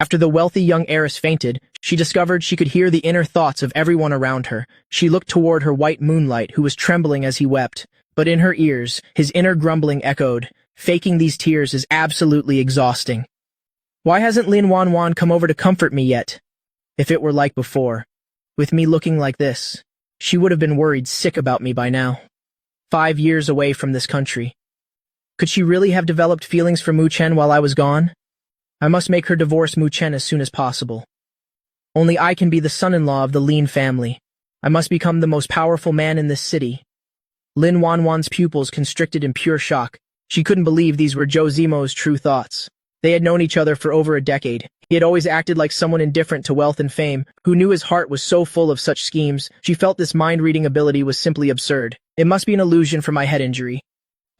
After the wealthy young heiress fainted, she discovered she could hear the inner thoughts of everyone around her. She looked toward her white moonlight, who was trembling as he wept. But in her ears, his inner grumbling echoed, "Faking these tears is absolutely exhausting. Why hasn't Lin Wanwan come over to comfort me yet? If it were like before, with me looking like this, she would have been worried sick about me by now. 5 years away from this country. Could she really have developed feelings for Mu Chen while I was gone? I must make her divorce Mu Chen as soon as possible. Only I can be the son-in-law of the Lin family. I must become the most powerful man in this city." Lin Wanwan's pupils constricted in pure shock. She couldn't believe these were Zhou Zimo's true thoughts. They had known each other for over a decade. He had always acted like someone indifferent to wealth and fame, who knew his heart was so full of such schemes. She felt this mind-reading ability was simply absurd. It must be an illusion from my head injury.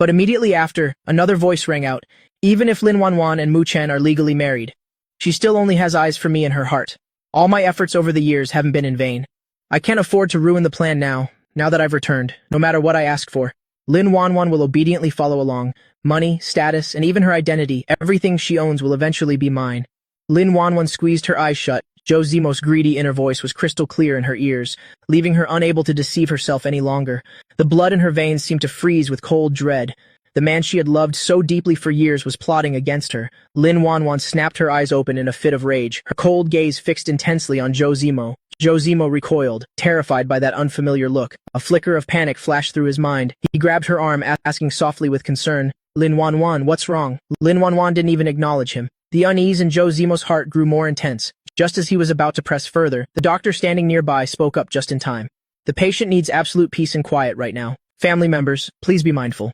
But immediately after, another voice rang out. Even if Lin Wanwan and Mu Chen are legally married, she still only has eyes for me in her heart. All my efforts over the years haven't been in vain. I can't afford to ruin the plan now that I've returned, no matter what I ask for. Lin Wanwan will obediently follow along. Money, status, and even her identity, everything she owns will eventually be mine. Lin Wanwan squeezed her eyes shut. Zhou Zimo's greedy inner voice was crystal clear in her ears, leaving her unable to deceive herself any longer. The blood in her veins seemed to freeze with cold dread. The man she had loved so deeply for years was plotting against her. Lin Wanwan snapped her eyes open in a fit of rage, her cold gaze fixed intensely on Zhou Zimo. Zhou Zimo recoiled, terrified by that unfamiliar look. A flicker of panic flashed through his mind. He grabbed her arm, asking softly with concern, "Lin Wanwan, what's wrong?" Lin Wanwan didn't even acknowledge him. The unease in Zhou Zimo's heart grew more intense. Just as he was about to press further, the doctor standing nearby spoke up just in time. "The patient needs absolute peace and quiet right now. Family members, please be mindful."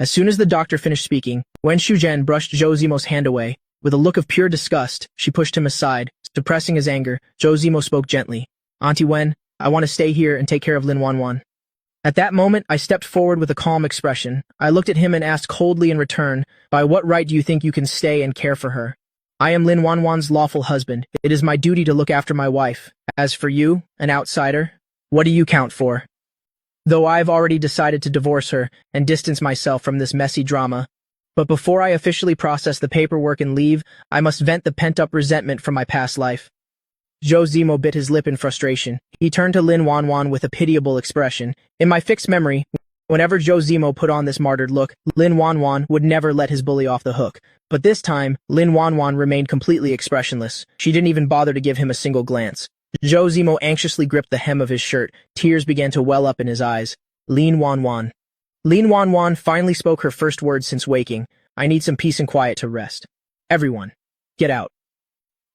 As soon as the doctor finished speaking, Wen Shuzhen brushed Zhou Zimo's hand away. With a look of pure disgust, she pushed him aside. Suppressing his anger, Zhou Zimo spoke gently. "Auntie Wen, I want to stay here and take care of Lin Wanwan." At that moment, I stepped forward with a calm expression. I looked at him and asked coldly in return, "By what right do you think you can stay and care for her? I am Lin Wanwan's lawful husband. It is my duty to look after my wife. As for you, an outsider, what do you count for?" Though I've already decided to divorce her and distance myself from this messy drama, but before I officially process the paperwork and leave, I must vent the pent-up resentment from my past life. Zhou Zimo bit his lip in frustration. He turned to Lin Wanwan with a pitiable expression. In my fixed memory, whenever Zhou Zimo put on this martyred look, Lin Wanwan would never let his bully off the hook. But this time, Lin Wanwan remained completely expressionless. She didn't even bother to give him a single glance. Zhou Zimo anxiously gripped the hem of his shirt. Tears began to well up in his eyes. Lin Wanwan. Lin Wanwan finally spoke her first words since waking. "I need some peace and quiet to rest. Everyone, get out."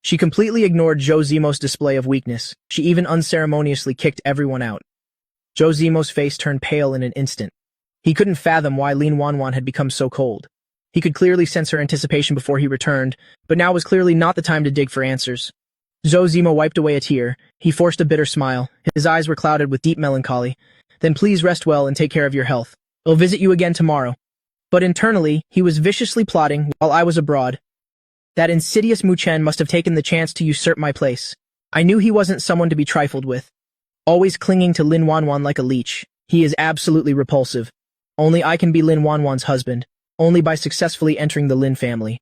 She completely ignored Zhou Zimo's display of weakness. She even unceremoniously kicked everyone out. Zhou Zimo's face turned pale in an instant. He couldn't fathom why Lin Wanwan had become so cold. He could clearly sense her anticipation before he returned, but now was clearly not the time to dig for answers. Zhou Zimo wiped away a tear. He forced a bitter smile. His eyes were clouded with deep melancholy. "Then please rest well and take care of your health. I'll visit you again tomorrow." But internally, he was viciously plotting while I was abroad. That insidious Mu Chen must have taken the chance to usurp my place. I knew he wasn't someone to be trifled with. Always clinging to Lin Wanwan like a leech, he is absolutely repulsive. Only I can be Lin Wanwan's husband, only by successfully entering the Lin family.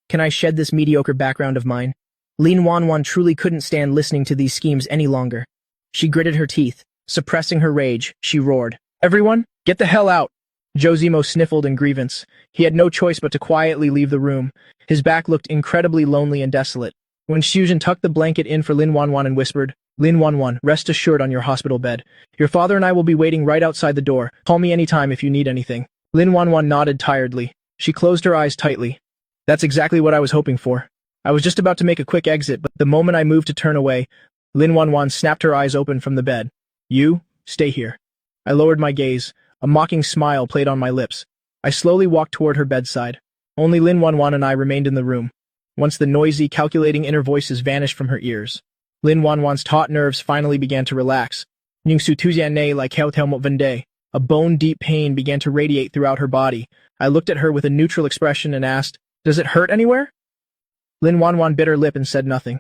Can I shed this mediocre background of mine? Lin Wanwan truly couldn't stand listening to these schemes any longer. She gritted her teeth. Suppressing her rage, she roared, "Everyone, get the hell out!" Zhou Zimo sniffled in grievance. He had no choice but to quietly leave the room. His back looked incredibly lonely and desolate. When Xuzhen tucked the blanket in for Lin Wanwan and whispered, "Lin Wanwan, rest assured on your hospital bed. Your father and I will be waiting right outside the door. Call me anytime if you need anything." Lin Wanwan nodded tiredly. She closed her eyes tightly. "That's exactly what I was hoping for. I was just about to make a quick exit, but the moment I moved to turn away, Lin Wanwan snapped her eyes open from the bed. "You, stay here." I lowered my gaze. A mocking smile played on my lips. I slowly walked toward her bedside. Only Lin Wanwan and I remained in the room. Once the noisy, calculating inner voices vanished from her ears, Lin Wanwan's taut nerves finally began to relax. Ning su tuzian ne like heltelmot vende. A bone-deep pain began to radiate throughout her body. I looked at her with a neutral expression and asked, "Does it hurt anywhere?" Lin Wanwan bit her lip and said nothing.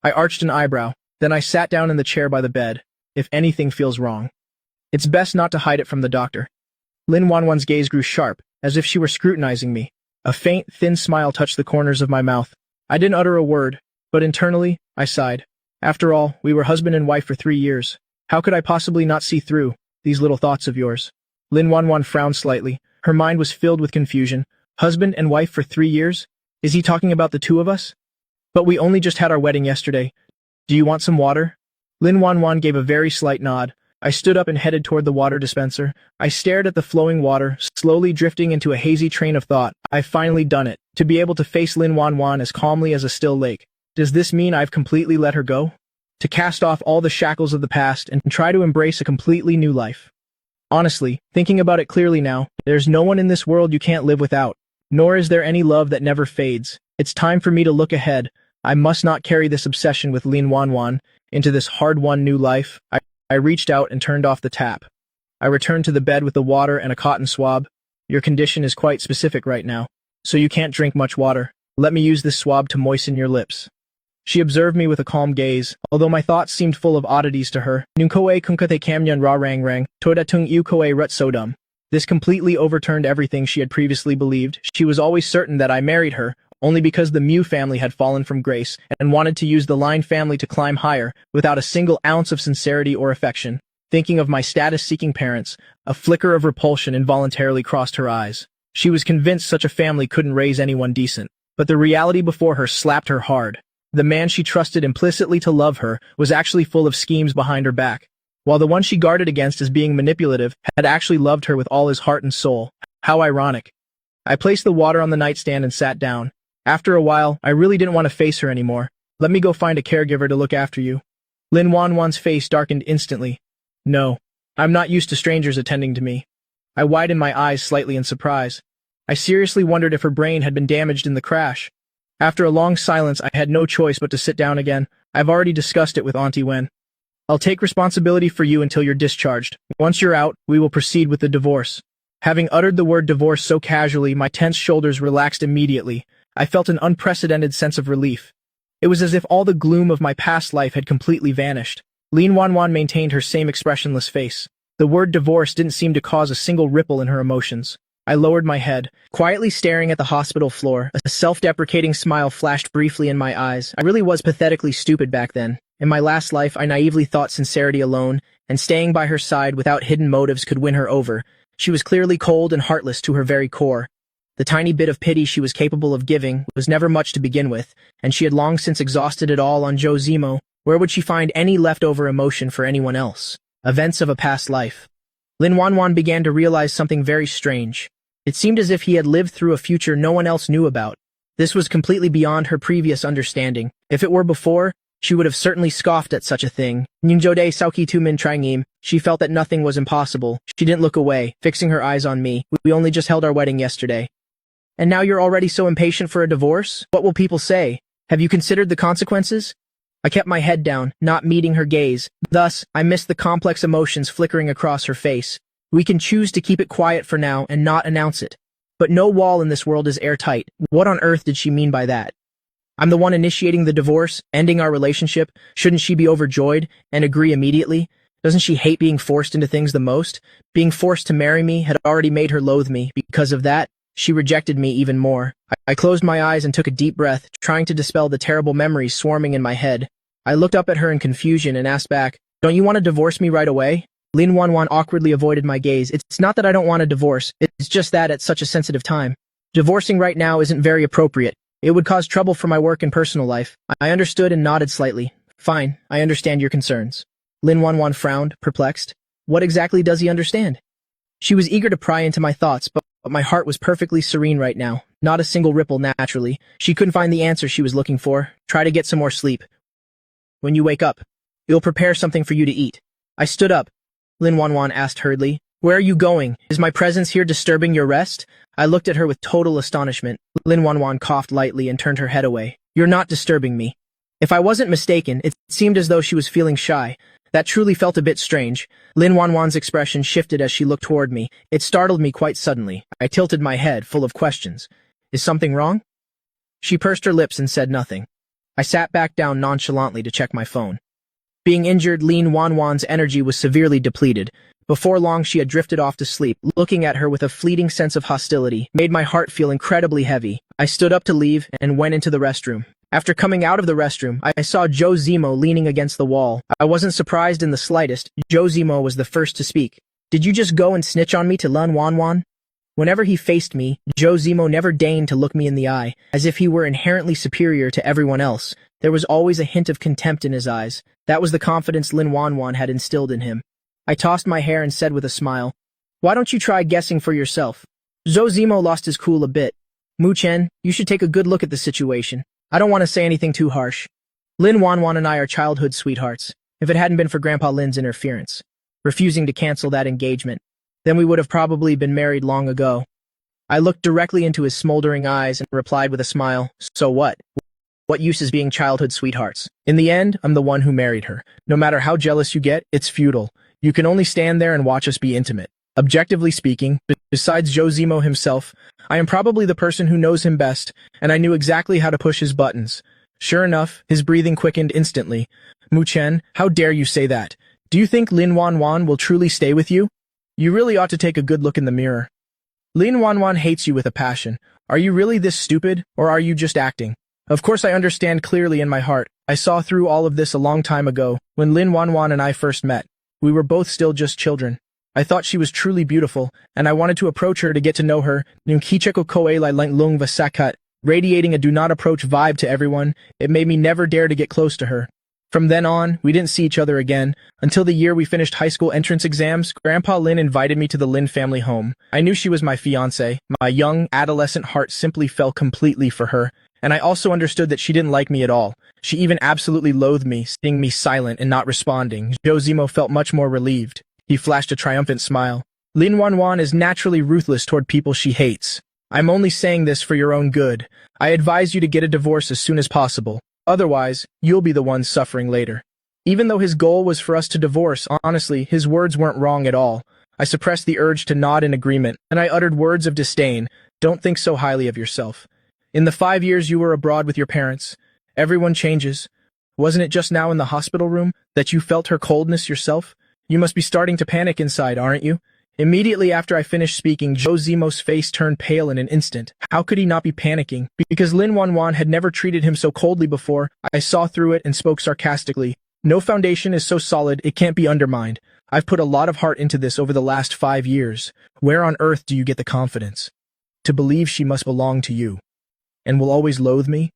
I arched an eyebrow. Then I sat down in the chair by the bed. If anything feels wrong, it's best not to hide it from the doctor. Lin Wanwan's gaze grew sharp, as if she were scrutinizing me. A faint, thin smile touched the corners of my mouth. I didn't utter a word, but internally, I sighed. After all, we were husband and wife for 3 years. How could I possibly not see through these little thoughts of yours? Lin Wanwan frowned slightly. Her mind was filled with confusion. Husband and wife for 3 years? Is he talking about the two of us? But we only just had our wedding yesterday. Do you want some water? Lin Wanwan gave a very slight nod. I stood up and headed toward the water dispenser. I stared at the flowing water, slowly drifting into a hazy train of thought. I've finally done it. To be able to face Lin Wanwan as calmly as a still lake. Does this mean I've completely let her go? To cast off all the shackles of the past and try to embrace a completely new life. Honestly, thinking about it clearly now, there's no one in this world you can't live without. Nor is there any love that never fades. It's time for me to look ahead. I must not carry this obsession with Lin Wanwan into this hard-won new life. I reached out and turned off the tap. I returned to the bed with the water and a cotton swab. Your condition is quite specific right now, so you can't drink much water. Let me use this swab to moisten your lips. She observed me with a calm gaze, although my thoughts seemed full of oddities to her. Nungkoe kunkate kamyan ra rang rang, toda tung ukoe rut sodum. This completely overturned everything she had previously believed. She was always certain that I married her, only because the Mew family had fallen from grace and wanted to use the Line family to climb higher, without a single ounce of sincerity or affection. Thinking of my status-seeking parents, a flicker of repulsion involuntarily crossed her eyes. She was convinced such a family couldn't raise anyone decent. But the reality before her slapped her hard. The man she trusted implicitly to love her was actually full of schemes behind her back, while the one she guarded against as being manipulative had actually loved her with all his heart and soul. How ironic. I placed the water on the nightstand and sat down. After a while, I really didn't want to face her anymore. Let me go find a caregiver to look after you. Lin Wanwan's face darkened instantly. No, I'm not used to strangers attending to me. I widened my eyes slightly in surprise. I seriously wondered if her brain had been damaged in the crash. After a long silence, I had no choice but to sit down again. I've already discussed it with Auntie Wen. I'll take responsibility for you until you're discharged. Once you're out, we will proceed with the divorce. Having uttered the word divorce so casually, my tense shoulders relaxed immediately. I felt an unprecedented sense of relief. It was as if all the gloom of my past life had completely vanished. Lin Wanwan maintained her same expressionless face. The word divorce didn't seem to cause a single ripple in her emotions. I lowered my head, quietly staring at the hospital floor. A self-deprecating smile flashed briefly in my eyes. I really was pathetically stupid back then. In my last life, I naively thought sincerity alone, and staying by her side without hidden motives could win her over. She was clearly cold and heartless to her very core. The tiny bit of pity she was capable of giving was never much to begin with, and she had long since exhausted it all on Joe Zemo. Where would she find any leftover emotion for anyone else? Events of a past life. Lin Wanwan began to realize something very strange. It seemed as if he had lived through a future no one else knew about. This was completely beyond her previous understanding. If it were before, she would have certainly scoffed at such a thing. Nyungjode Sauki Tu Min Trangim. She felt that nothing was impossible. She didn't look away, fixing her eyes on me. We only just held our wedding yesterday. And now you're already so impatient for a divorce? What will people say? Have you considered the consequences? I kept my head down, not meeting her gaze. Thus, I missed the complex emotions flickering across her face. We can choose to keep it quiet for now and not announce it. But no wall in this world is airtight. What on earth did she mean by that? I'm the one initiating the divorce, ending our relationship. Shouldn't she be overjoyed and agree immediately? Doesn't she hate being forced into things the most? Being forced to marry me had already made her loathe me. Because of that, she rejected me even more. I closed my eyes and took a deep breath, trying to dispel the terrible memories swarming in my head. I looked up at her in confusion and asked back, "Don't you want to divorce me right away?" Lin Wanwan awkwardly avoided my gaze. It's not that I don't want a divorce, it's just that at such a sensitive time. Divorcing right now isn't very appropriate. It would cause trouble for my work and personal life. I understood and nodded slightly. Fine, I understand your concerns. Lin Wanwan frowned, perplexed. What exactly does he understand? She was eager to pry into my thoughts, but my heart was perfectly serene right now. Not a single ripple, naturally. She couldn't find the answer she was looking for. Try to get some more sleep. When you wake up, we'll prepare something for you to eat. I stood up. Lin Wanwan asked hurriedly. Where are you going? Is my presence here disturbing your rest? I looked at her with total astonishment. Lin Wanwan coughed lightly and turned her head away. You're not disturbing me. If I wasn't mistaken, it seemed as though she was feeling shy. That truly felt a bit strange. Lin Wanwan's expression shifted as she looked toward me. It startled me quite suddenly. I tilted my head, full of questions. Is something wrong? She pursed her lips and said nothing. I sat back down nonchalantly to check my phone. Being injured, Lin Wanwan's energy was severely depleted. Before long, she had drifted off to sleep. Looking at her with a fleeting sense of hostility made my heart feel incredibly heavy. I stood up to leave and went into the restroom. After coming out of the restroom, I saw Joe Zemo leaning against the wall. I wasn't surprised in the slightest. Joe Zemo was the first to speak. Did you just go and snitch on me to Lun Wanwan? Whenever he faced me, Joe Zemo never deigned to look me in the eye, as if he were inherently superior to everyone else. There was always a hint of contempt in his eyes. That was the confidence Lin Wanwan had instilled in him. I tossed my hair and said with a smile, "Why don't you try guessing for yourself?" Joe Zemo lost his cool a bit. "Mu Chen, you should take a good look at the situation. I don't want to say anything too harsh. Lin Wanwan and I are childhood sweethearts. If it hadn't been for Grandpa Lin's interference, refusing to cancel that engagement, then we would have probably been married long ago." I looked directly into his smoldering eyes and replied with a smile, "So what? What use is being childhood sweethearts? In the end, I'm the one who married her. No matter how jealous you get, it's futile. You can only stand there and watch us be intimate. Objectively speaking, besides Joe Zemo himself, I am probably the person who knows him best, and I knew exactly how to push his buttons." Sure enough, his breathing quickened instantly. "Mu Chen, how dare you say that? Do you think Lin Wanwan will truly stay with you? You really ought to take a good look in the mirror. Lin Wanwan hates you with a passion. Are you really this stupid, or are you just acting? Of course I understand clearly in my heart. I saw through all of this a long time ago, when Lin Wanwan and I first met. We were both still just children. I thought she was truly beautiful, and I wanted to approach her to get to know her. Radiating a do-not-approach vibe to everyone, it made me never dare to get close to her. From then on, we didn't see each other again. Until the year we finished high school entrance exams, Grandpa Lin invited me to the Lin family home. I knew she was my fiancée. My young, adolescent heart simply fell completely for her, and I also understood that she didn't like me at all. She even absolutely loathed me, seeing me silent and not responding. Joe Zemo felt much more relieved. He flashed a triumphant smile. Lin Wanwan is naturally ruthless toward people she hates. I'm only saying this for your own good. I advise you to get a divorce as soon as possible. Otherwise, you'll be the one suffering later. Even though his goal was for us to divorce, honestly, his words weren't wrong at all. I suppressed the urge to nod in agreement, and I uttered words of disdain. Don't think so highly of yourself. In the 5 years you were abroad with your parents, everyone changes. Wasn't it just now in the hospital room that you felt her coldness yourself? You must be starting to panic inside, aren't you? Immediately after I finished speaking, Joe Zemo's face turned pale in an instant. How could he not be panicking? Because Lin Wanwan had never treated him so coldly before. I saw through it and spoke sarcastically. No foundation is so solid it can't be undermined. I've put a lot of heart into this over the last 5 years. Where on earth do you get the confidence to believe she must belong to you and will always loathe me?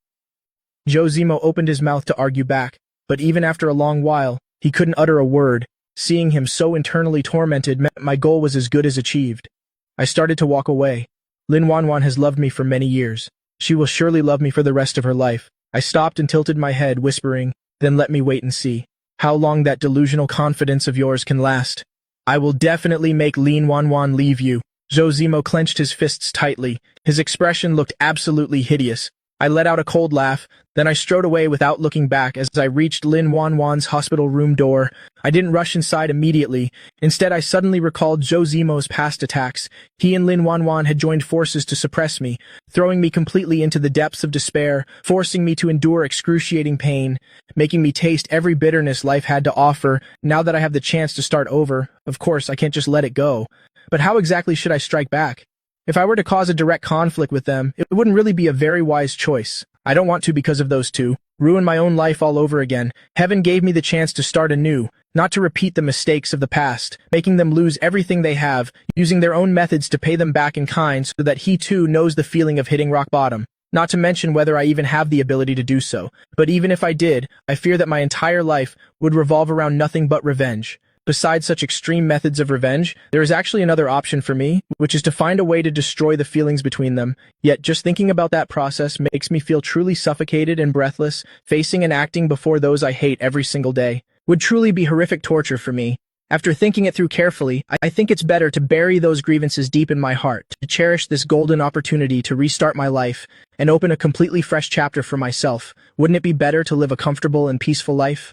Joe Zemo opened his mouth to argue back, but even after a long while, he couldn't utter a word. Seeing him so internally tormented meant my goal was as good as achieved. I started to walk away. Lin Wanwan has loved me for many years. She will surely love me for the rest of her life. I stopped and tilted my head, whispering, "Then let me wait and see how long that delusional confidence of yours can last. I will definitely make Lin Wanwan leave you." Joe Zemo clenched his fists tightly. His expression looked absolutely hideous. I let out a cold laugh, then I strode away without looking back as I reached Lin Wanwan's hospital room door. I didn't rush inside immediately. Instead, I suddenly recalled Joe Zemo's past attacks. He and Lin Wanwan had joined forces to suppress me, throwing me completely into the depths of despair, forcing me to endure excruciating pain, making me taste every bitterness life had to offer. Now that I have the chance to start over, of course, I can't just let it go. But how exactly should I strike back? If I were to cause a direct conflict with them, it wouldn't really be a very wise choice. I don't want to because of those two. Ruin my own life all over again. Heaven gave me the chance to start anew, not to repeat the mistakes of the past, making them lose everything they have, using their own methods to pay them back in kind so that he too knows the feeling of hitting rock bottom. Not to mention whether I even have the ability to do so. But even if I did, I fear that my entire life would revolve around nothing but revenge. Besides such extreme methods of revenge, there is actually another option for me, which is to find a way to destroy the feelings between them. Yet just thinking about that process makes me feel truly suffocated and breathless. Facing and acting before those I hate every single day would truly be horrific torture for me. After thinking it through carefully, I think it's better to bury those grievances deep in my heart, to cherish this golden opportunity to restart my life and open a completely fresh chapter for myself. Wouldn't it be better to live a comfortable and peaceful life?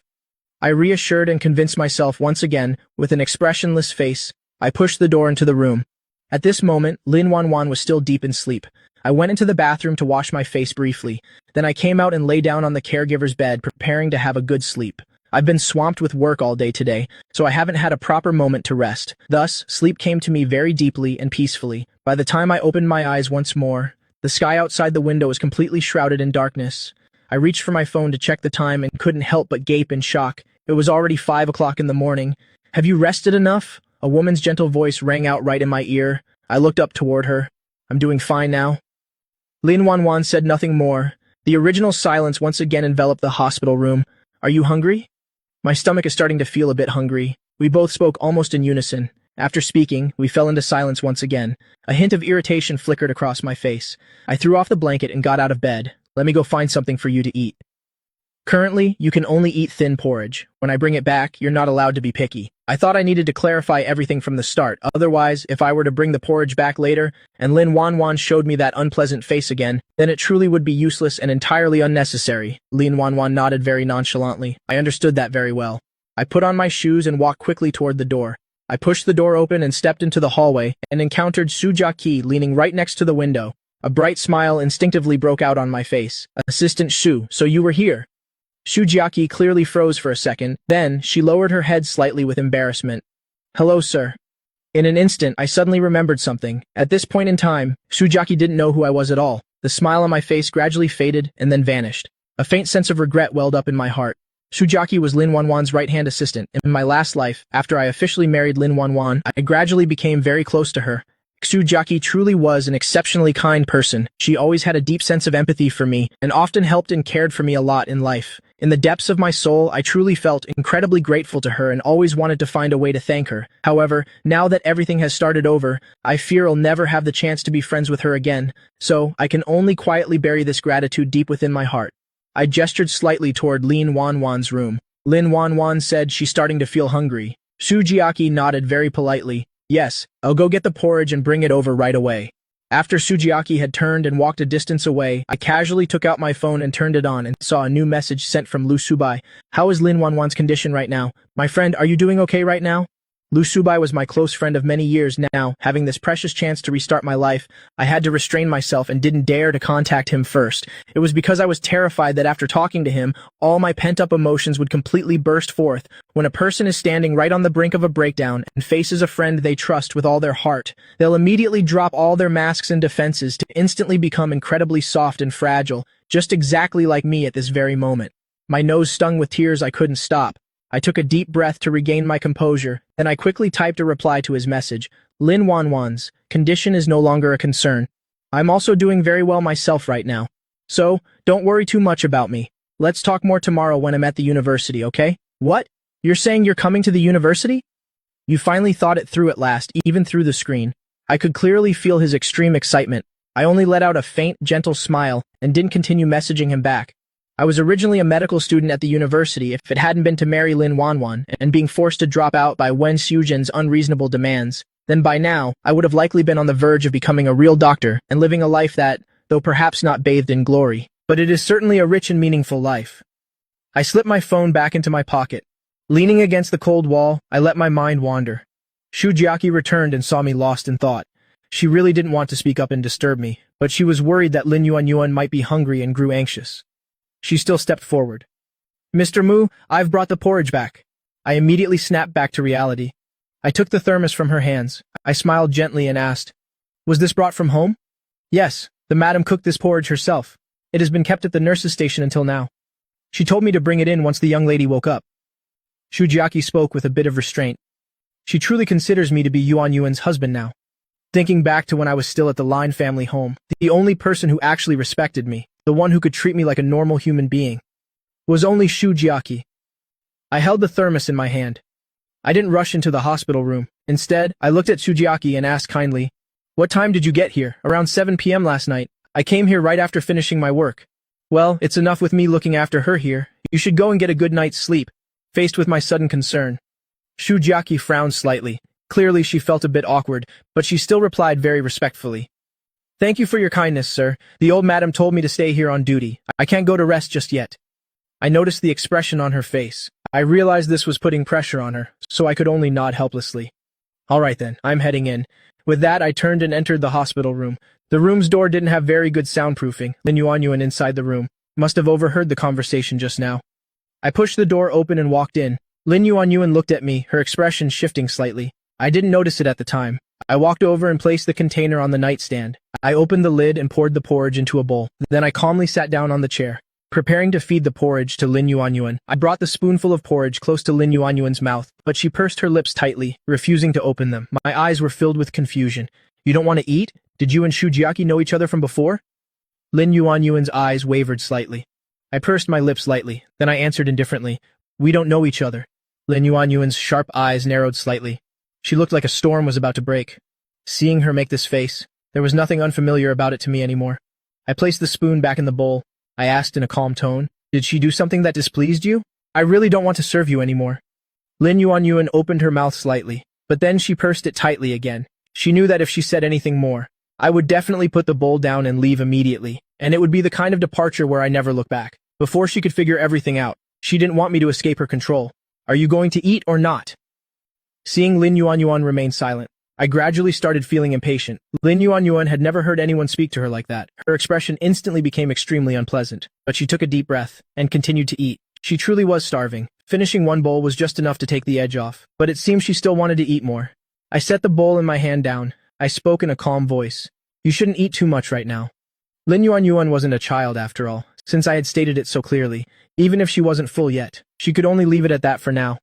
I reassured and convinced myself once again. With an expressionless face, I pushed the door into the room. At this moment, Lin Wanwan was still deep in sleep. I went into the bathroom to wash my face briefly. Then I came out and lay down on the caregiver's bed, preparing to have a good sleep. I've been swamped with work all day today, so I haven't had a proper moment to rest. Thus, sleep came to me very deeply and peacefully. By the time I opened my eyes once more, the sky outside the window was completely shrouded in darkness. I reached for my phone to check the time and couldn't help but gape in shock. It was already 5 o'clock in the morning. Have you rested enough? A woman's gentle voice rang out right in my ear. I looked up toward her. I'm doing fine now. Lin Wanwan said nothing more. The original silence once again enveloped the hospital room. Are you hungry? My stomach is starting to feel a bit hungry. We both spoke almost in unison. After speaking, we fell into silence once again. A hint of irritation flickered across my face. I threw off the blanket and got out of bed. Let me go find something for you to eat. Currently, you can only eat thin porridge. When I bring it back, you're not allowed to be picky. I thought I needed to clarify everything from the start. Otherwise, if I were to bring the porridge back later, and Lin Wanwan showed me that unpleasant face again, then it truly would be useless and entirely unnecessary. Lin Wanwan nodded very nonchalantly. I understood that very well. I put on my shoes and walked quickly toward the door. I pushed the door open and stepped into the hallway, and encountered Su Jiaqi leaning right next to the window. A bright smile instinctively broke out on my face. Assistant Su, so you were here. Su Jiaqi clearly froze for a second, then she lowered her head slightly with embarrassment. Hello, sir. In an instant, I suddenly remembered something. At this point in time, Su Jiaqi didn't know who I was at all. The smile on my face gradually faded and then vanished. A faint sense of regret welled up in my heart. Su Jiaqi was Lin Wanwan's right-hand assistant. In my last life, after I officially married Lin Wanwan, I gradually became very close to her. Su Jiaqi truly was an exceptionally kind person. She always had a deep sense of empathy for me, and often helped and cared for me a lot in life. In the depths of my soul, I truly felt incredibly grateful to her and always wanted to find a way to thank her. However, now that everything has started over, I fear I'll never have the chance to be friends with her again, so I can only quietly bury this gratitude deep within my heart. I gestured slightly toward Lin Wanwan's room. Lin Wanwan said she's starting to feel hungry. Su Jiaqi nodded very politely. Yes, I'll go get the porridge and bring it over right away. After Su Jiaqi had turned and walked a distance away, I casually took out my phone and turned it on and saw a new message sent from Lu Subai. How is Lin Wanwan's condition right now? My friend, are you doing okay right now? Lu Subai was my close friend of many years now. Having this precious chance to restart my life, I had to restrain myself and didn't dare to contact him first. It was because I was terrified that after talking to him, all my pent-up emotions would completely burst forth. When a person is standing right on the brink of a breakdown and faces a friend they trust with all their heart, they'll immediately drop all their masks and defenses to instantly become incredibly soft and fragile, just exactly like me at this very moment. My nose stung with tears I couldn't stop. I took a deep breath to regain my composure, then I quickly typed a reply to his message. Lin Wanwan's condition is no longer a concern. I'm also doing very well myself right now. So, don't worry too much about me. Let's talk more tomorrow when I'm at the university, okay? What? You're saying you're coming to the university? You finally thought it through at last, even through the screen. I could clearly feel his extreme excitement. I only let out a faint, gentle smile and didn't continue messaging him back. I was originally a medical student at the university. If it hadn't been to marry Lin Wanwan and being forced to drop out by Wen Xiuzhen's unreasonable demands, then by now, I would have likely been on the verge of becoming a real doctor and living a life that, though perhaps not bathed in glory, but it is certainly a rich and meaningful life. I slipped my phone back into my pocket. Leaning against the cold wall, I let my mind wander. Su Jiaqi returned and saw me lost in thought. She really didn't want to speak up and disturb me, but she was worried that Lin Yuanyuan might be hungry and grew anxious. She still stepped forward. Mr. Mu, I've brought the porridge back. I immediately snapped back to reality. I took the thermos from her hands. I smiled gently and asked, was this brought from home? Yes, the madam cooked this porridge herself. It has been kept at the nurse's station until now. She told me to bring it in once the young lady woke up. Su Jiaqi spoke with a bit of restraint. She truly considers me to be Yuan Yuan's husband now. Thinking back to when I was still at the Lin family home, the only person who actually respected me, the one who could treat me like a normal human being, was only Su Jiaqi. I held the thermos in my hand. I didn't rush into the hospital room. Instead, I looked at Su Jiaqi and asked kindly, what time did you get here? Around 7 p.m. last night. I came here right after finishing my work. Well, it's enough with me looking after her here. You should go and get a good night's sleep. Faced with my sudden concern, Su Jiaqi frowned slightly. Clearly she felt a bit awkward, but she still replied very respectfully. Thank you for your kindness, sir. The old madam told me to stay here on duty. I can't go to rest just yet. I noticed the expression on her face. I realized this was putting pressure on her, so I could only nod helplessly. All right then, I'm heading in. With that, I turned and entered the hospital room. The room's door didn't have very good soundproofing. Lin Yuanyuan inside the room must have overheard the conversation just now. I pushed the door open and walked in. Lin Yuanyuan looked at me, her expression shifting slightly. I didn't notice it at the time. I walked over and placed the container on the nightstand. I opened the lid and poured the porridge into a bowl. Then I calmly sat down on the chair. preparing to feed the porridge to Lin Yuanyuan. I brought the spoonful of porridge close to Lin Yuanyuan's mouth, but she pursed her lips tightly, refusing to open them. My eyes were filled with confusion. You don't want to eat? Did you and Shu Jiaqi know each other from before? Lin Yuanyuan's eyes wavered slightly. I pursed my lips lightly, then I answered indifferently, We don't know each other. Lin Yuanyuan's sharp eyes narrowed slightly. She looked like a storm was about to break. Seeing her make this face, there was nothing unfamiliar about it to me anymore. I placed the spoon back in the bowl. I asked in a calm tone, Did she do something that displeased you? I really don't want to serve you anymore. Lin Yuanyuan opened her mouth slightly, but then she pursed it tightly again. She knew that if she said anything more, I would definitely put the bowl down and leave immediately, and it would be the kind of departure where I never look back. Before she could figure everything out, she didn't want me to escape her control. Are you going to eat or not? Seeing Lin Yuanyuan remain silent, I gradually started feeling impatient. Lin Yuanyuan had never heard anyone speak to her like that. Her expression instantly became extremely unpleasant, but she took a deep breath and continued to eat. She truly was starving. Finishing one bowl was just enough to take the edge off, but it seemed she still wanted to eat more. I set the bowl in my hand down. I spoke in a calm voice. You shouldn't eat too much right now. Lin Yuanyuan wasn't a child after all, since I had stated it so clearly. Even if she wasn't full yet, she could only leave it at that for now.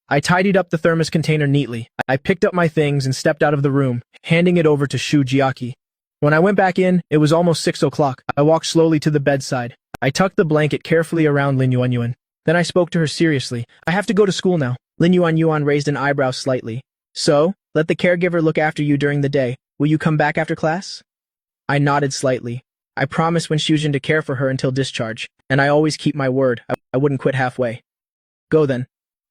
I tidied up the thermos container neatly. I picked up my things and stepped out of the room, handing it over to Shu Jiaqi. When I went back in, it was almost 6 o'clock. I walked slowly to the bedside. I tucked the blanket carefully around Lin Yuanyuan. Then I spoke to her seriously. I have to go to school now. Lin Yuanyuan raised an eyebrow slightly. So, let the caregiver look after you during the day. Will you come back after class? I nodded slightly. I promised when Shujin to care for her until discharge, and I always keep my word. I wouldn't quit halfway. Go then.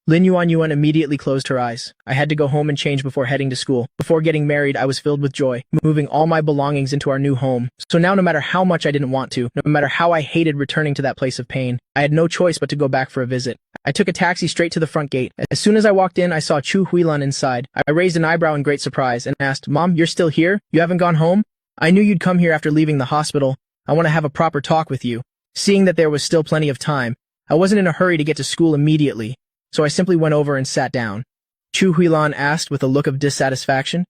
Lin Yuanyuan immediately closed her eyes. I had to go home and change before heading to school. Before getting married, I was filled with joy, moving all my belongings into our new home. So now no matter how much I didn't want to, no matter how I hated returning to that place of pain, I had no choice but to go back for a visit. I took a taxi straight to the front gate. As soon as I walked in, I saw Chu Huilan inside. I raised an eyebrow in great surprise and asked, Mom, you're still here? You haven't gone home? I knew you'd come here after leaving the hospital. I want to have a proper talk with you. Seeing that there was still plenty of time, I wasn't in a hurry to get to school immediately, so I simply went over and sat down. Chu Huilan asked with a look of dissatisfaction.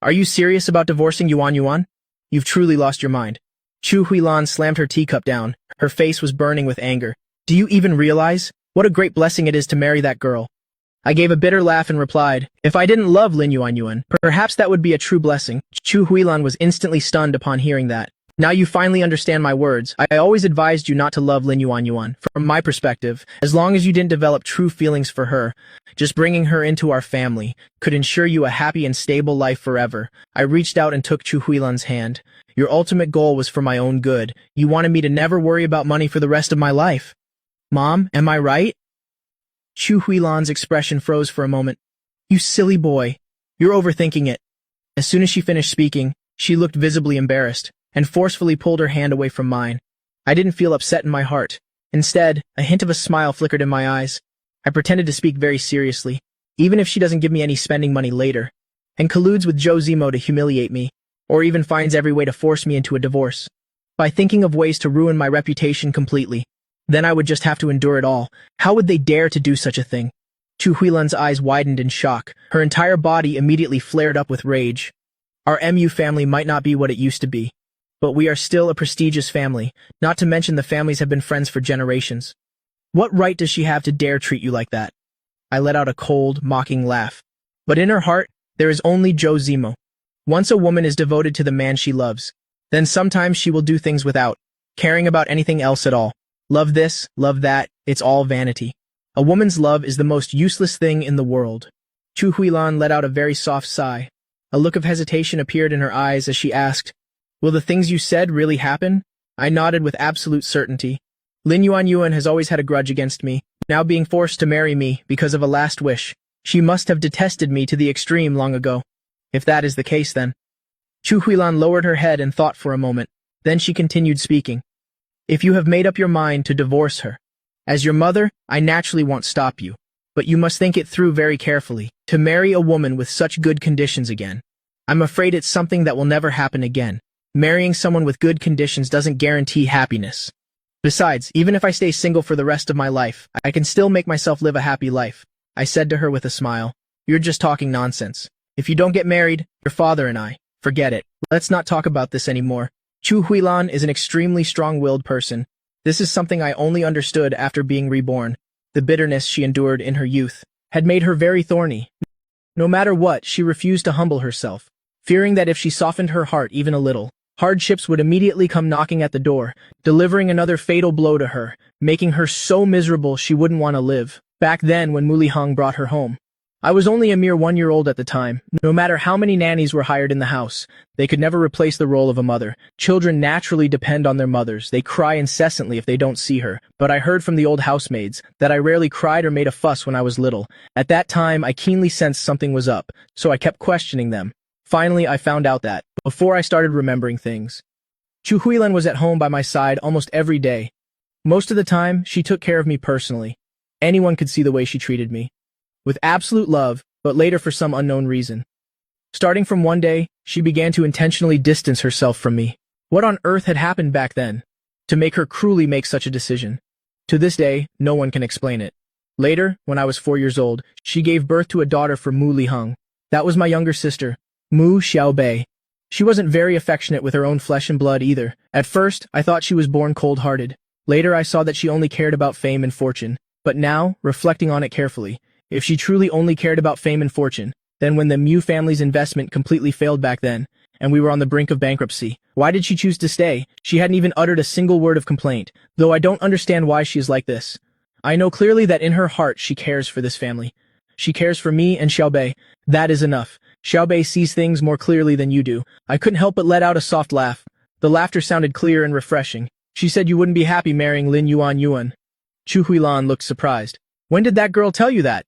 Are you serious about divorcing Yuanyuan? You've truly lost your mind. Chu Huilan slammed her teacup down. Her face was burning with anger. Do you even realize what a great blessing it is to marry that girl? I gave a bitter laugh and replied, if I didn't love Lin Yuanyuan, perhaps that would be a true blessing. Chu Huilan was instantly stunned upon hearing that. Now you finally understand my words. I always advised you not to love Lin Yuanyuan. From my perspective, as long as you didn't develop true feelings for her, just bringing her into our family could ensure you a happy and stable life forever. I reached out and took Chu Huilan's hand. Your ultimate goal was for my own good. You wanted me to never worry about money for the rest of my life. Mom, am I right? Chu Huilan's expression froze for a moment. You silly boy. You're overthinking it. As soon as she finished speaking, she looked visibly embarrassed and forcefully pulled her hand away from mine. I didn't feel upset in my heart. Instead, a hint of a smile flickered in my eyes. I pretended to speak very seriously, even if she doesn't give me any spending money later, and colludes with Joe Zemo to humiliate me, or even finds every way to force me into a divorce, by thinking of ways to ruin my reputation completely. Then I would just have to endure it all. How would they dare to do such a thing? Chu Huilan's eyes widened in shock. Her entire body immediately flared up with rage. Our MU family might not be what it used to be, but we are still a prestigious family, not to mention the families have been friends for generations. What right does she have to dare treat you like that? I let out a cold, mocking laugh. But in her heart, there is only Joe Zemo. Once a woman is devoted to the man she loves, then sometimes she will do things without caring about anything else at all. Love this, love that, it's all vanity. A woman's love is the most useless thing in the world. Chu Huilan let out a very soft sigh. A look of hesitation appeared in her eyes as she asked, Will the things you said really happen? I nodded with absolute certainty. Lin Yuanyuan has always had a grudge against me, now being forced to marry me because of a last wish. She must have detested me to the extreme long ago. If that is the case then. Chu Huilan lowered her head and thought for a moment. Then she continued speaking. If you have made up your mind to divorce her, as your mother, I naturally won't stop you. But you must think it through very carefully. To marry a woman with such good conditions again, I'm afraid it's something that will never happen again. Marrying someone with good conditions doesn't guarantee happiness. Besides, even if I stay single for the rest of my life, I can still make myself live a happy life. I said to her with a smile, You're just talking nonsense. If you don't get married, your father and I, forget it. Let's not talk about this anymore. Chu Huilan is an extremely strong-willed person. This is something I only understood after being reborn. The bitterness she endured in her youth had made her very thorny. No matter what, she refused to humble herself, fearing that if she softened her heart even a little, hardships would immediately come knocking at the door, delivering another fatal blow to her, making her so miserable she wouldn't want to live. Back then, when Muli Hung brought her home, I was only a mere 1-year-old at the time. No matter how many nannies were hired in the house, they could never replace the role of a mother. Children naturally depend on their mothers. They cry incessantly if they don't see her. But I heard from the old housemaids that I rarely cried or made a fuss when I was little. At that time, I keenly sensed something was up, so I kept questioning them. Finally, I found out that, before I started remembering things, Chu Huilan was at home by my side almost every day. Most of the time, she took care of me personally. Anyone could see the way she treated me. With absolute love, but later for some unknown reason. Starting from one day, she began to intentionally distance herself from me. What on earth had happened back then to make her cruelly make such a decision? To this day, no one can explain it. Later, when I was 4 years old, she gave birth to a daughter for Mu Li Hung. That was my younger sister, Mu Xiaobei. She wasn't very affectionate with her own flesh and blood either. At first, I thought she was born cold-hearted. Later, I saw that she only cared about fame and fortune. But now, reflecting on it carefully, if she truly only cared about fame and fortune, then when the Mu family's investment completely failed back then, and we were on the brink of bankruptcy, why did she choose to stay? She hadn't even uttered a single word of complaint, though I don't understand why she is like this. I know clearly that in her heart she cares for this family. She cares for me and Xiaobei. That is enough. Xiaobei sees things more clearly than you do. I couldn't help but let out a soft laugh. The laughter sounded clear and refreshing. She said you wouldn't be happy marrying Lin Yuan. Chu Huilan looked surprised. When did that girl tell you that?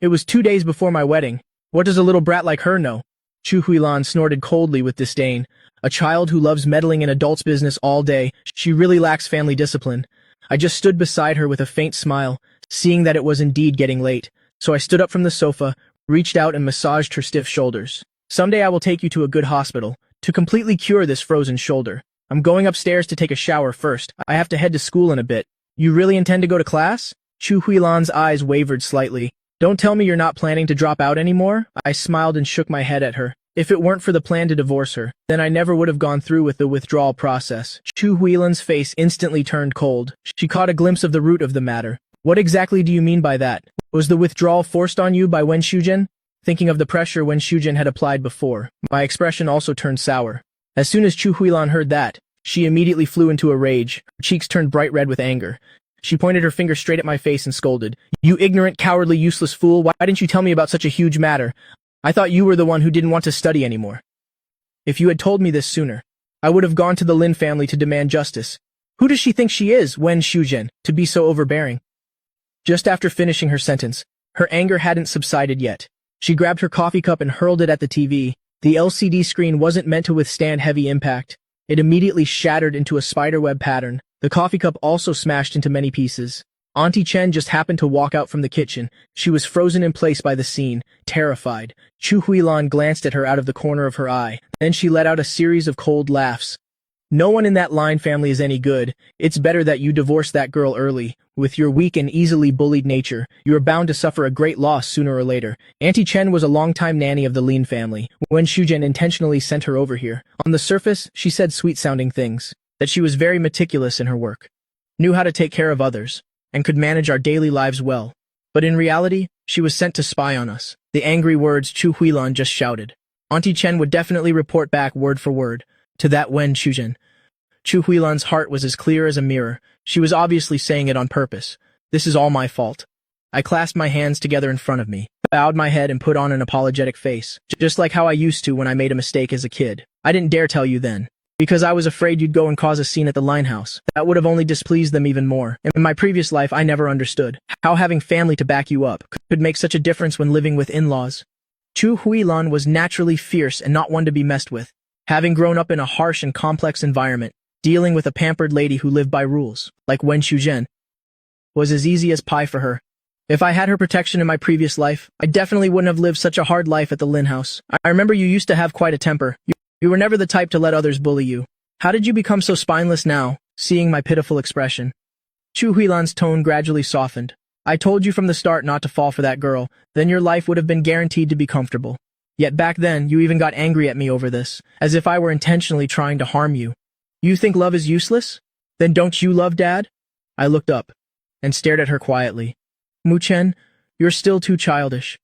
It was 2 days before my wedding. What does a little brat like her know? Chu Huilan snorted coldly with disdain. A child who loves meddling in adults' business all day. She really lacks family discipline. I just stood beside her with a faint smile, seeing that it was indeed getting late. So I stood up from the sofa, reached out and massaged her stiff shoulders. Someday I will take you to a good hospital to completely cure this frozen shoulder. I'm going upstairs to take a shower first. I have to head to school in a bit. You really intend to go to class? Chu Huilan's eyes wavered slightly. Don't tell me you're not planning to drop out anymore? I smiled and shook my head at her. If it weren't for the plan to divorce her, then I never would have gone through with the withdrawal process. Chu Huilan's face instantly turned cold. She caught a glimpse of the root of the matter. What exactly do you mean by that? Was the withdrawal forced on you by Wen Shujin? Thinking of the pressure Wen Shujin had applied before, my expression also turned sour. As soon as Chu Huilan heard that, she immediately flew into a rage. Her cheeks turned bright red with anger. She pointed her finger straight at my face and scolded. You ignorant, cowardly, useless fool, why didn't you tell me about such a huge matter? I thought you were the one who didn't want to study anymore. If you had told me this sooner, I would have gone to the Lin family to demand justice. Who does she think she is, Wen Shujin, to be so overbearing? Just after finishing her sentence, her anger hadn't subsided yet. She grabbed her coffee cup and hurled it at the TV. The LCD screen wasn't meant to withstand heavy impact. It immediately shattered into a spiderweb pattern. The coffee cup also smashed into many pieces. Auntie Chen just happened to walk out from the kitchen. She was frozen in place by the scene, terrified. Chu Huilan glanced at her out of the corner of her eye. Then she let out a series of cold laughs. No one in that Lin family is any good. It's better that you divorce that girl early. With your weak and easily bullied nature, you are bound to suffer a great loss sooner or later. Auntie Chen was a longtime nanny of the Lin family. When Shujin intentionally sent her over here, on the surface, she said sweet-sounding things. That she was very meticulous in her work, knew how to take care of others, and could manage our daily lives well. But in reality, she was sent to spy on us. The angry words Chu Huilan just shouted. Auntie Chen would definitely report back word for word to that Wen Shujin. Chu Huilan's heart was as clear as a mirror. She was obviously saying it on purpose. This is all my fault. I clasped my hands together in front of me, bowed my head and put on an apologetic face, just like how I used to when I made a mistake as a kid. I didn't dare tell you then, because I was afraid you'd go and cause a scene at the Lin house. That would have only displeased them even more. In my previous life, I never understood how having family to back you up could make such a difference when living with in-laws. Chu Huilan was naturally fierce and not one to be messed with. Having grown up in a harsh and complex environment, dealing with a pampered lady who lived by rules, like Wen Shujin, was as easy as pie for her. If I had her protection in my previous life, I definitely wouldn't have lived such a hard life at the Lin house. I remember you used to have quite a temper. You were never the type to let others bully you. How did you become so spineless now, seeing my pitiful expression? Chu Huilan's tone gradually softened. I told you from the start not to fall for that girl, then your life would have been guaranteed to be comfortable. Yet back then, you even got angry at me over this, as if I were intentionally trying to harm you. You think love is useless? Then don't you love Dad? I looked up and stared at her quietly. Mu-chen, you're still too childish.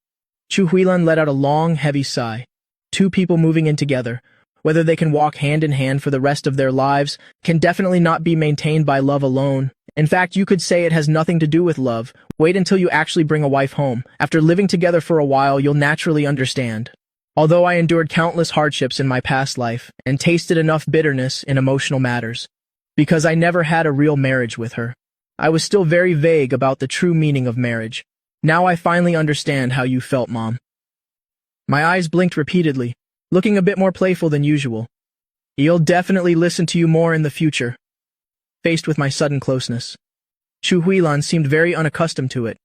Chu Huilan let out a long, heavy sigh. Two people moving in together, whether they can walk hand in hand for the rest of their lives, can definitely not be maintained by love alone. In fact, you could say it has nothing to do with love. Wait until you actually bring a wife home. After living together for a while, you'll naturally understand. Although I endured countless hardships in my past life and tasted enough bitterness in emotional matters, because I never had a real marriage with her, I was still very vague about the true meaning of marriage. Now I finally understand how you felt, Mom. My eyes blinked repeatedly, looking a bit more playful than usual. You'll definitely listen to you more in the future. Faced with my sudden closeness, Chu Huilan seemed very unaccustomed to it.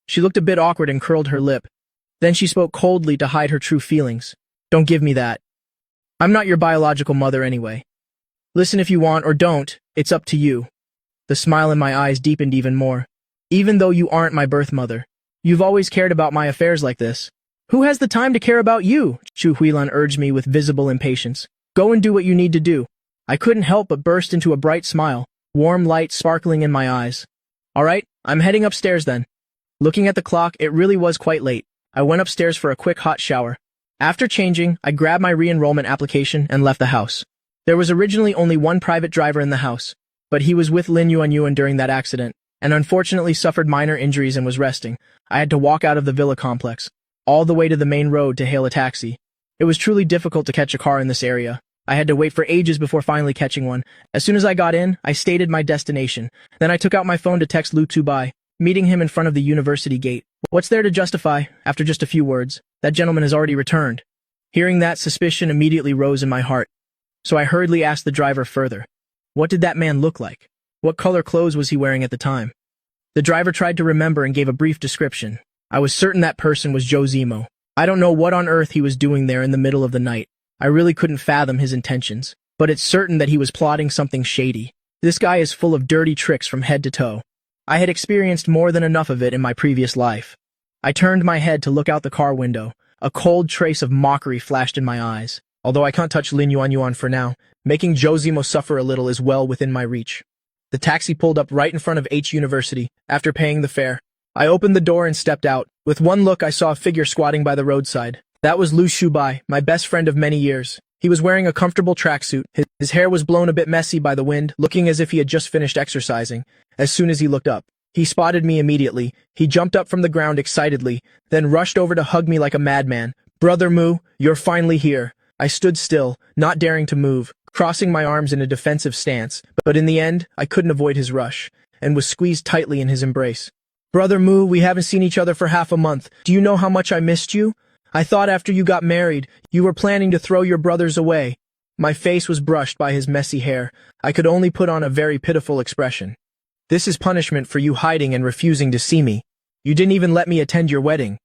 She looked a bit awkward and curled her lip. Then she spoke coldly to hide her true feelings. Don't give me that. I'm not your biological mother anyway. Listen if you want or don't, it's up to you. The smile in my eyes deepened even more. Even though you aren't my birth mother, you've always cared about my affairs like this. Who has the time to care about you? Chu Huilan urged me with visible impatience. Go and do what you need to do. I couldn't help but burst into a bright smile, warm light sparkling in my eyes. All right, I'm heading upstairs then. Looking at the clock, it really was quite late. I went upstairs for a quick hot shower. After changing, I grabbed my re-enrollment application and left the house. There was originally only one private driver in the house, but he was with Lin Yuanyuan during that accident, and unfortunately suffered minor injuries and was resting. I had to walk out of the villa complex, all the way to the main road to hail a taxi. It was truly difficult to catch a car in this area. I had to wait for ages before finally catching one. As soon as I got in, I stated my destination. Then I took out my phone to text Lu Tubai, meeting him in front of the university gate. What's there to justify, after just a few words? That gentleman has already returned. Hearing that, suspicion immediately rose in my heart. So I hurriedly asked the driver further. What did that man look like? What color clothes was he wearing at the time? The driver tried to remember and gave a brief description. I was certain that person was Joe Zemo. I don't know what on earth he was doing there in the middle of the night. I really couldn't fathom his intentions, but it's certain that he was plotting something shady. This guy is full of dirty tricks from head to toe. I had experienced more than enough of it in my previous life. I turned my head to look out the car window. A cold trace of mockery flashed in my eyes. Although I can't touch Lin Yuanyuan for now, making Joe Zemo suffer a little is well within my reach. The taxi pulled up right in front of H University. After paying the fare, I opened the door and stepped out. With one look, I saw a figure squatting by the roadside. That was Lu Shubai, my best friend of many years. He was wearing a comfortable tracksuit. His hair was blown a bit messy by the wind, looking as if he had just finished exercising. As soon as he looked up, he spotted me immediately. He jumped up from the ground excitedly, then rushed over to hug me like a madman. Brother Mu, you're finally here. I stood still, not daring to move, crossing my arms in a defensive stance, but in the end, I couldn't avoid his rush, and was squeezed tightly in his embrace. Brother Mu, we haven't seen each other for half a month. Do you know how much I missed you? I thought after you got married, you were planning to throw your brothers away. My face was brushed by his messy hair. I could only put on a very pitiful expression. This is punishment for you hiding and refusing to see me. You didn't even let me attend your wedding.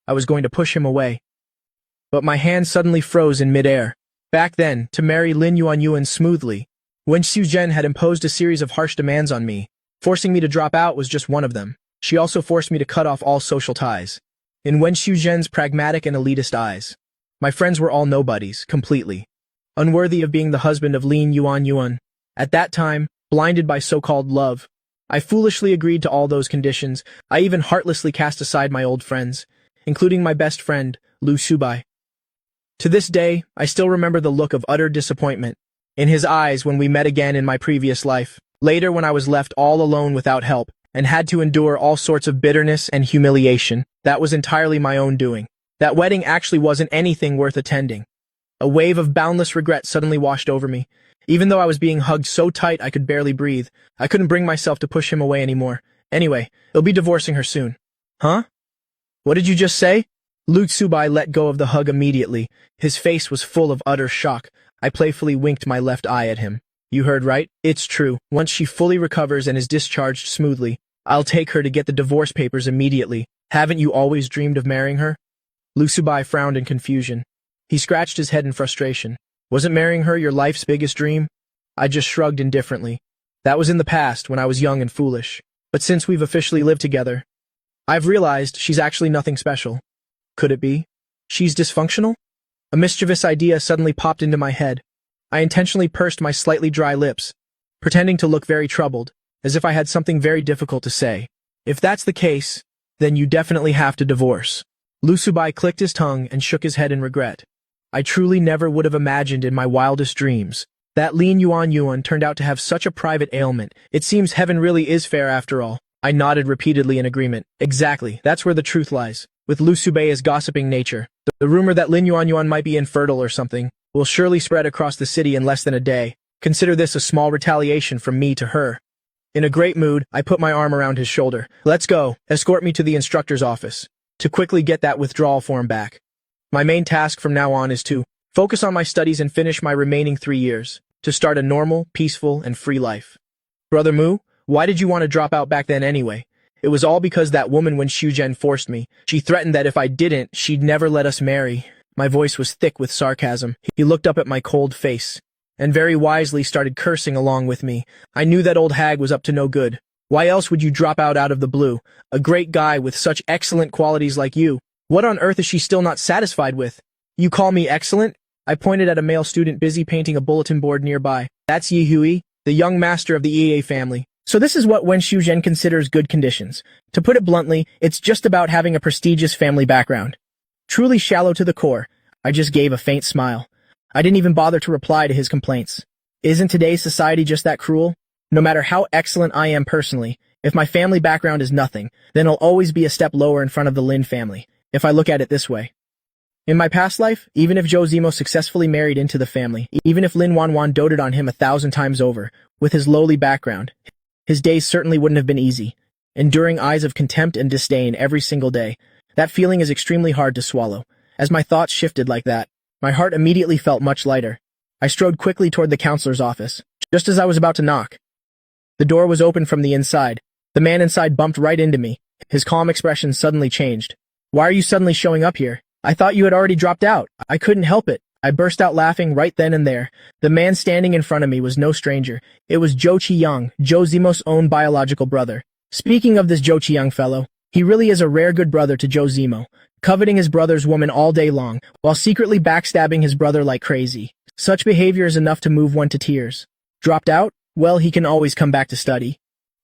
I was going to push him away, but my hand suddenly froze in midair. Back then, to marry Lin Yuanyuan smoothly, Wen Xiuzhen had imposed a series of harsh demands on me. Forcing me to drop out was just one of them. She also forced me to cut off all social ties. In Wen Xiuzhen's pragmatic and elitist eyes, my friends were all nobodies, completely unworthy of being the husband of Lin Yuanyuan. At that time, blinded by so-called love, I foolishly agreed to all those conditions. I even heartlessly cast aside my old friends, including my best friend, Lu Shubai. To this day, I still remember the look of utter disappointment in his eyes when we met again in my previous life. Later, when I was left all alone without help and had to endure all sorts of bitterness and humiliation, that was entirely my own doing. That wedding actually wasn't anything worth attending. A wave of boundless regret suddenly washed over me. Even though I was being hugged so tight I could barely breathe, I couldn't bring myself to push him away anymore. Anyway, he'll be divorcing her soon. Huh? What did you just say? Lu Tsubai let go of the hug immediately. His face was full of utter shock. I playfully winked my left eye at him. You heard right. It's true. Once she fully recovers and is discharged smoothly, I'll take her to get the divorce papers immediately. Haven't you always dreamed of marrying her? Lu Tsubai frowned in confusion. He scratched his head in frustration. Wasn't marrying her your life's biggest dream? I just shrugged indifferently. That was in the past, when I was young and foolish. But since we've officially lived together, I've realized she's actually nothing special. Could it be? She's dysfunctional? A mischievous idea suddenly popped into my head. I intentionally pursed my slightly dry lips, pretending to look very troubled. as if I had something very difficult to say. If that's the case, then you definitely have to divorce. Lu Subai clicked his tongue and shook his head in regret. I truly never would have imagined in my wildest dreams that Lin Yuan turned out to have such a private ailment. It seems heaven really is fair after all. I nodded repeatedly in agreement. Exactly, that's where the truth lies. With Lu Subei's gossiping nature, the rumor that Lin Yuan might be infertile or something will surely spread across the city in less than a day. Consider this a small retaliation from me to her. In a great mood, I put my arm around his shoulder. Let's go. Escort me to the instructor's office to quickly get that withdrawal form back. My main task from now on is to focus on my studies and finish my remaining 3 years to start a normal, peaceful, and free life. Brother Mu, why did you want to drop out back then anyway? It was all because that woman Wen Shuzhen forced me. She threatened that if I didn't, she'd never let us marry. My voice was thick with sarcasm. He looked up at my cold face and very wisely started cursing along with me. I knew that old hag was up to no good. Why else would you drop out of the blue? A great guy with such excellent qualities like you. What on earth is she still not satisfied with? You call me excellent? I pointed at a male student busy painting a bulletin board nearby. That's Yi Hui, the young master of the EA family. So this is what Wen Shuzhen considers good conditions. To put it bluntly, it's just about having a prestigious family background. Truly shallow to the core. I just gave a faint smile. I didn't even bother to reply to his complaints. Isn't today's society just that cruel? No matter how excellent I am personally, if my family background is nothing, then I'll always be a step lower in front of the Lin family, if I look at it this way. In my past life, even if Zhou Zimo successfully married into the family, even if Lin Wanwan doted on him 1,000 times over, with his lowly background, his days certainly wouldn't have been easy, enduring eyes of contempt and disdain every single day. That feeling is extremely hard to swallow. As my thoughts shifted like that, my heart immediately felt much lighter. I strode quickly toward the counselor's office, just as I was about to knock. The door was open from the inside. The man inside bumped right into me. His calm expression suddenly changed. Why are you suddenly showing up here? I thought you had already dropped out. I couldn't help it. I burst out laughing right then and there. The man standing in front of me was no stranger. It was Zhou Qiyang, Zhou Zimo's own biological brother. Speaking of this Zhou Qiyang fellow, he really is a rare good brother to Zhou Zimo, coveting his brother's woman all day long, while secretly backstabbing his brother like crazy. Such behavior is enough to move one to tears. Dropped out? Well, he can always come back to study.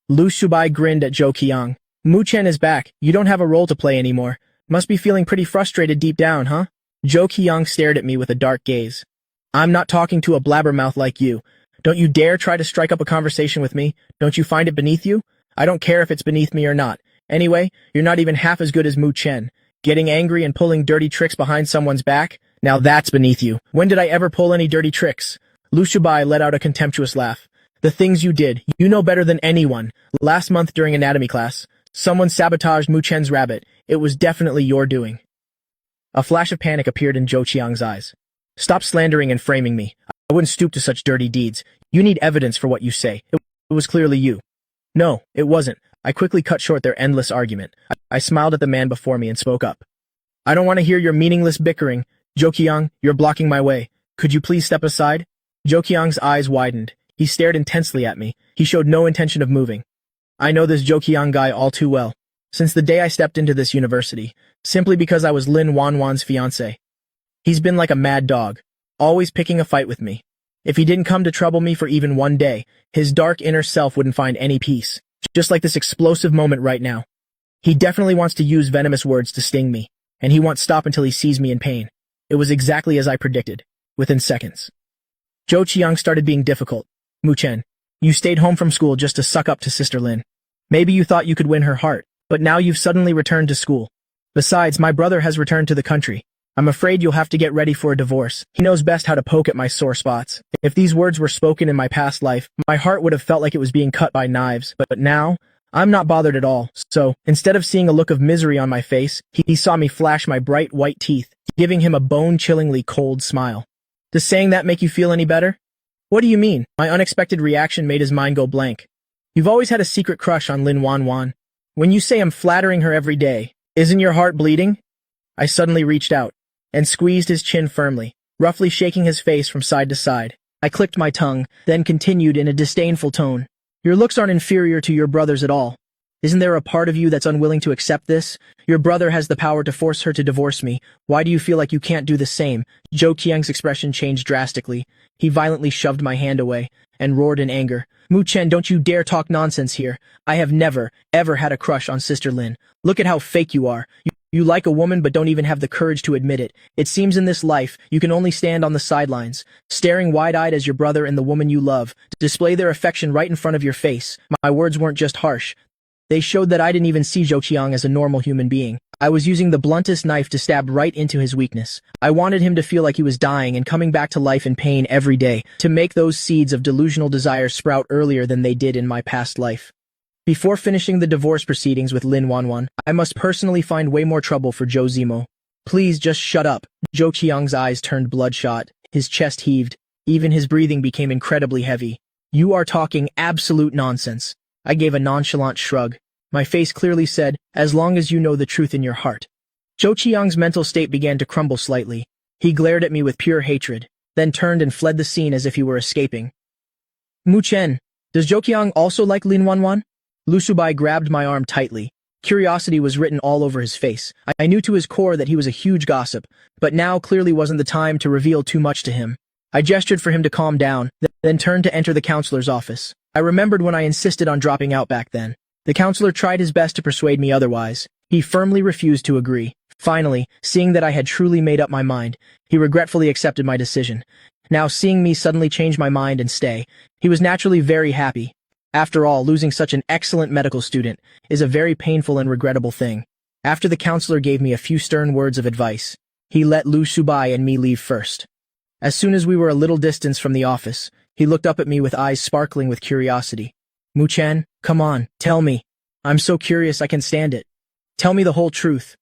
Lu Subai grinned at Zhou Qiang. Mu Chen is back. You don't have a role to play anymore. Must be feeling pretty frustrated deep down, huh? Zhou Qiang stared at me with a dark gaze. I'm not talking to a blabbermouth like you. Don't you dare try to strike up a conversation with me. Don't you find it beneath you? I don't care if it's beneath me or not. Anyway, you're not even half as good as Mu Chen. Getting angry and pulling dirty tricks behind someone's back? Now that's beneath you. When did I ever pull any dirty tricks? Lu Subai let out a contemptuous laugh. The things you did, you know better than anyone. Last month during anatomy class, someone sabotaged Mu Chen's rabbit. It was definitely your doing. A flash of panic appeared in Zhou Qiang's eyes. Stop slandering and framing me. I wouldn't stoop to such dirty deeds. You need evidence for what you say. It was clearly you. No, it wasn't. I quickly cut short their endless argument. I smiled at the man before me and spoke up. I don't want to hear your meaningless bickering. Zhou Qiang, you're blocking my way. Could you please step aside? Zhou Qiang's eyes widened. He stared intensely at me. He showed no intention of moving. I know this Zhou Qiang guy all too well. Since the day I stepped into this university, simply because I was Lin Wanwan's fiancé. He's been like a mad dog, always picking a fight with me. If he didn't come to trouble me for even one day, his dark inner self wouldn't find any peace. Just like this explosive moment right now. He definitely wants to use venomous words to sting me, and he won't stop until he sees me in pain. It was exactly as I predicted, within seconds. Zhou Qiang started being difficult. Mu Chen, you stayed home from school just to suck up to Sister Lin. Maybe you thought you could win her heart, but now you've suddenly returned to school. Besides, my brother has returned to the country. I'm afraid you'll have to get ready for a divorce. He knows best how to poke at my sore spots. If these words were spoken in my past life, my heart would have felt like it was being cut by knives, but now, I'm not bothered at all. So, instead of seeing a look of misery on my face, he saw me flash my bright white teeth, giving him a bone-chillingly cold smile. Does saying that make you feel any better? What do you mean? My unexpected reaction made his mind go blank. You've always had a secret crush on Lin Wanwan. When you say I'm flattering her every day, isn't your heart bleeding? I suddenly reached out and squeezed his chin firmly, roughly shaking his face from side to side. I clicked my tongue, then continued in a disdainful tone. Your looks aren't inferior to your brother's at all. Isn't there a part of you that's unwilling to accept this? Your brother has the power to force her to divorce me. Why do you feel like you can't do the same? Zhou Qiang's expression changed drastically. He violently shoved my hand away, and roared in anger. Mu Chen, don't you dare talk nonsense here. I have never, ever had a crush on Sister Lin. Look at how fake you are. You like a woman but don't even have the courage to admit it. It seems in this life, you can only stand on the sidelines, staring wide-eyed as your brother and the woman you love display their affection right in front of your face. My words weren't just harsh. They showed that I didn't even see Zhou Qiang as a normal human being. I was using the bluntest knife to stab right into his weakness. I wanted him to feel like he was dying and coming back to life in pain every day, to make those seeds of delusional desire sprout earlier than they did in my past life. Before finishing the divorce proceedings with Lin Wanwan, I must personally find way more trouble for Zhou Zimo. Please just shut up. Zhou Qiang's eyes turned bloodshot, his chest heaved, even his breathing became incredibly heavy. You are talking absolute nonsense. I gave a nonchalant shrug. My face clearly said, as long as you know the truth in your heart. Zhou Qiang's mental state began to crumble slightly. He glared at me with pure hatred, then turned and fled the scene as if he were escaping. Mu Chen, does Zhou Qiang also like Lin Wanwan? Lu Subai grabbed my arm tightly. Curiosity was written all over his face. I knew to his core that he was a huge gossip, but now clearly wasn't the time to reveal too much to him. I gestured for him to calm down, then turned to enter the counselor's office. I remembered when I insisted on dropping out back then. The counselor tried his best to persuade me otherwise. He firmly refused to agree. Finally, seeing that I had truly made up my mind, he regretfully accepted my decision. Now seeing me suddenly change my mind and stay, he was naturally very happy. After all, losing such an excellent medical student is a very painful and regrettable thing. After the counselor gave me a few stern words of advice, he let Lu Subai and me leave first. As soon as we were a little distance from the office, he looked up at me with eyes sparkling with curiosity. Mu Chen, come on, tell me. I'm so curious I can stand it. Tell me the whole truth.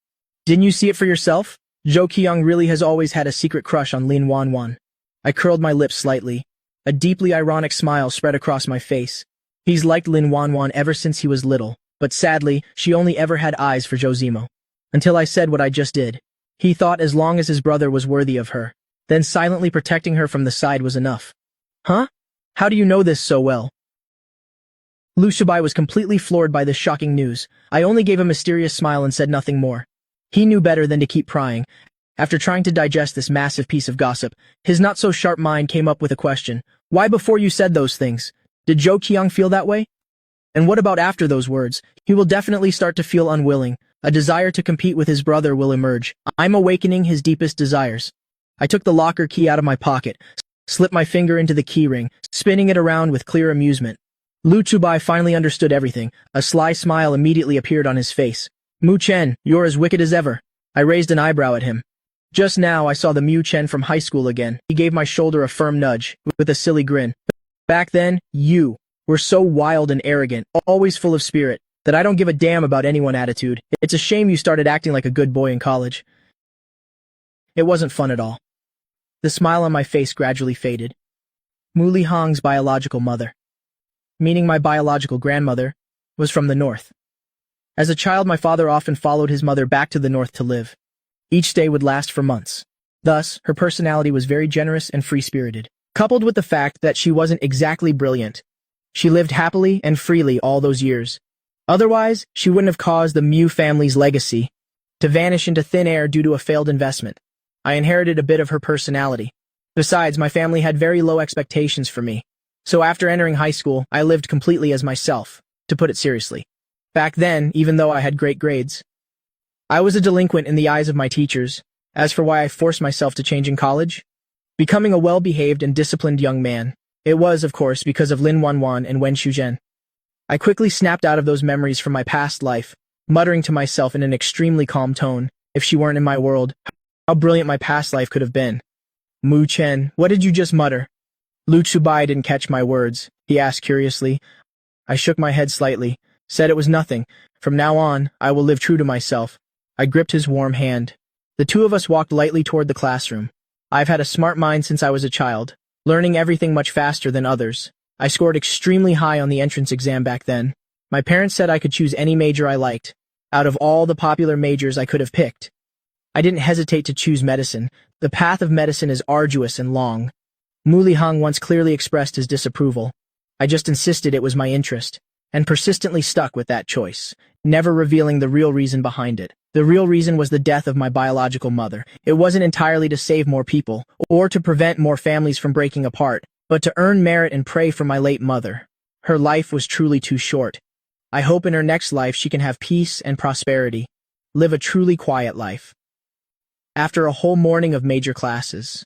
Didn't you see it for yourself? Zhou Qiang really has always had a secret crush on Lin Wanwan. I curled my lips slightly. A deeply ironic smile spread across my face. He's liked Lin Wanwan ever since he was little, but sadly, she only ever had eyes for Zhou Zimo. Until I said what I just did. He thought as long as his brother was worthy of her, then silently protecting her from the side was enough. Huh? How do you know this so well? Lu Subai was completely floored by this shocking news. I only gave a mysterious smile and said nothing more. He knew better than to keep prying. After trying to digest this massive piece of gossip, his not-so-sharp mind came up with a question. Why before you said those things? Did Zhou Qiang feel that way? And what about after those words? He will definitely start to feel unwilling. A desire to compete with his brother will emerge. I'm awakening his deepest desires. I took the locker key out of my pocket, slipped my finger into the key ring, spinning it around with clear amusement. Lu Subai finally understood everything. A sly smile immediately appeared on his face. Mu Chen, you're as wicked as ever. I raised an eyebrow at him. Just now I saw the Mu Chen from high school again. He gave my shoulder a firm nudge, with a silly grin. Back then, you were so wild and arrogant, always full of spirit, that I don't give a damn about anyone attitude. It's a shame you started acting like a good boy in college. It wasn't fun at all. The smile on my face gradually faded. Mu Lihang's biological mother, meaning my biological grandmother, was from the north. As a child, my father often followed his mother back to the north to live. Each stay would last for months. Thus, her personality was very generous and free-spirited. Coupled with the fact that she wasn't exactly brilliant, she lived happily and freely all those years. Otherwise, she wouldn't have caused the Mu family's legacy to vanish into thin air due to a failed investment. I inherited a bit of her personality. Besides, my family had very low expectations for me. So after entering high school, I lived completely as myself, to put it seriously. Back then, even though I had great grades, I was a delinquent in the eyes of my teachers. As for why I forced myself to change in college, becoming a well-behaved and disciplined young man, it was, of course, because of Lin Wanwan and Wen Shuzhen. I quickly snapped out of those memories from my past life, muttering to myself in an extremely calm tone, if she weren't in my world, how brilliant my past life could have been. Mu Chen, what did you just mutter? Lu Subai didn't catch my words. He asked curiously. I shook my head slightly, said it was nothing. From now on, I will live true to myself. I gripped his warm hand. The two of us walked lightly toward the classroom. I've had a smart mind since I was a child, learning everything much faster than others. I scored extremely high on the entrance exam back then. My parents said I could choose any major I liked. Out of all the popular majors I could have picked, I didn't hesitate to choose medicine. The path of medicine is arduous and long. Mu Lihang once clearly expressed his disapproval. I just insisted it was my interest, and persistently stuck with that choice, never revealing the real reason behind it. The real reason was the death of my biological mother. It wasn't entirely to save more people, or to prevent more families from breaking apart. but to earn merit and pray for my late mother. Her life was truly too short. I hope in her next life she can have peace and prosperity, live a truly quiet life. After a whole morning of major classes,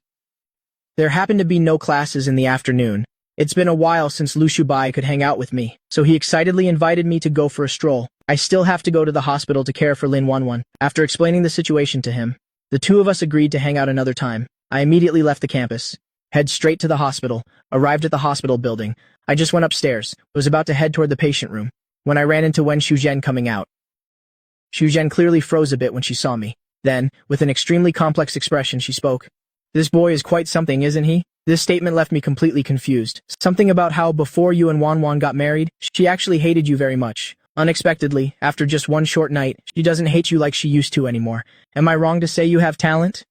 there happened to be no classes in the afternoon. It's been a while since Lu Shubai could hang out with me, so he excitedly invited me to go for a stroll. I still have to go to the hospital to care for Lin Wanwan. After explaining the situation to him, the two of us agreed to hang out another time. I immediately left the campus, head straight to the hospital, arrived at the hospital building. I just went upstairs, was about to head toward the patient room, when I ran into Wen Shuzhen coming out. Shuzhen clearly froze a bit when she saw me. Then, with an extremely complex expression, she spoke. "This boy is quite something, isn't he?" This statement left me completely confused. Something about how before you and Wanwan got married, she actually hated you very much. Unexpectedly, after just one short night, she doesn't hate you like she used to anymore. Am I wrong to say you have talent?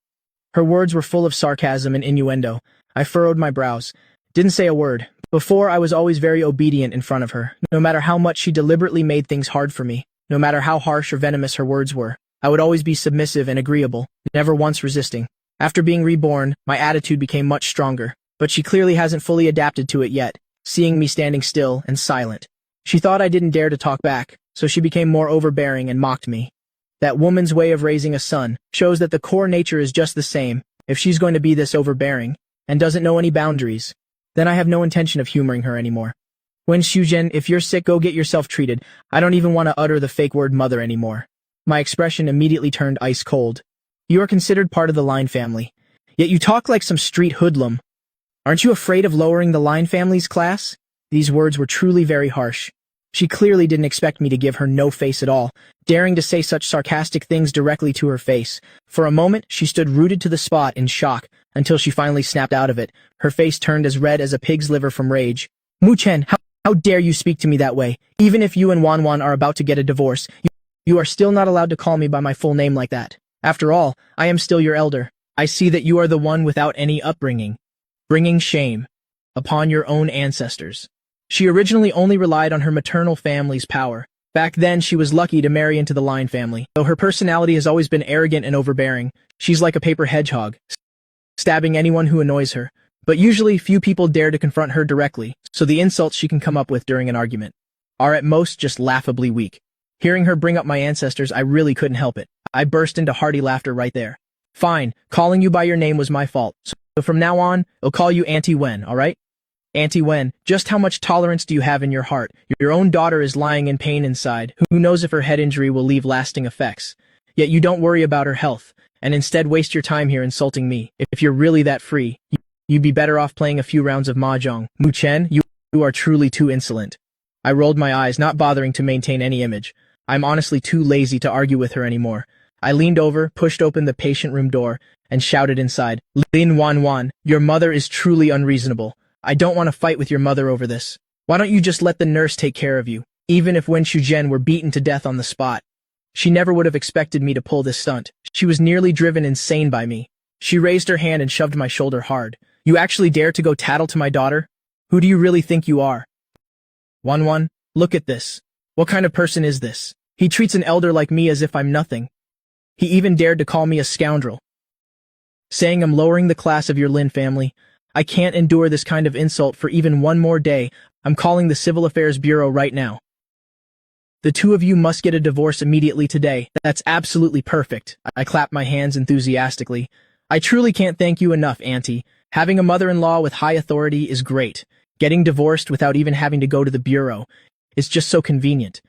Her words were full of sarcasm and innuendo. I furrowed my brows. Didn't say a word. Before, I was always very obedient in front of her. No matter how much she deliberately made things hard for me, no matter how harsh or venomous her words were, I would always be submissive and agreeable, never once resisting. After being reborn, my attitude became much stronger, but she clearly hasn't fully adapted to it yet, seeing me standing still and silent. She thought I didn't dare to talk back, so she became more overbearing and mocked me. That woman's way of raising a son shows that the core nature is just the same. If she's going to be this overbearing, and doesn't know any boundaries, then I have no intention of humoring her anymore. Wen Shuzhen, if you're sick, go get yourself treated. I don't even want to utter the fake word mother anymore. My expression immediately turned ice cold. You are considered part of the Line family, yet you talk like some street hoodlum. Aren't you afraid of lowering the Line family's class? These words were truly very harsh. She clearly didn't expect me to give her no face at all, daring to say such sarcastic things directly to her face. For a moment, she stood rooted to the spot in shock, until she finally snapped out of it. Her face turned as red as a pig's liver from rage. Mu Chen, how dare you speak to me that way? Even if you and Wanwan are about to get a divorce, you are still not allowed to call me by my full name like that. After all, I am still your elder. I see that you are the one without any upbringing, bringing shame upon your own ancestors. She originally only relied on her maternal family's power. Back then, she was lucky to marry into the Line family. Though her personality has always been arrogant and overbearing, she's like a paper hedgehog, stabbing anyone who annoys her. But usually, few people dare to confront her directly, so the insults she can come up with during an argument are at most just laughably weak. Hearing her bring up my ancestors, I really couldn't help it. I burst into hearty laughter right there. Fine, calling you by your name was my fault. So from now on, I'll call you Auntie Wen, alright? Auntie Wen, just how much tolerance do you have in your heart? Your own daughter is lying in pain inside. Who knows if her head injury will leave lasting effects? Yet you don't worry about her health, and instead waste your time here insulting me. If you're really that free, you'd be better off playing a few rounds of mahjong. Mu Chen, you are truly too insolent. I rolled my eyes, not bothering to maintain any image. I'm honestly too lazy to argue with her anymore. I leaned over, pushed open the patient room door, and shouted inside, Lin Wanwan, your mother is truly unreasonable. I don't want to fight with your mother over this. Why don't you just let the nurse take care of you? Even if Wen Shuzhen were beaten to death on the spot, she never would have expected me to pull this stunt. She was nearly driven insane by me. She raised her hand and shoved my shoulder hard. You actually dare to go tattle to my daughter? Who do you really think you are? Wanwan, look at this. What kind of person is this? He treats an elder like me as if I'm nothing. He even dared to call me a scoundrel, saying I'm lowering the class of your Lin family. I can't endure this kind of insult for even one more day. I'm calling the Civil Affairs Bureau right now. The two of you must get a divorce immediately today. That's absolutely perfect. I clapped my hands enthusiastically. I truly can't thank you enough, Auntie. Having a mother-in-law with high authority is great. Getting divorced without even having to go to the bureau is just so convenient.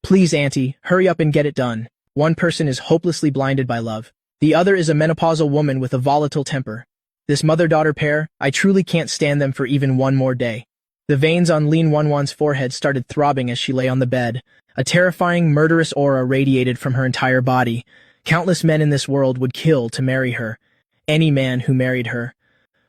Please, Auntie, hurry up and get it done. One person is hopelessly blinded by love. The other is a menopausal woman with a volatile temper. This mother-daughter pair, I truly can't stand them for even one more day. The veins on Lin Wanwan's forehead started throbbing as she lay on the bed. A terrifying, murderous aura radiated from her entire body. Countless men in this world would kill to marry her. Any man who married her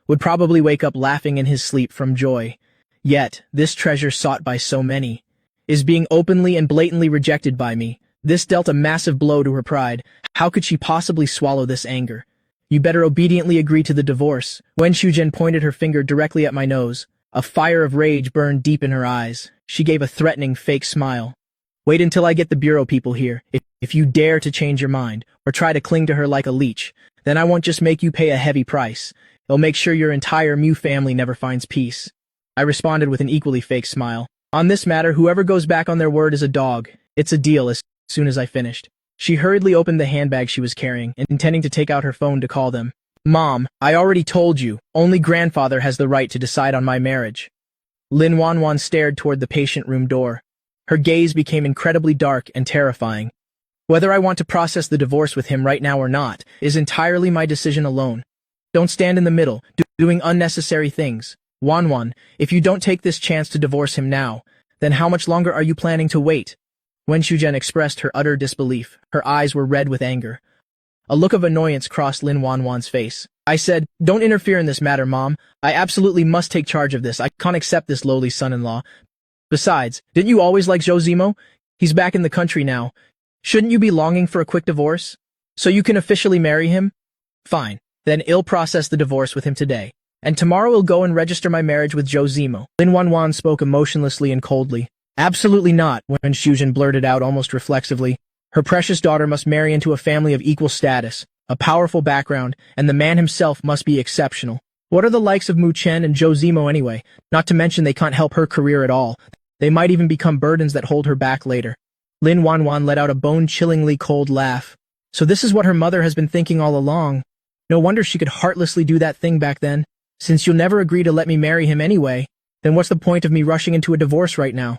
would probably wake up laughing in his sleep from joy. Yet, this treasure sought by so many is being openly and blatantly rejected by me. This dealt a massive blow to her pride. How could she possibly swallow this anger? You better obediently agree to the divorce. Wen Shuzhen pointed her finger directly at my nose. A fire of rage burned deep in her eyes. She gave a threatening, fake smile. Wait until I get the bureau people here. If you dare to change your mind, or try to cling to her like a leech, then I won't just make you pay a heavy price. It'll make sure your entire Mew family never finds peace. I responded with an equally fake smile. On this matter, whoever goes back on their word is a dog. It's a deal. As soon as I finished, she hurriedly opened the handbag she was carrying, intending to take out her phone to call them. Mom, I already told you, only grandfather has the right to decide on my marriage. Lin Wanwan stared toward the patient room door. Her gaze became incredibly dark and terrifying. Whether I want to process the divorce with him right now or not is entirely my decision alone. Don't stand in the middle, doing unnecessary things. Wanwan, if you don't take this chance to divorce him now, then how much longer are you planning to wait? Wen Shuzhen expressed her utter disbelief. Her eyes were red with anger. A look of annoyance crossed Lin Wanwan's face. I said, don't interfere in this matter, Mom. I absolutely must take charge of this. I can't accept this lowly son-in-law. Besides, didn't you always like Zhou Zimo? He's back in the country now. Shouldn't you be longing for a quick divorce? So you can officially marry him? Fine. Then I'll process the divorce with him today. And tomorrow I'll go and register my marriage with Zhou Zimo. Lin Wanwan spoke emotionlessly and coldly. Absolutely not, Wen Shuzhen blurted out almost reflexively. Her precious daughter must marry into a family of equal status, a powerful background, and the man himself must be exceptional. What are the likes of Mu Chen and Zhou Zimo anyway? Not to mention they can't help her career at all. They might even become burdens that hold her back later. Lin Wanwan let out a bone-chillingly cold laugh. So this is what her mother has been thinking all along. No wonder she could heartlessly do that thing back then. Since you'll never agree to let me marry him anyway, then what's the point of me rushing into a divorce right now?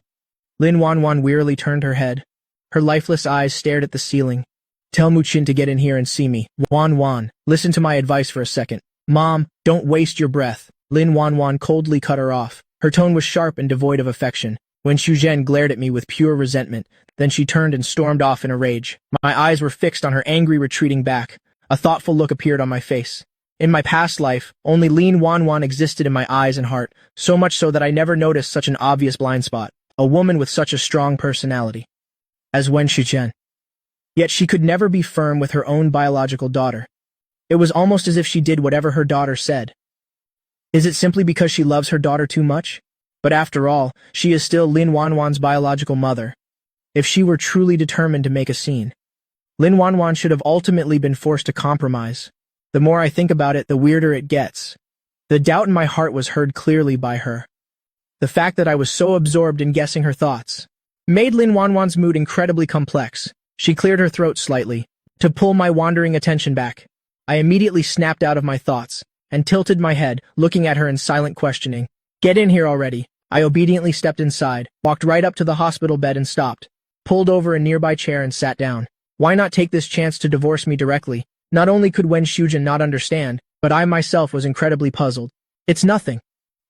Lin Wanwan wearily turned her head. Her lifeless eyes stared at the ceiling. Tell Mu Chen to get in here and see me. Wanwan, listen to my advice for a second. Mom, don't waste your breath. Lin Wanwan coldly cut her off. Her tone was sharp and devoid of affection. Wen Shuzhen glared at me with pure resentment. Then she turned and stormed off in a rage. My eyes were fixed on her angry retreating back. A thoughtful look appeared on my face. In my past life, only Lin Wanwan existed in my eyes and heart, so much so that I never noticed such an obvious blind spot. A woman with such a strong personality as Wen Shuzhen. Yet she could never be firm with her own biological daughter. It was almost as if she did whatever her daughter said. Is it simply because she loves her daughter too much? But after all, she is still Lin Wanwan's biological mother. If she were truly determined to make a scene, Lin Wanwan should have ultimately been forced to compromise. The more I think about it, the weirder it gets. The doubt in my heart was heard clearly by her. The fact that I was so absorbed in guessing her thoughts made Lin Wanwan's mood incredibly complex. She cleared her throat slightly, to pull my wandering attention back. I immediately snapped out of my thoughts, and tilted my head, looking at her in silent questioning. Get in here already. I obediently stepped inside, walked right up to the hospital bed and stopped, pulled over a nearby chair and sat down. Why not take this chance to divorce me directly? Not only could Wen Shuzhen not understand, but I myself was incredibly puzzled. It's nothing.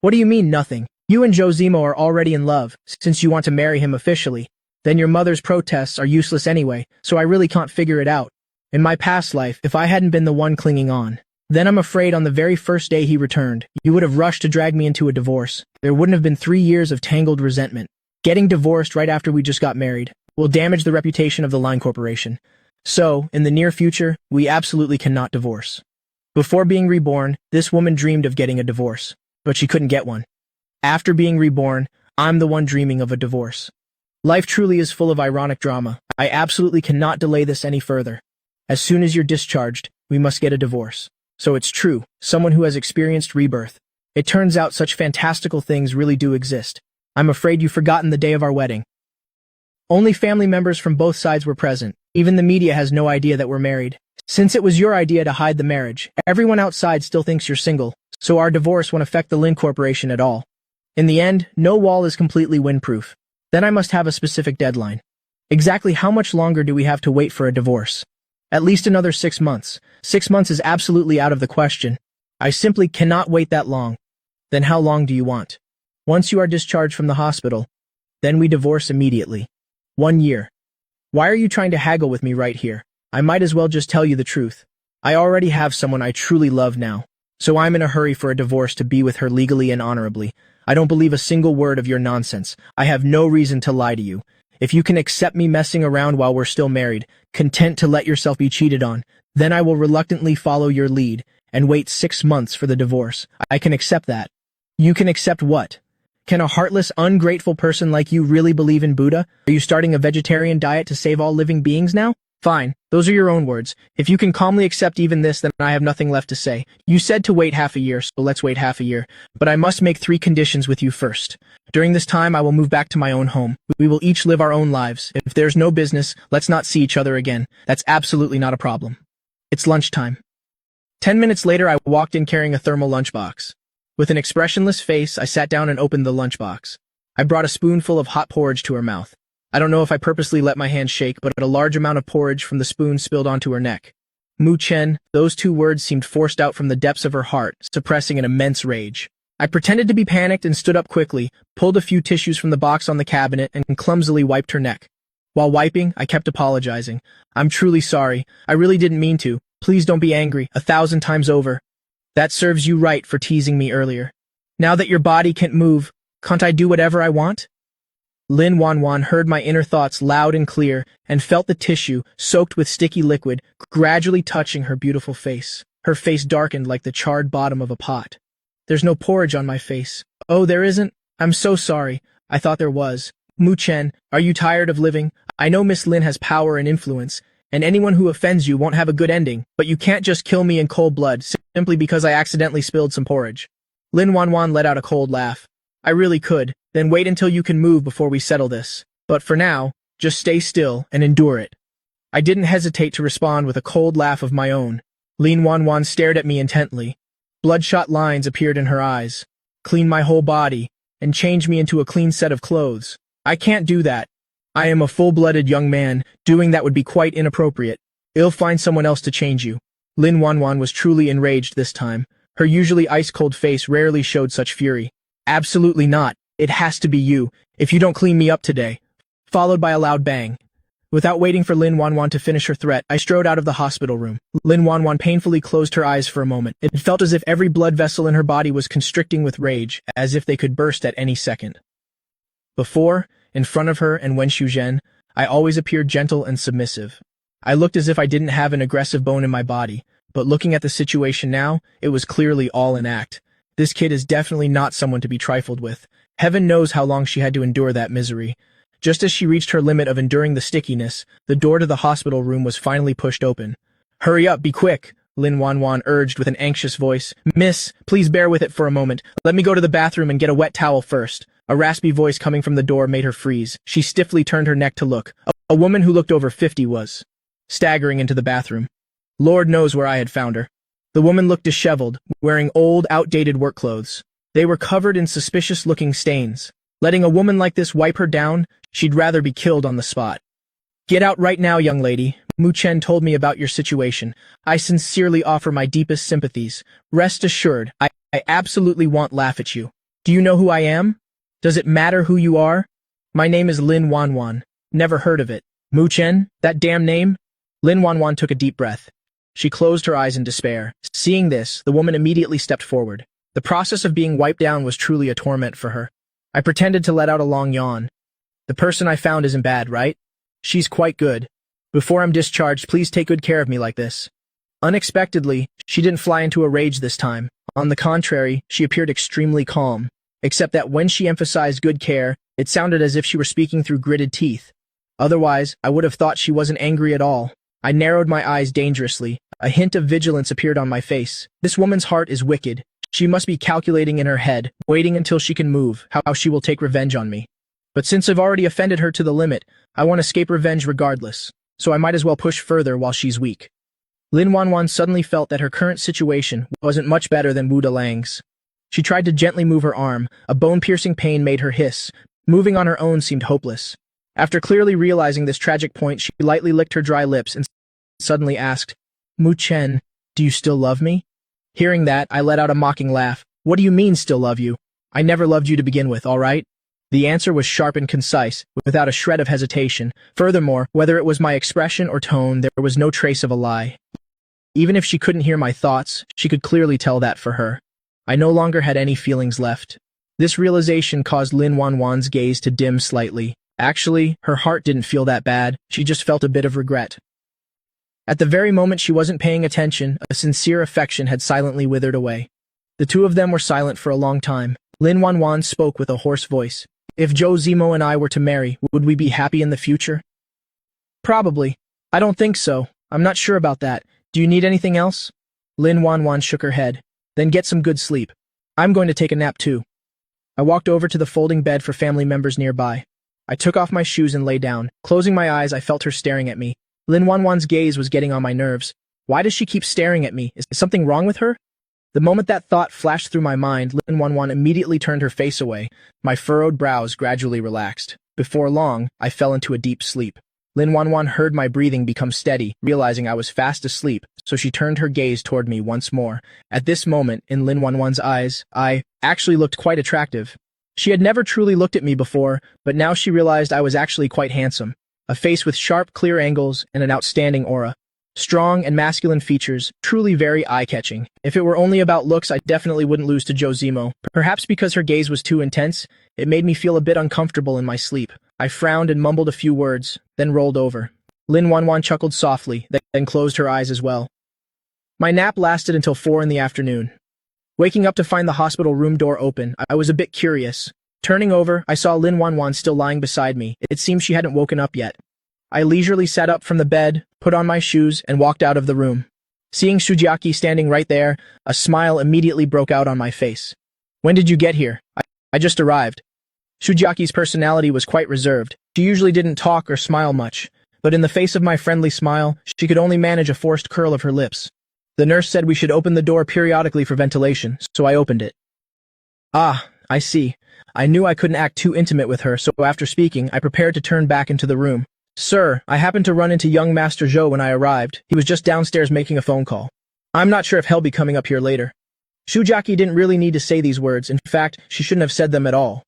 What do you mean nothing? You and Zhou Zimo are already in love, since you want to marry him officially. Then your mother's protests are useless anyway, so I really can't figure it out. In my past life, if I hadn't been the one clinging on, then I'm afraid on the very first day he returned, you would have rushed to drag me into a divorce. There wouldn't have been 3 years of tangled resentment. Getting divorced right after we just got married will damage the reputation of the Line Corporation. So, in the near future, we absolutely cannot divorce. Before being reborn, this woman dreamed of getting a divorce, but she couldn't get one. After being reborn, I'm the one dreaming of a divorce. Life truly is full of ironic drama. I absolutely cannot delay this any further. As soon as you're discharged, we must get a divorce. So it's true, someone who has experienced rebirth. It turns out such fantastical things really do exist. I'm afraid you've forgotten the day of our wedding. Only family members from both sides were present. Even the media has no idea that we're married. Since it was your idea to hide the marriage, everyone outside still thinks you're single, so our divorce won't affect the Lin Corporation at all. In the end, no wall is completely windproof. Then I must have a specific deadline. Exactly how much longer do we have to wait for a divorce? At least another 6 months. 6 months is absolutely out of the question. I simply cannot wait that long. Then how long do you want? Once you are discharged from the hospital, then we divorce immediately. 1 year. Why are you trying to haggle with me right here? I might as well just tell you the truth. I already have someone I truly love now, so I'm in a hurry for a divorce to be with her legally and honorably. I don't believe a single word of your nonsense. I have no reason to lie to you. If you can accept me messing around while we're still married, content to let yourself be cheated on, then I will reluctantly follow your lead and wait 6 months for the divorce. I can accept that. You can accept what? Can a heartless, ungrateful person like you really believe in Buddha? Are you starting a vegetarian diet to save all living beings now? Fine, those are your own words. If you can calmly accept even this, then I have nothing left to say. You said to wait half a year, so let's wait half a year. But I must make 3 conditions with you first. During this time, I will move back to my own home. We will each live our own lives. If there's no business, let's not see each other again. That's absolutely not a problem. It's lunchtime. 10 minutes later, I walked in carrying a thermal lunchbox. With an expressionless face, I sat down and opened the lunchbox. I brought a spoonful of hot porridge to her mouth. I don't know if I purposely let my hand shake, but a large amount of porridge from the spoon spilled onto her neck. Mu Chen, those 2 words seemed forced out from the depths of her heart, suppressing an immense rage. I pretended to be panicked and stood up quickly, pulled a few tissues from the box on the cabinet, and clumsily wiped her neck. While wiping, I kept apologizing. I'm truly sorry. I really didn't mean to. Please don't be angry, 1,000 times over. That serves you right for teasing me earlier. Now that your body can't move, can't I do whatever I want? Lin Wanwan heard my inner thoughts loud and clear and felt the tissue, soaked with sticky liquid, gradually touching her beautiful face. Her face darkened like the charred bottom of a pot. There's no porridge on my face. Oh, there isn't? I'm so sorry. I thought there was. Mu Chen, are you tired of living? I know Miss Lin has power and influence, and anyone who offends you won't have a good ending, but you can't just kill me in cold blood simply because I accidentally spilled some porridge. Lin Wanwan let out a cold laugh. I really could. Then wait until you can move before we settle this. But for now, just stay still and endure it. I didn't hesitate to respond with a cold laugh of my own. Lin Wanwan stared at me intently. Bloodshot lines appeared in her eyes. Clean my whole body, and change me into a clean set of clothes. I can't do that. I am a full-blooded young man. Doing that would be quite inappropriate. I'll find someone else to change you. Lin Wanwan was truly enraged this time. Her usually ice-cold face rarely showed such fury. Absolutely not. It has to be you, if you don't clean me up today. Followed by a loud bang. Without waiting for Lin Wanwan to finish her threat, I strode out of the hospital room. Lin Wanwan painfully closed her eyes for a moment. It felt as if every blood vessel in her body was constricting with rage, as if they could burst at any second. Before, in front of her and Wen Shuzhen, I always appeared gentle and submissive. I looked as if I didn't have an aggressive bone in my body, but looking at the situation now, it was clearly all an act. This kid is definitely not someone to be trifled with. Heaven knows how long she had to endure that misery. Just as she reached her limit of enduring the stickiness, the door to the hospital room was finally pushed open. Hurry up, be quick, Lin Wanwan urged with an anxious voice. Miss, please bear with it for a moment. Let me go to the bathroom and get a wet towel first. A raspy voice coming from the door made her freeze. She stiffly turned her neck to look. A woman who looked over 50 was staggering into the bathroom. Lord knows where I had found her. The woman looked disheveled, wearing old, outdated work clothes. They were covered in suspicious-looking stains. Letting a woman like this wipe her down, she'd rather be killed on the spot. Get out right now, young lady. Mu Chen told me about your situation. I sincerely offer my deepest sympathies. Rest assured, I absolutely won't laugh at you. Do you know who I am? Does it matter who you are? My name is Lin Wanwan. Never heard of it. Mu Chen? That damn name? Lin Wanwan took a deep breath. She closed her eyes in despair. Seeing this, the woman immediately stepped forward. The process of being wiped down was truly a torment for her. I pretended to let out a long yawn. The person I found isn't bad, right? She's quite good. Before I'm discharged, please take good care of me like this. Unexpectedly, she didn't fly into a rage this time. On the contrary, she appeared extremely calm. Except that when she emphasized good care, it sounded as if she were speaking through gritted teeth. Otherwise, I would have thought she wasn't angry at all. I narrowed my eyes dangerously. A hint of vigilance appeared on my face. This woman's heart is wicked. She must be calculating in her head, waiting until she can move, how she will take revenge on me. But since I've already offended her to the limit, I want to escape revenge regardless, so I might as well push further while she's weak. Lin Wanwan suddenly felt that her current situation wasn't much better than Wu Delang's. She tried to gently move her arm. A bone-piercing pain made her hiss. Moving on her own seemed hopeless. After clearly realizing this tragic point, she lightly licked her dry lips and suddenly asked, Mu Chen, do you still love me? Hearing that, I let out a mocking laugh. What do you mean, still love you? I never loved you to begin with, all right? The answer was sharp and concise, without a shred of hesitation. Furthermore, whether it was my expression or tone, there was no trace of a lie. Even if she couldn't hear my thoughts, she could clearly tell that for her. I no longer had any feelings left. This realization caused Lin Wanwan's gaze to dim slightly. Actually, her heart didn't feel that bad, she just felt a bit of regret. At the very moment she wasn't paying attention, a sincere affection had silently withered away. The two of them were silent for a long time. Lin Wanwan spoke with a hoarse voice. If Zhou Zimo and I were to marry, would we be happy in the future? Probably. I don't think so. I'm not sure about that. Do you need anything else? Lin Wanwan shook her head. Then get some good sleep. I'm going to take a nap too. I walked over to the folding bed for family members nearby. I took off my shoes and lay down. Closing my eyes, I felt her staring at me. Lin Wanwan's gaze was getting on my nerves. Why does she keep staring at me? Is something wrong with her? The moment that thought flashed through my mind, Lin Wanwan immediately turned her face away. My furrowed brows gradually relaxed. Before long, I fell into a deep sleep. Lin Wanwan heard my breathing become steady, realizing I was fast asleep, so she turned her gaze toward me once more. At this moment, in Lin Wanwan's eyes, I actually looked quite attractive. She had never truly looked at me before, but now she realized I was actually quite handsome. A face with sharp, clear angles and an outstanding aura. Strong and masculine features, truly very eye-catching. If it were only about looks, I definitely wouldn't lose to Jo Zemo. Perhaps because her gaze was too intense, it made me feel a bit uncomfortable in my sleep. I frowned and mumbled a few words, then rolled over. Lin Wanwan chuckled softly, then closed her eyes as well. My nap lasted until 4 in the afternoon. Waking up to find the hospital room door open, I was a bit curious. Turning over, I saw Lin Wanwan still lying beside me. It seemed she hadn't woken up yet. I leisurely sat up from the bed, put on my shoes, and walked out of the room. Seeing Shujiaki standing right there, a smile immediately broke out on my face. When did you get here? I just arrived. Shujiaki's personality was quite reserved. She usually didn't talk or smile much, but in the face of my friendly smile, she could only manage a forced curl of her lips. The nurse said we should open the door periodically for ventilation, so I opened it. Ah, I see. I knew I couldn't act too intimate with her, so after speaking, I prepared to turn back into the room. Sir, I happened to run into young Master Zhou when I arrived. He was just downstairs making a phone call. I'm not sure if he'll be coming up here later. Shujiaki didn't really need to say these words. In fact, she shouldn't have said them at all.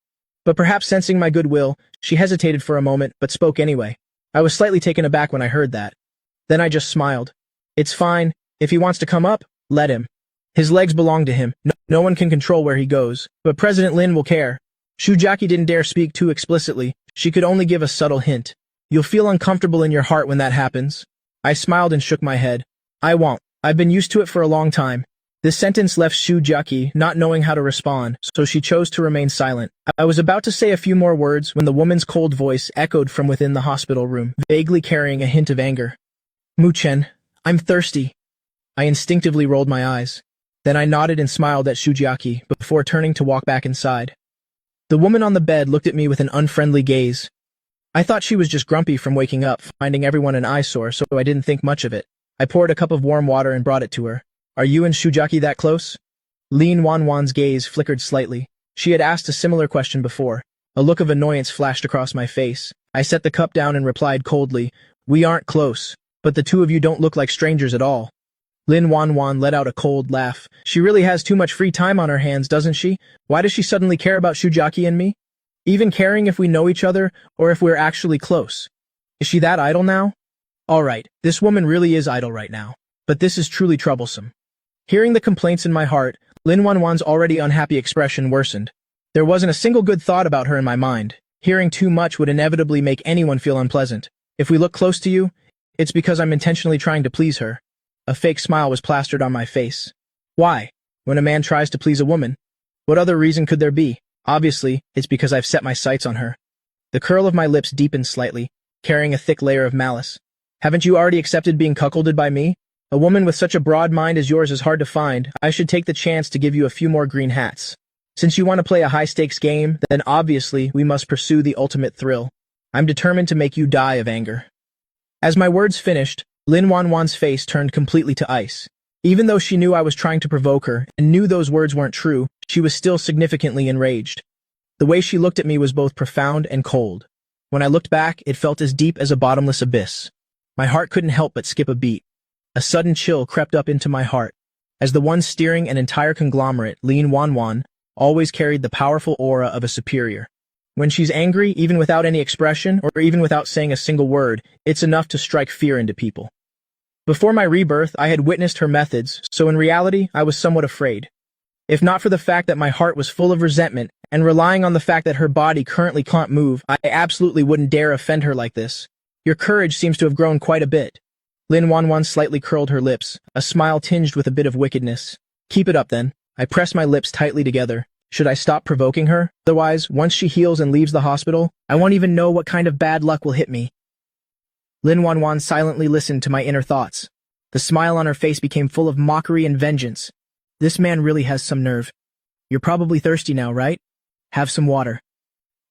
But perhaps sensing my goodwill, she hesitated for a moment, but spoke anyway. I was slightly taken aback when I heard that. Then I just smiled. It's fine. If he wants to come up, let him. His legs belong to him. No one can control where he goes. But President Lin will care. Shujiaki didn't dare speak too explicitly. She could only give a subtle hint. You'll feel uncomfortable in your heart when that happens. I smiled and shook my head. I won't. I've been used to it for a long time. This sentence left Shujiaki not knowing how to respond, so she chose to remain silent. I was about to say a few more words when the woman's cold voice echoed from within the hospital room, vaguely carrying a hint of anger. Mu-chen, I'm thirsty. I instinctively rolled my eyes. Then I nodded and smiled at Shujiaki before turning to walk back inside. The woman on the bed looked at me with an unfriendly gaze. I thought she was just grumpy from waking up, finding everyone an eyesore, so I didn't think much of it. I poured a cup of warm water and brought it to her. Are you and Shujiaki that close? Lin Wanwan's gaze flickered slightly. She had asked a similar question before. A look of annoyance flashed across my face. I set the cup down and replied coldly, We aren't close, but the two of you don't look like strangers at all. Lin Wanwan let out a cold laugh. She really has too much free time on her hands, doesn't she? Why does she suddenly care about Shujiaki and me? Even caring if we know each other, or if we're actually close. Is she that idle now? Alright, this woman really is idle right now. But this is truly troublesome. Hearing the complaints in my heart, Lin Wanwan's already unhappy expression worsened. There wasn't a single good thought about her in my mind. Hearing too much would inevitably make anyone feel unpleasant. If we look close to you, it's because I'm intentionally trying to please her. A fake smile was plastered on my face. Why? When a man tries to please a woman? What other reason could there be? Obviously, it's because I've set my sights on her. The curl of my lips deepened slightly, carrying a thick layer of malice. Haven't you already accepted being cuckolded by me? A woman with such a broad mind as yours is hard to find. I should take the chance to give you a few more green hats. Since you want to play a high-stakes game, then obviously we must pursue the ultimate thrill. I'm determined to make you die of anger. As my words finished, Lin Wanwan's face turned completely to ice. Even though she knew I was trying to provoke her and knew those words weren't true, she was still significantly enraged. The way she looked at me was both profound and cold. When I looked back, it felt as deep as a bottomless abyss. My heart couldn't help but skip a beat. A sudden chill crept up into my heart. As the one steering an entire conglomerate, Lin Wanwan always carried the powerful aura of a superior. When she's angry, even without any expression, or even without saying a single word, it's enough to strike fear into people. Before my rebirth, I had witnessed her methods, so in reality, I was somewhat afraid. If not for the fact that my heart was full of resentment, and relying on the fact that her body currently can't move, I absolutely wouldn't dare offend her like this. Your courage seems to have grown quite a bit. Lin Wanwan slightly curled her lips, a smile tinged with a bit of wickedness. Keep it up then. I pressed my lips tightly together. Should I stop provoking her? Otherwise, once she heals and leaves the hospital, I won't even know what kind of bad luck will hit me. Lin Wanwan silently listened to my inner thoughts. The smile on her face became full of mockery and vengeance. This man really has some nerve. You're probably thirsty now, right? Have some water.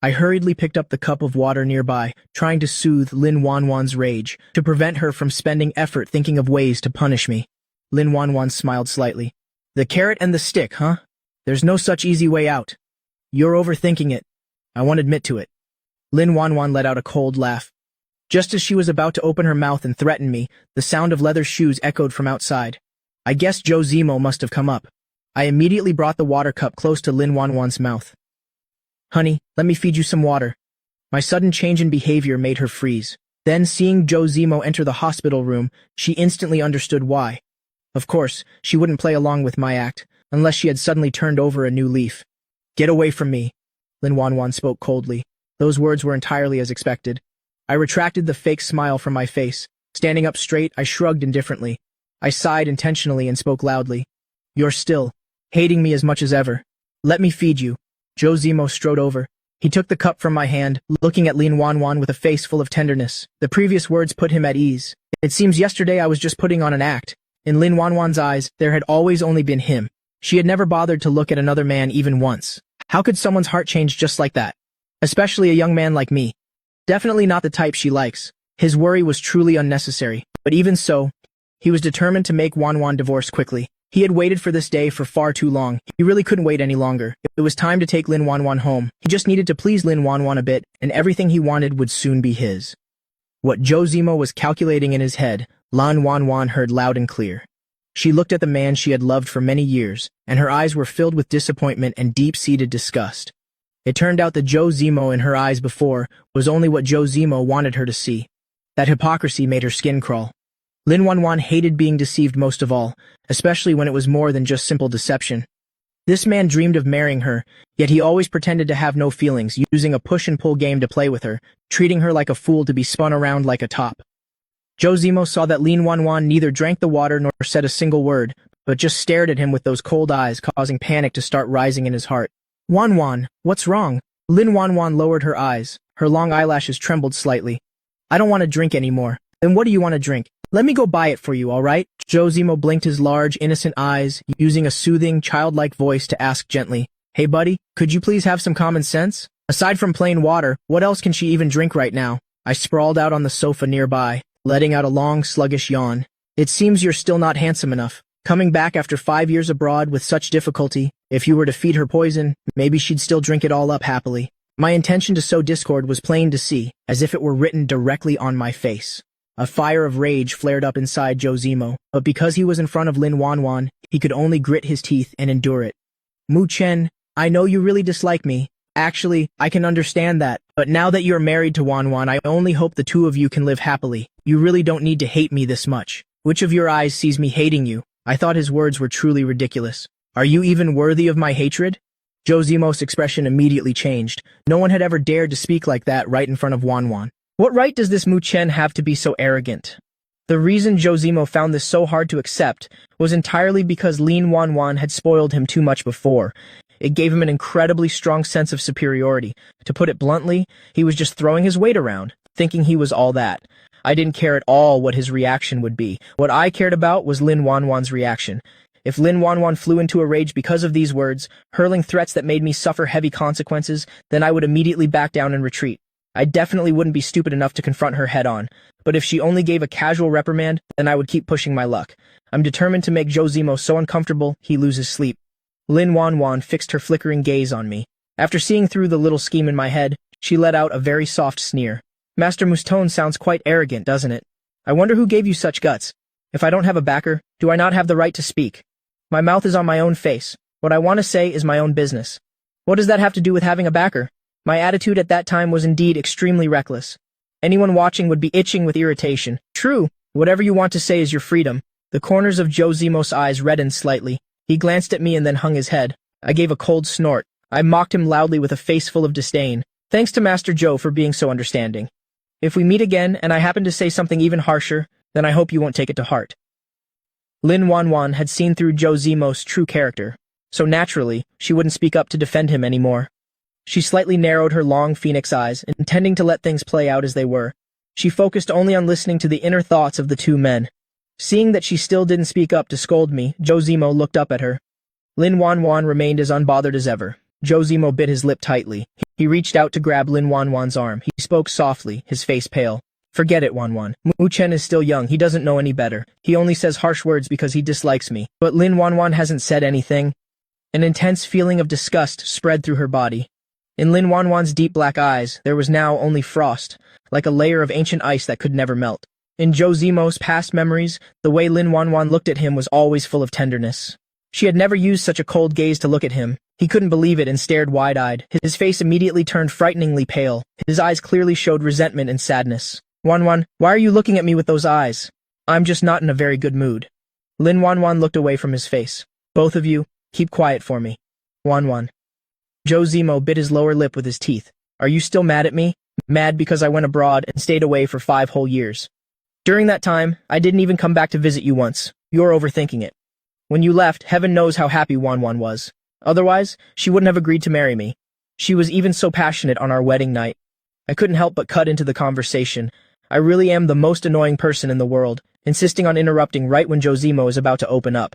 I hurriedly picked up the cup of water nearby, trying to soothe Lin Wanwan's rage, to prevent her from spending effort thinking of ways to punish me. Lin Wanwan smiled slightly. The carrot and the stick, huh? There's no such easy way out. You're overthinking it. I won't admit to it. Lin Wanwan let out a cold laugh. Just as she was about to open her mouth and threaten me, the sound of leather shoes echoed from outside. I guess Joe Zemo must have come up. I immediately brought the water cup close to Lin Wanwan's mouth. Honey, let me feed you some water. My sudden change in behavior made her freeze. Then, seeing Joe Zemo enter the hospital room, she instantly understood why. Of course, she wouldn't play along with my act, unless she had suddenly turned over a new leaf. Get away from me, Lin Wanwan spoke coldly. Those words were entirely as expected. I retracted the fake smile from my face. Standing up straight, I shrugged indifferently. I sighed intentionally and spoke loudly. You're still hating me as much as ever. Let me feed you. Joe Zemo strode over. He took the cup from my hand, looking at Lin Wanwan with a face full of tenderness. The previous words put him at ease. It seems yesterday I was just putting on an act. In Lin Wanwan's eyes, there had always only been him. She had never bothered to look at another man even once. How could someone's heart change just like that? Especially a young man like me. Definitely not the type she likes. His worry was truly unnecessary, but even so, he was determined to make Wanwan divorce quickly. He had waited for this day for far too long. He really couldn't wait any longer. It was time to take Lin Wanwan home. He just needed to please Lin Wanwan a bit, and everything he wanted would soon be his. What Joe Zemo was calculating in his head, Lin Wanwan heard loud and clear. She looked at the man she had loved for many years, and her eyes were filled with disappointment and deep-seated disgust. It turned out that Joe Zemo in her eyes before was only what Joe Zemo wanted her to see. That hypocrisy made her skin crawl. Lin Wanwan hated being deceived most of all, especially when it was more than just simple deception. This man dreamed of marrying her, yet he always pretended to have no feelings, using a push-and-pull game to play with her, treating her like a fool to be spun around like a top. Joe Zemo saw that Lin Wanwan neither drank the water nor said a single word, but just stared at him with those cold eyes, causing panic to start rising in his heart. Wanwan, what's wrong? Lin Wanwan lowered her eyes. Her long eyelashes trembled slightly. I don't want to drink anymore. Then what do you want to drink? Let me go buy it for you, all right? Joe Zemo blinked his large, innocent eyes, using a soothing, childlike voice to ask gently, Hey buddy, could you please have some common sense? Aside from plain water, what else can she even drink right now? I sprawled out on the sofa nearby, letting out a long, sluggish yawn. It seems you're still not handsome enough. Coming back after 5 years abroad with such difficulty, if you were to feed her poison, maybe she'd still drink it all up happily. My intention to sow discord was plain to see, as if it were written directly on my face. A fire of rage flared up inside Joe Zemo, but because he was in front of Lin Wanwan, he could only grit his teeth and endure it. Mu Chen, I know you really dislike me. Actually, I can understand that, but now that you're married to Wanwan, I only hope the two of you can live happily. You really don't need to hate me this much. Which of your eyes sees me hating you? I thought his words were truly ridiculous. Are you even worthy of my hatred? Joe Zemo's expression immediately changed. No one had ever dared to speak like that right in front of Wanwan. What right does this Mu Chen have to be so arrogant? The reason Joe Zemo found this so hard to accept was entirely because Lin Wanwan had spoiled him too much before. It gave him an incredibly strong sense of superiority. To put it bluntly, he was just throwing his weight around, thinking he was all that. I didn't care at all what his reaction would be. What I cared about was Lin Wanwan's reaction. If Lin Wanwan flew into a rage because of these words, hurling threats that made me suffer heavy consequences, then I would immediately back down and retreat. I definitely wouldn't be stupid enough to confront her head-on, but if she only gave a casual reprimand, then I would keep pushing my luck. I'm determined to make Joe Zemo so uncomfortable he loses sleep. Lin Wanwan fixed her flickering gaze on me. After seeing through the little scheme in my head, she let out a very soft sneer. Master Mustone sounds quite arrogant, doesn't it? I wonder who gave you such guts. If I don't have a backer, do I not have the right to speak? My mouth is on my own face. What I want to say is my own business. What does that have to do with having a backer? My attitude at that time was indeed extremely reckless. Anyone watching would be itching with irritation. True, whatever you want to say is your freedom. The corners of Joe Zemo's eyes reddened slightly. He glanced at me and then hung his head. I gave a cold snort. I mocked him loudly with a face full of disdain. Thanks to Master Joe for being so understanding. If we meet again and I happen to say something even harsher, then I hope you won't take it to heart. Lin Wanwan had seen through Joe Zemo's true character, so naturally, she wouldn't speak up to defend him anymore. She slightly narrowed her long phoenix eyes, intending to let things play out as they were. She focused only on listening to the inner thoughts of the two men. Seeing that she still didn't speak up to scold me, Joe Zemo looked up at her. Lin Wanwan remained as unbothered as ever. Joe Zemo bit his lip tightly. He reached out to grab Lin Wanwan's arm. He spoke softly, his face pale. Forget it, Wanwan. Mu Chen is still young. He doesn't know any better. He only says harsh words because he dislikes me. But Lin Wanwan hasn't said anything. An intense feeling of disgust spread through her body. In Lin Wanwan's deep black eyes, there was now only frost, like a layer of ancient ice that could never melt. In Joe Zemo's past memories, the way Lin Wanwan looked at him was always full of tenderness. She had never used such a cold gaze to look at him. He couldn't believe it and stared wide-eyed. His face immediately turned frighteningly pale. His eyes clearly showed resentment and sadness. Wanwan, why are you looking at me with those eyes? I'm just not in a very good mood. Lin Wanwan looked away from his face. Both of you, keep quiet for me. Wanwan. Joe Zemo bit his lower lip with his teeth. Are you still mad at me? Mad because I went abroad and stayed away for 5 whole years. During that time, I didn't even come back to visit you once. You're overthinking it. When you left, heaven knows how happy Wanwan was. Otherwise, she wouldn't have agreed to marry me. She was even so passionate on our wedding night. I couldn't help but cut into the conversation. I really am the most annoying person in the world, insisting on interrupting right when Joe Zemo is about to open up.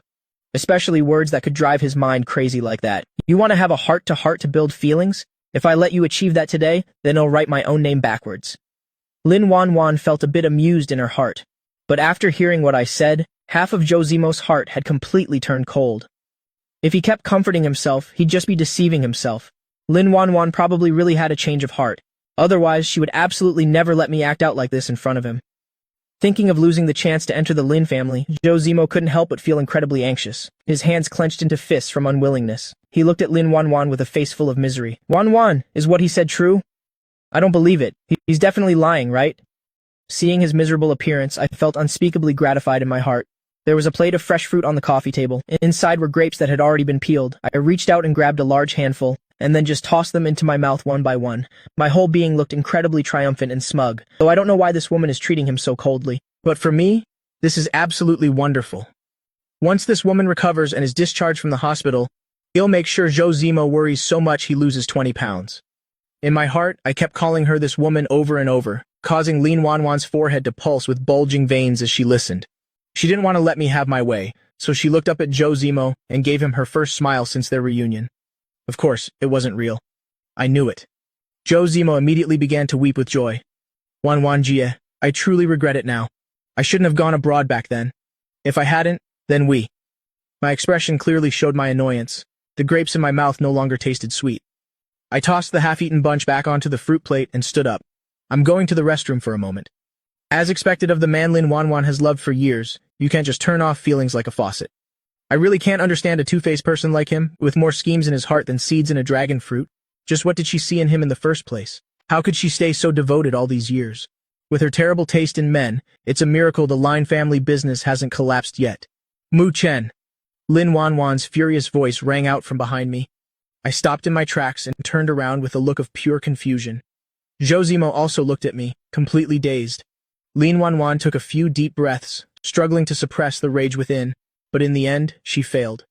Especially words that could drive his mind crazy like that. You want to have a heart-to-heart to build feelings? If I let you achieve that today, then I'll write my own name backwards. Lin Wanwan felt a bit amused in her heart. But after hearing what I said, half of Joe Zemo's heart had completely turned cold. If he kept comforting himself, he'd just be deceiving himself. Lin Wanwan probably really had a change of heart. Otherwise, she would absolutely never let me act out like this in front of him. Thinking of losing the chance to enter the Lin family, Joe Zemo couldn't help but feel incredibly anxious. His hands clenched into fists from unwillingness. He looked at Lin Wanwan with a face full of misery. Wanwan, is what he said true? I don't believe it. He's definitely lying, right? Seeing his miserable appearance, I felt unspeakably gratified in my heart. There was a plate of fresh fruit on the coffee table. Inside were grapes that had already been peeled. I reached out and grabbed a large handful, and then just tossed them into my mouth one by one. My whole being looked incredibly triumphant and smug, though I don't know why this woman is treating him so coldly. But for me, this is absolutely wonderful. Once this woman recovers and is discharged from the hospital, he'll make sure Joe Zemo worries so much he loses 20 pounds. In my heart, I kept calling her this woman over and over, causing Lin Wanwan's forehead to pulse with bulging veins as she listened. She didn't want to let me have my way, so she looked up at Joe Zemo and gave him her first smile since their reunion. Of course, it wasn't real. I knew it. Joe Zemo immediately began to weep with joy. Wanwan Jie, I truly regret it now. I shouldn't have gone abroad back then. If I hadn't, then we. My expression clearly showed my annoyance. The grapes in my mouth no longer tasted sweet. I tossed the half-eaten bunch back onto the fruit plate and stood up. I'm going to the restroom for a moment. As expected of the man Lin Wanwan has loved for years, you can't just turn off feelings like a faucet. I really can't understand a two-faced person like him, with more schemes in his heart than seeds in a dragon fruit. Just what did she see in him in the first place? How could she stay so devoted all these years? With her terrible taste in men, it's a miracle the Lin family business hasn't collapsed yet. Mu Chen. Lin Wanwan's furious voice rang out from behind me. I stopped in my tracks and turned around with a look of pure confusion. Joe Zemo also looked at me, completely dazed. Lin Wanwan took a few deep breaths, struggling to suppress the rage within, but in the end, she failed.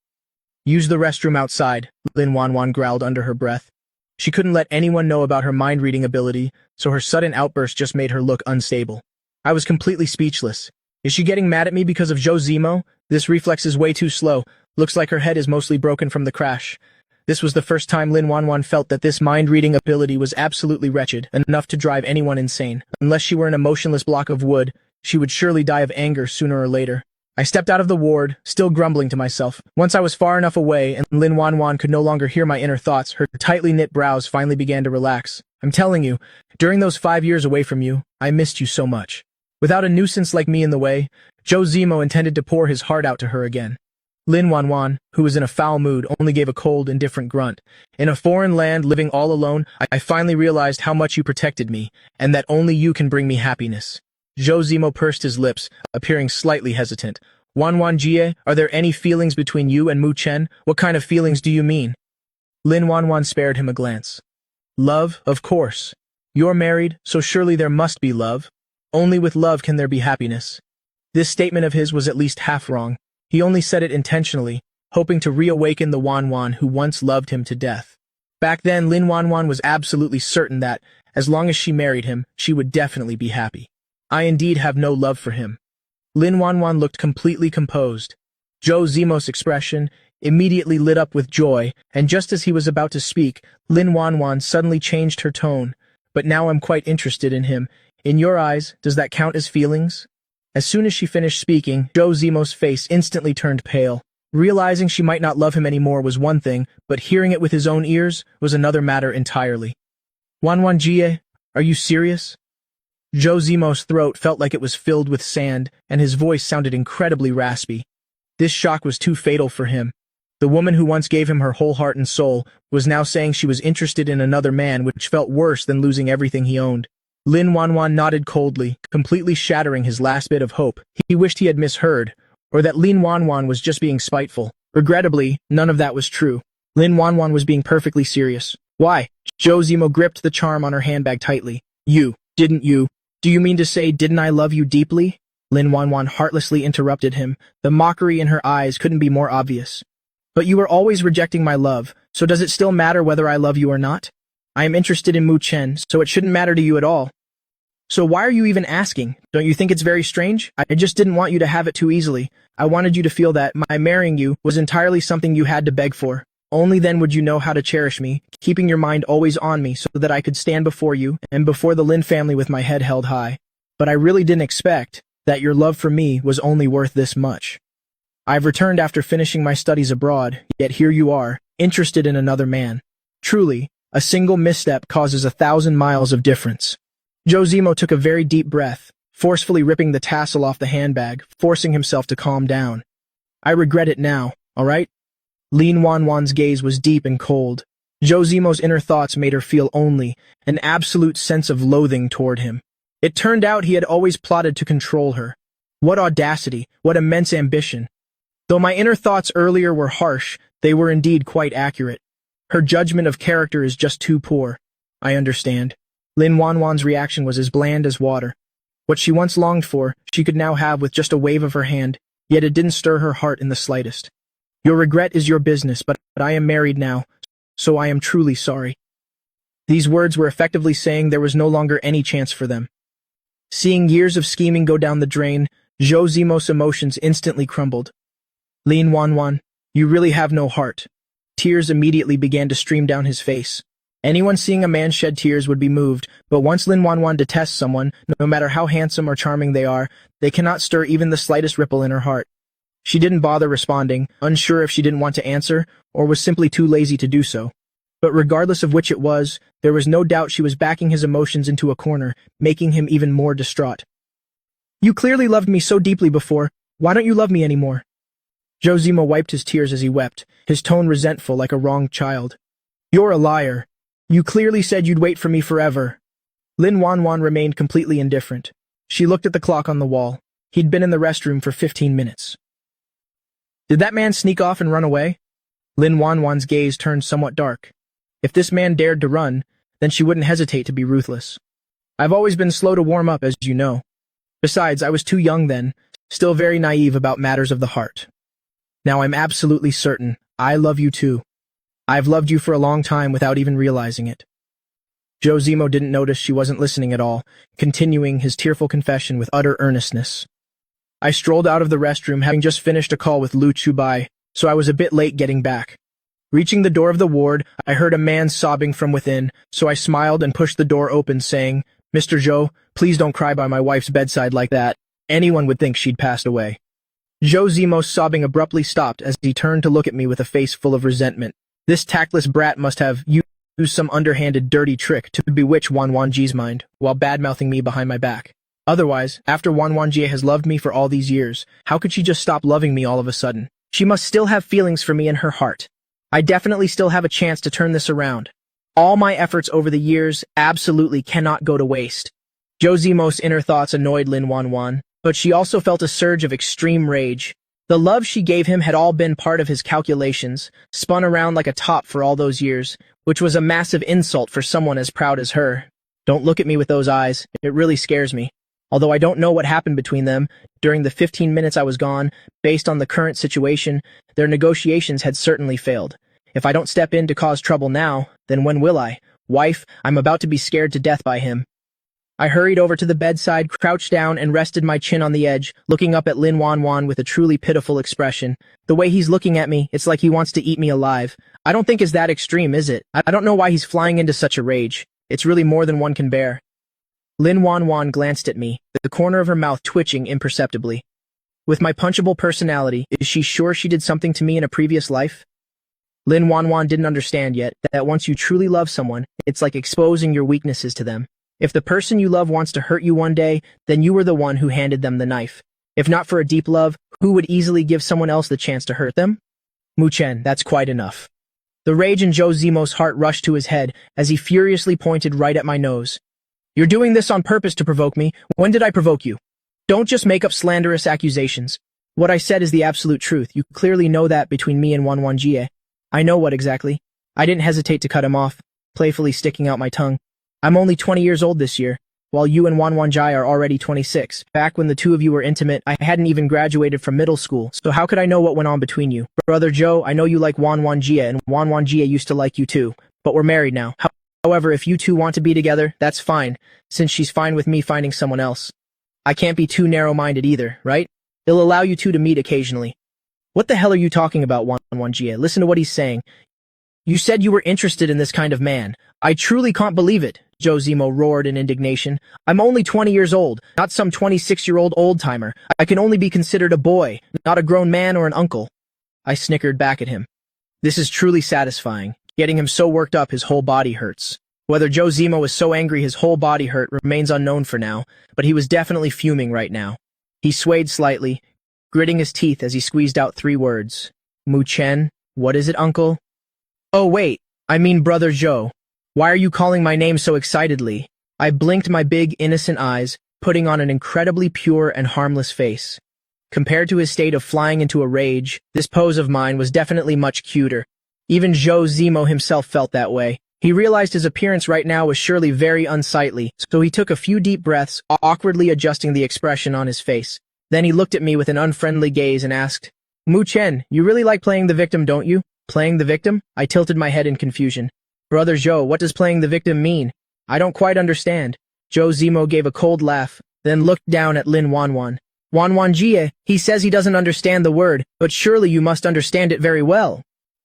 Use the restroom outside, Lin Wanwan growled under her breath. She couldn't let anyone know about her mind-reading ability, so her sudden outburst just made her look unstable. I was completely speechless. Is she getting mad at me because of Joe Zemo? This reflex is way too slow. Looks like her head is mostly broken from the crash. This was the first time Lin Wanwan felt that this mind-reading ability was absolutely wretched, enough to drive anyone insane. Unless she were an emotionless block of wood, she would surely die of anger sooner or later. I stepped out of the ward, still grumbling to myself. Once I was far enough away and Lin Wanwan could no longer hear my inner thoughts, her tightly knit brows finally began to relax. I'm telling you, during those 5 years away from you, I missed you so much. Without a nuisance like me in the way, Joe Zemo intended to pour his heart out to her again. Lin Wanwan, who was in a foul mood, only gave a cold, indifferent grunt. In a foreign land, living all alone, I finally realized how much you protected me, and that only you can bring me happiness. Joe Zemo pursed his lips, appearing slightly hesitant. Wanwan Jie, are there any feelings between you and Mu Chen? What kind of feelings do you mean? Lin Wanwan spared him a glance. Love, of course. You're married, so surely there must be love. Only with love can there be happiness. This statement of his was at least half wrong. He only said it intentionally, hoping to reawaken the Wanwan who once loved him to death. Back then, Lin Wanwan was absolutely certain that, as long as she married him, she would definitely be happy. I indeed have no love for him. Lin Wanwan looked completely composed. Zhou Zimos' expression immediately lit up with joy, and just as he was about to speak, Lin Wanwan suddenly changed her tone. But now I'm quite interested in him. In your eyes, does that count as feelings? As soon as she finished speaking, Zhou Zimos' face instantly turned pale. Realizing she might not love him anymore was one thing, but hearing it with his own ears was another matter entirely. Wanwan Jie, are you serious? Zhou Zimos' throat felt like it was filled with sand, and his voice sounded incredibly raspy. This shock was too fatal for him. The woman who once gave him her whole heart and soul was now saying she was interested in another man, which felt worse than losing everything he owned. Lin Wanwan nodded coldly, completely shattering his last bit of hope. He wished he had misheard, or that Lin Wanwan was just being spiteful. Regrettably, none of that was true. Lin Wanwan was being perfectly serious. Why? Zhou Zimo gripped the charm on her handbag tightly. Didn't you? Do you mean to say, didn't I love you deeply? Lin Wanwan heartlessly interrupted him. The mockery in her eyes couldn't be more obvious. But you were always rejecting my love, so does it still matter whether I love you or not? I am interested in Mu Chen, so it shouldn't matter to you at all. So why are you even asking? Don't you think it's very strange? I just didn't want you to have it too easily. I wanted you to feel that my marrying you was entirely something you had to beg for. Only then would you know how to cherish me, keeping your mind always on me so that I could stand before you and before the Lin family with my head held high. But I really didn't expect that your love for me was only worth this much. I've returned after finishing my studies abroad, yet here you are, interested in another man. Truly, a single misstep causes 1,000 miles of difference. Zhou Zimo took a very deep breath, forcefully ripping the tassel off the handbag, forcing himself to calm down. I regret it now, all right? Lin Wanwan's gaze was deep and cold. Zhou Zimo's inner thoughts made her feel only an absolute sense of loathing toward him. It turned out he had always plotted to control her. What audacity, what immense ambition. Though my inner thoughts earlier were harsh, they were indeed quite accurate. Her judgment of character is just too poor. I understand. Lin Wanwan's reaction was as bland as water. What she once longed for, she could now have with just a wave of her hand, yet it didn't stir her heart in the slightest. Your regret is your business, but I am married now, so I am truly sorry. These words were effectively saying there was no longer any chance for them. Seeing years of scheming go down the drain, Zhou Zimos' emotions instantly crumbled. Lin Wanwan, you really have no heart. Tears immediately began to stream down his face. Anyone seeing a man shed tears would be moved, but once Lin Wanwan detests someone, no matter how handsome or charming they are, they cannot stir even the slightest ripple in her heart. She didn't bother responding, unsure if she didn't want to answer, or was simply too lazy to do so. But regardless of which it was, there was no doubt she was backing his emotions into a corner, making him even more distraught. You clearly loved me so deeply before, why don't you love me anymore? Zhou Zimo wiped his tears as he wept, his tone resentful like a wronged child. You're a liar. You clearly said you'd wait for me forever. Lin Wanwan remained completely indifferent. She looked at the clock on the wall. He'd been in the restroom for 15 minutes. Did that man sneak off and run away? Lin Wanwan's gaze turned somewhat dark. If this man dared to run, then she wouldn't hesitate to be ruthless. I've always been slow to warm up, as you know. Besides, I was too young then, still very naive about matters of the heart. Now I'm absolutely certain I love you too. I've loved you for a long time without even realizing it. Zhou Zimo didn't notice she wasn't listening at all, continuing his tearful confession with utter earnestness. I strolled out of the restroom having just finished a call with Lu Chubai, so I was a bit late getting back. Reaching the door of the ward, I heard a man sobbing from within, so I smiled and pushed the door open, saying, Mr. Zhou, please don't cry by my wife's bedside like that. Anyone would think she'd passed away. Zhou Zimo's sobbing abruptly stopped as he turned to look at me with a face full of resentment. This tactless brat must have used some underhanded dirty trick to bewitch Wanwanji's mind, while bad-mouthing me behind my back. Otherwise, after Wanwanji has loved me for all these years, how could she just stop loving me all of a sudden? She must still have feelings for me in her heart. I definitely still have a chance to turn this around. All my efforts over the years absolutely cannot go to waste. Zhou Zimo's inner thoughts annoyed Lin Wanwan, but she also felt a surge of extreme rage. The love she gave him had all been part of his calculations, spun around like a top for all those years, which was a massive insult for someone as proud as her. Don't look at me with those eyes, it really scares me. Although I don't know what happened between them, during the 15 minutes I was gone, based on the current situation, their negotiations had certainly failed. If I don't step in to cause trouble now, then when will I? Wife, I'm about to be scared to death by him. I hurried over to the bedside, crouched down, and rested my chin on the edge, looking up at Lin Wanwan with a truly pitiful expression. The way he's looking at me, it's like he wants to eat me alive. I don't think it's that extreme, is it? I don't know why he's flying into such a rage. It's really more than one can bear. Lin Wanwan glanced at me, the corner of her mouth twitching imperceptibly. With my punchable personality, is she sure she did something to me in a previous life? Lin Wanwan didn't understand yet that once you truly love someone, it's like exposing your weaknesses to them. If the person you love wants to hurt you one day, then you were the one who handed them the knife. If not for a deep love, who would easily give someone else the chance to hurt them? Mu Chen, that's quite enough. The rage in Zhou Zimo's heart rushed to his head as he furiously pointed right at my nose. You're doing this on purpose to provoke me. When did I provoke you? Don't just make up slanderous accusations. What I said is the absolute truth. You clearly know that between me and Wanwan Jie. I know what exactly. I didn't hesitate to cut him off, playfully sticking out my tongue. I'm only 20 years old this year, while you and Wanwan Jie are already 26. Back when the two of you were intimate, I hadn't even graduated from middle school, so how could I know what went on between you? Brother Joe, I know you like Wanwan Jie, and Wanwan Jie used to like you too, but we're married now. However, if you two want to be together, that's fine, since she's fine with me finding someone else. I can't be too narrow-minded either, right? It'll allow you two to meet occasionally. What the hell are you talking about, Wanwan Jie? Listen to what he's saying. You said you were interested in this kind of man. I truly can't believe it, Zhou Zimo roared in indignation. I'm only 20 years old, not some 26-year-old old-timer. I can only be considered a boy, not a grown man or an uncle. I snickered back at him. This is truly satisfying. Getting him so worked up his whole body hurts. Whether Zhou Zimo was so angry his whole body hurt remains unknown for now, but he was definitely fuming right now. He swayed slightly, gritting his teeth as he squeezed out 3 words. Mu Chen, what is it, uncle? Oh wait, I mean brother Zhou. Why are you calling my name so excitedly? I blinked my big, innocent eyes, putting on an incredibly pure and harmless face. Compared to his state of flying into a rage, this pose of mine was definitely much cuter. Even Zhou Zimo himself felt that way. He realized his appearance right now was surely very unsightly, so he took a few deep breaths, awkwardly adjusting the expression on his face. Then he looked at me with an unfriendly gaze and asked, Mu Chen, you really like playing the victim, don't you? Playing the victim? I tilted my head in confusion. Brother Zhou, what does playing the victim mean? I don't quite understand. Zhou Zimo gave a cold laugh, then looked down at Lin Wanwan. Wanwan Jie, he says he doesn't understand the word, but surely you must understand it very well.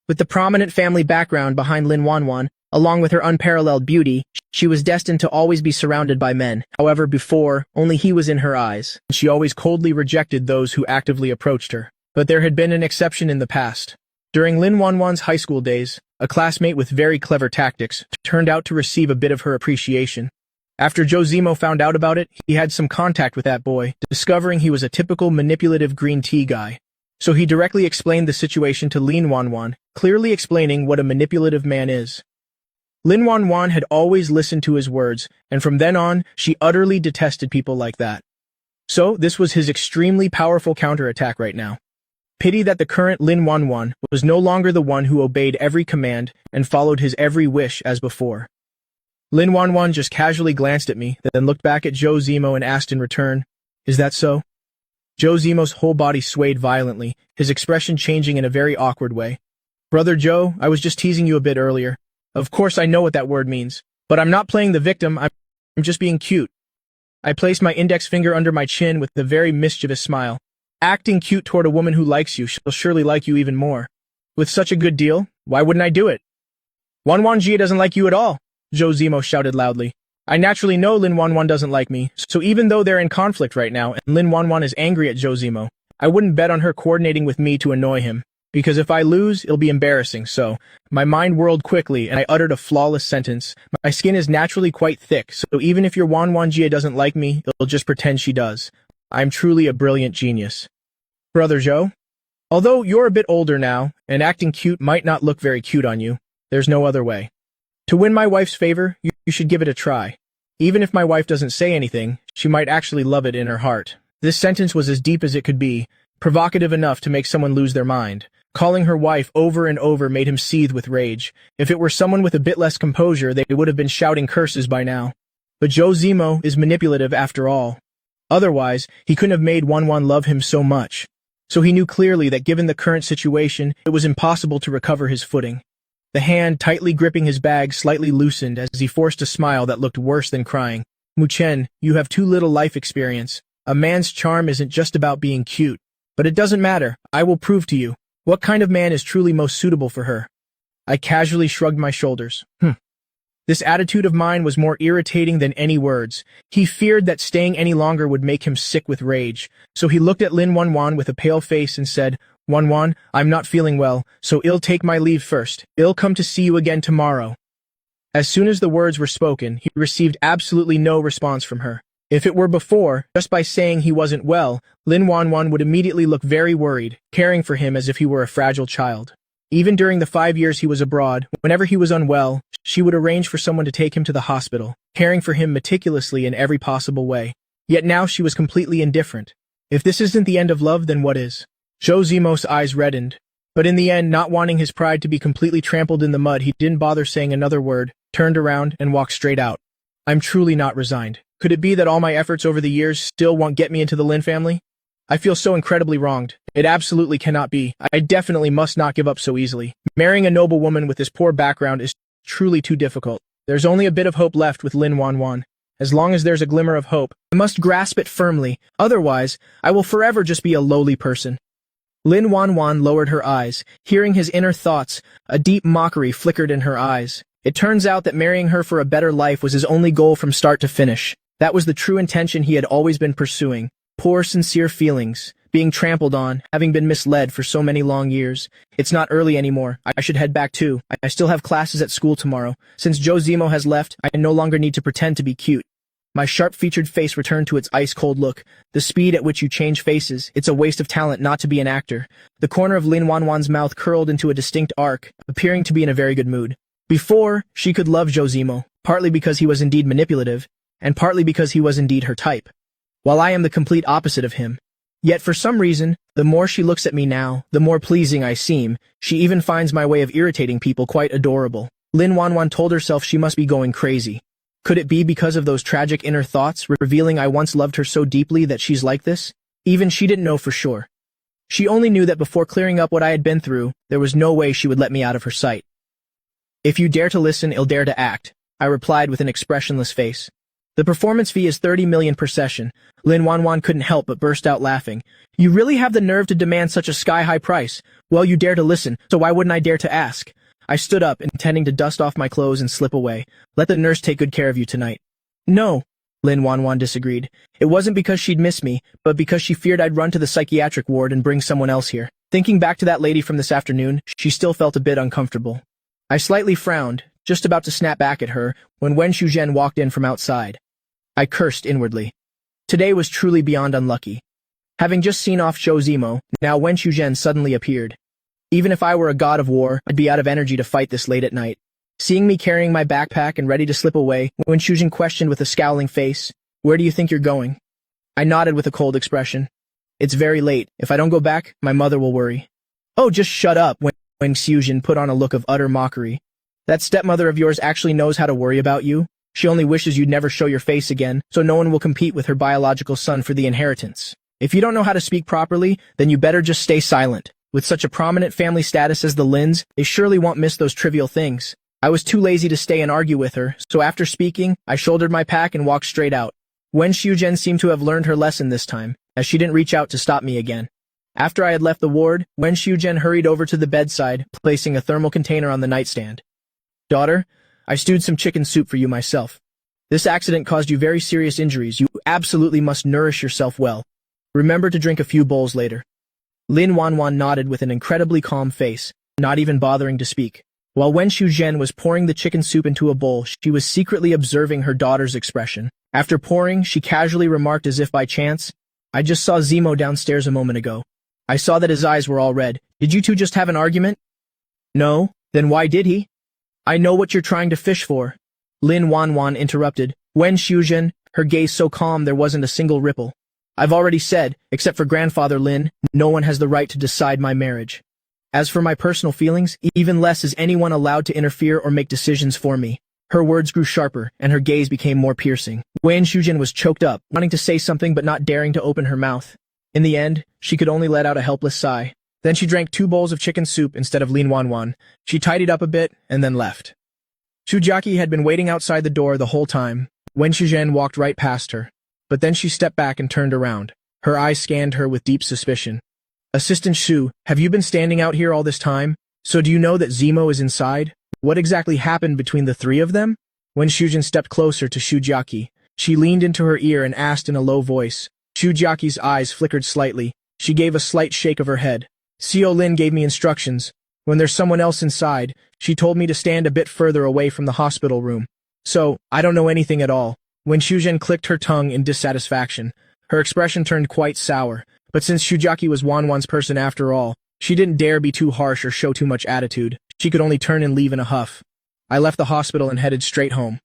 With the prominent family background behind Lin Wanwan, along with her unparalleled beauty, she was destined to always be surrounded by men. However, before, only he was in her eyes. She always coldly rejected those who actively approached her. But there had been an exception in the past. During Lin Wanwan's high school days, a classmate with very clever tactics turned out to receive a bit of her appreciation. After Zhou Zimo found out about it, he had some contact with that boy, discovering he was a typical manipulative green tea guy. So he directly explained the situation to Lin Wanwan, clearly explaining what a manipulative man is. Lin Wanwan had always listened to his words, and from then on, she utterly detested people like that. So this was his extremely powerful counterattack right now. Pity that the current Lin Wanwan was no longer the one who obeyed every command and followed his every wish as before. Lin Wanwan just casually glanced at me, then looked back at Zhou Zimo and asked in return, Is that so? Zhou Zimo's whole body swayed violently, his expression changing in a very awkward way. Brother Zhou, I was just teasing you a bit earlier. Of course I know what that word means, but I'm not playing the victim, I'm just being cute. I placed my index finger under my chin with a very mischievous smile. Acting cute toward a woman who likes you, she'll surely like you even more. With such a good deal, why wouldn't I do it? Wanwan Jie doesn't like you at all, Zhou Zimo shouted loudly. I naturally know Lin Wanwan doesn't like me, so even though they're in conflict right now and Lin Wanwan is angry at Zhou Zimo, I wouldn't bet on her coordinating with me to annoy him, because if I lose, it'll be embarrassing, so my mind whirled quickly and I uttered a flawless sentence. My skin is naturally quite thick, so even if your Wanwan Jie doesn't like me, it'll just pretend she does. I'm truly a brilliant genius. Brother Zhou, although you're a bit older now, and acting cute might not look very cute on you, there's no other way. To win my wife's favor, you should give it a try. Even if my wife doesn't say anything, she might actually love it in her heart. This sentence was as deep as it could be, provocative enough to make someone lose their mind. Calling her wife over and over made him seethe with rage. If it were someone with a bit less composure, they would have been shouting curses by now. But Zhou Zimo is manipulative after all. Otherwise, he couldn't have made Wanwan love him so much. So he knew clearly that given the current situation, it was impossible to recover his footing. The hand tightly gripping his bag slightly loosened as he forced a smile that looked worse than crying. Muchen, you have too little life experience. A man's charm isn't just about being cute. But it doesn't matter. I will prove to you. What kind of man is truly most suitable for her? I casually shrugged my shoulders. This attitude of mine was more irritating than any words. He feared that staying any longer would make him sick with rage. So he looked at Lin Wanwan with a pale face and said, Wanwan, I'm not feeling well, so I'll take my leave first. I'll come to see you again tomorrow. As soon as the words were spoken, he received absolutely no response from her. If it were before, just by saying he wasn't well, Lin Wanwan would immediately look very worried, caring for him as if he were a fragile child. Even during the 5 years he was abroad, whenever he was unwell, she would arrange for someone to take him to the hospital, caring for him meticulously in every possible way. Yet now she was completely indifferent. If this isn't the end of love, then what is? Zhou Zimou's eyes reddened. But in the end, not wanting his pride to be completely trampled in the mud, he didn't bother saying another word, turned around, and walked straight out. I'm truly not resigned. Could it be that all my efforts over the years still won't get me into the Lin family? I feel so incredibly wronged. It absolutely cannot be. I definitely must not give up so easily. Marrying a noble woman with this poor background is truly too difficult. There's only a bit of hope left with Lin Wanwan. As long as there's a glimmer of hope, I must grasp it firmly. Otherwise, I will forever just be a lowly person. Lin Wanwan lowered her eyes. Hearing his inner thoughts, a deep mockery flickered in her eyes. It turns out that marrying her for a better life was his only goal from start to finish. That was the true intention he had always been pursuing. Poor sincere feelings, being trampled on, having been misled for so many long years. It's not early anymore. I should head back too. I still have classes at school tomorrow. Since Zhou Zimou has left, I no longer need to pretend to be cute. My sharp-featured face returned to its ice-cold look. The speed at which you change faces, it's a waste of talent not to be an actor. The corner of Lin Wanwan's mouth curled into a distinct arc, appearing to be in a very good mood. Before, she could love Zhou Zimou, partly because he was indeed manipulative, and partly because he was indeed her type, while I am the complete opposite of him. Yet for some reason, the more she looks at me now, the more pleasing I seem. She even finds my way of irritating people quite adorable. Lin Wanwan told herself she must be going crazy. Could it be because of those tragic inner thoughts, revealing I once loved her so deeply that she's like this? Even she didn't know for sure. She only knew that before clearing up what I had been through, there was no way she would let me out of her sight. If you dare to listen, I'll dare to act, I replied with an expressionless face. The performance fee is 30 million per session. Lin Wanwan couldn't help but burst out laughing. You really have the nerve to demand such a sky-high price. Well, you dare to listen, so why wouldn't I dare to ask? I stood up, intending to dust off my clothes and slip away. Let the nurse take good care of you tonight. No, Lin Wanwan disagreed. It wasn't because she'd miss me, but because she feared I'd run to the psychiatric ward and bring someone else here. Thinking back to that lady from this afternoon, she still felt a bit uncomfortable. I slightly frowned, just about to snap back at her, when Wen Shuzhen walked in from outside. I cursed inwardly. Today was truly beyond unlucky. Having just seen off Zhou Zimou, now Wen Shuzhen suddenly appeared. Even if I were a god of war, I'd be out of energy to fight this late at night. Seeing me carrying my backpack and ready to slip away, Wen Shuzhen questioned with a scowling face, "Where do you think you're going?" I nodded with a cold expression. "It's very late. If I don't go back, my mother will worry." "Oh, just shut up," Wen Shuzhen put on a look of utter mockery. "That stepmother of yours actually knows how to worry about you? She only wishes you'd never show your face again, so no one will compete with her biological son for the inheritance. If you don't know how to speak properly, then you better just stay silent. With such a prominent family status as the Lins, they surely won't miss those trivial things." I was too lazy to stay and argue with her, so after speaking, I shouldered my pack and walked straight out. Wen Shuzhen seemed to have learned her lesson this time, as she didn't reach out to stop me again. After I had left the ward, Wen Shuzhen hurried over to the bedside, placing a thermal container on the nightstand. "Daughter, I stewed some chicken soup for you myself. This accident caused you very serious injuries. You absolutely must nourish yourself well. Remember to drink a few bowls later." Lin Wanwan nodded with an incredibly calm face, not even bothering to speak. While Wen Shuzhen was pouring the chicken soup into a bowl, she was secretly observing her daughter's expression. After pouring, she casually remarked as if by chance, "I just saw Zimou downstairs a moment ago. I saw that his eyes were all red. Did you two just have an argument?" "No, then why did he?" "I know what you're trying to fish for," Lin Wanwan interrupted. Wen Shuzhen, her gaze so calm there wasn't a single ripple. "I've already said, except for grandfather Lin, no one has the right to decide my marriage. As for my personal feelings, even less is anyone allowed to interfere or make decisions for me." Her words grew sharper, and her gaze became more piercing. Wen Shuzhen was choked up, wanting to say something but not daring to open her mouth. In the end, she could only let out a helpless sigh. Then she drank 2 bowls of chicken soup instead of Lin Wanwan. She tidied up a bit, and then left. Shujiaki had been waiting outside the door the whole time. Wen Shizhen walked right past her, but then she stepped back and turned around. Her eyes scanned her with deep suspicion. Assistant Shu, have you been standing out here all this time? So do you know that Zemo is inside? What exactly happened between the three of them? When Shujin stepped closer to Shujiaki, she leaned into her ear and asked in a low voice. Shujiaki's eyes flickered slightly. She gave a slight shake of her head. Seo Lin gave me instructions. When there's someone else inside, she told me to stand a bit further away from the hospital room. So, I don't know anything at all. When Shujin clicked her tongue in dissatisfaction, her expression turned quite sour. But since Shujiaki was Wanwan's person after all, she didn't dare be too harsh or show too much attitude. She could only turn and leave in a huff. I left the hospital and headed straight home.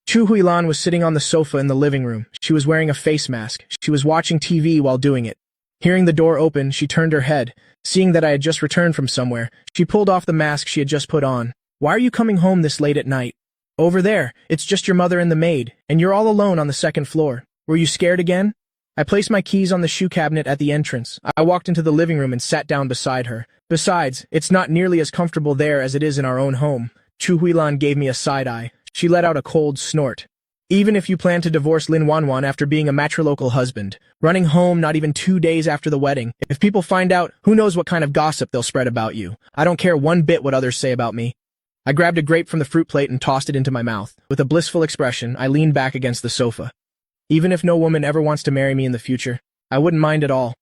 Chu Huilan was sitting on the sofa in the living room. She was wearing a face mask. She was watching TV while doing it. Hearing the door open, she turned her head. Seeing that I had just returned from somewhere, she pulled off the mask she had just put on. Why are you coming home this late at night? Over there, it's just your mother and the maid, and you're all alone on the second floor. Were you scared again? I placed my keys on the shoe cabinet at the entrance. I walked into the living room and sat down beside her. Besides, it's not nearly as comfortable there as it is in our own home. Chu Huilan gave me a side-eye. She let out a cold snort. Even if you plan to divorce Lin Wanwan after being a matrilocal husband, running home not even 2 days after the wedding, if people find out, who knows what kind of gossip they'll spread about you. I don't care one bit what others say about me. I grabbed a grape from the fruit plate and tossed it into my mouth. With a blissful expression, I leaned back against the sofa. Even if no woman ever wants to marry me in the future, I wouldn't mind at all.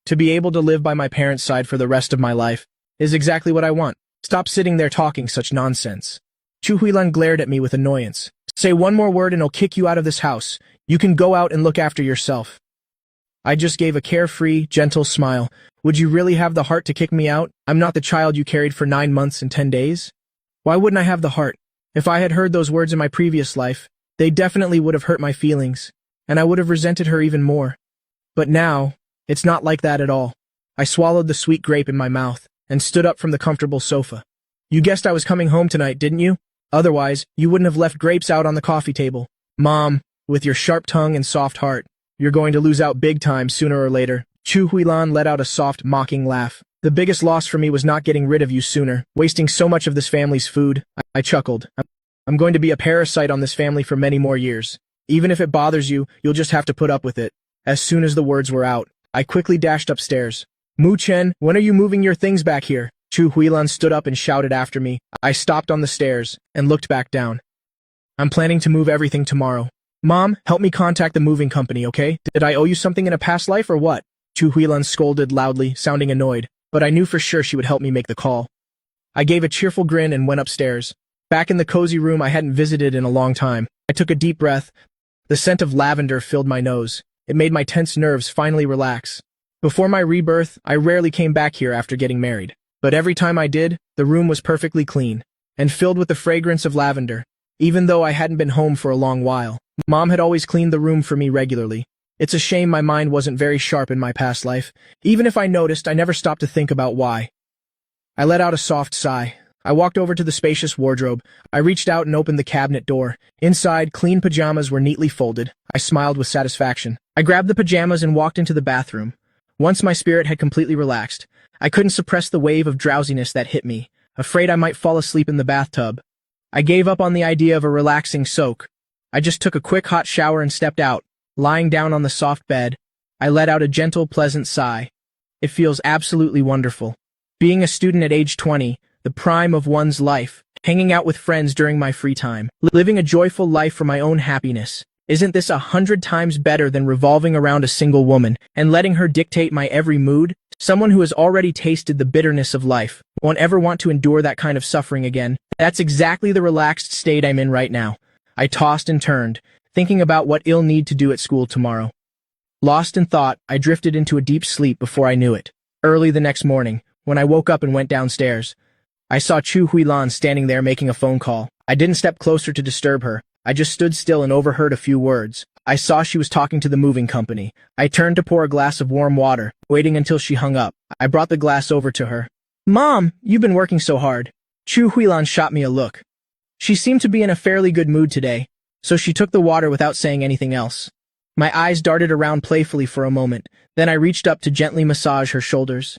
To be able to live by my parents' side for the rest of my life is exactly what I want. Stop sitting there talking such nonsense. Chu Huilan glared at me with annoyance. Say one more word and I'll kick you out of this house. You can go out and look after yourself. I just gave a carefree, gentle smile. Would you really have the heart to kick me out? I'm not the child you carried for 9 months and 10 days. Why wouldn't I have the heart? If I had heard those words in my previous life, they definitely would have hurt my feelings, and I would have resented her even more. But now, it's not like that at all. I swallowed the sweet grape in my mouth and stood up from the comfortable sofa. You guessed I was coming home tonight, didn't you? Otherwise, you wouldn't have left grapes out on the coffee table. Mom, with your sharp tongue and soft heart, you're going to lose out big time sooner or later. Chu Huilan let out a soft, mocking laugh. The biggest loss for me was not getting rid of you sooner, wasting so much of this family's food. I chuckled. I'm going to be a parasite on this family for many more years. Even if it bothers you, you'll just have to put up with it. As soon as the words were out, I quickly dashed upstairs. Mu Chen, when are you moving your things back here? Chu Huilan stood up and shouted after me. I stopped on the stairs and looked back down. I'm planning to move everything tomorrow. Mom, help me contact the moving company, okay? Did I owe you something in a past life or what? Chu Huilan scolded loudly, sounding annoyed, but I knew for sure she would help me make the call. I gave a cheerful grin and went upstairs. Back in the cozy room I hadn't visited in a long time, I took a deep breath. The scent of lavender filled my nose. It made my tense nerves finally relax. Before my rebirth, I rarely came back here after getting married. But every time I did, the room was perfectly clean and filled with the fragrance of lavender. Even though I hadn't been home for a long while, Mom had always cleaned the room for me regularly. It's a shame my mind wasn't very sharp in my past life. Even if I noticed, I never stopped to think about why. I let out a soft sigh. I walked over to the spacious wardrobe. I reached out and opened the cabinet door. Inside, clean pajamas were neatly folded. I smiled with satisfaction. I grabbed the pajamas and walked into the bathroom. Once my spirit had completely relaxed, I couldn't suppress the wave of drowsiness that hit me, afraid I might fall asleep in the bathtub. I gave up on the idea of a relaxing soak. I just took a quick hot shower and stepped out. Lying down on the soft bed, I let out a gentle, pleasant sigh. It feels absolutely wonderful. Being a student at age 20, the prime of one's life, hanging out with friends during my free time, living a joyful life for my own happiness. Isn't this 100 times better than revolving around a single woman and letting her dictate my every mood? Someone who has already tasted the bitterness of life won't ever want to endure that kind of suffering again. That's exactly the relaxed state I'm in right now. I tossed and turned, thinking about what I'll need to do at school tomorrow. Lost in thought, I drifted into a deep sleep before I knew it. Early the next morning, when I woke up and went downstairs, I saw Chu Huilan standing there making a phone call. I didn't step closer to disturb her. I just stood still and overheard a few words. I saw she was talking to the moving company. I turned to pour a glass of warm water, waiting until she hung up. I brought the glass over to her. Mom, you've been working so hard. Chu Huilan shot me a look. She seemed to be in a fairly good mood today, so she took the water without saying anything else. My eyes darted around playfully for a moment, then I reached up to gently massage her shoulders.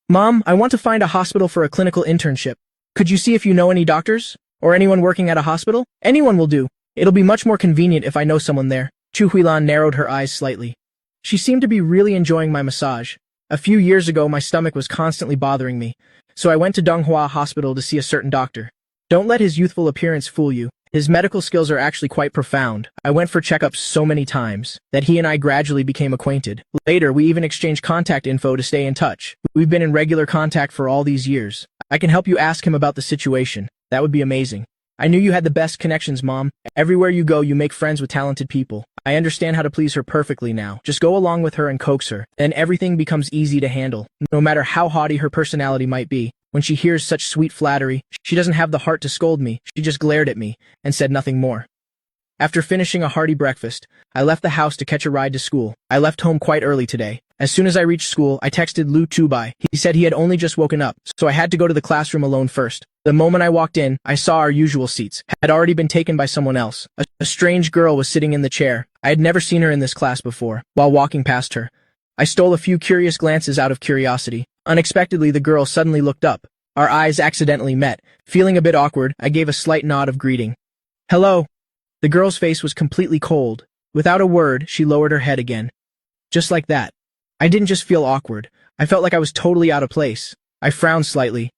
Mom, I want to find a hospital for a clinical internship. Could you see if you know any doctors? Or anyone working at a hospital? Anyone will do. It'll be much more convenient if I know someone there. Chu Huilan narrowed her eyes slightly. She seemed to be really enjoying my massage. A few years ago, my stomach was constantly bothering me, so I went to Donghua Hospital to see a certain doctor. Don't let his youthful appearance fool you. His medical skills are actually quite profound. I went for checkups so many times that he and I gradually became acquainted. Later, we even exchanged contact info to stay in touch. We've been in regular contact for all these years. I can help you ask him about the situation. That would be amazing. I knew you had the best connections, Mom. Everywhere you go, you make friends with talented people. I understand how to please her perfectly now. Just go along with her and coax her. Then everything becomes easy to handle. No matter how haughty her personality might be, when she hears such sweet flattery, she doesn't have the heart to scold me. She just glared at me and said nothing more. After finishing a hearty breakfast, I left the house to catch a ride to school. I left home quite early today. As soon as I reached school, I texted Lu Chubai. He said he had only just woken up, so I had to go to the classroom alone first. The moment I walked in, I saw our usual seats had already been taken by someone else. A strange girl was sitting in the chair. I had never seen her in this class before. While walking past her, I stole a few curious glances out of curiosity. Unexpectedly, the girl suddenly looked up. Our eyes accidentally met. Feeling a bit awkward, I gave a slight nod of greeting. Hello. The girl's face was completely cold. Without a word, she lowered her head again. Just like that. I didn't just feel awkward. I felt like I was totally out of place. I frowned slightly,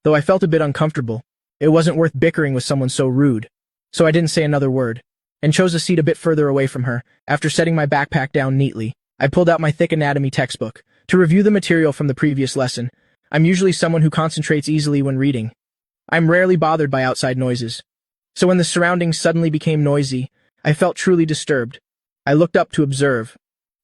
though I felt a bit uncomfortable. It wasn't worth bickering with someone so rude. So I didn't say another word, and chose a seat a bit further away from her. After setting my backpack down neatly, I pulled out my thick anatomy textbook to review the material from the previous lesson. I'm usually someone who concentrates easily when reading. I'm rarely bothered by outside noises. So when the surroundings suddenly became noisy, I felt truly disturbed. I looked up to observe.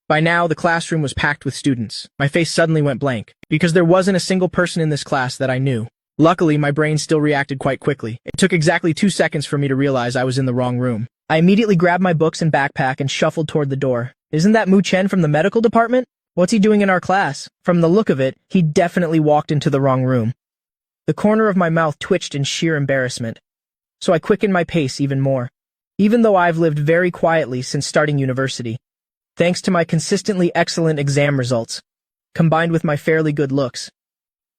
By now, the classroom was packed with students. My face suddenly went blank, because there wasn't a single person in this class that I knew. Luckily, my brain still reacted quite quickly. It took exactly 2 seconds for me to realize I was in the wrong room. I immediately grabbed my books and backpack and shuffled toward the door. Isn't that Mu Chen from the medical department? What's he doing in our class? From the look of it, he definitely walked into the wrong room. The corner of my mouth twitched in sheer embarrassment. So I quickened my pace even more. Even though I've lived very quietly since starting university, thanks to my consistently excellent exam results, combined with my fairly good looks,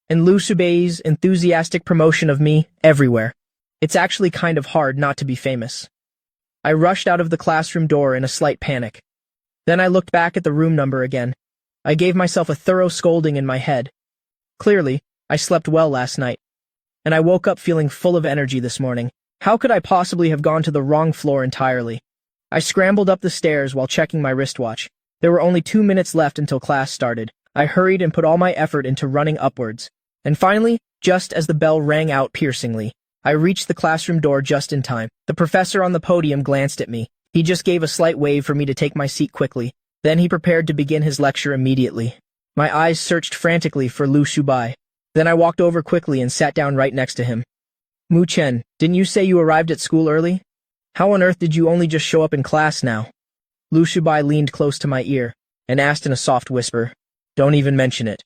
and Lu Subei's enthusiastic promotion of me everywhere, it's actually kind of hard not to be famous. I rushed out of the classroom door in a slight panic. Then I looked back at the room number again. I gave myself a thorough scolding in my head. Clearly, I slept well last night, and I woke up feeling full of energy this morning. How could I possibly have gone to the wrong floor entirely? I scrambled up the stairs while checking my wristwatch. There were only 2 minutes left until class started. I hurried and put all my effort into running upwards. And finally, just as the bell rang out piercingly, I reached the classroom door just in time. The professor on the podium glanced at me. He just gave a slight wave for me to take my seat quickly. Then he prepared to begin his lecture immediately. My eyes searched frantically for Lu Shubai. Then I walked over quickly and sat down right next to him. Mu Chen, didn't you say you arrived at school early? How on earth did you only just show up in class now? Lu Shubai leaned close to my ear and asked in a soft whisper. Don't even mention it.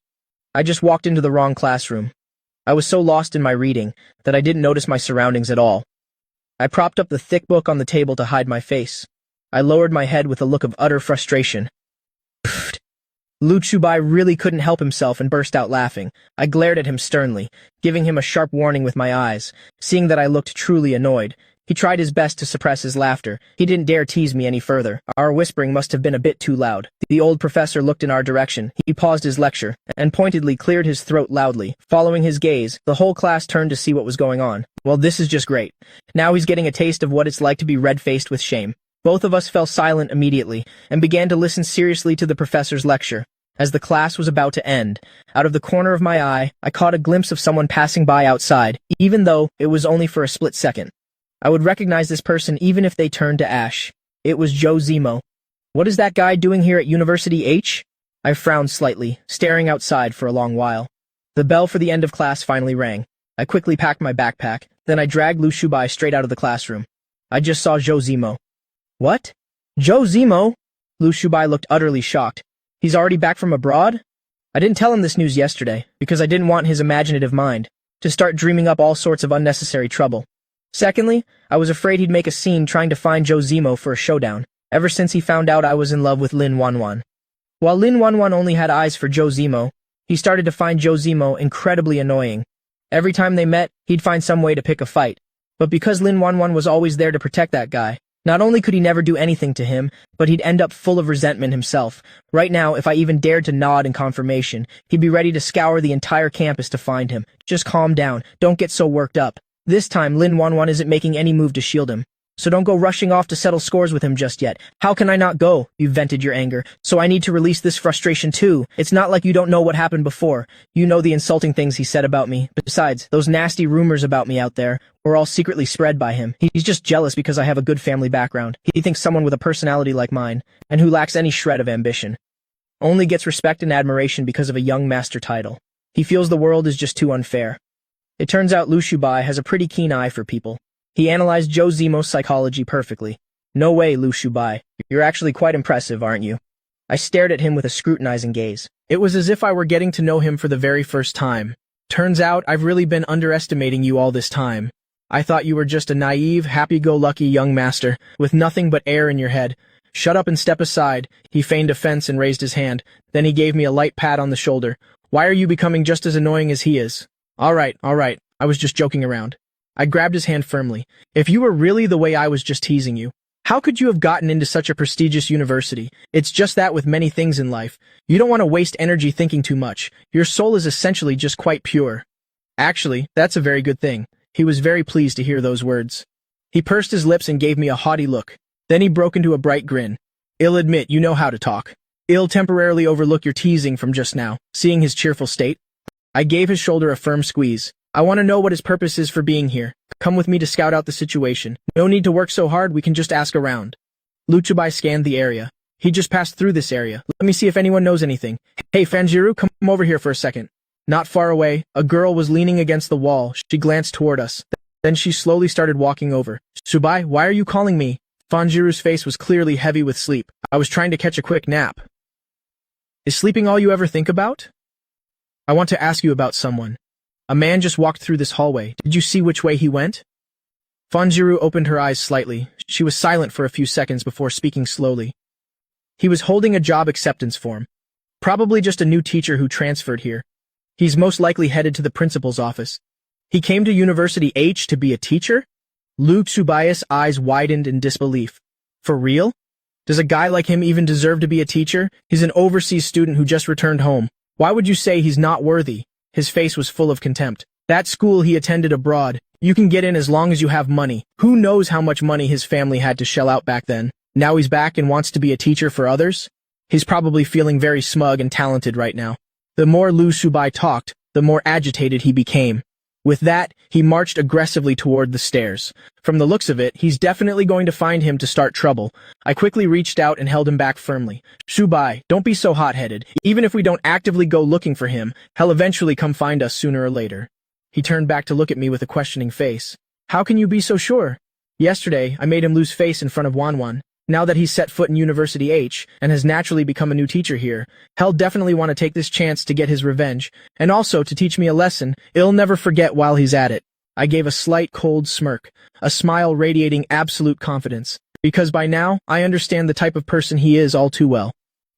I just walked into the wrong classroom. I was so lost in my reading that I didn't notice my surroundings at all. I propped up the thick book on the table to hide my face. I lowered my head with a look of utter frustration. Pfft. Lu Chubai really couldn't help himself and burst out laughing. I glared at him sternly, giving him a sharp warning with my eyes. Seeing that I looked truly annoyed, he tried his best to suppress his laughter. He didn't dare tease me any further. Our whispering must have been a bit too loud. The old professor looked in our direction. He paused his lecture and pointedly cleared his throat loudly. Following his gaze, the whole class turned to see what was going on. Well, this is just great. Now he's getting a taste of what it's like to be red-faced with shame. Both of us fell silent immediately and began to listen seriously to the professor's lecture. As the class was about to end, out of the corner of my eye, I caught a glimpse of someone passing by outside, even though it was only for a split second. I would recognize this person even if they turned to ash. It was Joe Zemo. What is that guy doing here at University H? I frowned slightly, staring outside for a long while. The bell for the end of class finally rang. I quickly packed my backpack, then I dragged Lu Shubai straight out of the classroom. I just saw Joe Zemo. What? Joe Zemo? Lu Shubai looked utterly shocked. He's already back from abroad? I didn't tell him this news yesterday, because I didn't want his imaginative mind to start dreaming up all sorts of unnecessary trouble. Secondly, I was afraid he'd make a scene trying to find Joe Zemo for a showdown, ever since he found out I was in love with Lin Wanwan. While Lin Wanwan only had eyes for Joe Zemo, he started to find Joe Zemo incredibly annoying. Every time they met, he'd find some way to pick a fight. But because Lin Wanwan was always there to protect that guy, Not only could he never do anything to him, but he'd end up full of resentment himself. Right now, if I even dared to nod in confirmation, he'd be ready to scour the entire campus to find him. Just calm down. Don't get so worked up. This time, Lin Wanwan isn't making any move to shield him. So don't go rushing off to settle scores with him just yet. How can I not go? You vented your anger. So I need to release this frustration too. It's not like you don't know what happened before. You know the insulting things he said about me. Besides, those nasty rumors about me out there were all secretly spread by him. He's just jealous because I have a good family background. He thinks someone with a personality like mine, and who lacks any shred of ambition, only gets respect and admiration because of a young master title. He feels the world is just too unfair. It turns out Lu Shubai has a pretty keen eye for people. He analyzed Zhou Zimo's psychology perfectly. No way, Lu Shubai. You're actually quite impressive, aren't you? I stared at him with a scrutinizing gaze. It was as if I were getting to know him for the very first time. Turns out I've really been underestimating you all this time. I thought you were just a naive, happy-go-lucky young master, with nothing but air in your head. Shut up and step aside. He feigned offense and raised his hand. Then he gave me a light pat on the shoulder. Why are you becoming just as annoying as he is? All right. I was just joking around. I grabbed his hand firmly. If you were really the way I was just teasing you, how could you have gotten into such a prestigious university? It's just that with many things in life. You don't want to waste energy thinking too much. Your soul is essentially just quite pure. Actually, that's a very good thing. He was very pleased to hear those words. He pursed his lips and gave me a haughty look. Then he broke into a bright grin. I'll admit you know how to talk. I'll temporarily overlook your teasing from just now, seeing his cheerful state. I gave his shoulder a firm squeeze. I want to know what his purpose is for being here. Come with me to scout out the situation. No need to work so hard, we can just ask around. Lu Chubai scanned the area. He just passed through this area. Let me see if anyone knows anything. Hey Fanjiru, come over here for a second. Not far away, a girl was leaning against the wall. She glanced toward us. Then she slowly started walking over. Subai, why are you calling me? Fanjiru's face was clearly heavy with sleep. I was trying to catch a quick nap. Is sleeping all you ever think about? I want to ask you about someone. A man just walked through this hallway. Did you see which way he went? Fanjiru opened her eyes slightly. She was silent for a few seconds before speaking slowly. He was holding a job acceptance form. Probably just a new teacher who transferred here. He's most likely headed to the principal's office. He came to University H to be a teacher? Lu Tsubai's eyes widened in disbelief. For real? Does a guy like him even deserve to be a teacher? He's an overseas student who just returned home. Why would you say he's not worthy? His face was full of contempt. That school he attended abroad. You can get in as long as you have money. Who knows how much money his family had to shell out back then? Now he's back and wants to be a teacher for others? He's probably feeling very smug and talented right now. The more Lu Subai talked, the more agitated he became. With that, he marched aggressively toward the stairs. From the looks of it, he's definitely going to find him to start trouble. I quickly reached out and held him back firmly. Subai, don't be so hot-headed. Even if we don't actively go looking for him, he'll eventually come find us sooner or later. He turned back to look at me with a questioning face. How can you be so sure? Yesterday, I made him lose face in front of Wanwan. Now that he's set foot in University H and has naturally become a new teacher here, he'll definitely want to take this chance to get his revenge, and also to teach me a lesson he'll never forget while he's at it. I gave a slight cold smirk, a smile radiating absolute confidence, because by now, I understand the type of person he is all too well.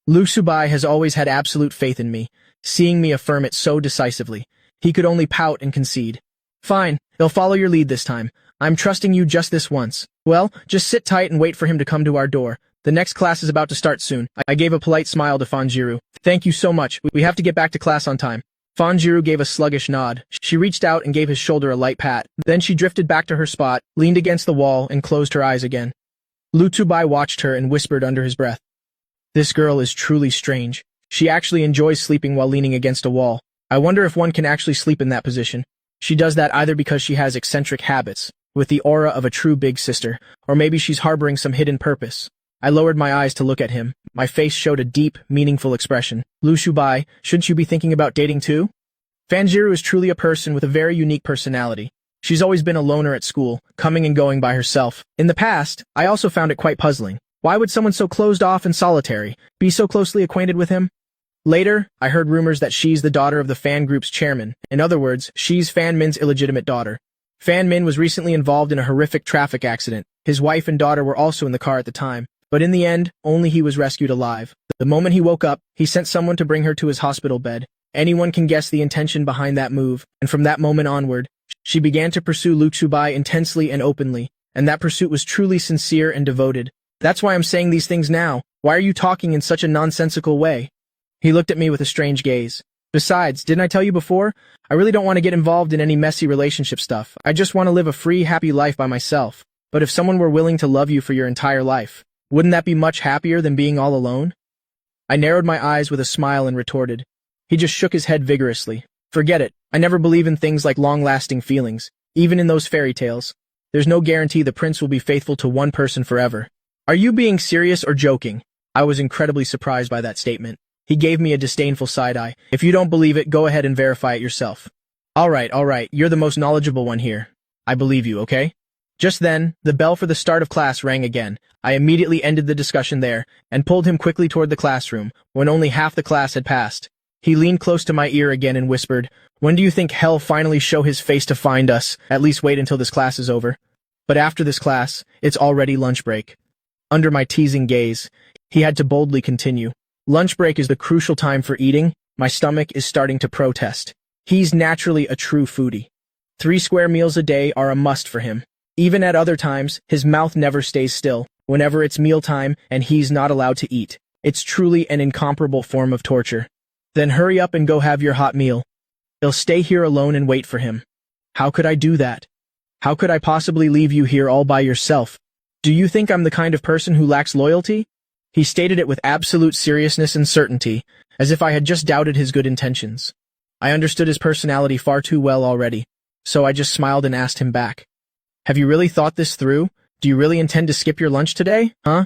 Lu Subai has always had absolute faith in me, seeing me affirm it so decisively. He could only pout and concede. Fine, he'll follow your lead this time. I'm trusting you just this once. Well, just sit tight and wait for him to come to our door. The next class is about to start soon. I gave a polite smile to Fanjiru. Thank you so much. We have to get back to class on time. Fanjiru gave a sluggish nod. She reached out and gave his shoulder a light pat. Then she drifted back to her spot, leaned against the wall, and closed her eyes again. Lu Tubai watched her and whispered under his breath. This girl is truly strange. She actually enjoys sleeping while leaning against a wall. I wonder if one can actually sleep in that position. She does that either because she has eccentric habits, with the aura of a true big sister, or maybe she's harboring some hidden purpose. I lowered my eyes to look at him. My face showed a deep, meaningful expression. Lu Shubai, shouldn't you be thinking about dating too? Fanjiru is truly a person with a very unique personality. She's always been a loner at school, coming and going by herself. In the past, I also found it quite puzzling. Why would someone so closed off and solitary be so closely acquainted with him? Later, I heard rumors that she's the daughter of the fan group's chairman. In other words, she's Fan Min's illegitimate daughter. Fan Min was recently involved in a horrific traffic accident. His wife and daughter were also in the car at the time. But in the end, only he was rescued alive. The moment he woke up, he sent someone to bring her to his hospital bed. Anyone can guess the intention behind that move, and from that moment onward, she began to pursue Lu Xubai intensely and openly. and that pursuit was truly sincere and devoted. That's why I'm saying these things now. Why are you talking in such a nonsensical way? He looked at me with a strange gaze. Besides, didn't I tell you before? I really don't want to get involved in any messy relationship stuff. I just want to live a free, happy life by myself. But if someone were willing to love you for your entire life, wouldn't that be much happier than being all alone? I narrowed my eyes with a smile and retorted. He just shook his head vigorously. Forget it. I never believe in things like long-lasting feelings, even in those fairy tales. There's no guarantee the prince will be faithful to one person forever. Are you being serious or joking? I was incredibly surprised by that statement. He gave me a disdainful side-eye. If you don't believe it, go ahead and verify it yourself. All right, you're the most knowledgeable one here. I believe you, okay? Just then, the bell for the start of class rang again. I immediately ended the discussion there, and pulled him quickly toward the classroom, when only half the class had passed. He leaned close to my ear again and whispered, "When do you think hell finally show his face to find us? At least wait until this class is over." But after this class, it's already lunch break. Under my teasing gaze, he had to boldly continue. Lunch break is the crucial time for eating. My stomach is starting to protest. He's naturally a true foodie. 3 square meals a day are a must for him. Even at other times, his mouth never stays still, whenever it's mealtime and he's not allowed to eat. It's truly an incomparable form of torture. Then hurry up and go have your hot meal. I'll stay here alone and wait for him. How could I do that? How could I possibly leave you here all by yourself? Do you think I'm the kind of person who lacks loyalty? He stated it with absolute seriousness and certainty, as if I had just doubted his good intentions. I understood his personality far too well already, so I just smiled and asked him back. Have you really thought this through? Do you really intend to skip your lunch today, huh?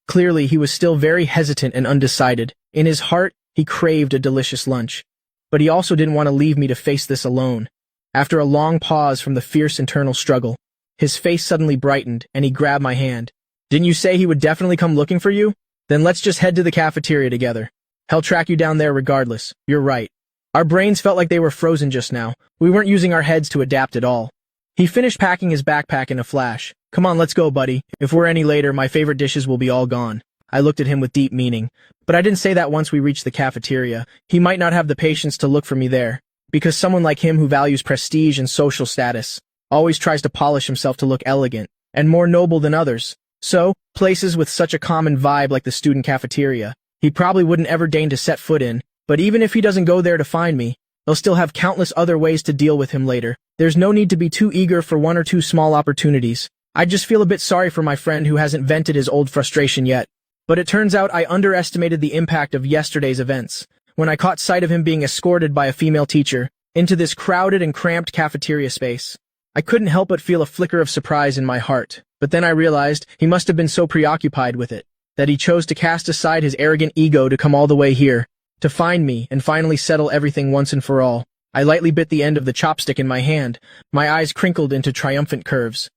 Clearly, he was still very hesitant and undecided. In his heart, he craved a delicious lunch. But he also didn't want to leave me to face this alone. After a long pause from the fierce internal struggle, his face suddenly brightened, and he grabbed my hand. Didn't you say he would definitely come looking for you? Then let's just head to the cafeteria together. He'll track you down there regardless. You're right. Our brains felt like they were frozen just now. We weren't using our heads to adapt at all. He finished packing his backpack in a flash. Come on, let's go, buddy. If we're any later, my favorite dishes will be all gone. I looked at him with deep meaning. But I didn't say that once we reached the cafeteria. He might not have the patience to look for me there. Because someone like him who values prestige and social status always tries to polish himself to look elegant and more noble than others. So, places with such a common vibe like the student cafeteria, he probably wouldn't ever deign to set foot in, but even if he doesn't go there to find me, they'll still have countless other ways to deal with him later. There's no need to be too eager for 1 or 2 small opportunities. I just feel a bit sorry for my friend who hasn't vented his old frustration yet. But it turns out I underestimated the impact of yesterday's events, when I caught sight of him being escorted by a female teacher into this crowded and cramped cafeteria space. I couldn't help but feel a flicker of surprise in my heart. But then I realized he must have been so preoccupied with it, that he chose to cast aside his arrogant ego to come all the way here, to find me and finally settle everything once and for all. I lightly bit the end of the chopstick in my hand, my eyes crinkled into triumphant curves.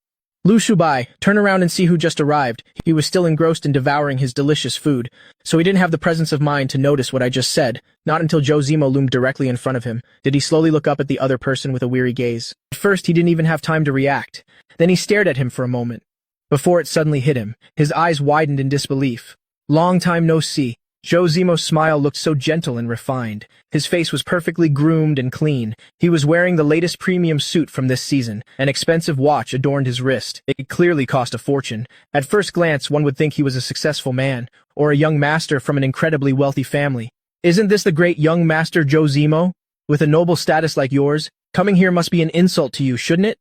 Lu Shubai, turn around and see who just arrived. He was still engrossed in devouring his delicious food, so he didn't have the presence of mind to notice what I just said. Not until Joe Zemo loomed directly in front of him did he slowly look up at the other person with a weary gaze. At first, he didn't even have time to react. Then he stared at him for a moment. Before it suddenly hit him, his eyes widened in disbelief. Long time no see. Joe Zemo's smile looked so gentle and refined. His face was perfectly groomed and clean. He was wearing the latest premium suit from this season. An expensive watch adorned his wrist. It clearly cost a fortune. At first glance, one would think he was a successful man, or a young master from an incredibly wealthy family. Isn't this the great young master Joe Zemo? With a noble status like yours, coming here must be an insult to you, shouldn't it?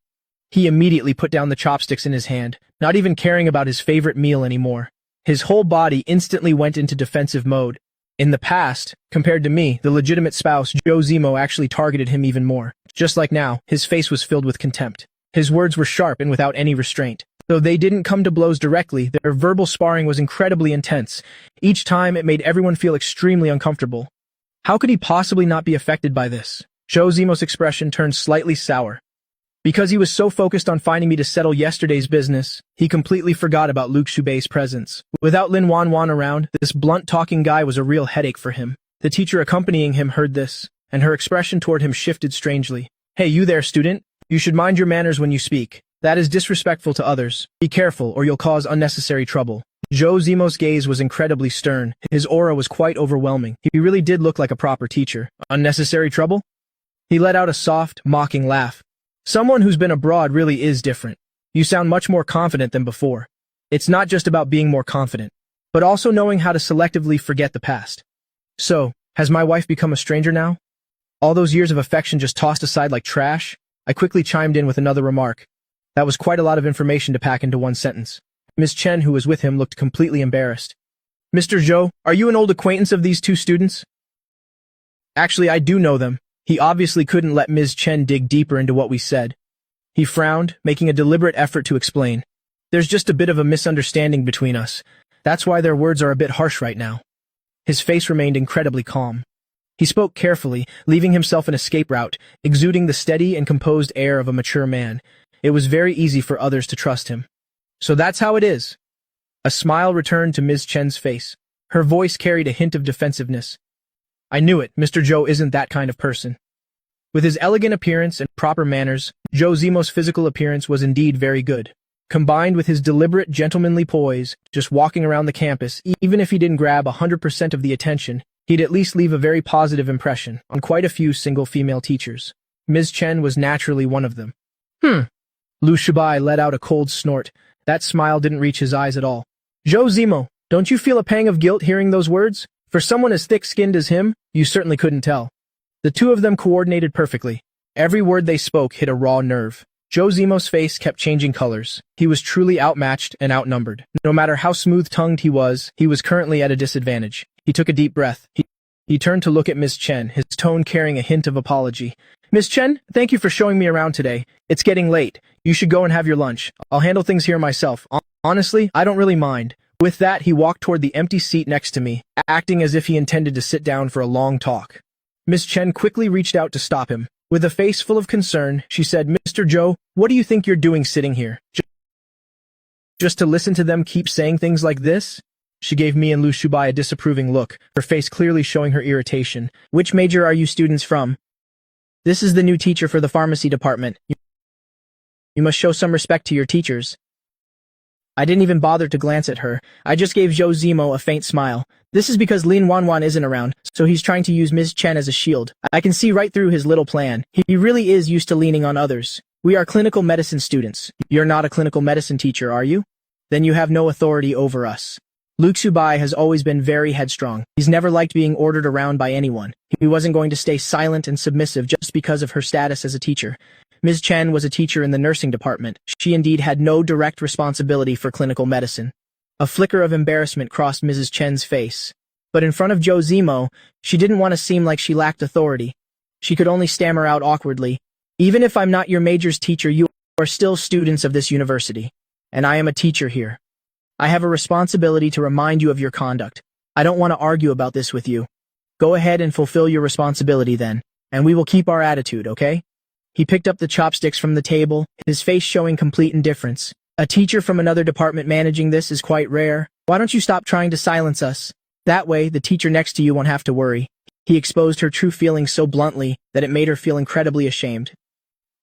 He immediately put down the chopsticks in his hand, not even caring about his favorite meal anymore. His whole body instantly went into defensive mode. In the past, compared to me, the legitimate spouse, Joe Zemo actually targeted him even more. Just like now, his face was filled with contempt. His words were sharp and without any restraint. Though they didn't come to blows directly, their verbal sparring was incredibly intense. Each time, it made everyone feel extremely uncomfortable. How could he possibly not be affected by this? Joe Zemo's expression turned slightly sour. Because he was so focused on finding me to settle yesterday's business, he completely forgot about Luke Shubei's presence. Without Lin Wanwan around, this blunt-talking guy was a real headache for him. The teacher accompanying him heard this, and her expression toward him shifted strangely. Hey, you there, student. You should mind your manners when you speak. That is disrespectful to others. Be careful, or you'll cause unnecessary trouble. Joe Zemo's gaze was incredibly stern. His aura was quite overwhelming. He really did look like a proper teacher. Unnecessary trouble? He let out a soft, mocking laugh. Someone who's been abroad really is different. You sound much more confident than before. It's not just about being more confident, but also knowing how to selectively forget the past. So, has my wife become a stranger now? All those years of affection just tossed aside like trash? I quickly chimed in with another remark. That was quite a lot of information to pack into one sentence. Ms. Chen, who was with him, looked completely embarrassed. Mr. Zhou, are you an old acquaintance of these two students? Actually, I do know them. He obviously couldn't let Ms. Chen dig deeper into what we said. He frowned, making a deliberate effort to explain. There's just a bit of a misunderstanding between us. That's why their words are a bit harsh right now. His face remained incredibly calm. He spoke carefully, leaving himself an escape route, exuding the steady and composed air of a mature man. It was very easy for others to trust him. So that's how it is. A smile returned to Ms. Chen's face. Her voice carried a hint of defensiveness. I knew it, Mr. Zhou isn't that kind of person. With his elegant appearance and proper manners, Zhou Zimo's physical appearance was indeed very good. Combined with his deliberate, gentlemanly poise, just walking around the campus, even if he didn't grab 100% of the attention, he'd at least leave a very positive impression on quite a few single female teachers. Ms. Chen was naturally one of them. Lu Shubai let out a cold snort. That smile didn't reach his eyes at all. Zhou Zimo, don't you feel a pang of guilt hearing those words? For someone as thick-skinned as him, you certainly couldn't tell. The two of them coordinated perfectly. Every word they spoke hit a raw nerve. Zhou Zimo's face kept changing colors. He was truly outmatched and outnumbered. No matter how smooth-tongued he was currently at a disadvantage. He took a deep breath. He turned to look at Ms. Chen, his tone carrying a hint of apology. Ms. Chen, thank you for showing me around today. It's getting late. You should go and have your lunch. I'll handle things here myself. Honestly, I don't really mind. With that, he walked toward the empty seat next to me, acting as if he intended to sit down for a long talk. Ms. Chen quickly reached out to stop him. With a face full of concern, she said, Mr. Zhou, what do you think you're doing sitting here? Just to listen to them keep saying things like this? She gave me and Lu Shubai a disapproving look, her face clearly showing her irritation. Which major are you students from? This is the new teacher for the pharmacy department. You must show some respect to your teachers. I didn't even bother to glance at her. I just gave Zhou Zimo a faint smile. This is because Lin Wanwan isn't around, so he's trying to use Ms. Chen as a shield. I can see right through his little plan. He really is used to leaning on others. We are clinical medicine students. You're not a clinical medicine teacher, are you? Then you have no authority over us. Luke Subai has always been very headstrong. He's never liked being ordered around by anyone. He wasn't going to stay silent and submissive just because of her status as a teacher. Ms. Chen was a teacher in the nursing department. She indeed had no direct responsibility for clinical medicine. A flicker of embarrassment crossed Mrs. Chen's face. But in front of Zhou Zimo, she didn't want to seem like she lacked authority. She could only stammer out awkwardly, Even if I'm not your major's teacher, you are still students of this university. And I am a teacher here. I have a responsibility to remind you of your conduct. I don't want to argue about this with you. Go ahead and fulfill your responsibility then, and we will keep our attitude, okay? He picked up the chopsticks from the table, his face showing complete indifference. A teacher from another department managing this is quite rare. Why don't you stop trying to silence us? That way, the teacher next to you won't have to worry. He exposed her true feelings so bluntly that it made her feel incredibly ashamed.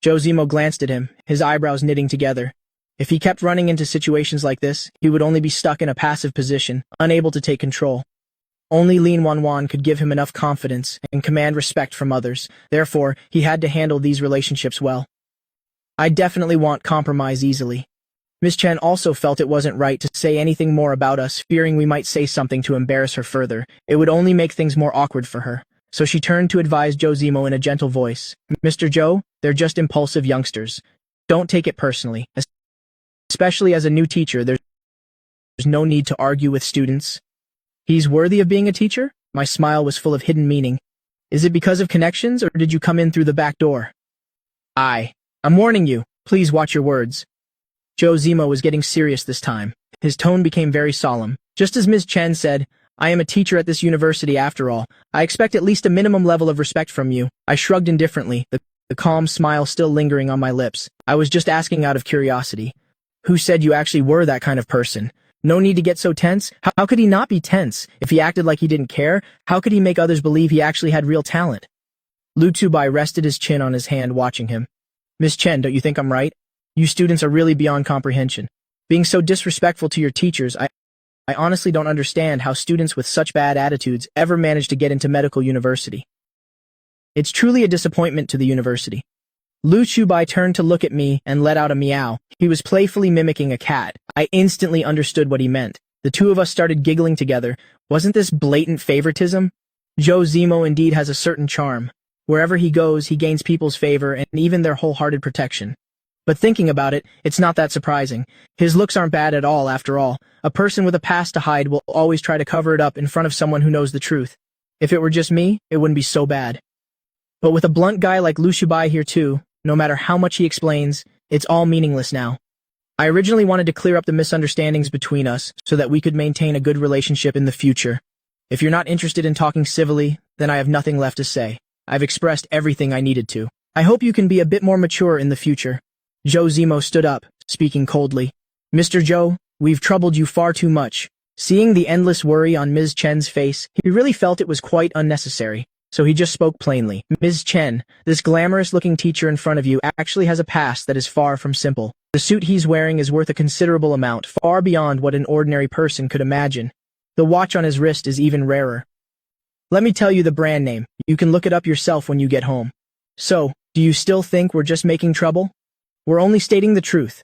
Zhou Zimo glanced at him, his eyebrows knitting together. If he kept running into situations like this, he would only be stuck in a passive position, unable to take control. Only Lin Wanwan could give him enough confidence and command respect from others. Therefore, he had to handle these relationships well. I definitely won't compromise easily. Miss Chen also felt it wasn't right to say anything more about us, fearing we might say something to embarrass her further. It would only make things more awkward for her. So she turned to advise Zhou Zimo in a gentle voice. Mr. Zhou, they're just impulsive youngsters. Don't take it personally. Especially as a new teacher, there's no need to argue with students. He's worthy of being a teacher? My smile was full of hidden meaning. Is it because of connections, or did you come in through the back door? I'm warning you. Please watch your words. Zhou Zimo was getting serious this time. His tone became very solemn. Just as Ms. Chen said, I am a teacher at this university after all. I expect at least a minimum level of respect from you. I shrugged indifferently, the calm smile still lingering on my lips. I was just asking out of curiosity. Who said you actually were that kind of person? No need to get so tense. How could he not be tense? If he acted like he didn't care, how could he make others believe he actually had real talent? Lu Tubai rested his chin on his hand, watching him. Miss Chen, don't you think I'm right? You students are really beyond comprehension. Being so disrespectful to your teachers, I honestly don't understand how students with such bad attitudes ever manage to get into medical university. It's truly a disappointment to the university. Lu Chubai turned to look at me and let out a meow. He was playfully mimicking a cat. I instantly understood what he meant. The two of us started giggling together. Wasn't this blatant favoritism? Joe Zemo indeed has a certain charm. Wherever he goes, he gains people's favor and even their wholehearted protection. But thinking about it, it's not that surprising. His looks aren't bad at all, after all. A person with a past to hide will always try to cover it up in front of someone who knows the truth. If it were just me, it wouldn't be so bad. But with a blunt guy like Lu Shubai here too, no matter how much he explains, it's all meaningless now. I originally wanted to clear up the misunderstandings between us so that we could maintain a good relationship in the future. If you're not interested in talking civilly, then I have nothing left to say. I've expressed everything I needed to. I hope you can be a bit more mature in the future. Joe Zemo stood up, speaking coldly. Mr. Joe, we've troubled you far too much. Seeing the endless worry on Ms. Chen's face, he really felt it was quite unnecessary. So he just spoke plainly. Ms. Chen, this glamorous-looking teacher in front of you actually has a past that is far from simple. The suit he's wearing is worth a considerable amount, far beyond what an ordinary person could imagine. The watch on his wrist is even rarer. Let me tell you the brand name. You can look it up yourself when you get home. So, do you still think we're just making trouble? We're only stating the truth.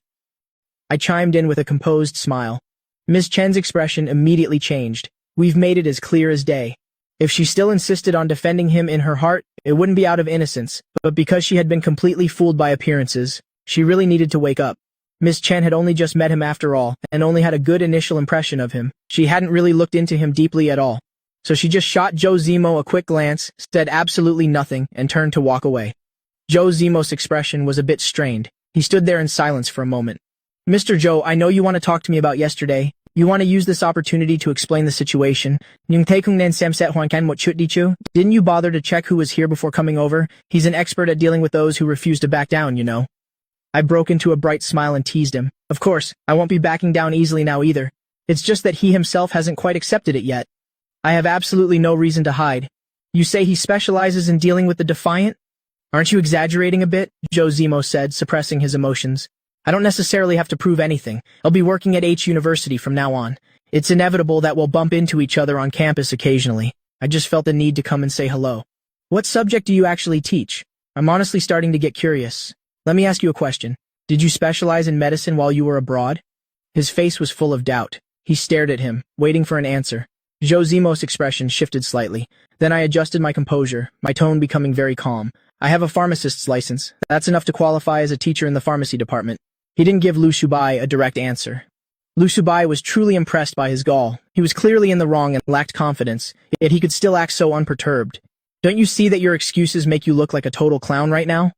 I chimed in with a composed smile. Ms. Chen's expression immediately changed. We've made it as clear as day. If she still insisted on defending him in her heart, it wouldn't be out of innocence, but because she had been completely fooled by appearances, she really needed to wake up. Ms. Chen had only just met him after all, and only had a good initial impression of him. She hadn't really looked into him deeply at all. So she just shot Joe Zemo a quick glance, said absolutely nothing, and turned to walk away. Joe Zemo's expression was a bit strained. He stood there in silence for a moment. Mr. Joe, I know you want to talk to me about yesterday. You want to use this opportunity to explain the situation. Didn't you bother to check who was here before coming over? He's an expert at dealing with those who refuse to back down, you know. I broke into a bright smile and teased him. Of course, I won't be backing down easily now either. It's just that he himself hasn't quite accepted it yet. I have absolutely no reason to hide. You say he specializes in dealing with the defiant? Aren't you exaggerating a bit? Joe Zemo said, suppressing his emotions. I don't necessarily have to prove anything. I'll be working at H University from now on. It's inevitable that we'll bump into each other on campus occasionally. I just felt the need to come and say hello. What subject do you actually teach? I'm honestly starting to get curious. Let me ask you a question. Did you specialize in medicine while you were abroad? His face was full of doubt. He stared at him, waiting for an answer. Joe Zemo's expression shifted slightly. Then I adjusted my composure, my tone becoming very calm. I have a pharmacist's license. That's enough to qualify as a teacher in the pharmacy department. He didn't give Lu Shubai a direct answer. Lu Shubai was truly impressed by his gall. He was clearly in the wrong and lacked confidence, yet he could still act so unperturbed. Don't you see that your excuses make you look like a total clown right now?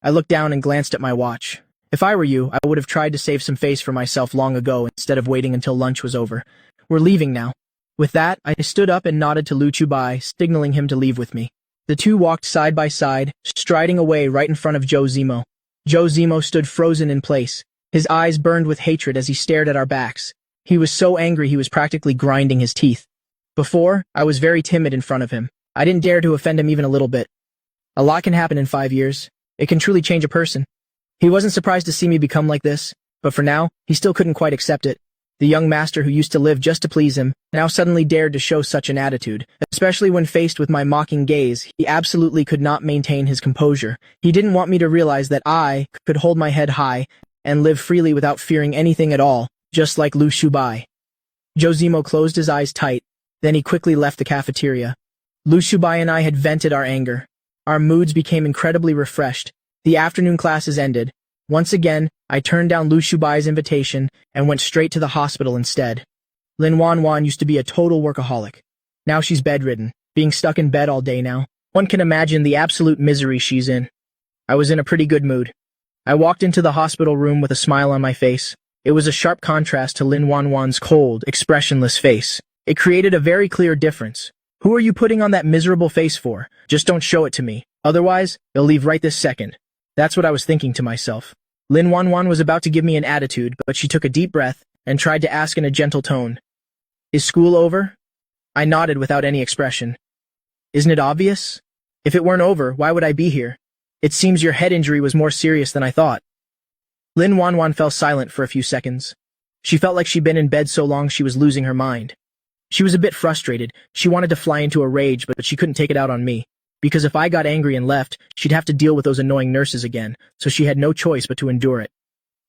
I looked down and glanced at my watch. If I were you, I would have tried to save some face for myself long ago instead of waiting until lunch was over. We're leaving now. With that, I stood up and nodded to Lu Chubai, signaling him to leave with me. The two walked side by side, striding away right in front of Joe Zemo. Joe Zemo stood frozen in place. His eyes burned with hatred as he stared at our backs. He was so angry he was practically grinding his teeth. Before, I was very timid in front of him. I didn't dare to offend him even a little bit. A lot can happen in 5 years. It can truly change a person. He wasn't surprised to see me become like this, but for now, he still couldn't quite accept it. The young master who used to live just to please him, now suddenly dared to show such an attitude. Especially when faced with my mocking gaze, he absolutely could not maintain his composure. He didn't want me to realize that I could hold my head high and live freely without fearing anything at all, just like Lu Shubai. Joe Zemo closed his eyes tight, then he quickly left the cafeteria. Lu Shubai and I had vented our anger. Our moods became incredibly refreshed. The afternoon classes ended. Once again, I turned down Lu Shubai's invitation and went straight to the hospital instead. Lin Wanwan used to be a total workaholic. Now she's bedridden, being stuck in bed all day now. One can imagine the absolute misery she's in. I was in a pretty good mood. I walked into the hospital room with a smile on my face. It was a sharp contrast to Lin Wanwan's cold, expressionless face. It created a very clear difference. Who are you putting on that miserable face for? Just don't show it to me. Otherwise, you'll leave right this second. That's what I was thinking to myself. Lin Wanwan was about to give me an attitude, but she took a deep breath and tried to ask in a gentle tone. Is school over? I nodded without any expression. Isn't it obvious? If it weren't over, why would I be here? It seems your head injury was more serious than I thought. Lin Wanwan fell silent for a few seconds. She felt like she'd been in bed so long she was losing her mind. She was a bit frustrated. She wanted to fly into a rage, but she couldn't take it out on me. because if I got angry and left, she'd have to deal with those annoying nurses again, so she had no choice but to endure it.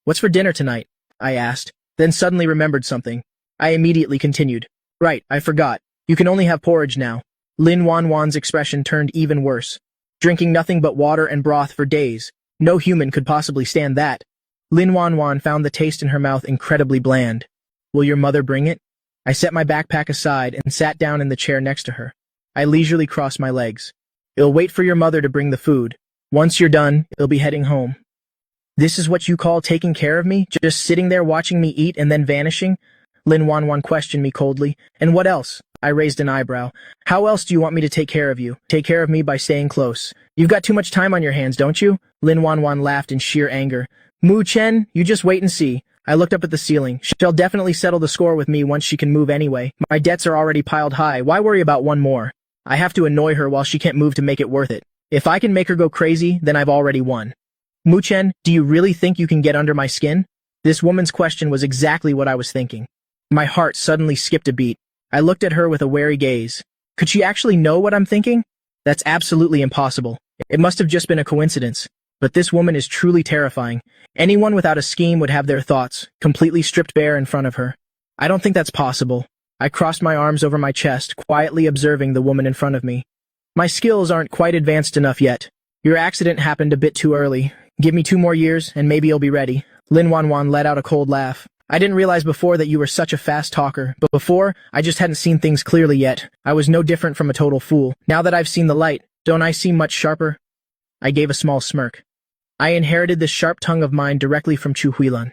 "What's for dinner tonight?" I asked, then suddenly remembered something. I immediately continued. "Right, I forgot. You can only have porridge now." Lin Wanwan's expression turned even worse. Drinking nothing but water and broth for days. No human could possibly stand that. Lin Wanwan found the taste in her mouth incredibly bland. "Will your mother bring it?" I set my backpack aside and sat down in the chair next to her. I leisurely crossed my legs. "It'll wait for your mother to bring the food. Once you're done, it'll be heading home." "This is what you call taking care of me? Just sitting there watching me eat and then vanishing?" Lin Wanwan questioned me coldly. "And what else?" I raised an eyebrow. "How else do you want me to take care of you? Take care of me by staying close. You've got too much time on your hands, don't you?" Lin Wanwan laughed in sheer anger. "Mu Chen, you just wait and see." I looked up at the ceiling. "She'll definitely settle the score with me once she can move anyway. My debts are already piled high. Why worry about one more? I have to annoy her while she can't move to make it worth it. If I can make her go crazy, then I've already won." "Mu Chen, do you really think you can get under my skin?" This woman's question was exactly what I was thinking. My heart suddenly skipped a beat. I looked at her with a wary gaze. Could she actually know what I'm thinking? That's absolutely impossible. It must have just been a coincidence. But this woman is truly terrifying. Anyone without a scheme would have their thoughts completely stripped bare in front of her. I don't think that's possible. I crossed my arms over my chest, quietly observing the woman in front of me. "My skills aren't quite advanced enough yet. Your accident happened a bit too early. Give me 2 more years, and maybe you'll be ready." Lin Wanwan let out a cold laugh. "I didn't realize before that you were such a fast talker, but before, I just hadn't seen things clearly yet. I was no different from a total fool. Now that I've seen the light, don't I seem much sharper?" I gave a small smirk. I inherited this sharp tongue of mine directly from Chu Huilan.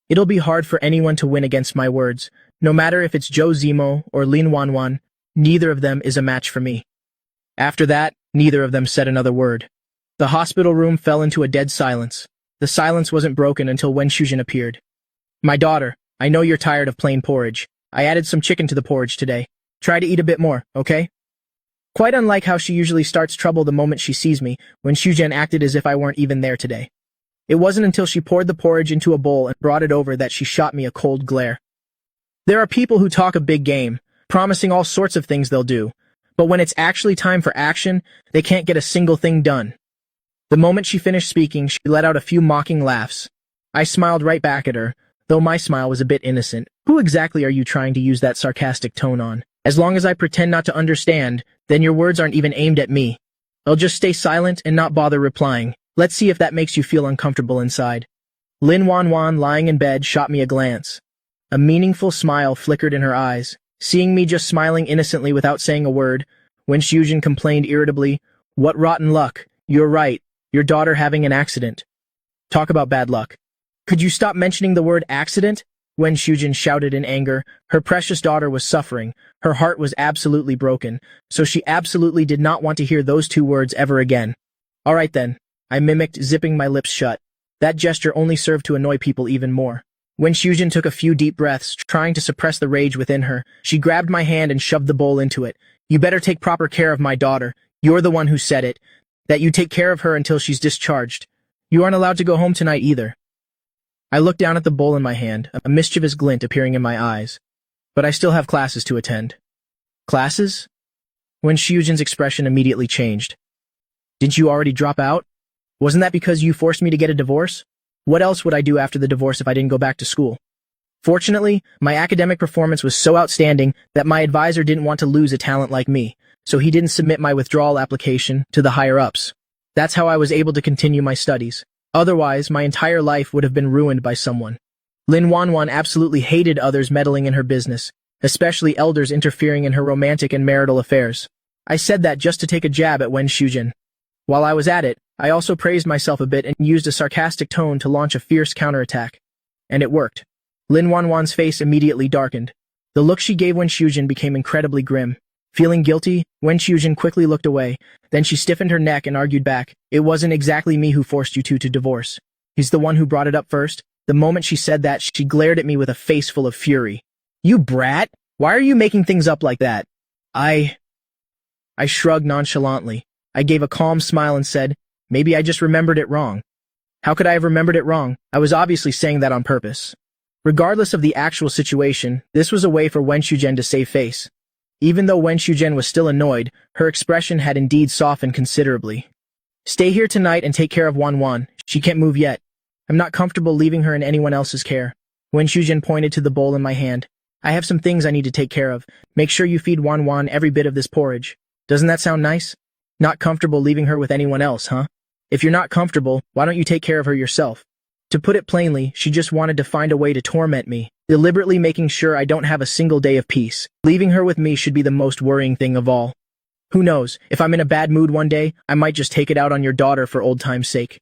It'll be hard for anyone to win against my words. No matter if it's Zhou Zimo or Lin Wanwan, neither of them is a match for me. After that, neither of them said another word. The hospital room fell into a dead silence. The silence wasn't broken until Wen Shuzhen appeared. "My daughter, I know you're tired of plain porridge. I added some chicken to the porridge today. Try to eat a bit more, okay?" Quite unlike how she usually starts trouble the moment she sees me, Wen Shuzhen acted as if I weren't even there today. It wasn't until she poured the porridge into a bowl and brought it over that she shot me a cold glare. There are people who talk a big game, promising all sorts of things they'll do, but when it's actually time for action, they can't get a single thing done. The moment she finished speaking, she let out a few mocking laughs. I smiled right back at her, though my smile was a bit innocent. "Who exactly are you trying to use that sarcastic tone on? As long as I pretend not to understand, then your words aren't even aimed at me. I'll just stay silent and not bother replying. Let's see if that makes you feel uncomfortable inside." Lin Wanwan, lying in bed, shot me a glance. A meaningful smile flickered in her eyes. Seeing me just smiling innocently without saying a word, Wen Shuzhen complained irritably, "What rotten luck. You're right. Your daughter having an accident." "Talk about bad luck. Could you stop mentioning the word accident?" Wen Shuzhen shouted in anger. Her precious daughter was suffering. Her heart was absolutely broken, so she absolutely did not want to hear those 2 words ever again. "All right then," I mimicked, zipping my lips shut. That gesture only served to annoy people even more. Wen Shuzhen took a few deep breaths, trying to suppress the rage within her. She grabbed my hand and shoved the bowl into it. "You better take proper care of my daughter. You're the one who said it. That you take care of her until she's discharged. You aren't allowed to go home tonight either." I looked down at the bowl in my hand, a mischievous glint appearing in my eyes. "But I still have classes to attend." "Classes?" Wen Shuzhen's expression immediately changed. "Didn't you already drop out? Wasn't that because you forced me to get a divorce? What else would I do after the divorce if I didn't go back to school?" Fortunately, my academic performance was so outstanding that my advisor didn't want to lose a talent like me, so he didn't submit my withdrawal application to the higher-ups. That's how I was able to continue my studies. Otherwise, my entire life would have been ruined by someone. Lin Wanwan absolutely hated others meddling in her business, especially elders interfering in her romantic and marital affairs. I said that just to take a jab at Wen Shuzhen. While I was at it, I also praised myself a bit and used a sarcastic tone to launch a fierce counterattack. And it worked. Lin Wanwan's face immediately darkened. The look she gave Wen Shuzhen became incredibly grim. Feeling guilty, Wen Shuzhen quickly looked away. Then she stiffened her neck and argued back. "It wasn't exactly me who forced you two to divorce. He's the one who brought it up first." The moment she said that, she glared at me with a face full of fury. "You brat! Why are you making things up like that?" I shrugged nonchalantly. I gave a calm smile and said, "Maybe I just remembered it wrong." How could I have remembered it wrong? I was obviously saying that on purpose. Regardless of the actual situation, this was a way for Wen Shuzhen to save face. Even though Wen Shuzhen was still annoyed, her expression had indeed softened considerably. Stay here tonight and take care of Wan. She can't move yet. I'm not comfortable leaving her in anyone else's care. Wen Shuzhen pointed to the bowl in my hand. I have some things I need to take care of. Make sure you feed Wan every bit of this porridge. Doesn't that sound nice? Not comfortable leaving her with anyone else, huh? If you're not comfortable, why don't you take care of her yourself? To put it plainly, she just wanted to find a way to torment me, deliberately making sure I don't have a single day of peace. Leaving her with me should be the most worrying thing of all. Who knows, if I'm in a bad mood one day, I might just take it out on your daughter for old time's sake.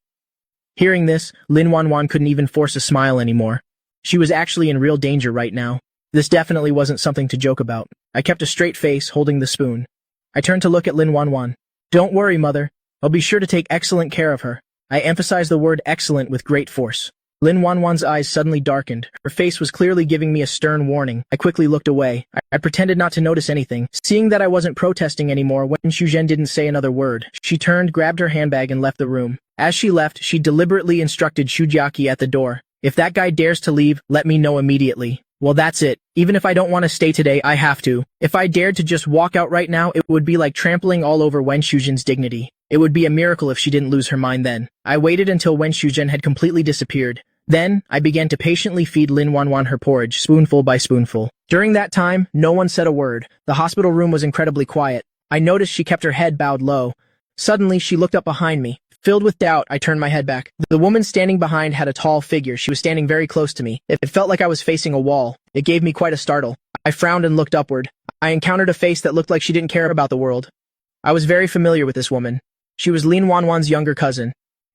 Hearing this, Lin Wanwan couldn't even force a smile anymore. She was actually in real danger right now. This definitely wasn't something to joke about. I kept a straight face, holding the spoon. I turned to look at Lin Wanwan. Don't worry, mother. I'll be sure to take excellent care of her. I emphasized the word excellent with great force. Lin Wanwan's eyes suddenly darkened. Her face was clearly giving me a stern warning. I quickly looked away. I pretended not to notice anything. Seeing that I wasn't protesting anymore, Wen Shuzhen didn't say another word. She turned, grabbed her handbag, and left the room. As she left, she deliberately instructed Shujiaki at the door. If that guy dares to leave, let me know immediately. Well, that's it. Even if I don't want to stay today, I have to. If I dared to just walk out right now, it would be like trampling all over Wen Shuzhen's dignity. It would be a miracle if she didn't lose her mind then. I waited until Wen Shuzhen had completely disappeared. Then, I began to patiently feed Lin Wanwan her porridge, spoonful by spoonful. During that time, no one said a word. The hospital room was incredibly quiet. I noticed she kept her head bowed low. Suddenly, she looked up behind me. Filled with doubt, I turned my head back. The woman standing behind had a tall figure. She was standing very close to me. It felt like I was facing a wall. It gave me quite a startle. I frowned and looked upward. I encountered a face that looked like she didn't care about the world. I was very familiar with this woman. She was Lin Wanwan's younger cousin,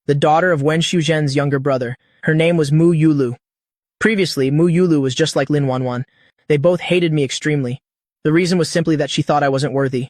the daughter of Wen Shuzhen's younger brother. Her name was Mu Yulu. Previously, Mu Yulu was just like Lin Wanwan. They both hated me extremely. The reason was simply that she thought I wasn't worthy.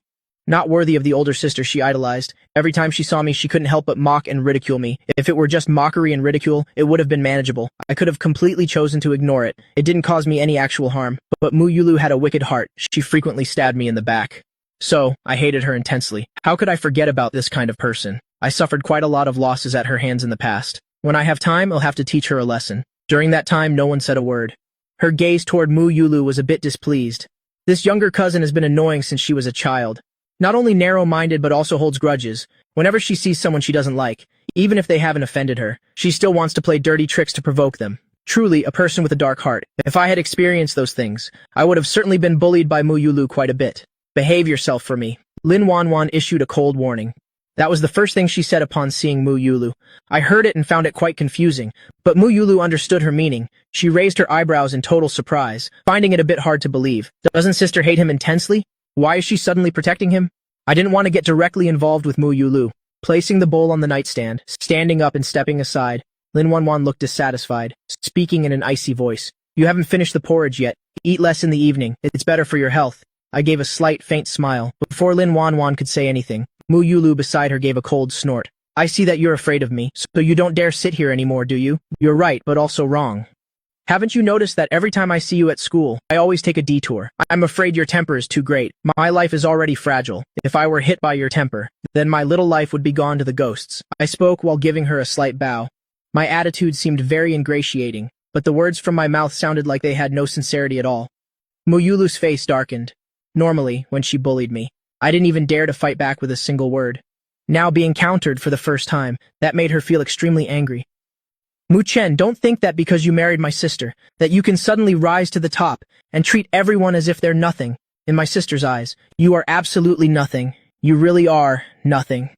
Not worthy of the older sister she idolized. Every time she saw me, she couldn't help but mock and ridicule me. If it were just mockery and ridicule, it would have been manageable. I could have completely chosen to ignore it. It didn't cause me any actual harm. But Mu Yulu had a wicked heart. She frequently stabbed me in the back. So, I hated her intensely. How could I forget about this kind of person? I suffered quite a lot of losses at her hands in the past. When I have time, I'll have to teach her a lesson. During that time, no one said a word. Her gaze toward Mu Yulu was a bit displeased. This younger cousin has been annoying since she was a child. Not only narrow-minded but also holds grudges. Whenever she sees someone she doesn't like, even if they haven't offended her, she still wants to play dirty tricks to provoke them. Truly, a person with a dark heart. If I had experienced those things, I would have certainly been bullied by Mu Yulu quite a bit. Behave yourself for me. Lin Wanwan issued a cold warning. That was the first thing she said upon seeing Mu Yulu. I heard it and found it quite confusing, but Mu Yulu understood her meaning. She raised her eyebrows in total surprise, finding it a bit hard to believe. Doesn't sister hate him intensely? Why is she suddenly protecting him? I didn't want to get directly involved with Mu Yulu. Placing the bowl on the nightstand, standing up and stepping aside, Lin Wanwan looked dissatisfied, speaking in an icy voice. You haven't finished the porridge yet. Eat less in the evening. It's better for your health. I gave a slight, faint smile. Before Lin Wanwan could say anything, Mu Yulu beside her gave a cold snort. I see that you're afraid of me, so you don't dare sit here anymore, do you? You're right, but also wrong. Haven't you noticed that every time I see you at school, I always take a detour? I'm afraid your temper is too great. My life is already fragile. If I were hit by your temper, then my little life would be gone to the ghosts. I spoke while giving her a slight bow. My attitude seemed very ingratiating, but the words from my mouth sounded like they had no sincerity at all. Mu Yulu's face darkened. Normally, when she bullied me, I didn't even dare to fight back with a single word. Now being countered for the first time, that made her feel extremely angry. Mu Chen, don't think that because you married my sister, that you can suddenly rise to the top and treat everyone as if they're nothing. In my sister's eyes, you are absolutely nothing. You really are nothing.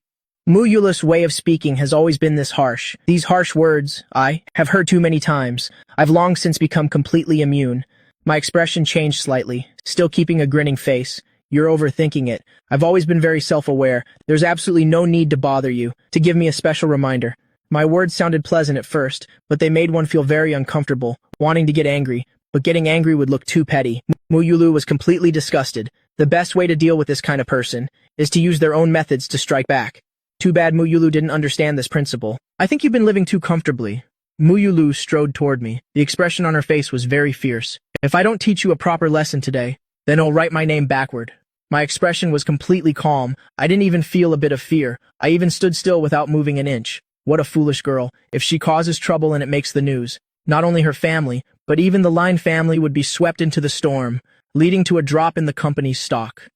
Mu Yulu's way of speaking has always been this harsh. These harsh words, I have heard too many times. I've long since become completely immune. My expression changed slightly, still keeping a grinning face. You're overthinking it. I've always been very self-aware. There's absolutely no need to bother you, to give me a special reminder. My words sounded pleasant at first, but they made one feel very uncomfortable, wanting to get angry, but getting angry would look too petty. Mu Yulu was completely disgusted. The best way to deal with this kind of person is to use their own methods to strike back. Too bad Mu Yulu didn't understand this principle. I think you've been living too comfortably. Mu Yulu strode toward me. The expression on her face was very fierce. If I don't teach you a proper lesson today, then I'll write my name backward. My expression was completely calm. I didn't even feel a bit of fear. I even stood still without moving an inch. What a foolish girl. If she causes trouble and it makes the news, not only her family, but even the Line family would be swept into the storm. leading to a drop in the company's stock.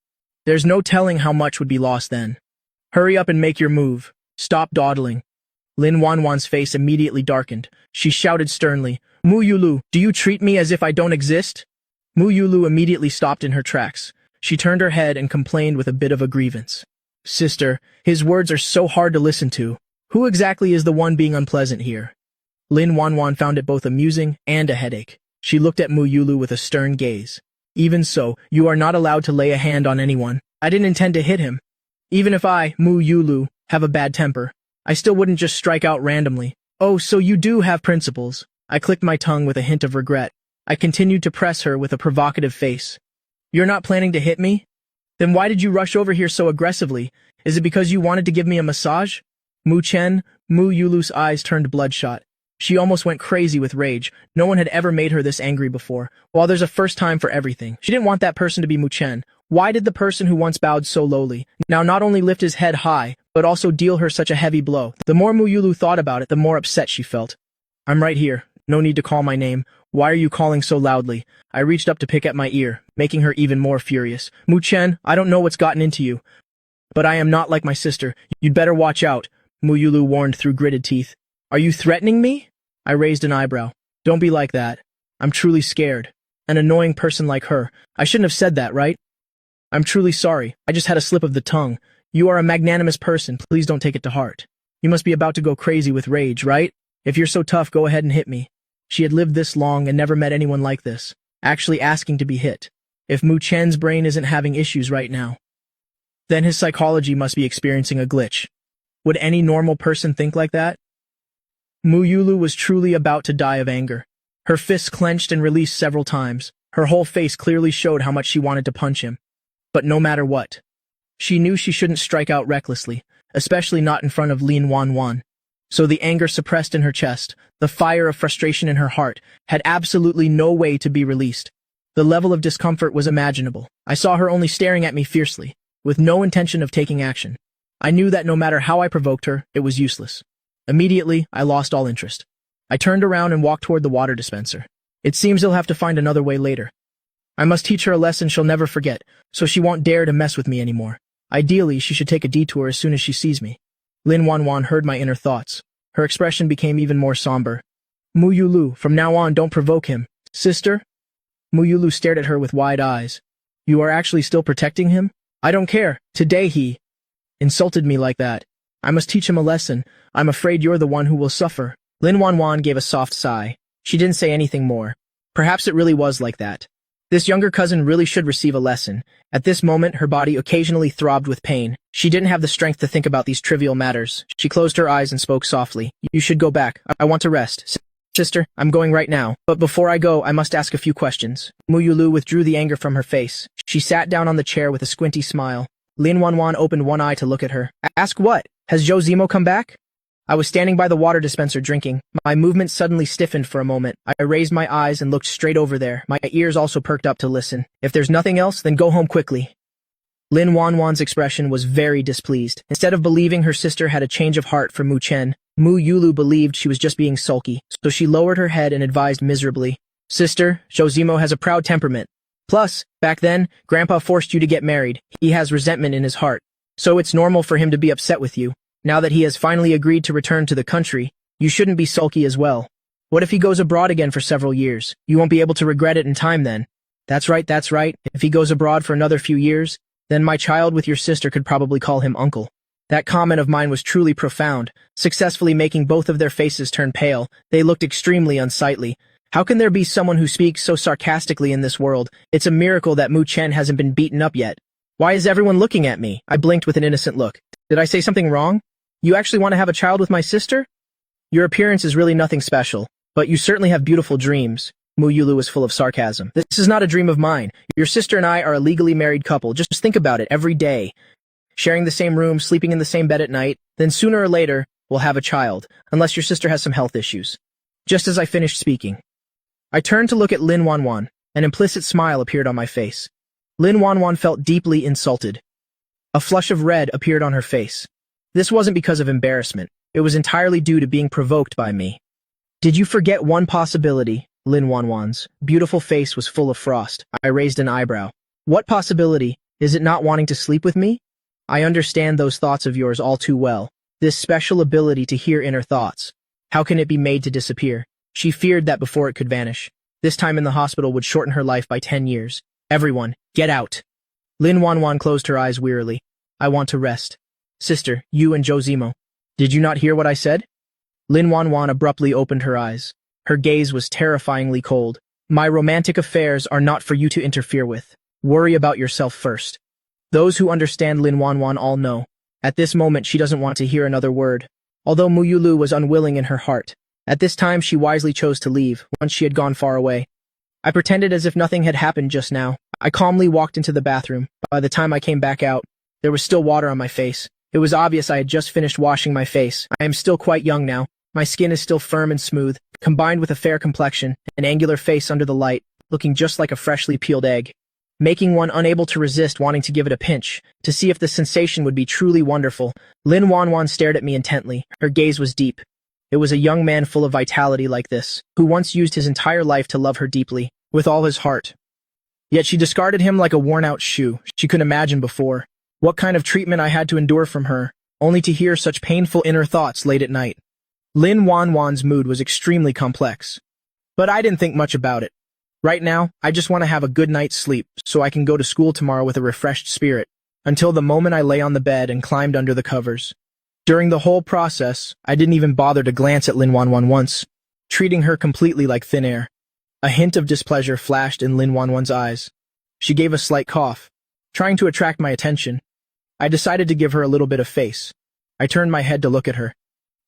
There's no telling how much would be lost then. Hurry up and make your move. Stop dawdling. Lin Wanwan's face immediately darkened. She shouted sternly, Mu Yulu, do you treat me as if I don't exist? Mu Yulu immediately stopped in her tracks. She turned her head and complained with a bit of a grievance. Sister, his words are so hard to listen to. Who exactly is the one being unpleasant here? Lin Wanwan found it both amusing and a headache. She looked at Mu Yulu with a stern gaze. Even so, you are not allowed to lay a hand on anyone. I didn't intend to hit him. Even if I, Mu Yulu, have a bad temper, I still wouldn't just strike out randomly. Oh, so you do have principles. I clicked my tongue with a hint of regret. I continued to press her with a provocative face. You're not planning to hit me? Then why did you rush over here so aggressively? Is it because you wanted to give me a massage? Mu Yulu's eyes turned bloodshot. She almost went crazy with rage. No one had ever made her this angry before. While there's a first time for everything, she didn't want that person to be Mu Chen. Why did the person who once bowed so lowly now not only lift his head high, but also deal her such a heavy blow? The more Mu Yulu thought about it, the more upset she felt. I'm right here. No need to call my name. Why are you calling so loudly? I reached up to pick at my ear, making her even more furious. Mu Chen, I don't know what's gotten into you, but I am not like my sister. You'd better watch out, Mu Yulu warned through gritted teeth. Are you threatening me? I raised an eyebrow. Don't be like that. I'm truly scared. An annoying person like her. I shouldn't have said that, right? I'm truly sorry. I just had a slip of the tongue. You are a magnanimous person. Please don't take it to heart. You must be about to go crazy with rage, right? If you're so tough, go ahead and hit me. She had lived this long and never met anyone like this, actually asking to be hit. If Mu Chen's brain isn't having issues right now, then his psychology must be experiencing a glitch. Would any normal person think like that? Mu Yulu was truly about to die of anger. Her fists clenched and released several times. Her whole face clearly showed how much she wanted to punch him. But no matter what, she knew she shouldn't strike out recklessly, especially not in front of Lin Wanwan. So the anger suppressed in her chest, the fire of frustration in her heart, had absolutely no way to be released. The level of discomfort was imaginable. I saw her only staring at me fiercely, with no intention of taking action. I knew that no matter how I provoked her, it was useless. Immediately, I lost all interest. I turned around and walked toward the water dispenser. It seems he'll have to find another way later. I must teach her a lesson she'll never forget, so she won't dare to mess with me anymore. Ideally, she should take a detour as soon as she sees me. Lin Wanwan heard my inner thoughts. Her expression became even more somber. Mu Yulu, from now on, don't provoke him. Sister? Mu Yulu stared at her with wide eyes. You are actually still protecting him? I don't care. Today he insulted me like that. I must teach him a lesson. I'm afraid you're the one who will suffer. Lin Wanwan gave a soft sigh. She didn't say anything more. Perhaps it really was like that. This younger cousin really should receive a lesson. At this moment, her body occasionally throbbed with pain. She didn't have the strength to think about these trivial matters. She closed her eyes and spoke softly. You should go back. I want to rest. Sister, I'm going right now. But before I go, I must ask a few questions. Mu Yulu withdrew the anger from her face. She sat down on the chair with a squinty smile. Lin Wanwan opened one eye to look at her. Ask what? Has Zhou Zimo come back? I was standing by the water dispenser drinking. My movement suddenly stiffened for a moment. I raised my eyes and looked straight over there. My ears also perked up to listen. If there's nothing else, then go home quickly. Lin Wanwan's expression was very displeased. Instead of believing her sister had a change of heart for Mu Chen, Mu Yulu believed she was just being sulky, so she lowered her head and advised miserably. Sister, Zhou Zimo has a proud temperament. Plus, back then, Grandpa forced you to get married. He has resentment in his heart. So it's normal for him to be upset with you. Now that he has finally agreed to return to the country, you shouldn't be sulky as well. What if he goes abroad again for several years? You won't be able to regret it in time then. That's right. If he goes abroad for another few years, then my child with your sister could probably call him uncle. That comment of mine was truly profound, successfully making both of their faces turn pale. They looked extremely unsightly. How can there be someone who speaks so sarcastically in this world? It's a miracle that Mu Chen hasn't been beaten up yet. Why is everyone looking at me? I blinked with an innocent look. Did I say something wrong? You actually want to have a child with my sister? Your appearance is really nothing special, but you certainly have beautiful dreams. Mu Yulu was full of sarcasm. This is not a dream of mine. Your sister and I are a legally married couple. Just think about it every day. Sharing the same room, sleeping in the same bed at night, then sooner or later, we'll have a child, unless your sister has some health issues. Just as I finished speaking, I turned to look at Lin Wanwan. An implicit smile appeared on my face. Lin Wanwan felt deeply insulted. A flush of red appeared on her face. This wasn't because of embarrassment. It was entirely due to being provoked by me. Did you forget one possibility? Lin Wanwan's beautiful face was full of frost. I raised an eyebrow. What possibility? Is it not wanting to sleep with me? I understand those thoughts of yours all too well. This special ability to hear inner thoughts. How can it be made to disappear? She feared that before it could vanish. This time in the hospital would shorten her life by 10 years. Everyone, get out. Lin Wanwan closed her eyes wearily. I want to rest. Sister, you and Josimo. Did you not hear what I said? Lin Wanwan abruptly opened her eyes. Her gaze was terrifyingly cold. My romantic affairs are not for you to interfere with. Worry about yourself first. Those who understand Lin Wanwan all know. At this moment she doesn't want to hear another word. Although Muyulu was unwilling in her heart. At this time she wisely chose to leave, once she had gone far away. I pretended as if nothing had happened just now. I calmly walked into the bathroom. By the time I came back out, there was still water on my face. It was obvious I had just finished washing my face. I am still quite young now. My skin is still firm and smooth, combined with a fair complexion, an angular face under the light, looking just like a freshly peeled egg, making one unable to resist wanting to give it a pinch, to see if the sensation would be truly wonderful. Lin Wanwan stared at me intently. Her gaze was deep. It was a young man full of vitality like this, who once used his entire life to love her deeply, with all his heart. Yet she discarded him like a worn-out shoe. She couldn't imagine before what kind of treatment I had to endure from her, only to hear such painful inner thoughts late at night. Lin Wanwan's mood was extremely complex. But I didn't think much about it. Right now, I just want to have a good night's sleep, so I can go to school tomorrow with a refreshed spirit, until the moment I lay on the bed and climbed under the covers. During the whole process, I didn't even bother to glance at Lin Wanwan once, treating her completely like thin air. A hint of displeasure flashed in Lin Wanwan's eyes. She gave a slight cough, trying to attract my attention. I decided to give her a little bit of face. I turned my head to look at her.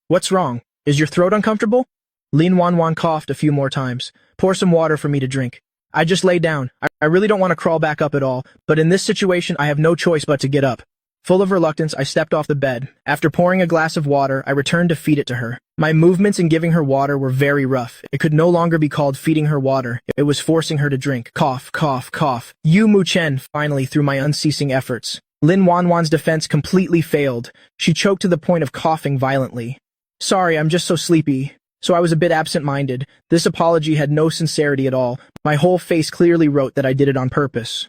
What's wrong? Is your throat uncomfortable? Lin Wanwan coughed a few more times. Pour some water for me to drink. I just lay down. I really don't want to crawl back up at all, but in this situation I have no choice but to get up. Full of reluctance, I stepped off the bed. After pouring a glass of water, I returned to feed it to her. My movements in giving her water were very rough. It could no longer be called feeding her water. It was forcing her to drink. Cough, cough, cough. Yu Mu Chen, finally, through my unceasing efforts. Lin Wanwan's defense completely failed. She choked to the point of coughing violently. Sorry, I'm just so sleepy. So I was a bit absent-minded. This apology had no sincerity at all. My whole face clearly wrote that I did it on purpose.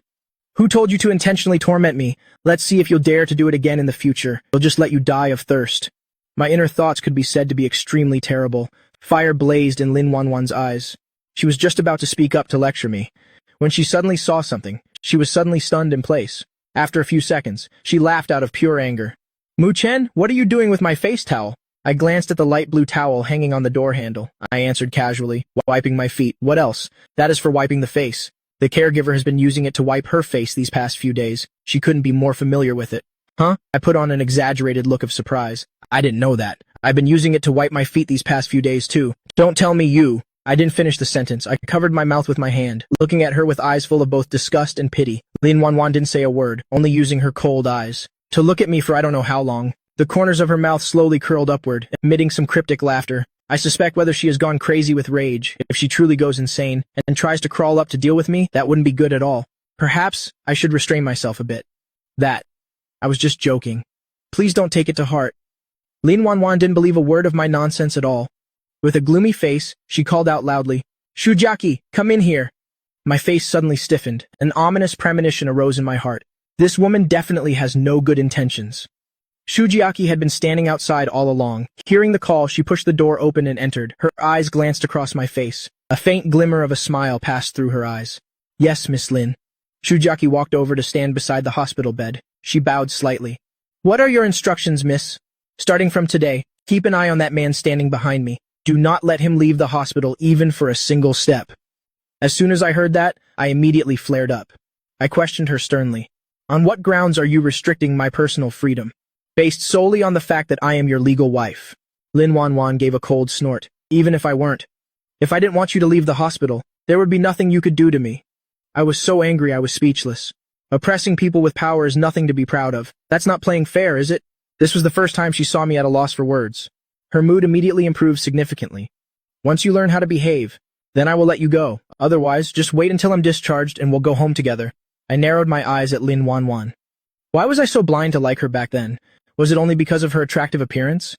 Who told you to intentionally torment me? Let's see if you'll dare to do it again in the future. I'll just let you die of thirst. My inner thoughts could be said to be extremely terrible. Fire blazed in Lin Wanwan's eyes. She was just about to speak up to lecture me, when she suddenly saw something. She was suddenly stunned in place. After a few seconds, she laughed out of pure anger. Mu Chen, what are you doing with my face towel? I glanced at the light blue towel hanging on the door handle. I answered casually, wiping my feet. What else? That is for wiping the face. The caregiver has been using it to wipe her face these past few days. She couldn't be more familiar with it. Huh? I put on an exaggerated look of surprise. I didn't know that. I've been using it to wipe my feet these past few days too. Don't tell me you. I didn't finish the sentence. I covered my mouth with my hand, looking at her with eyes full of both disgust and pity. Lin Wanwan didn't say a word, only using her cold eyes to look at me for I don't know how long. The corners of her mouth slowly curled upward, emitting some cryptic laughter. I suspect whether she has gone crazy with rage. If she truly goes insane and tries to crawl up to deal with me, that wouldn't be good at all. Perhaps I should restrain myself a bit. I was just joking. Please don't take it to heart. Lin Wanwan didn't believe a word of my nonsense at all. With a gloomy face, she called out loudly, Shujaki, come in here. My face suddenly stiffened. An ominous premonition arose in my heart. This woman definitely has no good intentions. Shujiaki had been standing outside all along. Hearing the call, she pushed the door open and entered. Her eyes glanced across my face. A faint glimmer of a smile passed through her eyes. Yes, Miss Lin. Shujiaki walked over to stand beside the hospital bed. She bowed slightly. What are your instructions, miss? Starting from today, keep an eye on that man standing behind me. Do not let him leave the hospital even for a single step. As soon as I heard that, I immediately flared up. I questioned her sternly. On what grounds are you restricting my personal freedom? Based solely on the fact that I am your legal wife. Lin Wanwan gave a cold snort. Even if I weren't. If I didn't want you to leave the hospital, there would be nothing you could do to me. I was so angry I was speechless. Oppressing people with power is nothing to be proud of. That's not playing fair, is it? This was the first time she saw me at a loss for words. Her mood immediately improved significantly. Once you learn how to behave, then I will let you go. Otherwise, just wait until I'm discharged and we'll go home together. I narrowed my eyes at Lin Wanwan. Why was I so blind to like her back then? Was it only because of her attractive appearance?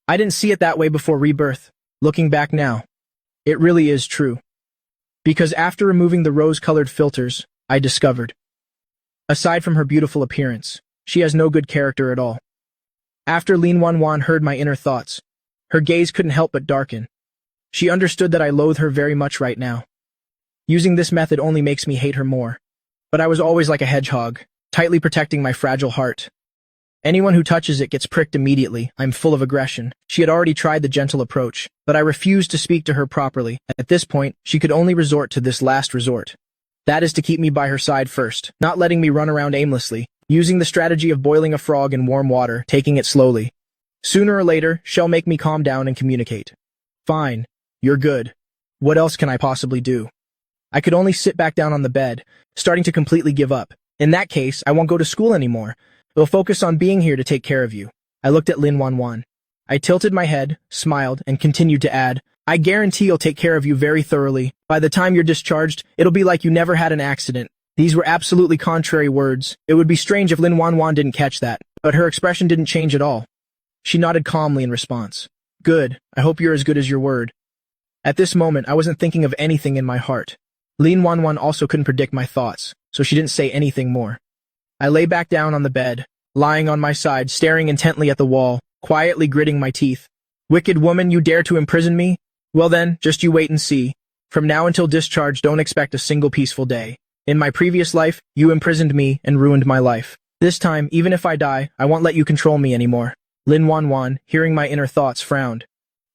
I didn't see it that way before rebirth. Looking back now, it really is true. Because after removing the rose-colored filters, I discovered, aside from her beautiful appearance, she has no good character at all. After Lin Wanwan heard my inner thoughts, her gaze couldn't help but darken. She understood that I loathe her very much right now. Using this method only makes me hate her more. But I was always like a hedgehog, tightly protecting my fragile heart. Anyone who touches it gets pricked immediately. I'm full of aggression. She had already tried the gentle approach, but I refused to speak to her properly. At this point, she could only resort to this last resort. That is to keep me by her side first, not letting me run around aimlessly, using the strategy of boiling a frog in warm water, taking it slowly. Sooner or later, she'll make me calm down and communicate. Fine. You're good. What else can I possibly do? I could only sit back down on the bed, starting to completely give up. In that case, I won't go to school anymore. We'll focus on being here to take care of you. I looked at Lin Wanwan. I tilted my head, smiled, and continued to add, I guarantee you'll take care of you very thoroughly. By the time you're discharged, it'll be like you never had an accident. These were absolutely contrary words. It would be strange if Lin Wanwan didn't catch that, but her expression didn't change at all. She nodded calmly in response. Good. I hope you're as good as your word. At this moment, I wasn't thinking of anything in my heart. Lin Wanwan also couldn't predict my thoughts, so she didn't say anything more. I lay back down on the bed, lying on my side, staring intently at the wall, quietly gritting my teeth. Wicked woman, you dare to imprison me? Well then, just you wait and see. From now until discharge, don't expect a single peaceful day. In my previous life, you imprisoned me and ruined my life. This time, even if I die, I won't let you control me anymore. Lin Wanwan, hearing my inner thoughts, frowned.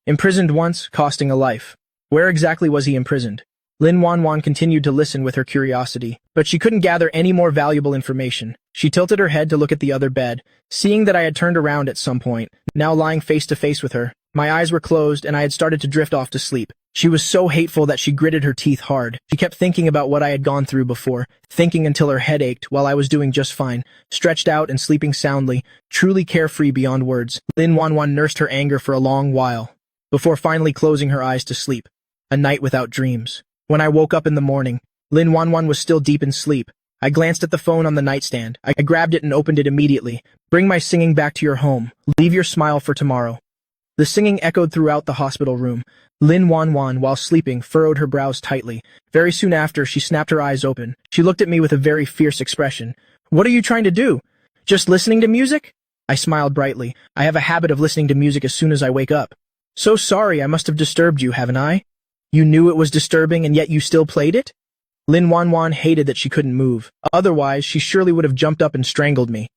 Imprisoned once, costing a life. Where exactly was he imprisoned? Lin Wanwan continued to listen with her curiosity, but she couldn't gather any more valuable information. She tilted her head to look at the other bed, seeing that I had turned around at some point, now lying face to face with her. My eyes were closed and I had started to drift off to sleep. She was so hateful that she gritted her teeth hard. She kept thinking about what I had gone through before, thinking until her head ached while I was doing just fine, stretched out and sleeping soundly, truly carefree beyond words. Lin Wanwan nursed her anger for a long while, before finally closing her eyes to sleep. A night without dreams. When I woke up in the morning, Lin Wanwan was still deep in sleep. I glanced at the phone on the nightstand. I grabbed it and opened it immediately. Bring my singing back to your home. Leave your smile for tomorrow. The singing echoed throughout the hospital room. Lin Wanwan, while sleeping, furrowed her brows tightly. Very soon after, she snapped her eyes open. She looked at me with a very fierce expression. What are you trying to do? Just listening to music? I smiled brightly. I have a habit of listening to music as soon as I wake up. So sorry, I must have disturbed you, haven't I? You knew it was disturbing and yet you still played it? Lin Wanwan hated that she couldn't move. Otherwise, she surely would have jumped up and strangled me.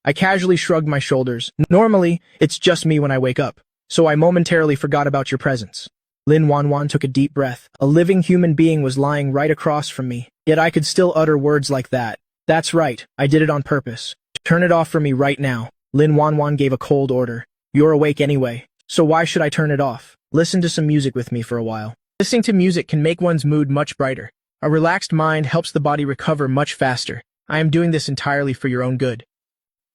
I casually shrugged my shoulders. Normally, it's just me when I wake up, so I momentarily forgot about your presence. Lin Wanwan took a deep breath. A living human being was lying right across from me, yet I could still utter words like that. That's right, I did it on purpose. Turn it off for me right now. Lin Wanwan gave a cold order. You're awake anyway, so why should I turn it off? Listen to some music with me for a while. Listening to music can make one's mood much brighter. A relaxed mind helps the body recover much faster. I am doing this entirely for your own good.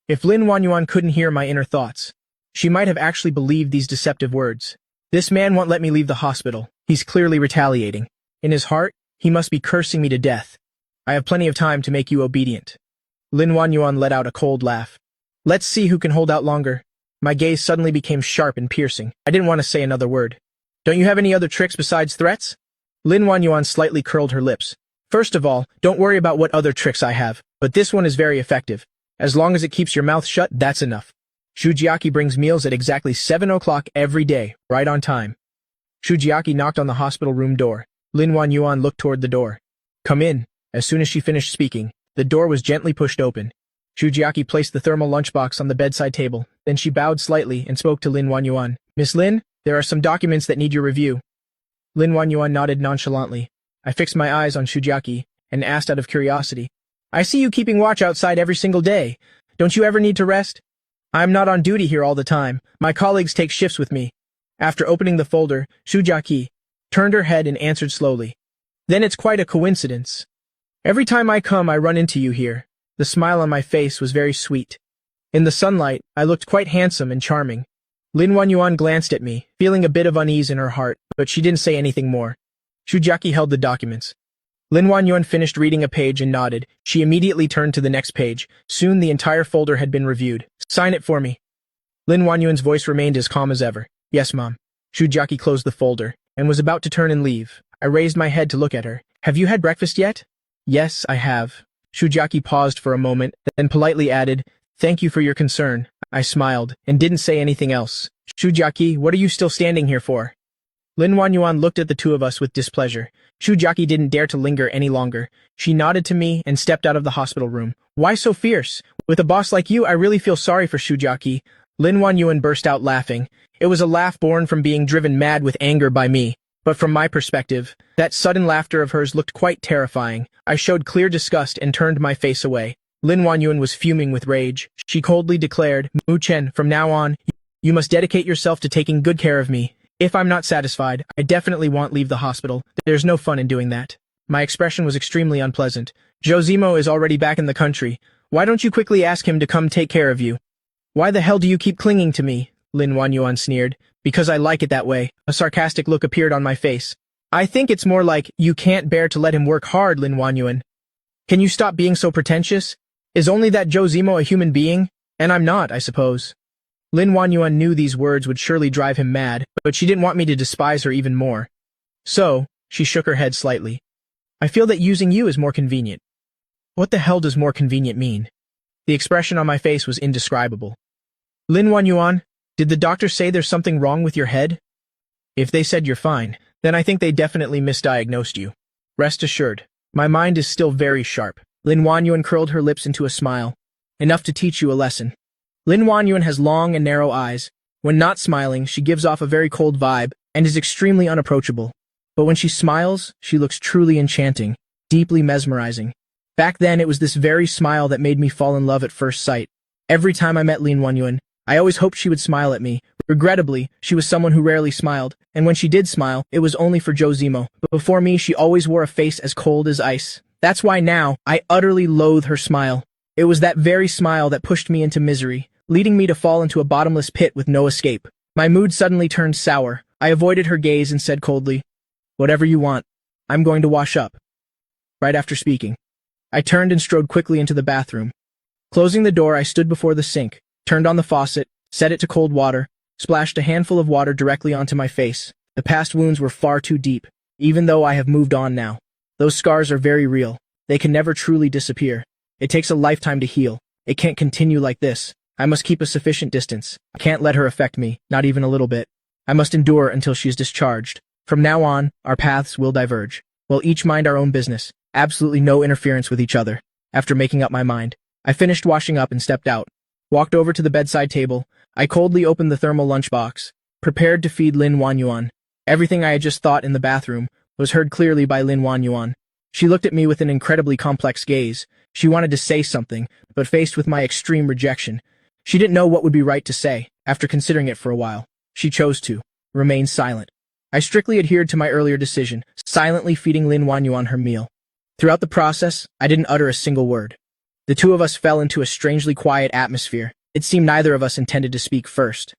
If Lin Wanwan couldn't hear my inner thoughts, she might have actually believed these deceptive words. This man won't let me leave the hospital. He's clearly retaliating. In his heart, he must be cursing me to death. I have plenty of time to make you obedient. Lin Wanwan let out a cold laugh. Let's see who can hold out longer. My gaze suddenly became sharp and piercing. I didn't want to say another word. Don't you have any other tricks besides threats? Lin Wanwan slightly curled her lips. First of all, don't worry about what other tricks I have, but this one is very effective. As long as it keeps your mouth shut, that's enough. Shujiaki brings meals at exactly 7 o'clock every day, right on time. Shujiaki knocked on the hospital room door. Lin Wanwan looked toward the door. Come in. As soon as she finished speaking, the door was gently pushed open. Shujiaki placed the thermal lunchbox on the bedside table. Then she bowed slightly and spoke to Lin Wanwan. Miss Lin, there are some documents that need your review. Lin Wanwan nodded nonchalantly. I fixed my eyes on Shujiaki and asked out of curiosity. I see you keeping watch outside every single day. Don't you ever need to rest? I'm not on duty here all the time. My colleagues take shifts with me. After opening the folder, Shujiaki turned her head and answered slowly. Then it's quite a coincidence. Every time I come, I run into you here. The smile on my face was very sweet. In the sunlight, I looked quite handsome and charming. Lin Wanwan glanced at me, feeling a bit of unease in her heart, but she didn't say anything more. Shujiaki held the documents. Lin Wanwan finished reading a page and nodded. She immediately turned to the next page. Soon the entire folder had been reviewed. Sign it for me. Lin Wanwan's voice remained as calm as ever. Yes, Mom. Shujiaki closed the folder and was about to turn and leave. I raised my head to look at her. Have you had breakfast yet? Yes, I have. Shujiaki paused for a moment, then politely added, Thank you for your concern. I smiled, and didn't say anything else. Shujiaki, what are you still standing here for? Lin Wanyuan looked at the two of us with displeasure. Shujiaki didn't dare to linger any longer. She nodded to me and stepped out of the hospital room. Why so fierce? With a boss like you, I really feel sorry for Shujiaki. Lin Wanyuan burst out laughing. It was a laugh born from being driven mad with anger by me. But from my perspective, that sudden laughter of hers looked quite terrifying. I showed clear disgust and turned my face away. Lin Wanyuan was fuming with rage. She coldly declared, Mu Chen, from now on, you must dedicate yourself to taking good care of me. If I'm not satisfied, I definitely won't leave the hospital. There's no fun in doing that. My expression was extremely unpleasant. Josimo is already back in the country. Why don't you quickly ask him to come take care of you? Why the hell do you keep clinging to me? Lin Wanyuan sneered. Because I like it that way. A sarcastic look appeared on my face. I think it's more like, you can't bear to let him work hard, Lin Wanyuan. Can you stop being so pretentious? Is only that Josimo a human being? And I'm not, I suppose. Lin Wanyuan knew these words would surely drive him mad, but she didn't want me to despise her even more. So, she shook her head slightly. I feel that using you is more convenient. What the hell does more convenient mean? The expression on my face was indescribable. Lin Wanyuan, did the doctor say there's something wrong with your head? If they said you're fine, then I think they definitely misdiagnosed you. Rest assured, my mind is still very sharp. Lin Wanyuan curled her lips into a smile. Enough to teach you a lesson. Lin Wanyuan has long and narrow eyes. When not smiling, she gives off a very cold vibe and is extremely unapproachable. But when she smiles, she looks truly enchanting, deeply mesmerizing. Back then, it was this very smile that made me fall in love at first sight. Every time I met Lin Wanyuan, I always hoped she would smile at me. Regrettably, she was someone who rarely smiled, and when she did smile, it was only for Josimo. But before me, she always wore a face as cold as ice. That's why now, I utterly loathe her smile. It was that very smile that pushed me into misery, leading me to fall into a bottomless pit with no escape. My mood suddenly turned sour. I avoided her gaze and said coldly, Whatever you want. I'm going to wash up. Right after speaking, I turned and strode quickly into the bathroom. Closing the door, I stood before the sink, turned on the faucet, set it to cold water, splashed a handful of water directly onto my face. The past wounds were far too deep, even though I have moved on now. Those scars are very real. They can never truly disappear. It takes a lifetime to heal. It can't continue like this. I must keep a sufficient distance. I can't let her affect me, not even a little bit. I must endure until she is discharged. From now on, our paths will diverge. We'll each mind our own business. Absolutely no interference with each other. After making up my mind, I finished washing up and stepped out. Walked over to the bedside table. I coldly opened the thermal lunchbox, prepared to feed Lin Wanyuan. Everything I had just thought in the bathroom was heard clearly by Lin Wanyuan. She looked at me with an incredibly complex gaze. She wanted to say something, but faced with my extreme rejection, she didn't know what would be right to say. After considering it for a while, she chose to remain silent. I strictly adhered to my earlier decision, silently feeding Lin Wanyuan her meal. Throughout the process, I didn't utter a single word. The two of us fell into a strangely quiet atmosphere. It seemed neither of us intended to speak first.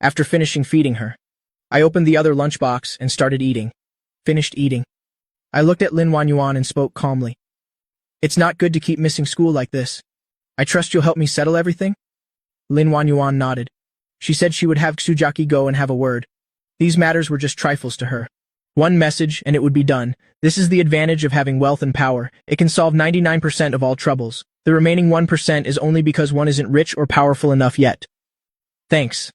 After finishing feeding her, I opened the other lunchbox and started eating. Finished eating. I looked at Lin Wanyuan and spoke calmly. It's not good to keep missing school like this. I trust you'll help me settle everything? Lin Wanyuan nodded. She said she would have Shujiaki go and have a word. These matters were just trifles to her. One message and it would be done. This is the advantage of having wealth and power. It can solve 99% of all troubles. The remaining 1% is only because one isn't rich or powerful enough yet. Thanks.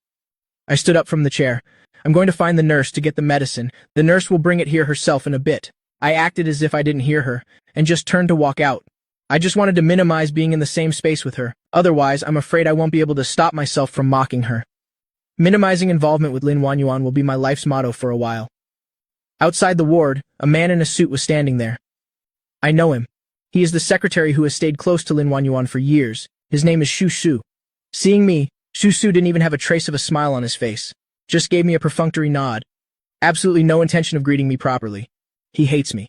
I stood up from the chair. I'm going to find the nurse to get the medicine. The nurse will bring it here herself in a bit. I acted as if I didn't hear her, and just turned to walk out. I just wanted to minimize being in the same space with her. Otherwise, I'm afraid I won't be able to stop myself from mocking her. Minimizing involvement with Lin Wanyuan will be my life's motto for a while. Outside the ward, a man in a suit was standing there. I know him. He is the secretary who has stayed close to Lin Wanyuan for years. His name is Shu Su. Seeing me, Shu Su didn't even have a trace of a smile on his face. Just gave me a perfunctory nod. Absolutely no intention of greeting me properly. He hates me.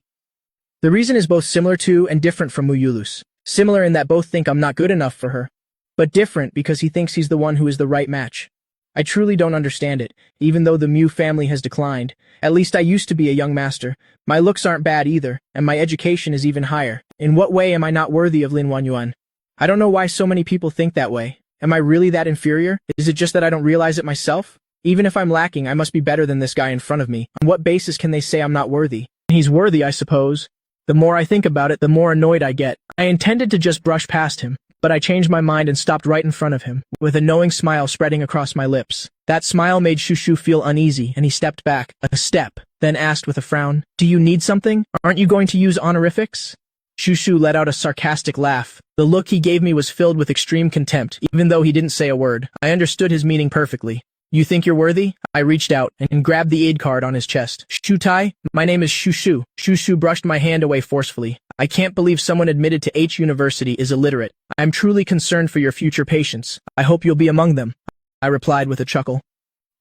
The reason is both similar to and different from Muyulus. Similar in that both think I'm not good enough for her, but different because he thinks he's the one who is the right match. I truly don't understand it, even though the Mu family has declined. At least I used to be a young master. My looks aren't bad either, and my education is even higher. In what way am I not worthy of Lin Wanyuan? I don't know why so many people think that way. Am I really that inferior? Is it just that I don't realize it myself? Even if I'm lacking, I must be better than this guy in front of me. On what basis can they say I'm not worthy? He's worthy, I suppose. The more I think about it, the more annoyed I get. I intended to just brush past him, but I changed my mind and stopped right in front of him, with a knowing smile spreading across my lips. That smile made Shushu feel uneasy, and he stepped back, a step, then asked with a frown, "Do you need something? Aren't you going to use honorifics?" Shushu let out a sarcastic laugh. The look he gave me was filled with extreme contempt, even though he didn't say a word. I understood his meaning perfectly. "You think you're worthy?" I reached out and grabbed the aid card on his chest. "Shutai, my name is Shushu." Shushu brushed my hand away forcefully. "I can't believe someone admitted to H University is illiterate. I'm truly concerned for your future patients. I hope you'll be among them," I replied with a chuckle.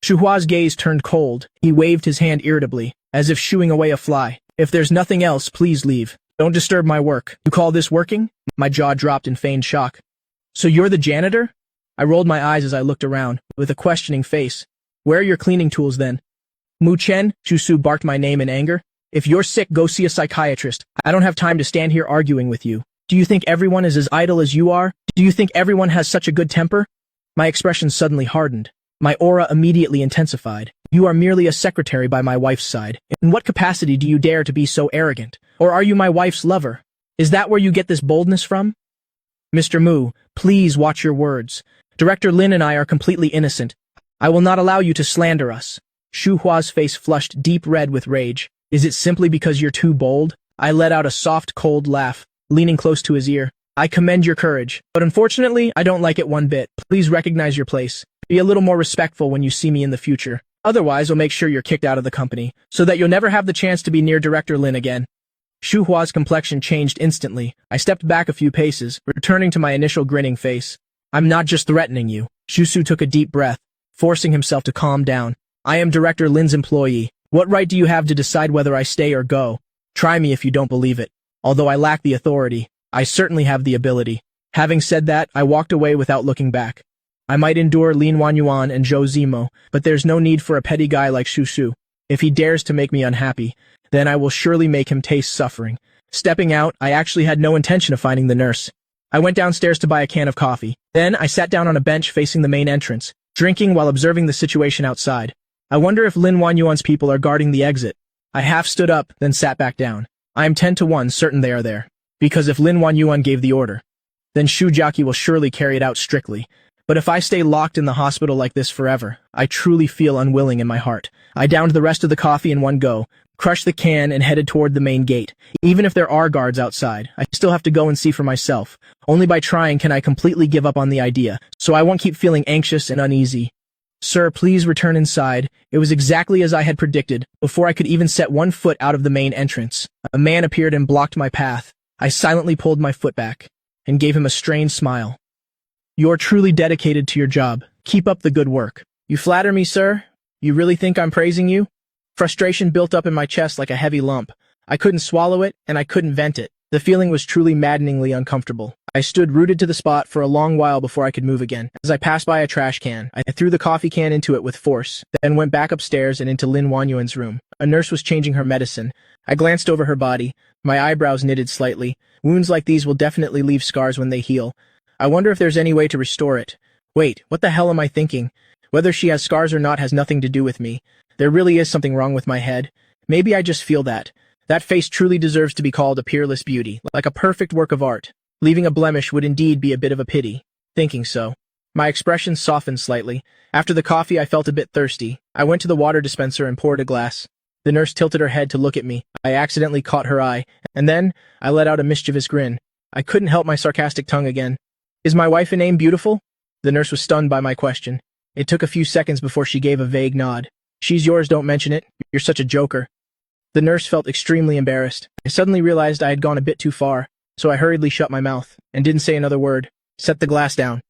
Shuhua's gaze turned cold. He waved his hand irritably, as if shooing away a fly. "If there's nothing else, please leave. Don't disturb my work." "You call this working?" My jaw dropped in feigned shock. "So you're the janitor?" I rolled my eyes as I looked around, with a questioning face. "Where are your cleaning tools then?" "Mu Chen," Shusu barked my name in anger. "If you're sick, go see a psychiatrist. I don't have time to stand here arguing with you. Do you think everyone is as idle as you are? Do you think everyone has such a good temper?" My expression suddenly hardened. My aura immediately intensified. "You are merely a secretary by my wife's side. In what capacity do you dare to be so arrogant? Or are you my wife's lover? Is that where you get this boldness from?" "Mr. Mu, please watch your words. Director Lin and I are completely innocent. I will not allow you to slander us." Shu Hua's face flushed deep red with rage. "Is it simply because you're too bold?" I let out a soft, cold laugh, leaning close to his ear. "I commend your courage, but unfortunately, I don't like it one bit. Please recognize your place. Be a little more respectful when you see me in the future. Otherwise, I'll make sure you're kicked out of the company, so that you'll never have the chance to be near Director Lin again." Shu Hua's complexion changed instantly. I stepped back a few paces, returning to my initial grinning face. "I'm not just threatening you." Shusu took a deep breath, forcing himself to calm down. "I am Director Lin's employee. What right do you have to decide whether I stay or go? Try me if you don't believe it. Although I lack the authority, I certainly have the ability." Having said that, I walked away without looking back. I might endure Lin Wanyuan and Zhou Zimo, but there's no need for a petty guy like Shushu. If he dares to make me unhappy, then I will surely make him taste suffering. Stepping out, I actually had no intention of finding the nurse. I went downstairs to buy a can of coffee. Then I sat down on a bench facing the main entrance, drinking while observing the situation outside. I wonder if Lin Wanyuan's people are guarding the exit. I half stood up, then sat back down. I am 10 to 1 certain they are there. Because if Lin Wanyuan gave the order, then Shu Jiaqi will surely carry it out strictly. But if I stay locked in the hospital like this forever, I truly feel unwilling in my heart. I downed the rest of the coffee in one go, crushed the can, and headed toward the main gate. Even if there are guards outside, I still have to go and see for myself. Only by trying can I completely give up on the idea, so I won't keep feeling anxious and uneasy. "Sir, please return inside." It was exactly as I had predicted. Before I could even set one foot out of the main entrance, a man appeared and blocked my path. I silently pulled my foot back and gave him a strange smile. "You're truly dedicated to your job. Keep up the good work." "You flatter me, sir. You really think I'm praising you?" Frustration built up in my chest like a heavy lump. I couldn't swallow it, and I couldn't vent it. The feeling was truly maddeningly uncomfortable. I stood rooted to the spot for a long while before I could move again. As I passed by a trash can, I threw the coffee can into it with force, then went back upstairs and into Lin Wanyuan's room. A nurse was changing her medicine. I glanced over her body. My eyebrows knitted slightly. Wounds like these will definitely leave scars when they heal. I wonder if there's any way to restore it. Wait, what the hell am I thinking? Whether she has scars or not has nothing to do with me. There really is something wrong with my head. Maybe I just feel that. That face truly deserves to be called a peerless beauty, like a perfect work of art. Leaving a blemish would indeed be a bit of a pity. Thinking so, my expression softened slightly. After the coffee, I felt a bit thirsty. I went to the water dispenser and poured a glass. The nurse tilted her head to look at me. I accidentally caught her eye, and then I let out a mischievous grin. I couldn't help my sarcastic tongue again. "Is my wife and name beautiful?" The nurse was stunned by my question. It took a few seconds before she gave a vague nod. "She's yours, don't mention it. You're such a joker." The nurse felt extremely embarrassed. I suddenly realized I had gone a bit too far, so I hurriedly shut my mouth and didn't say another word. Set the glass down.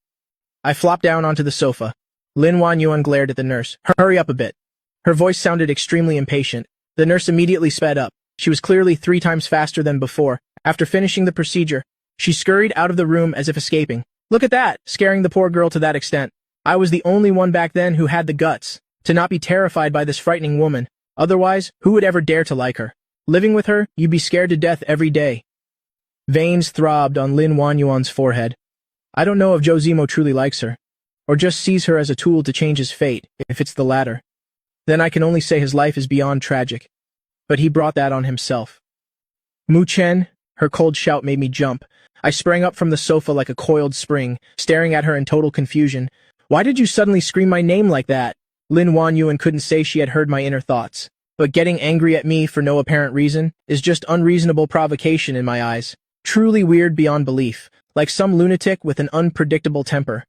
I flopped down onto the sofa. Lin Wanyuan glared at the nurse. "Hurry up a bit." Her voice sounded extremely impatient. The nurse immediately sped up. She was clearly 3 times faster than before. After finishing the procedure, she scurried out of the room as if escaping. Look at that, scaring the poor girl to that extent. I was the only one back then who had the guts to not be terrified by this frightening woman. Otherwise, who would ever dare to like her? Living with her, you'd be scared to death every day. Veins throbbed on Lin Wanyuan's forehead. I don't know if Zhou Zimo truly likes her, or just sees her as a tool to change his fate, if it's the latter. Then I can only say his life is beyond tragic. but he brought that on himself. Mu Chen, her cold shout made me jump. I sprang up from the sofa like a coiled spring, staring at her in total confusion. Why did you suddenly scream my name like that? Lin Wanyuan couldn't say she had heard my inner thoughts, but getting angry at me for no apparent reason is just unreasonable provocation in my eyes. Truly weird beyond belief, like some lunatic with an unpredictable temper.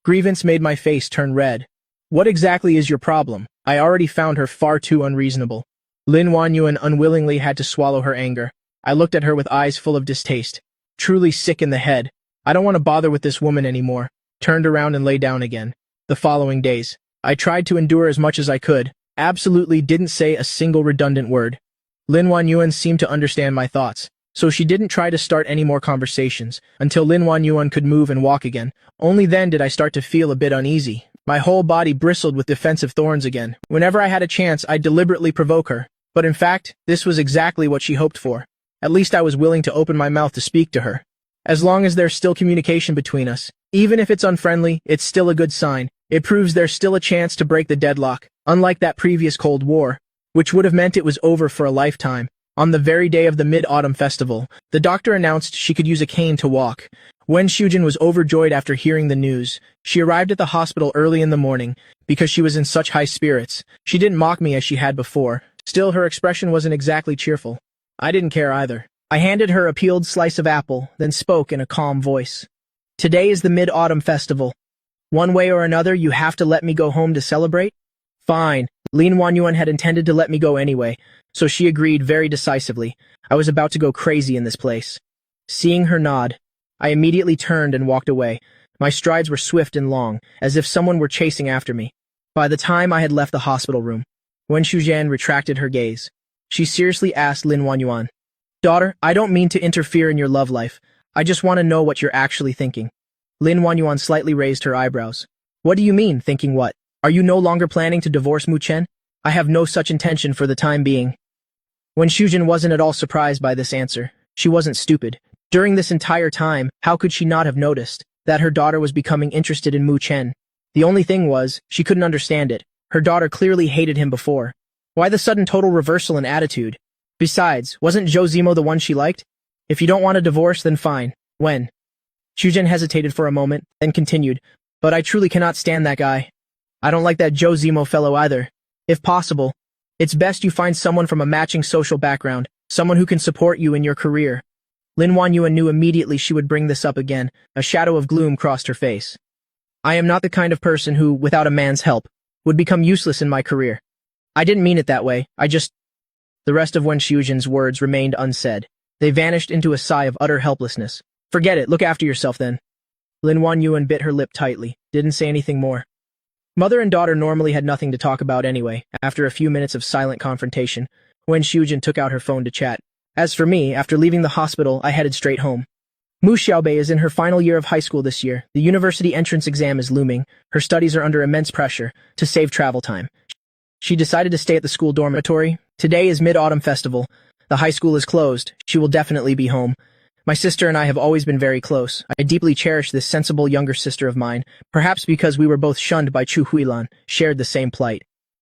Grievance made my face turn red. What exactly is your problem? I already found her far too unreasonable. Lin Wanyuan unwillingly had to swallow her anger. I looked at her with eyes full of distaste. Truly sick in the head. I don't want to bother with this woman anymore. Turned around and lay down again. The following days, I tried to endure as much as I could. Absolutely didn't say a single redundant word. Lin Wanyuan seemed to understand my thoughts, so she didn't try to start any more conversations until Lin Wanyuan could move and walk again. Only then did I start to feel a bit uneasy. My whole body bristled with defensive thorns again. Whenever I had a chance, I'd deliberately provoke her. But in fact, this was exactly what she hoped for. At least I was willing to open my mouth to speak to her. As long as there's still communication between us, even if it's unfriendly, it's still a good sign. It proves there's still a chance to break the deadlock, unlike that previous Cold War, which would have meant it was over for a lifetime. On the very day of the Mid-Autumn Festival, the doctor announced she could use a cane to walk. Wen Shujin was overjoyed after hearing the news. She arrived at the hospital early in the morning because she was in such high spirits. She didn't mock me as she had before. Still, her expression wasn't exactly cheerful. I didn't care either. I handed her a peeled slice of apple, then spoke in a calm voice. Today is the Mid-Autumn Festival. One way or another, you have to let me go home to celebrate? Fine. Lin Wanyuan had intended to let me go anyway, so she agreed very decisively. I was about to go crazy in this place. Seeing her nod, I immediately turned and walked away. My strides were swift and long, as if someone were chasing after me. By the time I had left the hospital room, Wen Shuzhan retracted her gaze. She seriously asked Lin Wanyuan, "Daughter, I don't mean to interfere in your love life. I just want to know what you're actually thinking." Lin Wanyuan slightly raised her eyebrows. "What do you mean, thinking what? Are you no longer planning to divorce Mu Chen? I have no such intention for the time being." Wen Shuzhan wasn't at all surprised by this answer. She wasn't stupid. During this entire time, how could she not have noticed that her daughter was becoming interested in Mu Chen? The only thing was, she couldn't understand it. Her daughter clearly hated him before. Why the sudden total reversal in attitude? Besides, wasn't Zhou Zimo the one she liked? If you don't want a divorce, then fine. When? Shuzhen hesitated for a moment, then continued, "But I truly cannot stand that guy. I don't like that Zhou Zimo fellow either. If possible, it's best you find someone from a matching social background, someone who can support you in your career." Lin Wanyuan knew immediately she would bring this up again. A shadow of gloom crossed her face. "I am not the kind of person who, without a man's help, would become useless in my career. I didn't mean it that way, I just—" The rest of Wen Shuzhen's words remained unsaid. They vanished into a sigh of utter helplessness. "Forget it, look after yourself then." Lin Wanyuan bit her lip tightly, didn't say anything more. Mother and daughter normally had nothing to talk about anyway. After a few minutes of silent confrontation, Wen Shuzhen took out her phone to chat. As for me, after leaving the hospital, I headed straight home. Mu Xiaobei is in her final year of high school this year. The university entrance exam is looming. Her studies are under immense pressure to save travel time. She decided to stay at the school dormitory. Today is Mid-Autumn Festival. The high school is closed. She will definitely be home. My sister and I have always been very close. I deeply cherish this sensible younger sister of mine, perhaps because we were both shunned by Chu Huilan, shared the same plight.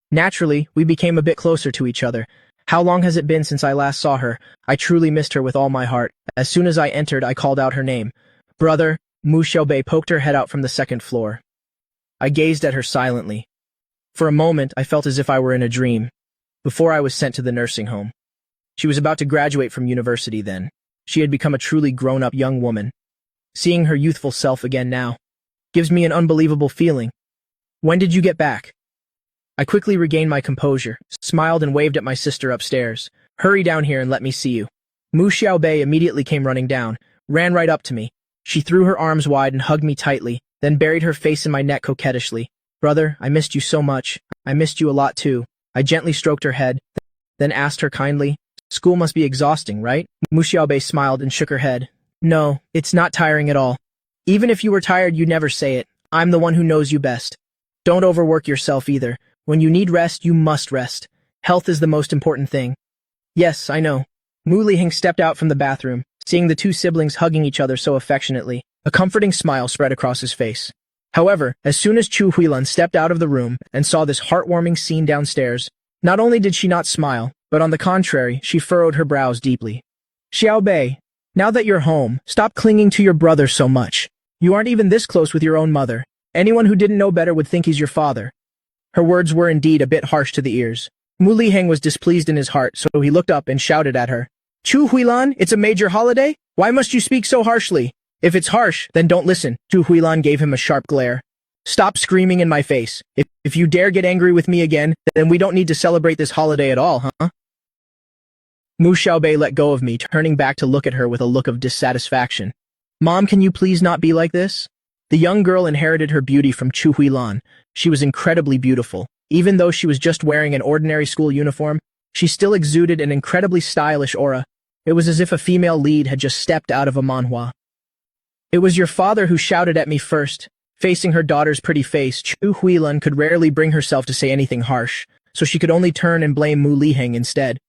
Naturally, we became a bit closer to each other. How long has it been since I last saw her? I truly missed her with all my heart. As soon as I entered, I called out her name. "Brother." Mu Xiaobei poked her head out from the second floor. I gazed at her silently. For a moment, I felt as if I were in a dream. Before I was sent to the nursing home. She was about to graduate from university then. She had become a truly grown-up young woman. Seeing her youthful self again now gives me an unbelievable feeling. "When did you get back?" I quickly regained my composure, smiled and waved at my sister upstairs. "Hurry down here and let me see you." Mu Xiaobei immediately came running down, ran right up to me. She threw her arms wide and hugged me tightly, then buried her face in my neck coquettishly. "Brother, I missed you so much. I missed you a lot too." I gently stroked her head, then asked her kindly, "School must be exhausting, right?" Mu Xiaobei smiled and shook her head. "No, it's not tiring at all. Even if you were tired, you'd never say it. I'm the one who knows you best. Don't overwork yourself either. When you need rest, you must rest. Health is the most important thing." "Yes, I know." Mu Lihing stepped out from the bathroom, seeing the two siblings hugging each other so affectionately. A comforting smile spread across his face. However, as soon as Chu Huilan stepped out of the room and saw this heartwarming scene downstairs, not only did she not smile, but on the contrary, she furrowed her brows deeply. Xiao Bei, now that you're home, stop clinging to your brother so much. You aren't even this close with your own mother. Anyone who didn't know better would think he's your father. Her words were indeed a bit harsh to the ears. Mu Liheng was displeased in his heart, so he looked up and shouted at her. Chu Huilan, it's a major holiday? Why must you speak so harshly? If it's harsh, then don't listen. Chu Huilan gave him a sharp glare. Stop screaming in my face. If you dare get angry with me again, then we don't need to celebrate this holiday at all, huh? Mu Xiaobei let go of me, turning back to look at her with a look of dissatisfaction. Mom, can you please not be like this? The young girl inherited her beauty from Chu Huilan. She was incredibly beautiful. Even though she was just wearing an ordinary school uniform, she still exuded an incredibly stylish aura. It was as if a female lead had just stepped out of a manhwa. It was your father who shouted at me first. Facing her daughter's pretty face, Chu Huilan could rarely bring herself to say anything harsh, so she could only turn and blame Mu Liheng instead.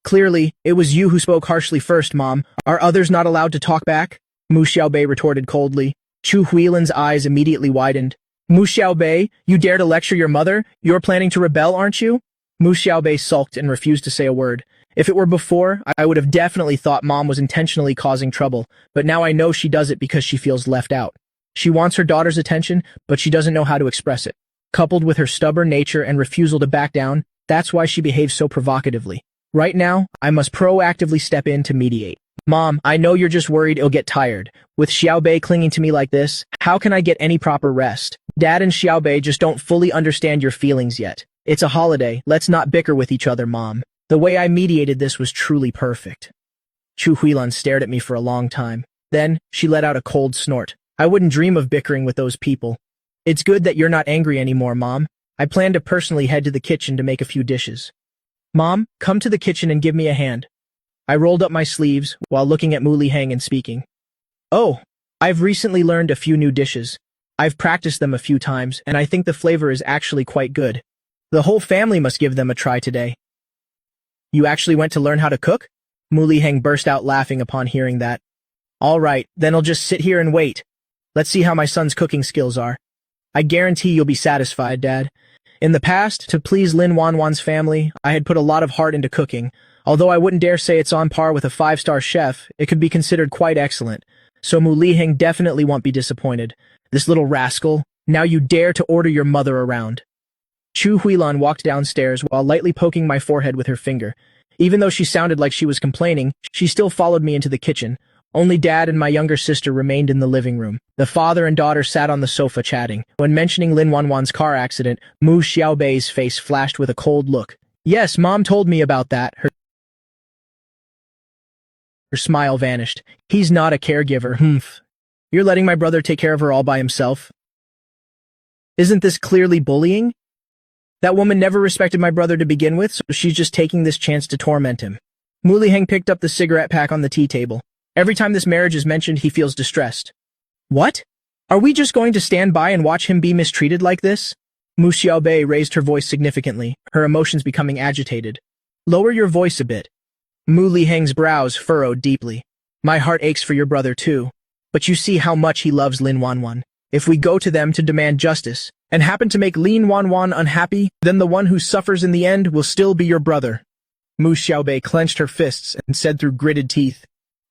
Clearly, it was you who spoke harshly first, Mom. Are others not allowed to talk back? Mu Xiaobei retorted coldly. Chu Huilan's eyes immediately widened. Mu Xiaobei, you dare to lecture your mother? You're planning to rebel, aren't you? Mu Xiaobei sulked and refused to say a word. If it were before, I would have definitely thought Mom was intentionally causing trouble, but now I know she does it because she feels left out. She wants her daughter's attention, but she doesn't know how to express it. Coupled with her stubborn nature and refusal to back down, that's why she behaves so provocatively. Right now, I must proactively step in to mediate. Mom, I know you're just worried it'll get tired. With Xiaobei clinging to me like this, how can I get any proper rest? Dad and Xiaobei just don't fully understand your feelings yet. It's a holiday, let's not bicker with each other, Mom. The way I mediated this was truly perfect. Chu Huilan stared at me for a long time. Then, she let out a cold snort. I wouldn't dream of bickering with those people. It's good that you're not angry anymore, Mom. I plan to personally head to the kitchen to make a few dishes. Mom, come to the kitchen and give me a hand. I rolled up my sleeves while looking at Mu Liheng and speaking. Oh, I've recently learned a few new dishes. I've practiced them a few times, and I think the flavor is actually quite good. The whole family must give them a try today. You actually went to learn how to cook? Mu Liheng burst out laughing upon hearing that. All right, then I'll just sit here and wait. Let's see how my son's cooking skills are. I guarantee you'll be satisfied, Dad. In the past, to please Lin Wanwan's family, I had put a lot of heart into cooking. Although I wouldn't dare say it's on par with a 5-star chef, it could be considered quite excellent. So Mu Liheng definitely won't be disappointed. This little rascal, now you dare to order your mother around. Chu Huilan walked downstairs while lightly poking my forehead with her finger. Even though she sounded like she was complaining, she still followed me into the kitchen. Only Dad and my younger sister remained in the living room. The father and daughter sat on the sofa chatting. When mentioning Lin Wanwan's car accident, Mu Xiaobei's face flashed with a cold look. Yes, Mom told me about that. Her smile vanished. He's not a caregiver. Humph. You're letting my brother take care of her all by himself? Isn't this clearly bullying? That woman never respected my brother to begin with, so she's just taking this chance to torment him. Mu Liheng picked up the cigarette pack on the tea table. Every time this marriage is mentioned, he feels distressed. What? Are we just going to stand by and watch him be mistreated like this? Mu Xiaobei raised her voice significantly, her emotions becoming agitated. Lower your voice a bit. Mu Liheng's brows furrowed deeply. My heart aches for your brother too. But you see how much he loves Lin Wanwan. If we go to them to demand justice, and happen to make Lin Wanwan unhappy, then the one who suffers in the end will still be your brother. Mu Xiaobei clenched her fists and said through gritted teeth,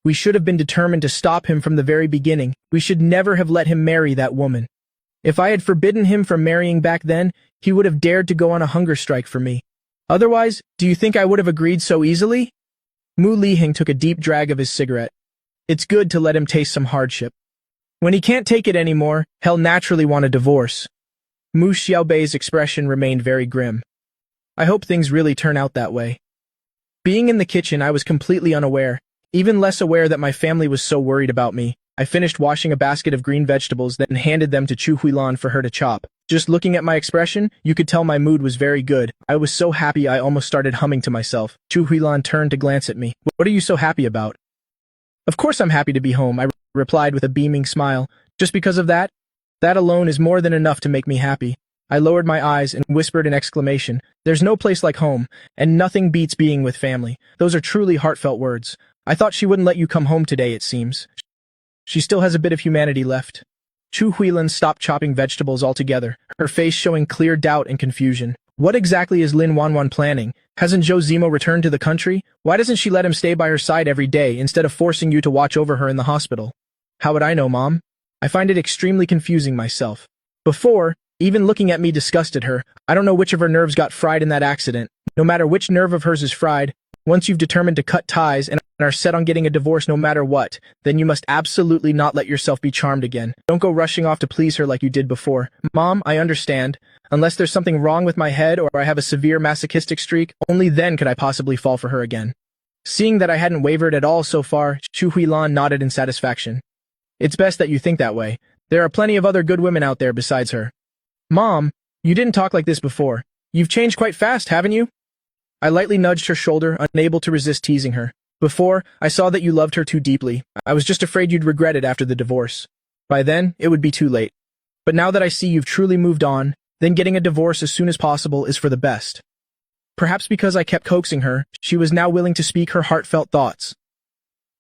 we should have been determined to stop him from the very beginning. We should never have let him marry that woman. If I had forbidden him from marrying back then, he would have dared to go on a hunger strike for me. Otherwise, do you think I would have agreed so easily? Mu Liheng took a deep drag of his cigarette. It's good to let him taste some hardship. When he can't take it anymore, he'll naturally want a divorce. Mu Xiaobei's expression remained very grim. I hope things really turn out that way. Being in the kitchen, I was completely unaware, even less aware that my family was so worried about me. I finished washing a basket of green vegetables, then handed them to Chu Huilan for her to chop. Just looking at my expression, you could tell my mood was very good. I was so happy I almost started humming to myself. Chu Huilan turned to glance at me. What are you so happy about? Of course I'm happy to be home, I replied with a beaming smile. Just because of that? That alone is more than enough to make me happy. I lowered my eyes and whispered an exclamation. There's no place like home, and nothing beats being with family. Those are truly heartfelt words. I thought she wouldn't let you come home today, it seems. She still has a bit of humanity left. Chu Huilan stopped chopping vegetables altogether, her face showing clear doubt and confusion. What exactly is Lin Wanwan planning? Hasn't Zhou Zimo returned to the country? Why doesn't she let him stay by her side every day instead of forcing you to watch over her in the hospital? How would I know, Mom? I find it extremely confusing myself. Before, even looking at me disgusted her. I don't know which of her nerves got fried in that accident. No matter which nerve of hers is fried, once you've determined to cut ties and are set on getting a divorce no matter what, then you must absolutely not let yourself be charmed again. Don't go rushing off to please her like you did before. Mom, I understand. Unless there's something wrong with my head or I have a severe masochistic streak, only then could I possibly fall for her again. Seeing that I hadn't wavered at all so far, Chu Huilan nodded in satisfaction. It's best that you think that way. There are plenty of other good women out there besides her. Mom, you didn't talk like this before. You've changed quite fast, haven't you? I lightly nudged her shoulder, unable to resist teasing her. Before, I saw that you loved her too deeply. I was just afraid you'd regret it after the divorce. By then, it would be too late. But now that I see you've truly moved on, then getting a divorce as soon as possible is for the best. Perhaps because I kept coaxing her, she was now willing to speak her heartfelt thoughts.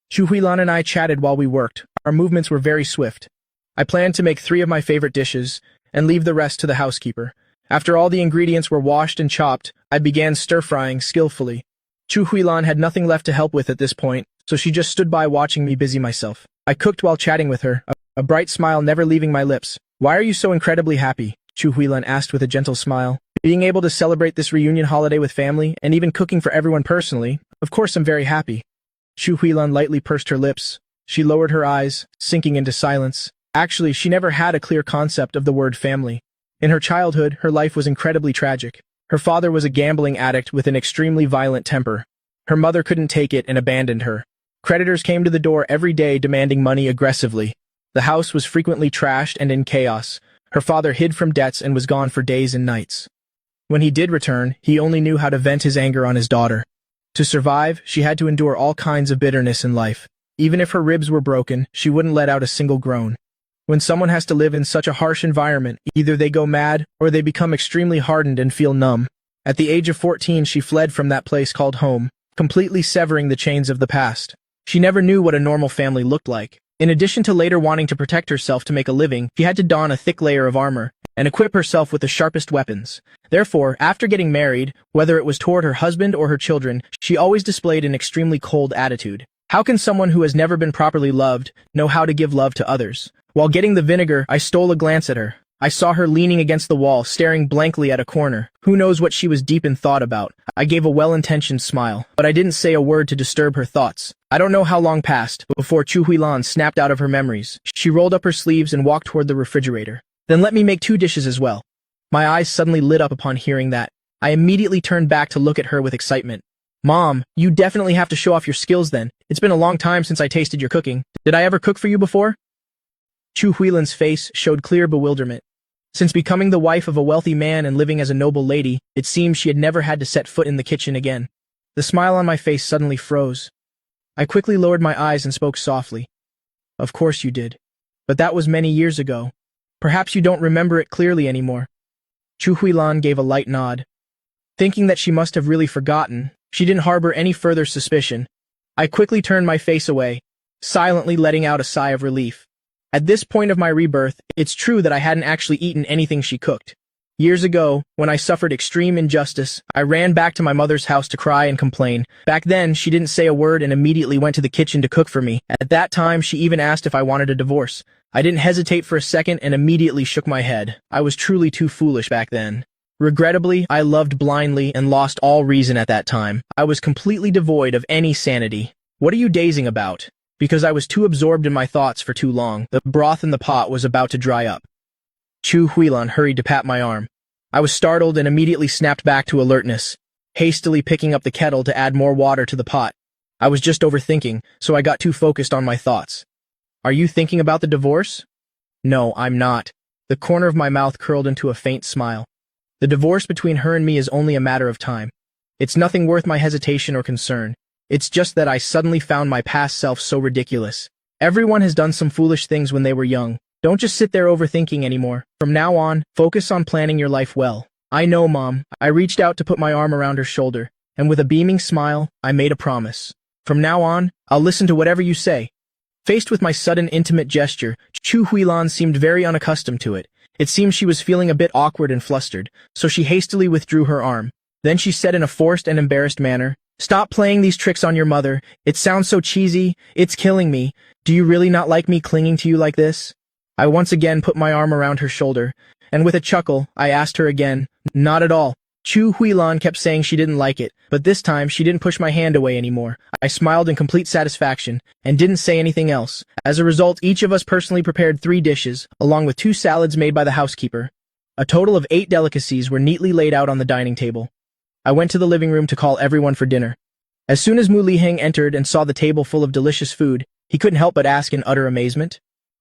Chu Huilan and I chatted while we worked. Our movements were very swift. I planned to make 3 of my favorite dishes, and leave the rest to the housekeeper. After all the ingredients were washed and chopped, I began stir-frying skillfully. Chu Huilan had nothing left to help with at this point, so she just stood by watching me busy myself. I cooked while chatting with her, a bright smile never leaving my lips. Why are you so incredibly happy? Chu Huilan asked with a gentle smile. Being able to celebrate this reunion holiday with family, and even cooking for everyone personally, of course I'm very happy. Chu Huilan lightly pursed her lips. She lowered her eyes, sinking into silence. Actually, she never had a clear concept of the word family. In her childhood, her life was incredibly tragic. Her father was a gambling addict with an extremely violent temper. Her mother couldn't take it and abandoned her. Creditors came to the door every day demanding money aggressively. The house was frequently trashed and in chaos. Her father hid from debts and was gone for days and nights. When he did return, he only knew how to vent his anger on his daughter. To survive, she had to endure all kinds of bitterness in life. Even if her ribs were broken, she wouldn't let out a single groan. When someone has to live in such a harsh environment, either they go mad or they become extremely hardened and feel numb. At the age of 14, she fled from that place called home, completely severing the chains of the past. She never knew what a normal family looked like. In addition to later wanting to protect herself to make a living, she had to don a thick layer of armor and equip herself with the sharpest weapons. Therefore, after getting married, whether it was toward her husband or her children, she always displayed an extremely cold attitude. How can someone who has never been properly loved know how to give love to others? While getting the vinegar, I stole a glance at her. I saw her leaning against the wall, staring blankly at a corner. Who knows what she was deep in thought about? I gave a well-intentioned smile, but I didn't say a word to disturb her thoughts. I don't know how long passed before Chu Huilan snapped out of her memories. She rolled up her sleeves and walked toward the refrigerator. Then let me make 2 dishes as well. My eyes suddenly lit up upon hearing that. I immediately turned back to look at her with excitement. Mom, you definitely have to show off your skills then. It's been a long time since I tasted your cooking. Did I ever cook for you before? Chu Huilan's face showed clear bewilderment. Since becoming the wife of a wealthy man and living as a noble lady, it seemed she had never had to set foot in the kitchen again. The smile on my face suddenly froze. I quickly lowered my eyes and spoke softly. Of course you did. But that was many years ago. Perhaps you don't remember it clearly anymore. Chu Huilan gave a light nod. Thinking that she must have really forgotten, she didn't harbor any further suspicion. I quickly turned my face away, silently letting out a sigh of relief. At this point of my rebirth, it's true that I hadn't actually eaten anything she cooked. Years ago, when I suffered extreme injustice, I ran back to my mother's house to cry and complain. Back then, she didn't say a word and immediately went to the kitchen to cook for me. At that time, she even asked if I wanted a divorce. I didn't hesitate for a second and immediately shook my head. I was truly too foolish back then. Regrettably, I loved blindly and lost all reason at that time. I was completely devoid of any sanity. What are you dazing about? Because I was too absorbed in my thoughts for too long. The broth in the pot was about to dry up. Chu Huilan hurried to pat my arm. I was startled and immediately snapped back to alertness, hastily picking up the kettle to add more water to the pot. I was just overthinking, so I got too focused on my thoughts. Are you thinking about the divorce? No, I'm not. The corner of my mouth curled into a faint smile. The divorce between her and me is only a matter of time. It's nothing worth my hesitation or concern. It's just that I suddenly found my past self so ridiculous. Everyone has done some foolish things when they were young. Don't just sit there overthinking anymore. From now on, focus on planning your life well. I know, Mom. I reached out to put my arm around her shoulder, and with a beaming smile, I made a promise. From now on, I'll listen to whatever you say. Faced with my sudden intimate gesture, Chu Huilan seemed very unaccustomed to it. It seemed she was feeling a bit awkward and flustered, so she hastily withdrew her arm. Then she said in a forced and embarrassed manner, "Stop playing these tricks on your mother. It sounds so cheesy. It's killing me. Do you really not like me clinging to you like this?" I once again put my arm around her shoulder, and with a chuckle, I asked her again, "Not at all." Chu Huilan kept saying she didn't like it, but this time she didn't push my hand away anymore. I smiled in complete satisfaction, and didn't say anything else. As a result, each of us personally prepared 3 dishes, along with 2 salads made by the housekeeper. A total of 8 delicacies were neatly laid out on the dining table. I went to the living room to call everyone for dinner. As soon as Mu Liheng entered and saw the table full of delicious food, he couldn't help but ask in utter amazement,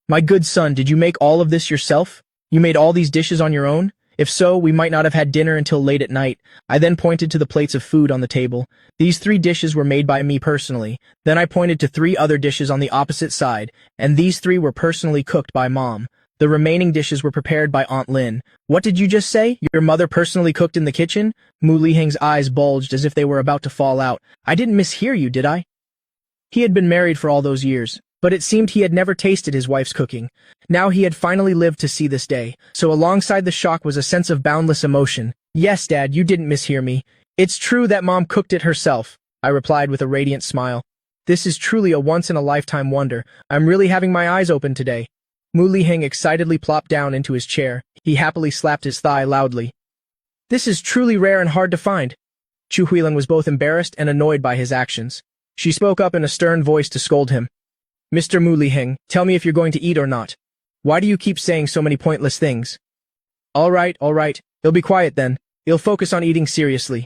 "My good son, did you make all of this yourself? You made all these dishes on your own? If so, we might not have had dinner until late at night." I then pointed to the plates of food on the table. These 3 dishes were made by me personally. Then I pointed to 3 other dishes on the opposite side, and these 3 were personally cooked by Mom. The remaining dishes were prepared by Aunt Lin. "What did you just say? Your mother personally cooked in the kitchen?" Mu Liheng's eyes bulged as if they were about to fall out. "I didn't mishear you, did I?" He had been married for all those years, but it seemed he had never tasted his wife's cooking. Now he had finally lived to see this day, so alongside the shock was a sense of boundless emotion. "Yes, Dad, you didn't mishear me. It's true that Mom cooked it herself," I replied with a radiant smile. "This is truly a once-in-a-lifetime wonder. I'm really having my eyes open today." Mu Liheng excitedly plopped down into his chair. He happily slapped his thigh loudly. "This is truly rare and hard to find." Chu Huilan was both embarrassed and annoyed by his actions. She spoke up in a stern voice to scold him. "Mr. Mu Liheng, tell me if you're going to eat or not. Why do you keep saying so many pointless things?" All right, he'll be quiet then. He'll focus on eating seriously."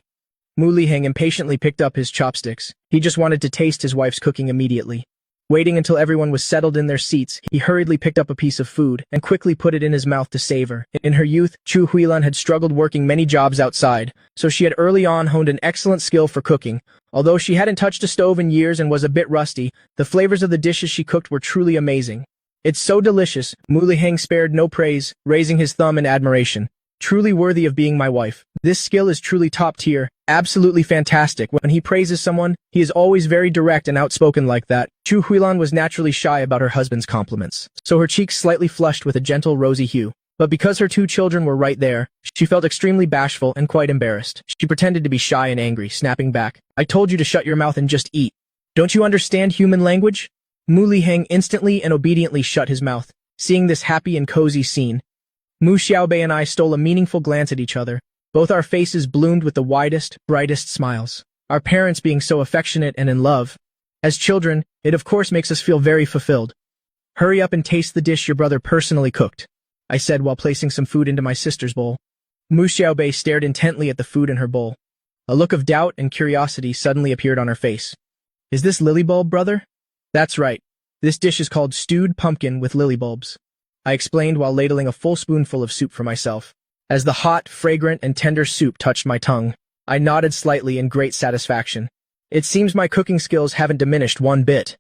Mu Liheng impatiently picked up his chopsticks. He just wanted to taste his wife's cooking immediately. Waiting until everyone was settled in their seats, he hurriedly picked up a piece of food and quickly put it in his mouth to savor. In her youth, Chu Huilan had struggled working many jobs outside, so she had early on honed an excellent skill for cooking. Although she hadn't touched a stove in years and was a bit rusty, the flavors of the dishes she cooked were truly amazing. "It's so delicious," Mu Liheng spared no praise, raising his thumb in admiration. "Truly worthy of being my wife. This skill is truly top tier, absolutely fantastic." When he praises someone, he is always very direct and outspoken like that. Chu Huilan was naturally shy about her husband's compliments, so her cheeks slightly flushed with a gentle rosy hue. But because her 2 children were right there, she felt extremely bashful and quite embarrassed. She pretended to be shy and angry, snapping back, "I told you to shut your mouth and just eat. Don't you understand human language?" Mu Liheng instantly and obediently shut his mouth. Seeing this happy and cozy scene, Mu Xiaobei and I stole a meaningful glance at each other. Both our faces bloomed with the widest, brightest smiles. Our parents being so affectionate and in love. As children, it of course makes us feel very fulfilled. "Hurry up and taste the dish your brother personally cooked," I said while placing some food into my sister's bowl. Mu Xiaobei stared intently at the food in her bowl. A look of doubt and curiosity suddenly appeared on her face. "Is this lily bulb, brother?" "That's right. This dish is called stewed pumpkin with lily bulbs," I explained while ladling a full spoonful of soup for myself. As the hot, fragrant, and tender soup touched my tongue, I nodded slightly in great satisfaction. It seems my cooking skills haven't diminished one bit.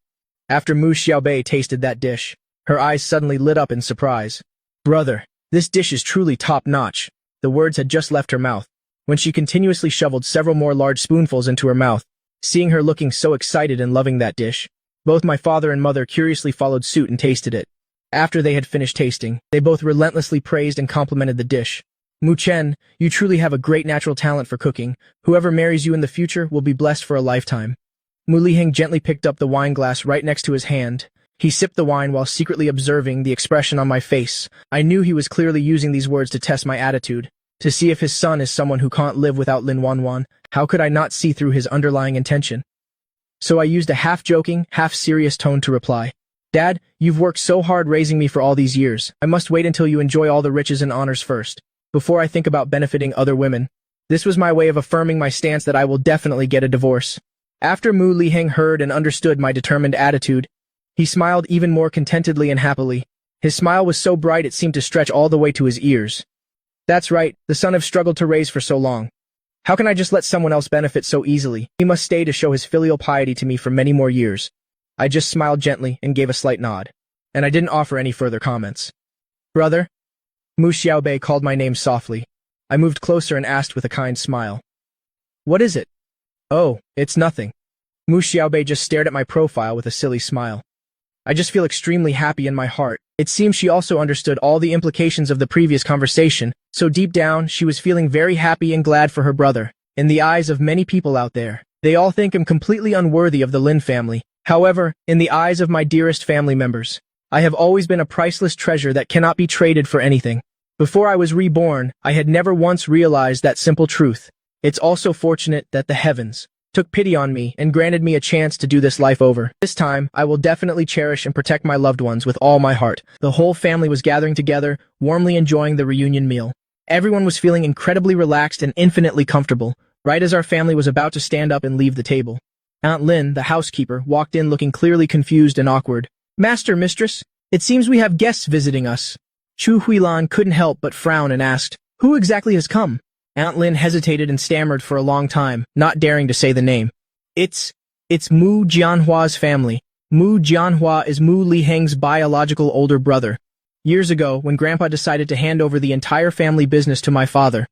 After Mu Xiaobei tasted that dish, her eyes suddenly lit up in surprise. "Brother, this dish is truly top-notch." The words had just left her mouth, when she continuously shoveled several more large spoonfuls into her mouth. Seeing her looking so excited and loving that dish, both my father and mother curiously followed suit and tasted it. After they had finished tasting, they both relentlessly praised and complimented the dish. "Mu Chen, you truly have a great natural talent for cooking. Whoever marries you in the future will be blessed for a lifetime." Mu Liheng gently picked up the wine glass right next to his hand. He sipped the wine while secretly observing the expression on my face. I knew he was clearly using these words to test my attitude, to see if his son is someone who can't live without Lin Wanwan. How could I not see through his underlying intention? So I used a half-joking, half-serious tone to reply. "Dad, you've worked so hard raising me for all these years. I must wait until you enjoy all the riches and honors first, before I think about benefiting other women." This was my way of affirming my stance that I will definitely get a divorce. After Mu Liheng heard and understood my determined attitude, he smiled even more contentedly and happily. His smile was so bright it seemed to stretch all the way to his ears. "That's right, the son I've struggled to raise for so long. How can I just let someone else benefit so easily? He must stay to show his filial piety to me for many more years." I just smiled gently and gave a slight nod, and I didn't offer any further comments. "Brother?" Mu Xiaobei called my name softly. I moved closer and asked with a kind smile. "What is it?" "Oh, it's nothing." Mu Xiaobei just stared at my profile with a silly smile. "I just feel extremely happy in my heart. It seems she also understood all the implications of the previous conversation, so deep down, she was feeling very happy and glad for her brother. In the eyes of many people out there, they all think him completely unworthy of the Lin family. However, in the eyes of my dearest family members, I have always been a priceless treasure that cannot be traded for anything. Before I was reborn, I had never once realized that simple truth. It's also fortunate that the heavens took pity on me and granted me a chance to do this life over. This time, I will definitely cherish and protect my loved ones with all my heart. The whole family was gathering together, warmly enjoying the reunion meal. Everyone was feeling incredibly relaxed and infinitely comfortable, right as our family was about to stand up and leave the table. Aunt Lin, the housekeeper, walked in looking clearly confused and awkward. "Master, mistress, it seems we have guests visiting us." Chu Huilan couldn't help but frown and asked, "Who exactly has come?" Aunt Lin hesitated and stammered for a long time, not daring to say the name. It's Mu Jianhua's family. Mu Jianhua is Mu Liheng's biological older brother. Years ago, when Grandpa decided to hand over the entire family business to my father,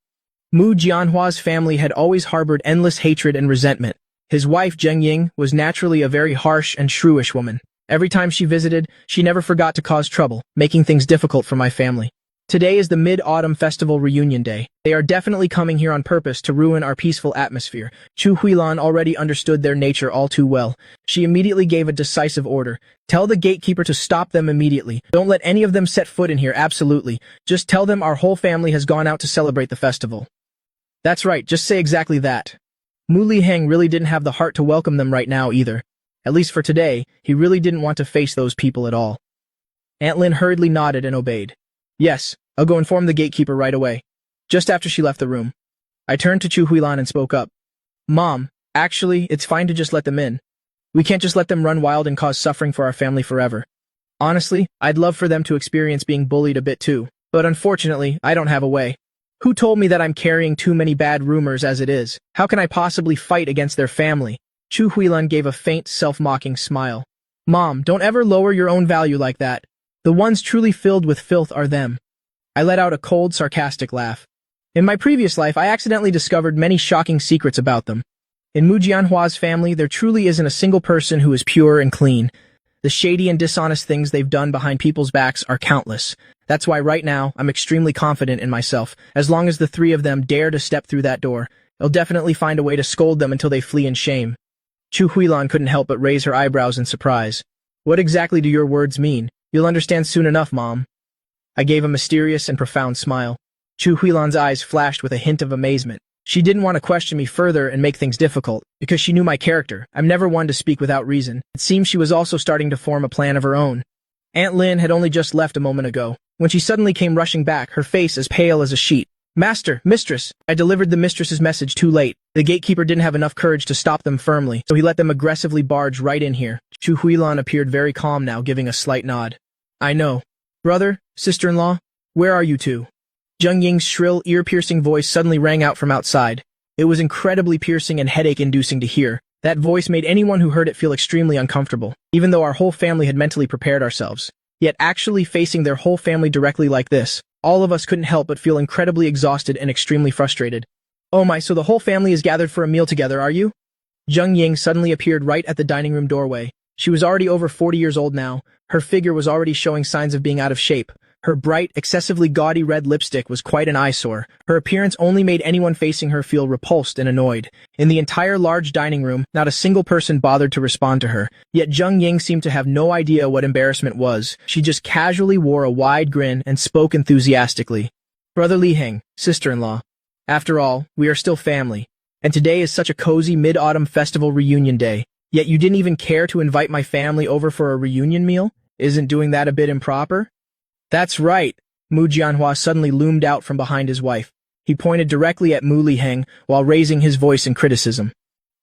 Mu Jianhua's family had always harbored endless hatred and resentment. His wife, Zheng Ying, was naturally a very harsh and shrewish woman. Every time she visited, she never forgot to cause trouble, making things difficult for my family. Today is the Mid-Autumn Festival Reunion Day. They are definitely coming here on purpose to ruin our peaceful atmosphere. Chu Huilan already understood their nature all too well. She immediately gave a decisive order. "Tell the gatekeeper to stop them immediately. Don't let any of them set foot in here, absolutely. Just tell them our whole family has gone out to celebrate the festival." That's right, just say exactly that. Mu Liheng really didn't have the heart to welcome them right now either. At least for today, he really didn't want to face those people at all. Aunt Lin hurriedly nodded and obeyed. "Yes, I'll go inform the gatekeeper right away." Just after she left the room, I turned to Chu Huilan and spoke up. "Mom, actually, it's fine to just let them in. We can't just let them run wild and cause suffering for our family forever. Honestly, I'd love for them to experience being bullied a bit too, but unfortunately, I don't have a way. Who told me that I'm carrying too many bad rumors as it is? How can I possibly fight against their family?" Chu Huilan gave a faint, self-mocking smile. "Mom, don't ever lower your own value like that. The ones truly filled with filth are them." I let out a cold, sarcastic laugh. In my previous life, I accidentally discovered many shocking secrets about them. In Mu Jianhua's family, there truly isn't a single person who is pure and clean. The shady and dishonest things they've done behind people's backs are countless. That's why right now, I'm extremely confident in myself. As long as the three of them dare to step through that door, I'll definitely find a way to scold them until they flee in shame. Chu Huilan couldn't help but raise her eyebrows in surprise. "What exactly do your words mean? You'll understand soon enough, Mom." I gave a mysterious and profound smile. Chu Huilan's eyes flashed with a hint of amazement. She didn't want to question me further and make things difficult, because she knew my character. I'm never one to speak without reason. It seems she was also starting to form a plan of her own. Aunt Lin had only just left a moment ago, when she suddenly came rushing back, her face as pale as a sheet. "Master, mistress!" I delivered the mistress's message too late. The gatekeeper didn't have enough courage to stop them firmly, so he let them aggressively barge right in here. Chu Huilan appeared very calm now, giving a slight nod. "I know. Brother, sister-in-law, where are you two?" Zheng Ying's shrill, ear-piercing voice suddenly rang out from outside. It was incredibly piercing and headache-inducing to hear. That voice made anyone who heard it feel extremely uncomfortable, even though our whole family had mentally prepared ourselves. Yet actually facing their whole family directly like this, all of us couldn't help but feel incredibly exhausted and extremely frustrated. "Oh my, so the whole family is gathered for a meal together, are you?" Zheng Ying suddenly appeared right at the dining room doorway. She was already over 40 years old now. Her figure was already showing signs of being out of shape. Her bright, excessively gaudy red lipstick was quite an eyesore. Her appearance only made anyone facing her feel repulsed and annoyed. In the entire large dining room, not a single person bothered to respond to her. Yet Zheng Ying seemed to have no idea what embarrassment was. She just casually wore a wide grin and spoke enthusiastically. "Brother Liheng, sister-in-law. After all, we are still family. And today is such a cozy mid-autumn festival reunion day. Yet you didn't even care to invite my family over for a reunion meal? Isn't doing that a bit improper?" "That's right." Mu Jianhua suddenly loomed out from behind his wife. He pointed directly at Mu Liheng while raising his voice in criticism.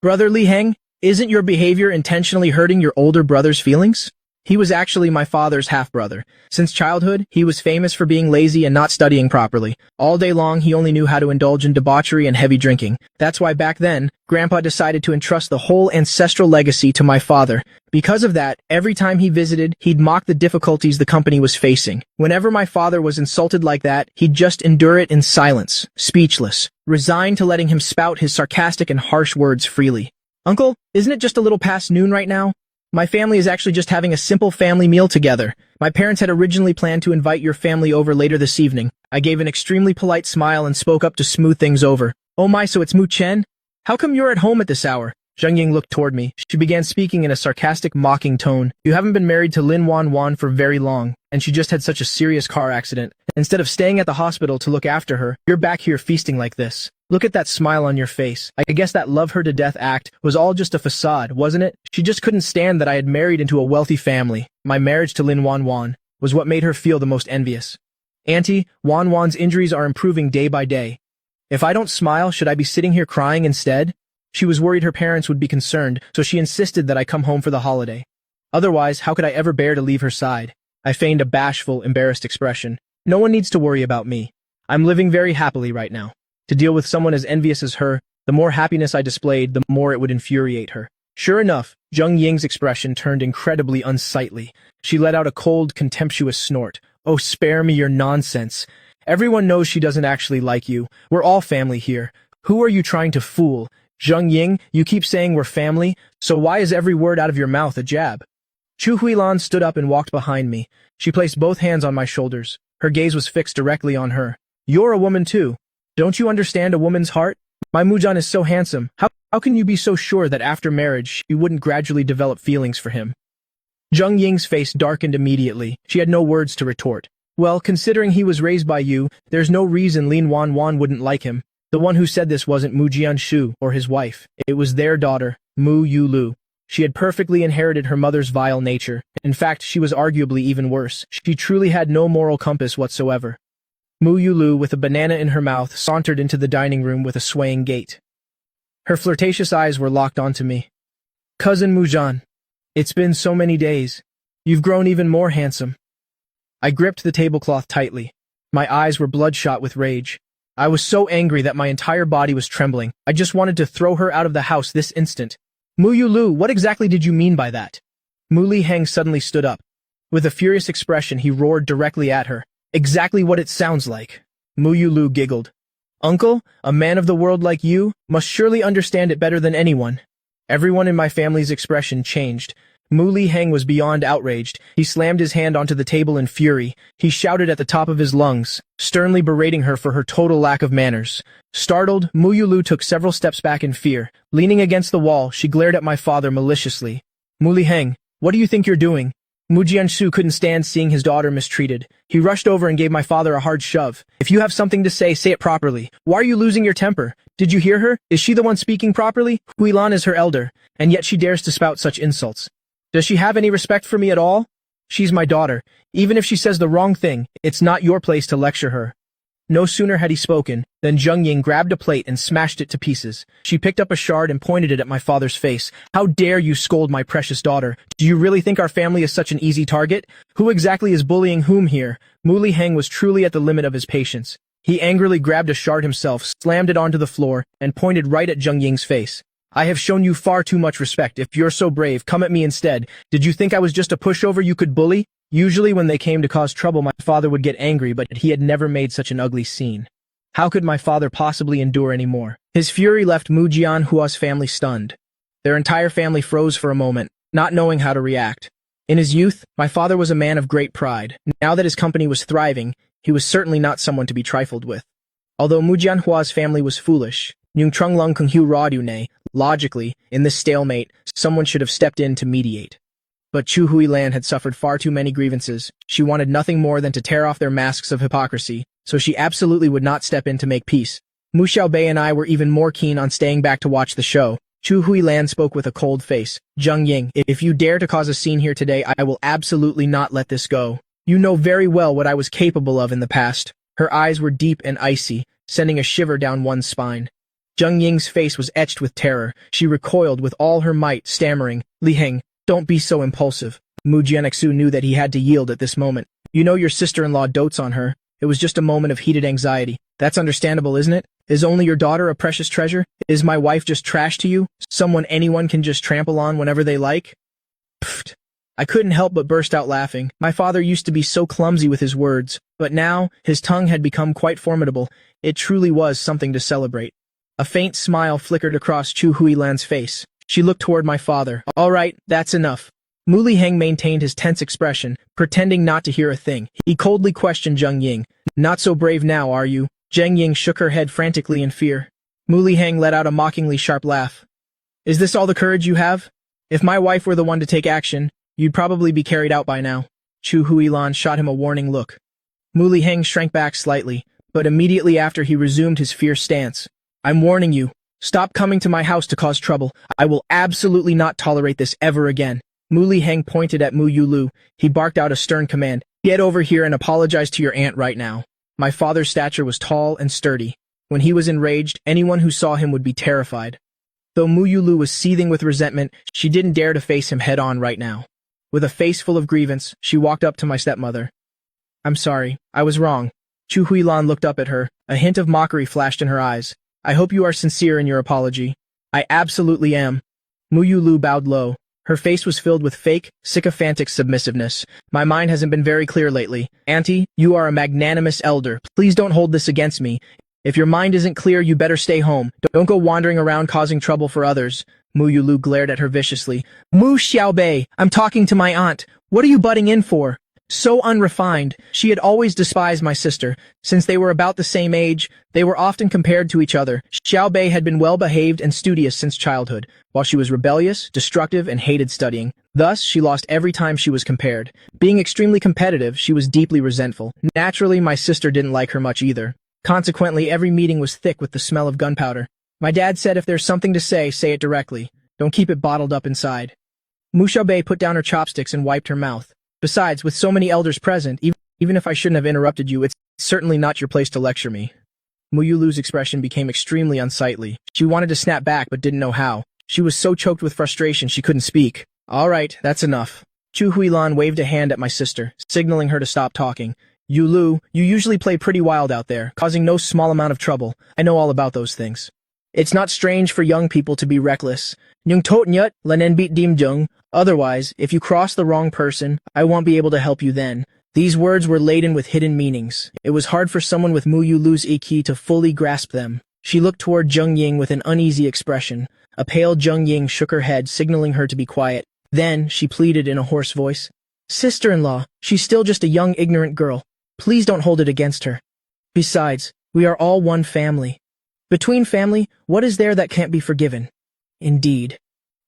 "Brother Liheng, isn't your behavior intentionally hurting your older brother's feelings? He was actually my father's half-brother. Since childhood, he was famous for being lazy and not studying properly. All day long, he only knew how to indulge in debauchery and heavy drinking. That's why back then, Grandpa decided to entrust the whole ancestral legacy to my father. Because of that, every time he visited, he'd mock the difficulties the company was facing. Whenever my father was insulted like that, he'd just endure it in silence, speechless, resigned to letting him spout his sarcastic and harsh words freely. Uncle, isn't it just a little past noon right now? My family is actually just having a simple family meal together. My parents had originally planned to invite your family over later this evening. I gave an extremely polite smile and spoke up to smooth things over. Oh my, so it's Mu Chen? How come you're at home at this hour? Zheng Ying looked toward me. She began speaking in a sarcastic, mocking tone. You haven't been married to Lin Wanwan for very long, and she just had such a serious car accident. Instead of staying at the hospital to look after her, you're back here feasting like this. Look at that smile on your face. I guess that love her to death act was all just a facade, wasn't it? She just couldn't stand that I had married into a wealthy family. My marriage to Lin Wanwan was what made her feel the most envious. Auntie, Wanwan's injuries are improving day by day. If I don't smile, should I be sitting here crying instead? She was worried her parents would be concerned, so she insisted that I come home for the holiday. Otherwise, how could I ever bear to leave her side? I feigned a bashful, embarrassed expression. No one needs to worry about me. I'm living very happily right now. To deal with someone as envious as her, the more happiness I displayed, the more it would infuriate her. Sure enough, Zheng Ying's expression turned incredibly unsightly. She let out a cold, contemptuous snort. Oh, spare me your nonsense. Everyone knows she doesn't actually like you. We're all family here. Who are you trying to fool? Zheng Ying, you keep saying we're family, so why is every word out of your mouth a jab? Chu Huilan stood up and walked behind me. She placed both hands on my shoulders. Her gaze was fixed directly on her. You're a woman too. Don't you understand a woman's heart? My Mujan is so handsome. How can you be so sure that after marriage you wouldn't gradually develop feelings for him? Zheng Ying's face darkened immediately. She had no words to retort. Well, considering he was raised by you, there's no reason Lin Wanwan wouldn't like him. The one who said this wasn't Mu Jianshu or his wife. It was their daughter, Mu Yulu. She had perfectly inherited her mother's vile nature. In fact, she was arguably even worse. She truly had no moral compass whatsoever. Mu Yulu, with a banana in her mouth, sauntered into the dining room with a swaying gait. Her flirtatious eyes were locked onto me. Cousin Mujan, it's been so many days. You've grown even more handsome. I gripped the tablecloth tightly. My eyes were bloodshot with rage. I was so angry that my entire body was trembling. I just wanted to throw her out of the house this instant. Mu Yulu, what exactly did you mean by that? Mu Liheng suddenly stood up. With a furious expression, he roared directly at her. Exactly what it sounds like. Mu Yulu giggled. Uncle, a man of the world like you, must surely understand it better than anyone. Everyone in my family's expression changed. Mu Liheng was beyond outraged. He slammed his hand onto the table in fury. He shouted at the top of his lungs, sternly berating her for her total lack of manners. Startled, Mu Yulu took several steps back in fear. Leaning against the wall, she glared at my father maliciously. Mu Liheng, what do you think you're doing? Mu Jianshu couldn't stand seeing his daughter mistreated. He rushed over and gave my father a hard shove. If you have something to say, say it properly. Why are you losing your temper? Did you hear her? Is she the one speaking properly? Huilan is her elder, and yet she dares to spout such insults. Does she have any respect for me at all? She's my daughter. Even if she says the wrong thing, it's not your place to lecture her. No sooner had he spoken, than Zheng Ying grabbed a plate and smashed it to pieces. She picked up a shard and pointed it at my father's face. How dare you scold my precious daughter? Do you really think our family is such an easy target? Who exactly is bullying whom here? Mu Liheng was truly at the limit of his patience. He angrily grabbed a shard himself, slammed it onto the floor, and pointed right at Zheng Ying's face. I have shown you far too much respect. If you're so brave, come at me instead. Did you think I was just a pushover you could bully? Usually when they came to cause trouble, my father would get angry, but he had never made such an ugly scene. How could my father possibly endure any more? His fury left Mu Jianhua's family stunned. Their entire family froze for a moment, not knowing how to react. In his youth, my father was a man of great pride. Now that his company was thriving, he was certainly not someone to be trifled with. Although Mu Jianhua's family was foolish, Nyung Chung Lung Kung Hu Ra Du Ne, logically, in this stalemate, someone should have stepped in to mediate. But Chu Huilan had suffered far too many grievances. She wanted nothing more than to tear off their masks of hypocrisy, so she absolutely would not step in to make peace. Mu Xiaobei and I were even more keen on staying back to watch the show. Chu Huilan spoke with a cold face. Zheng Ying, if you dare to cause a scene here today, I will absolutely not let this go. You know very well what I was capable of in the past. Her eyes were deep and icy, sending a shiver down one's spine. Zheng Ying's face was etched with terror. She recoiled with all her might, stammering, Liheng, don't be so impulsive. Mu Jianxu knew that he had to yield at this moment. You know your sister-in-law dotes on her. It was just a moment of heated anxiety. That's understandable, isn't it? Is only your daughter a precious treasure? Is my wife just trash to you? Someone anyone can just trample on whenever they like? Pfft. I couldn't help but burst out laughing. My father used to be so clumsy with his words, but now his tongue had become quite formidable. It truly was something to celebrate. A faint smile flickered across Chu Huilan's face. She looked toward my father. All right, that's enough. Mu Liheng maintained his tense expression, pretending not to hear a thing. He coldly questioned Zheng Ying. Not so brave now, are you? Zheng Ying shook her head frantically in fear. Mu Liheng let out a mockingly sharp laugh. Is this all the courage you have? If my wife were the one to take action, you'd probably be carried out by now. Chu Huilan shot him a warning look. Mu Liheng shrank back slightly, but immediately after he resumed his fierce stance. I'm warning you. Stop coming to my house to cause trouble. I will absolutely not tolerate this ever again. Mu Liheng pointed at Mu Yulu. He barked out a stern command. Get over here and apologize to your aunt right now. My father's stature was tall and sturdy. When he was enraged, anyone who saw him would be terrified. Though Mu Yulu was seething with resentment, she didn't dare to face him head-on right now. With a face full of grievance, she walked up to my stepmother. I'm sorry, I was wrong. Chu Huilan looked up at her. A hint of mockery flashed in her eyes. I hope you are sincere in your apology. I absolutely am. Mu Yulu bowed low. Her face was filled with fake, sycophantic submissiveness. My mind hasn't been very clear lately. Auntie, you are a magnanimous elder. Please don't hold this against me. If your mind isn't clear, you better stay home. Don't go wandering around causing trouble for others. Mu Yulu glared at her viciously. Mu Xiaobei, I'm talking to my aunt. What are you butting in for? So unrefined. She had always despised my sister. Since they were about the same age, they were often compared to each other. Xiaobei had been well-behaved and studious since childhood, while she was rebellious, destructive, and hated studying. Thus, she lost every time she was compared. Being extremely competitive, she was deeply resentful. Naturally, my sister didn't like her much either. Consequently, every meeting was thick with the smell of gunpowder. My dad said if there's something to say it directly. Don't keep it bottled up inside. Mu Xiaobei put down her chopsticks and wiped her mouth. Besides, with so many elders present, even if I shouldn't have interrupted you, it's certainly not your place to lecture me. Mu Yulu's expression became extremely unsightly. She wanted to snap back but didn't know how. She was so choked with frustration she couldn't speak. All right, that's enough. Chu Huilan waved a hand at my sister, signaling her to stop talking. Yulu, you usually play pretty wild out there, causing no small amount of trouble. I know all about those things. It's not strange for young people to be reckless. Nyung tot nyut, lenen beat dim jung. Otherwise, if you cross the wrong person, I won't be able to help you then. These words were laden with hidden meanings. It was hard for someone with Mu Yulu's IQ to fully grasp them. She looked toward Zheng Ying with an uneasy expression. A pale Zheng Ying shook her head, signaling her to be quiet. Then, she pleaded in a hoarse voice. Sister-in-law, she's still just a young, ignorant girl. Please don't hold it against her. Besides, we are all one family. Between family, what is there that can't be forgiven? Indeed.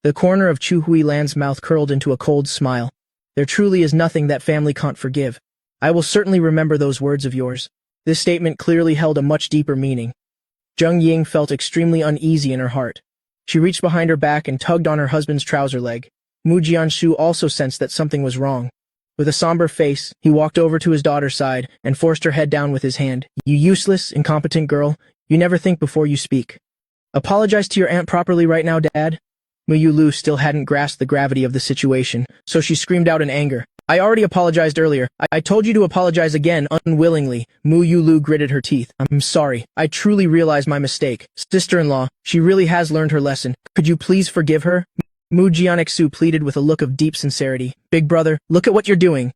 The corner of Chu Huilan's mouth curled into a cold smile. There truly is nothing that family can't forgive. I will certainly remember those words of yours. This statement clearly held a much deeper meaning. Zheng Ying felt extremely uneasy in her heart. She reached behind her back and tugged on her husband's trouser leg. Mu Jianshu also sensed that something was wrong. With a somber face, he walked over to his daughter's side and forced her head down with his hand. You useless, incompetent girl. You never think before you speak. Apologize to your aunt properly right now, Dad. Mu Yulu still hadn't grasped the gravity of the situation, so she screamed out in anger. I already apologized earlier. I told you to apologize again, unwillingly. Mu Yulu gritted her teeth. I'm sorry. I truly realized my mistake. Sister-in-law, she really has learned her lesson. Could you please forgive her? Mu Jianxu pleaded with a look of deep sincerity. Big brother, look at what you're doing.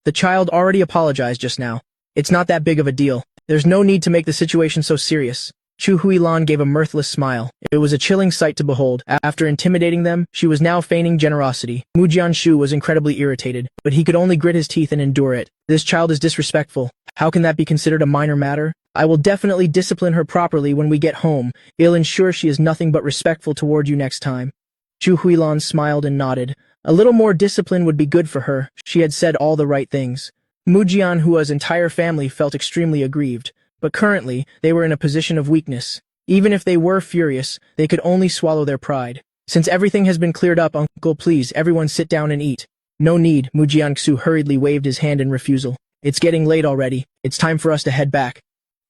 The child already apologized just now. It's not that big of a deal. There's no need to make the situation so serious. Chu Huilan gave a mirthless smile. It was a chilling sight to behold. After intimidating them, she was now feigning generosity. Mu Jianshu was incredibly irritated, but he could only grit his teeth and endure it. This child is disrespectful. How can that be considered a minor matter? I will definitely discipline her properly when we get home. I'll ensure she is nothing but respectful toward you next time. Chu Huilan smiled and nodded. A little more discipline would be good for her. She had said all the right things. Mu Jianhua's entire family felt extremely aggrieved. But currently, they were in a position of weakness. Even if they were furious, they could only swallow their pride. Since everything has been cleared up, Uncle, please, everyone sit down and eat. No need, Mu Jianxu hurriedly waved his hand in refusal. It's getting late already. It's time for us to head back.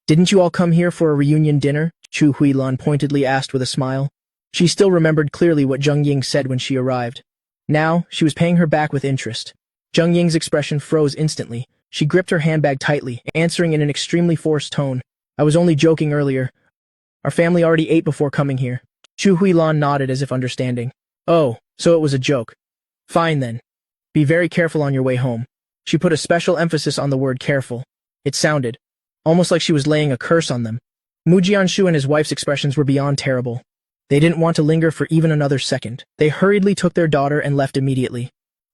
Didn't you all come here for a reunion dinner? Chu Huilan pointedly asked with a smile. She still remembered clearly what Zheng Ying said when she arrived. Now, she was paying her back with interest. Zheng Ying's expression froze instantly. She gripped her handbag tightly, answering in an extremely forced tone. I was only joking earlier. Our family already ate before coming here. Chu Huilan nodded as if understanding. Oh, so it was a joke. Fine then. Be very careful on your way home. She put a special emphasis on the word careful. It sounded almost like she was laying a curse on them. Mu Jianshu and his wife's expressions were beyond terrible. They didn't want to linger for even another second. They hurriedly took their daughter and left immediately.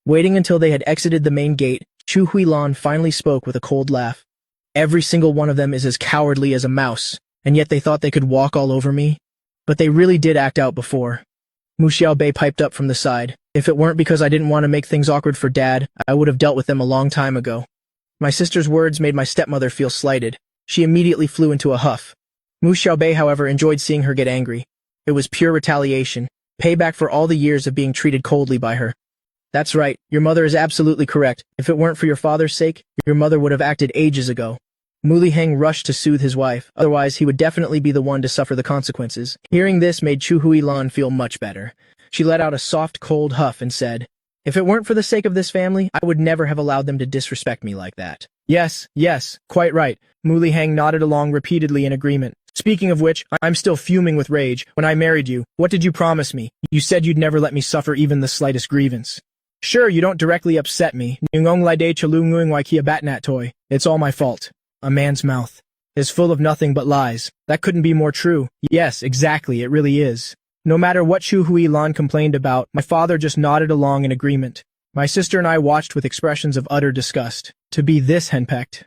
Waiting until they had exited the main gate, Chu Huilan finally spoke with a cold laugh. Every single one of them is as cowardly as a mouse, and yet they thought they could walk all over me? But they really did act out before. Mu Xiaobei piped up from the side. If it weren't because I didn't want to make things awkward for Dad, I would have dealt with them a long time ago. My sister's words made my stepmother feel slighted. She immediately flew into a huff. Mu Xiaobei, however, enjoyed seeing her get angry. It was pure retaliation, payback for all the years of being treated coldly by her. That's right, your mother is absolutely correct. If it weren't for your father's sake, your mother would have acted ages ago. Mu Liheng rushed to soothe his wife, otherwise he would definitely be the one to suffer the consequences. Hearing this made Chu Huilan feel much better. She let out a soft, cold huff and said, "If it weren't for the sake of this family, I would never have allowed them to disrespect me like that." Yes, quite right. Mu Liheng nodded along repeatedly in agreement. Speaking of which, I'm still fuming with rage. When I married you, what did you promise me? You said you'd never let me suffer even the slightest grievance. Sure, you don't directly upset me. It's all my fault. A man's mouth is full of nothing but lies. That couldn't be more true. Yes, exactly, it really is. No matter what Chu Huilan complained about, my father just nodded along in agreement. My sister and I watched with expressions of utter disgust. To be this henpecked.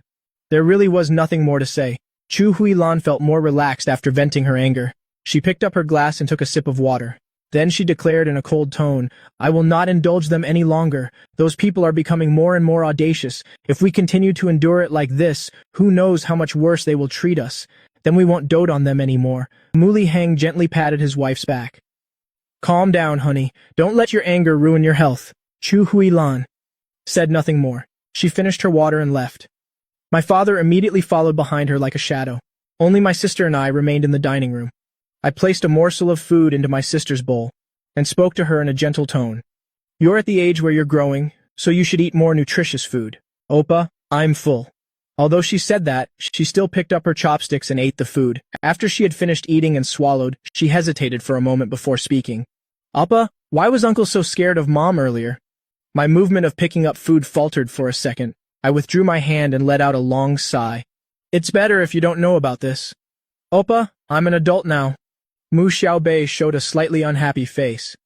There really was nothing more to say. Chu Huilan felt more relaxed after venting her anger. She picked up her glass and took a sip of water. Then she declared in a cold tone, "I will not indulge them any longer. Those people are becoming more and more audacious. If we continue to endure it like this, who knows how much worse they will treat us. Then we won't dote on them anymore." Mu Liheng gently patted his wife's back. "Calm down, honey. Don't let your anger ruin your health." Chu Huilan said nothing more. She finished her water and left. My father immediately followed behind her like a shadow. Only my sister and I remained in the dining room. I placed a morsel of food into my sister's bowl and spoke to her in a gentle tone. "You're at the age where you're growing, so you should eat more nutritious food. Oppa, I'm full." Although she said that, she still picked up her chopsticks and ate the food. After she had finished eating and swallowed, she hesitated for a moment before speaking. "Appa, why was Uncle so scared of Mom earlier?" My movement of picking up food faltered for a second. I withdrew my hand and let out a long sigh. "It's better if you don't know about this. Oppa, I'm an adult now." Mu Xiaobei showed a slightly unhappy face.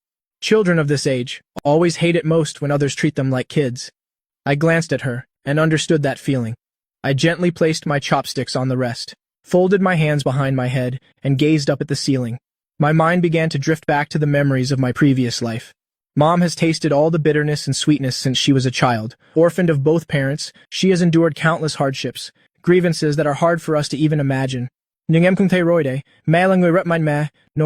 Children of this age always hate it most when others treat them like kids. I glanced at her and understood that feeling. I gently placed my chopsticks on the rest, folded my hands behind my head, and gazed up at the ceiling. My mind began to drift back to the memories of my previous life. Mom has tasted all the bitterness and sweetness since she was a child. Orphaned of both parents, she has endured countless hardships, grievances that are hard for us to even imagine. No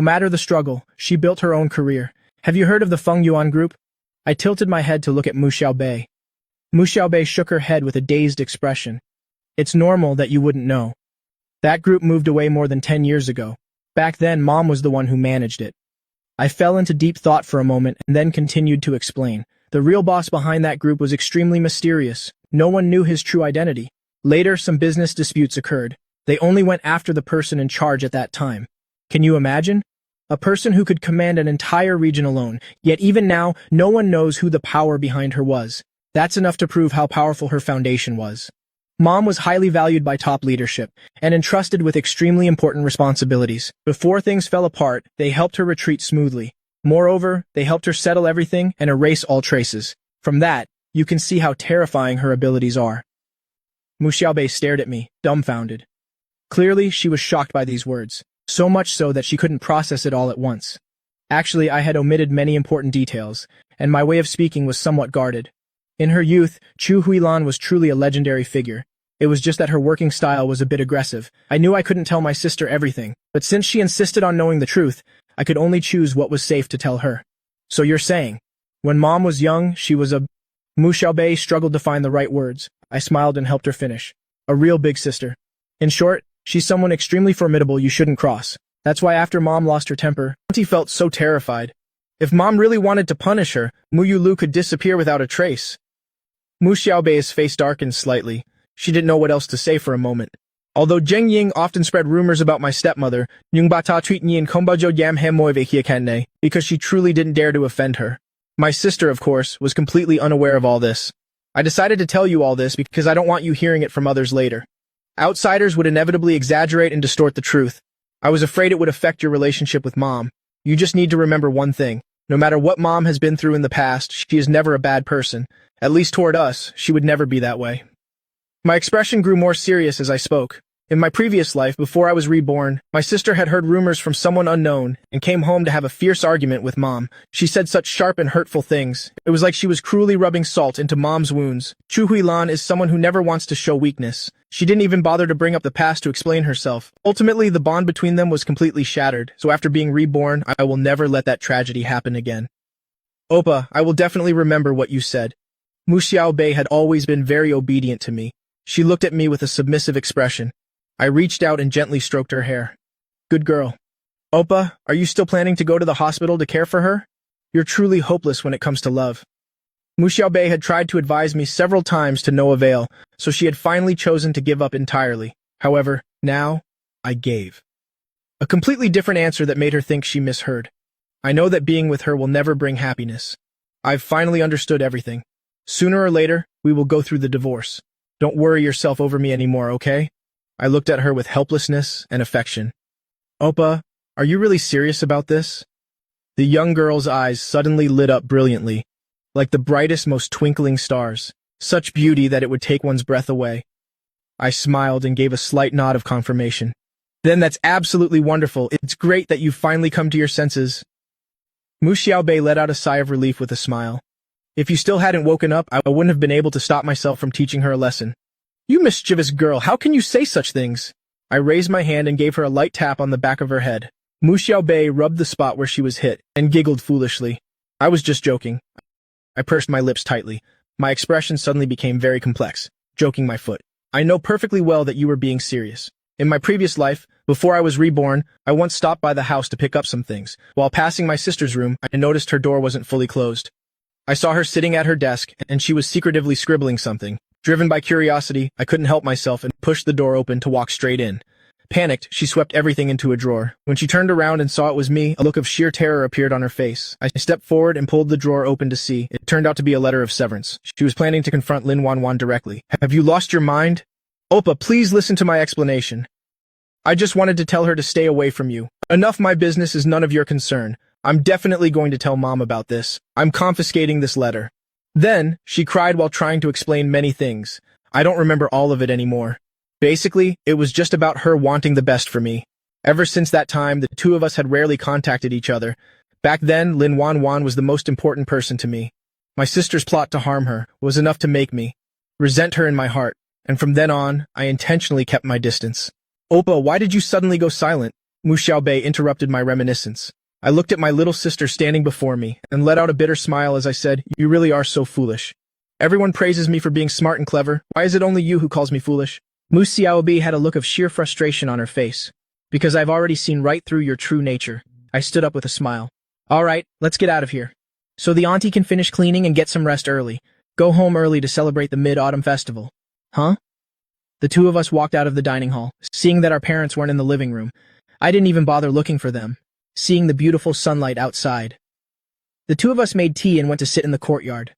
matter the struggle, she built her own career. Have you heard of the Feng Yuan group? I tilted my head to look at Mu Xiaobei. Mu Xiaobei shook her head with a dazed expression. It's normal that you wouldn't know. That group moved away more than 10 years ago. Back then, Mom was the one who managed it. I fell into deep thought for a moment and then continued to explain. The real boss behind that group was extremely mysterious. No one knew his true identity. Later, some business disputes occurred. They only went after the person in charge at that time. Can you imagine? A person who could command an entire region alone, yet even now, no one knows who the power behind her was. That's enough to prove how powerful her foundation was. Mom was highly valued by top leadership and entrusted with extremely important responsibilities. Before things fell apart, they helped her retreat smoothly. Moreover, they helped her settle everything and erase all traces. From that, you can see how terrifying her abilities are. Mu Xiaobei stared at me, dumbfounded. Clearly, she was shocked by these words, so much so that she couldn't process it all at once. Actually, I had omitted many important details, and my way of speaking was somewhat guarded. In her youth, Chu Huilan was truly a legendary figure. It was just that her working style was a bit aggressive. I knew I couldn't tell my sister everything, but since she insisted on knowing the truth, I could only choose what was safe to tell her. So you're saying, when Mom was young, she was a... Mu Xiaobei struggled to find the right words. I smiled and helped her finish. A real big sister. In short, she's someone extremely formidable you shouldn't cross. That's why after Mom lost her temper, Auntie felt so terrified. If Mom really wanted to punish her, Mu Yulu could disappear without a trace. Mu Xiaobei's face darkened slightly. She didn't know what else to say for a moment. Although Zheng Ying often spread rumors about my stepmother, because she truly didn't dare to offend her. My sister, of course, was completely unaware of all this. I decided to tell you all this because I don't want you hearing it from others later. Outsiders would inevitably exaggerate and distort the truth. I was afraid it would affect your relationship with Mom. You just need to remember one thing. No matter what Mom has been through in the past, she is never a bad person. At least toward us, she would never be that way. My expression grew more serious as I spoke. In my previous life, before I was reborn, my sister had heard rumors from someone unknown and came home to have a fierce argument with Mom. She said such sharp and hurtful things. It was like she was cruelly rubbing salt into Mom's wounds. Chu Huilan is someone who never wants to show weakness. She didn't even bother to bring up the past to explain herself. Ultimately, the bond between them was completely shattered, so after being reborn, I will never let that tragedy happen again. Oppa, I will definitely remember what you said. Mu Xiaobei had always been very obedient to me. She looked at me with a submissive expression. I reached out and gently stroked her hair. Good girl. Oppa, are you still planning to go to the hospital to care for her? You're truly hopeless when it comes to love. Mu Xiaobei had tried to advise me several times to no avail, so she had finally chosen to give up entirely. However, now, I gave. A completely different answer that made her think she misheard. I know that being with her will never bring happiness. I've finally understood everything. Sooner or later, we will go through the divorce. Don't worry yourself over me anymore, okay? I looked at her with helplessness and affection. Oppa, are you really serious about this? The young girl's eyes suddenly lit up brilliantly, like the brightest, most twinkling stars, such beauty that it would take one's breath away. I smiled and gave a slight nod of confirmation. Then that's absolutely wonderful. It's great that you've finally come to your senses. Mu Xiaobei let out a sigh of relief with a smile. If you still hadn't woken up, I wouldn't have been able to stop myself from teaching her a lesson. You mischievous girl, how can you say such things? I raised my hand and gave her a light tap on the back of her head. Mu Xiaobei rubbed the spot where she was hit and giggled foolishly. I was just joking. I pursed my lips tightly. My expression suddenly became very complex, joking my foot. I know perfectly well that you were being serious. In my previous life, before I was reborn, I once stopped by the house to pick up some things. While passing my sister's room, I noticed her door wasn't fully closed. I saw her sitting at her desk, and she was secretively scribbling something. Driven by curiosity, I couldn't help myself and pushed the door open to walk straight in. Panicked, she swept everything into a drawer. When she turned around and saw it was me, a look of sheer terror appeared on her face. I stepped forward and pulled the drawer open to see. It turned out to be a letter of severance. She was planning to confront Lin Wanwan directly. Have you lost your mind? Oppa, please listen to my explanation. I just wanted to tell her to stay away from you. Enough, my business is none of your concern. I'm definitely going to tell Mom about this. I'm confiscating this letter. Then, she cried while trying to explain many things. I don't remember all of it anymore. Basically, it was just about her wanting the best for me. Ever since that time, the two of us had rarely contacted each other. Back then, Lin Wanwan was the most important person to me. My sister's plot to harm her was enough to make me resent her in my heart, and from then on, I intentionally kept my distance. Oppa, why did you suddenly go silent? Mu Xiaobei interrupted my reminiscence. I looked at my little sister standing before me and let out a bitter smile as I said, You really are so foolish. Everyone praises me for being smart and clever. Why is it only you who calls me foolish? Mu Xiaobi had a look of sheer frustration on her face. Because I've already seen right through your true nature. I stood up with a smile. All right, let's get out of here. So the auntie can finish cleaning and get some rest early. Go home early to celebrate the Mid-Autumn Festival. Huh? The two of us walked out of the dining hall, seeing that our parents weren't in the living room. I didn't even bother looking for them, seeing the beautiful sunlight outside. The two of us made tea and went to sit in the courtyard.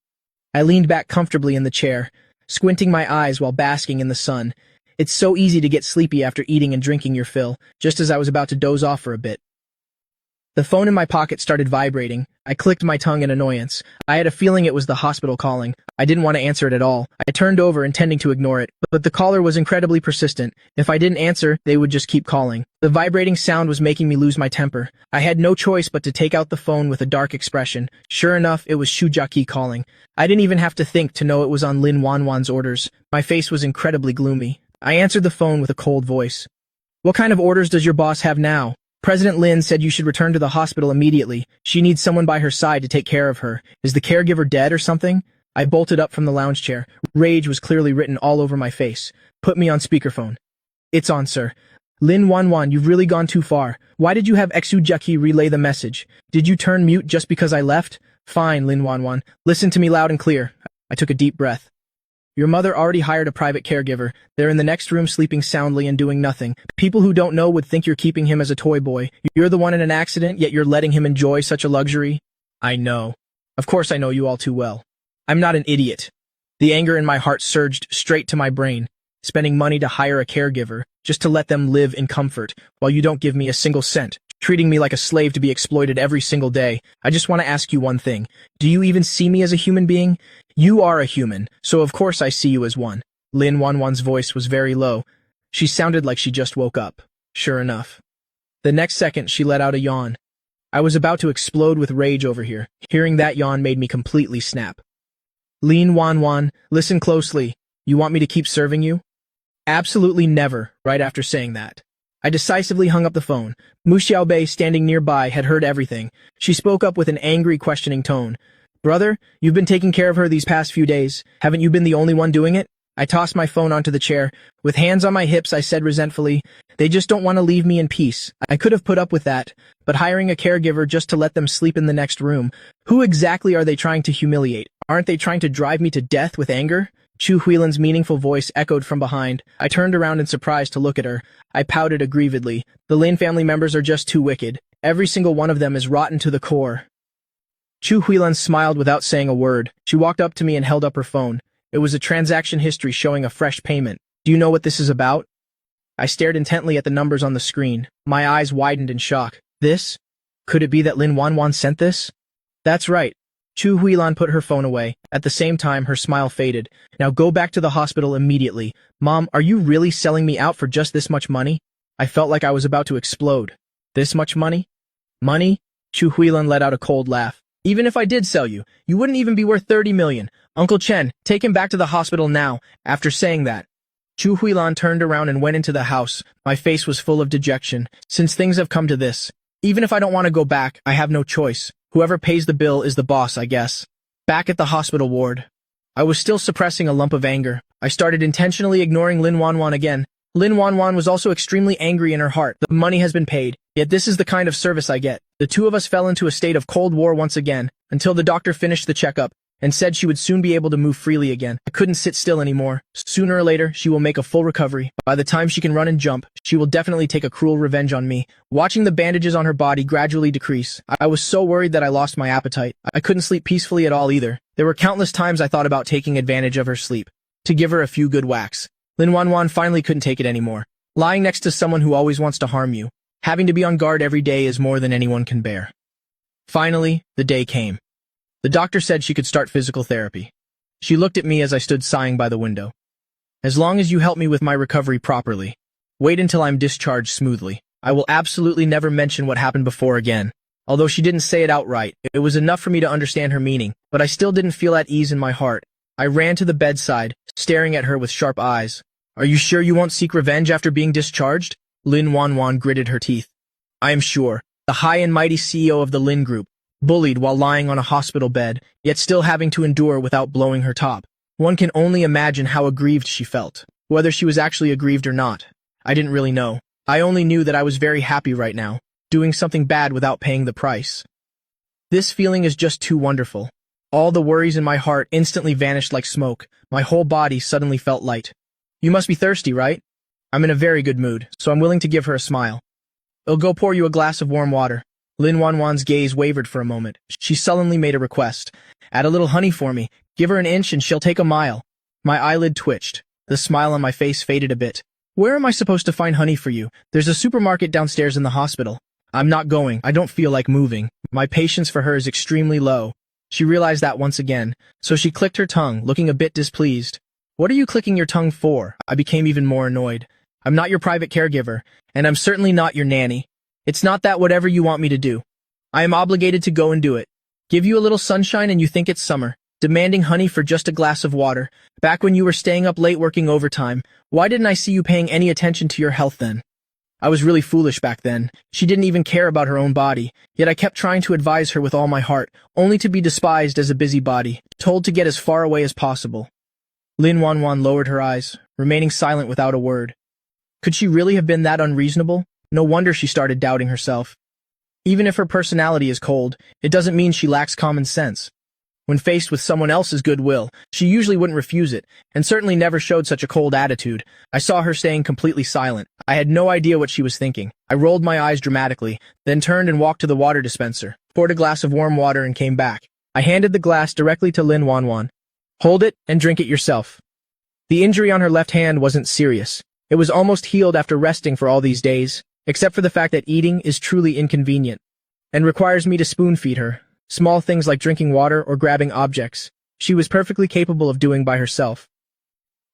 I leaned back comfortably in the chair, squinting my eyes while basking in the sun. It's so easy to get sleepy after eating and drinking your fill, just as I was about to doze off for a bit. The phone in my pocket started vibrating. I clicked my tongue in annoyance. I had a feeling it was the hospital calling. I didn't want to answer it at all. I turned over intending to ignore it, but the caller was incredibly persistent. If I didn't answer, they would just keep calling. The vibrating sound was making me lose my temper. I had no choice but to take out the phone with a dark expression. Sure enough, it was Shu Jiaqi calling. I didn't even have to think to know it was on Lin Wanwan's orders. My face was incredibly gloomy. I answered the phone with a cold voice. What kind of orders does your boss have now? President Lin said you should return to the hospital immediately. She needs someone by her side to take care of her. Is the caregiver dead or something? I bolted up from the lounge chair. Rage was clearly written all over my face. Put me on speakerphone. It's on, sir. Lin Wanwan, you've really gone too far. Why did you have Xu Jiaqi relay the message? Did you turn mute just because I left? Fine, Lin Wanwan. Listen to me loud and clear. I took a deep breath. Your mother already hired a private caregiver. They're in the next room sleeping soundly and doing nothing. People who don't know would think you're keeping him as a toy boy. You're the one in an accident, yet you're letting him enjoy such a luxury. I know. Of course I know you all too well. I'm not an idiot. The anger in my heart surged straight to my brain. Spending money to hire a caregiver, just to let them live in comfort, while you don't give me a single cent. treating me like a slave to be exploited every single day. I just want to ask you one thing. Do you even see me as a human being? You are a human, so of course I see you as one. Lin Wanwan's voice was very low. She sounded like she just woke up. Sure enough. The next second, she let out a yawn. I was about to explode with rage over here. Hearing that yawn made me completely snap. Lin Wanwan, listen closely. You want me to keep serving you? Absolutely never, right after saying that. I decisively hung up the phone. Mu Xiaobei, standing nearby, had heard everything. She spoke up with an angry, questioning tone. Brother, you've been taking care of her these past few days. Haven't you been the only one doing it? I tossed my phone onto the chair. With hands on my hips, I said resentfully, they just don't want to leave me in peace. I could have put up with that, but hiring a caregiver just to let them sleep in the next room. Who exactly are they trying to humiliate? Aren't they trying to drive me to death with anger? Chu Huilan's meaningful voice echoed from behind. I turned around in surprise to look at her. I pouted aggrievedly. The Lin family members are just too wicked. Every single one of them is rotten to the core. Chu Huilan smiled without saying a word. She walked up to me and held up her phone. It was a transaction history showing a fresh payment. Do you know what this is about? I stared intently at the numbers on the screen. My eyes widened in shock. This? Could it be that Lin Wanwan sent this? That's right. Chu Huilan put her phone away. At the same time, her smile faded. Now go back to the hospital immediately. Mom, are you really selling me out for just this much money? I felt like I was about to explode. This much money? Money? Chu Huilan let out a cold laugh. Even if I did sell you, you wouldn't even be worth 30 million. Uncle Chen, take him back to the hospital now. After saying that, Chu Huilan turned around and went into the house. My face was full of dejection. Since things have come to this, even if I don't want to go back, I have no choice. Whoever pays the bill is the boss, I guess. Back at the hospital ward, I was still suppressing a lump of anger. I started intentionally ignoring Lin Wanwan again. Lin Wanwan was also extremely angry in her heart. The money has been paid, yet this is the kind of service I get. The two of us fell into a state of Cold War once again, until the doctor finished the checkup and said she would soon be able to move freely again. I couldn't sit still anymore. Sooner or later, she will make a full recovery. By the time she can run and jump, she will definitely take a cruel revenge on me. Watching the bandages on her body gradually decrease, I was so worried that I lost my appetite. I couldn't sleep peacefully at all either. There were countless times I thought about taking advantage of her sleep, to give her a few good whacks. Lin Wanwan finally couldn't take it anymore. Lying next to someone who always wants to harm you, having to be on guard every day is more than anyone can bear. Finally, the day came. The doctor said she could start physical therapy. She looked at me as I stood sighing by the window. As long as you help me with my recovery properly, wait until I'm discharged smoothly. I will absolutely never mention what happened before again. Although she didn't say it outright, it was enough for me to understand her meaning, but I still didn't feel at ease in my heart. I ran to the bedside, staring at her with sharp eyes. Are you sure you won't seek revenge after being discharged? Lin Wanwan gritted her teeth. I am sure. The high and mighty CEO of the Lin Group, bullied while lying on a hospital bed, yet still having to endure without blowing her top. One can only imagine how aggrieved she felt. Whether she was actually aggrieved or not, I didn't really know. I only knew that I was very happy right now, doing something bad without paying the price. This feeling is just too wonderful. All the worries in my heart instantly vanished like smoke. My whole body suddenly felt light. You must be thirsty, right? I'm in a very good mood, so I'm willing to give her a smile. I'll go pour you a glass of warm water. Lin Wanwan's gaze wavered for a moment. She sullenly made a request. Add a little honey for me. Give her an inch and she'll take a mile. My eyelid twitched. The smile on my face faded a bit. Where am I supposed to find honey for you? There's a supermarket downstairs in the hospital. I'm not going. I don't feel like moving. My patience for her is extremely low. She realized that once again, so she clicked her tongue, looking a bit displeased. What are you clicking your tongue for? I became even more annoyed. I'm not your private caregiver, and I'm certainly not your nanny. It's not that whatever you want me to do. I am obligated to go and do it. Give you a little sunshine and you think it's summer. Demanding honey for just a glass of water. Back when you were staying up late working overtime, why didn't I see you paying any attention to your health then? I was really foolish back then. She didn't even care about her own body, yet I kept trying to advise her with all my heart, only to be despised as a busybody, told to get as far away as possible. Lin Wanwan lowered her eyes, remaining silent without a word. Could she really have been that unreasonable? No wonder she started doubting herself. Even if her personality is cold, it doesn't mean she lacks common sense. When faced with someone else's goodwill, she usually wouldn't refuse it, and certainly never showed such a cold attitude. I saw her staying completely silent. I had no idea what she was thinking. I rolled my eyes dramatically, then turned and walked to the water dispenser, poured a glass of warm water and came back. I handed the glass directly to Lin Wanwan. Hold it and drink it yourself. The injury on her left hand wasn't serious. It was almost healed after resting for all these days. except for the fact that eating is truly inconvenient and requires me to spoon-feed her. Small things like drinking water or grabbing objects, she was perfectly capable of doing by herself.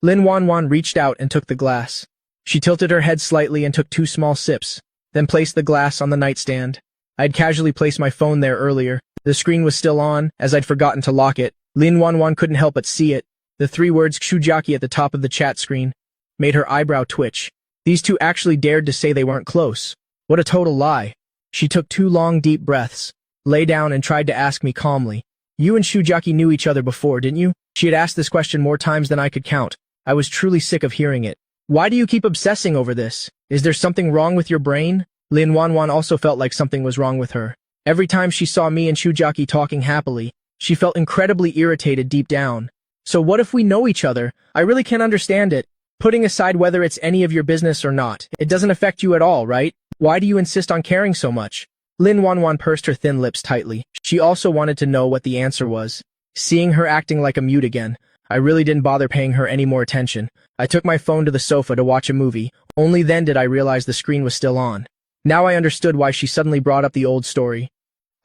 Lin Wanwan reached out and took the glass. She tilted her head slightly and took 2 small sips, then placed the glass on the nightstand. I'd casually placed my phone there earlier. The screen was still on, as I'd forgotten to lock it. Lin Wanwan couldn't help but see it. The 3 words Shujaki at the top of the chat screen made her eyebrow twitch. These two actually dared to say they weren't close. What a total lie. She took 2 long deep breaths, lay down and tried to ask me calmly. You and Shujaki knew each other before, didn't you? She had asked this question more times than I could count. I was truly sick of hearing it. Why do you keep obsessing over this? Is there something wrong with your brain? Lin Wanwan also felt like something was wrong with her. Every time she saw me and Shujaki talking happily, she felt incredibly irritated deep down. So what if we know each other? I really can't understand it. Putting aside whether it's any of your business or not, it doesn't affect you at all, right? Why do you insist on caring so much? Lin Wanwan pursed her thin lips tightly. She also wanted to know what the answer was. Seeing her acting like a mute again, I really didn't bother paying her any more attention. I took my phone to the sofa to watch a movie. Only then did I realize the screen was still on. Now I understood why she suddenly brought up the old story.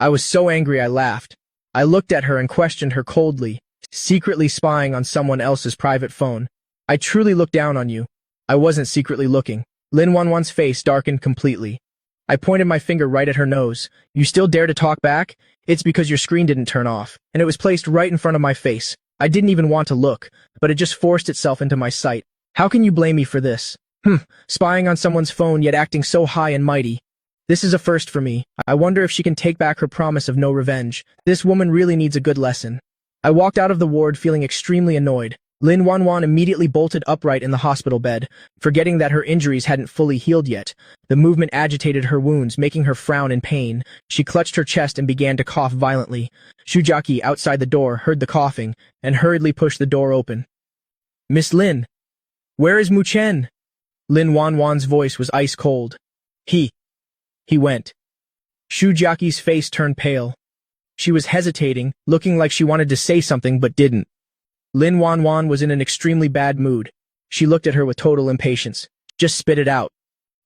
I was so angry I laughed. I looked at her and questioned her coldly, secretly spying on someone else's private phone. I truly looked down on you. I wasn't secretly looking. Lin Wanwan's face darkened completely. I pointed my finger right at her nose. You still dare to talk back? It's because your screen didn't turn off, and it was placed right in front of my face. I didn't even want to look, but it just forced itself into my sight. How can you blame me for this? Spying on someone's phone yet acting so high and mighty. This is a first for me. I wonder if she can take back her promise of no revenge. This woman really needs a good lesson. I walked out of the ward feeling extremely annoyed. Lin Wanwan immediately bolted upright in the hospital bed, forgetting that her injuries hadn't fully healed yet. The movement agitated her wounds, making her frown in pain. She clutched her chest and began to cough violently. Shujaki, outside the door, heard the coughing and hurriedly pushed the door open. Miss Lin, where is Mu Chen? Lin Wanwan's voice was ice cold. He went. Shujaki's face turned pale. She was hesitating, looking like she wanted to say something but didn't. Lin Wanwan was in an extremely bad mood. She looked at her with total impatience. Just spit it out.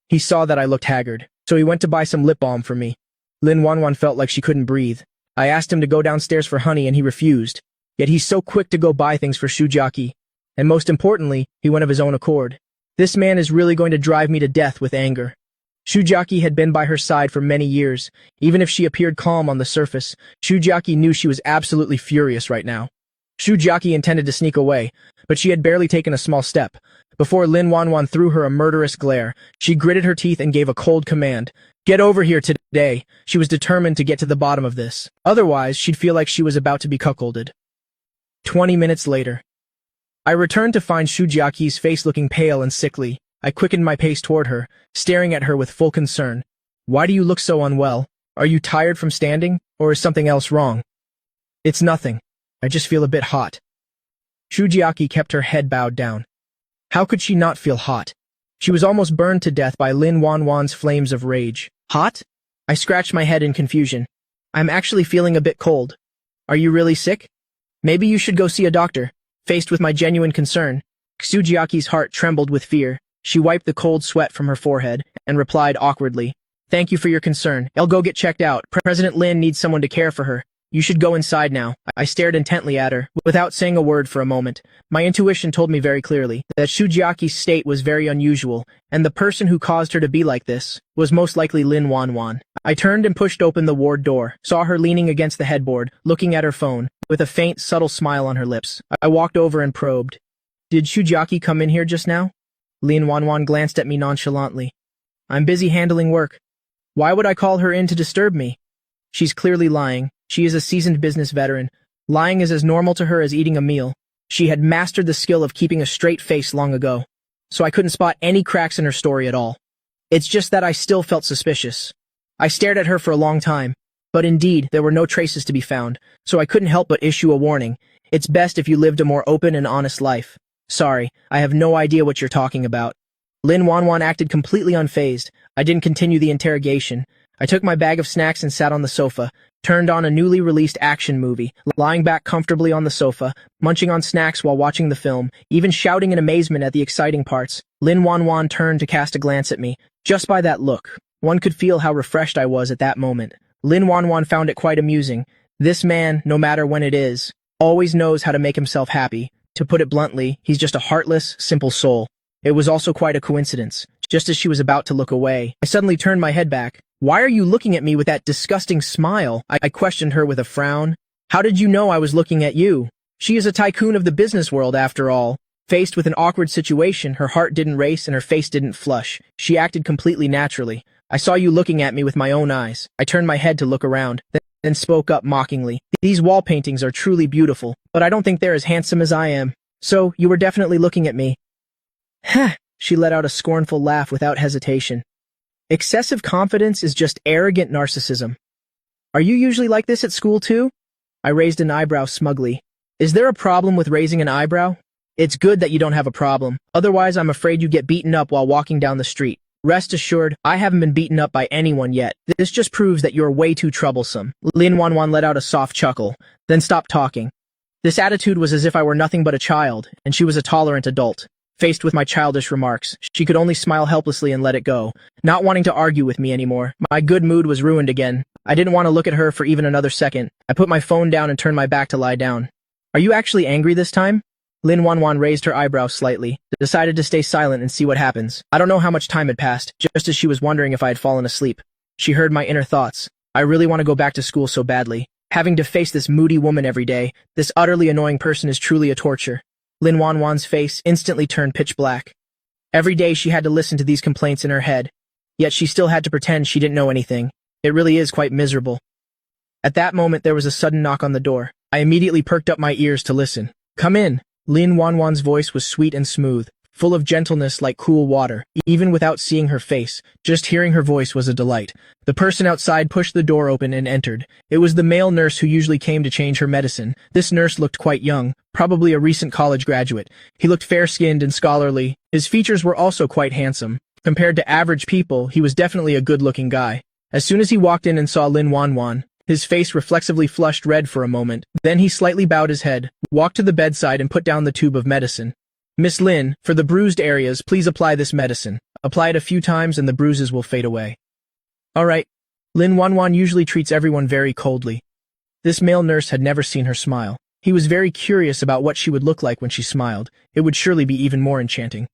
He saw that I looked haggard, so he went to buy some lip balm for me. Lin Wanwan felt like she couldn't breathe. I asked him to go downstairs for honey and he refused. Yet he's so quick to go buy things for Shujaki. And most importantly, he went of his own accord. This man is really going to drive me to death with anger. Shujaki had been by her side for many years. Even if she appeared calm on the surface, Shujaki knew she was absolutely furious right now. Shujaki intended to sneak away, but she had barely taken a small step. Before Lin Wanwan threw her a murderous glare, she gritted her teeth and gave a cold command. Get over here today. She was determined to get to the bottom of this. Otherwise, she'd feel like she was about to be cuckolded. 20 minutes later. I returned to find Shujaki's face looking pale and sickly. I quickened my pace toward her, staring at her with full concern. Why do you look so unwell? Are you tired from standing, or is something else wrong? It's nothing. I just feel a bit hot. Shujaki kept her head bowed down. How could she not feel hot? She was almost burned to death by Lin Wanwan's flames of rage. Hot? I scratched my head in confusion. I'm actually feeling a bit cold. Are you really sick? Maybe you should go see a doctor. Faced with my genuine concern, Shujaki's heart trembled with fear. She wiped the cold sweat from her forehead and replied awkwardly. Thank you for your concern. I'll go get checked out. President Lin needs someone to care for her. You should go inside now. I stared intently at her, without saying a word for a moment. My intuition told me very clearly that Shujaki's state was very unusual, and the person who caused her to be like this was most likely Lin Wanwan. I turned and pushed open the ward door, saw her leaning against the headboard, looking at her phone, with a faint, subtle smile on her lips. I walked over and probed. Did Shujaki come in here just now? Lin Wanwan glanced at me nonchalantly. I'm busy handling work. Why would I call her in to disturb me? She's clearly lying. She is a seasoned business veteran. Lying is as normal to her as eating a meal. She had mastered the skill of keeping a straight face long ago, so I couldn't spot any cracks in her story at all. It's just that I still felt suspicious. I stared at her for a long time, but indeed, there were no traces to be found, so I couldn't help but issue a warning. It's best if you lived a more open and honest life. Sorry, I have no idea what you're talking about. Lin Wanwan acted completely unfazed. I didn't continue the interrogation. I took my bag of snacks and sat on the sofa, turned on a newly released action movie, lying back comfortably on the sofa, munching on snacks while watching the film, even shouting in amazement at the exciting parts. Lin Wanwan turned to cast a glance at me. Just by that look, one could feel how refreshed I was at that moment. Lin Wanwan found it quite amusing. This man, no matter when it is, always knows how to make himself happy. To put it bluntly, he's just a heartless, simple soul. It was also quite a coincidence. Just as she was about to look away, I suddenly turned my head back. "Why are you looking at me with that disgusting smile?" I questioned her with a frown. "How did you know I was looking at you? She is a tycoon of the business world, after all." Faced with an awkward situation, her heart didn't race and her face didn't flush. She acted completely naturally. "I saw you looking at me with my own eyes." I turned my head to look around, then spoke up mockingly. "These wall paintings are truly beautiful, but I don't think they're as handsome as I am. So, you were definitely looking at me." "Heh," she let out a scornful laugh without hesitation. "Excessive confidence is just arrogant narcissism. Are you usually like this at school too?" I raised an eyebrow smugly. "Is there a problem with raising an eyebrow?" "It's good that you don't have a problem. Otherwise, I'm afraid you get beaten up while walking down the street. Rest assured, I haven't been beaten up by anyone yet. This just proves that you're way too troublesome." Lin Wanwan let out a soft chuckle, then stopped talking. This attitude was as if I were nothing but a child, and she was a tolerant adult. Faced with my childish remarks, she could only smile helplessly and let it go, not wanting to argue with me anymore. My good mood was ruined again. I didn't want to look at her for even another second. I put my phone down and turned my back to lie down. "Are you actually angry this time?" Lin Wanwan raised her eyebrows slightly, decided to stay silent and see what happens. I don't know how much time had passed, just as she was wondering if I had fallen asleep. She heard my inner thoughts. "I really want to go back to school so badly. Having to face this moody woman every day, this utterly annoying person is truly a torture." Lin Wanwan's face instantly turned pitch black. Every day she had to listen to these complaints in her head, yet she still had to pretend she didn't know anything. It really is quite miserable. At that moment there was a sudden knock on the door. I immediately perked up my ears to listen. "Come in." Lin Wanwan's voice was sweet and smooth, full of gentleness like cool water. Even without seeing her face, just hearing her voice was a delight. The person outside pushed the door open and entered. It was the male nurse who usually came to change her medicine. This nurse looked quite young, probably a recent college graduate. He looked fair-skinned and scholarly. His features were also quite handsome. Compared to average people, he was definitely a good-looking guy. As soon as he walked in and saw Lin Wanwan, his face reflexively flushed red for a moment. Then he slightly bowed his head, walked to the bedside and put down the tube of medicine. "Miss Lin, for the bruised areas, please apply this medicine. Apply it a few times and the bruises will fade away." "All right." Lin Wanwan usually treats everyone very coldly. This male nurse had never seen her smile. He was very curious about what she would look like when she smiled. It would surely be even more enchanting.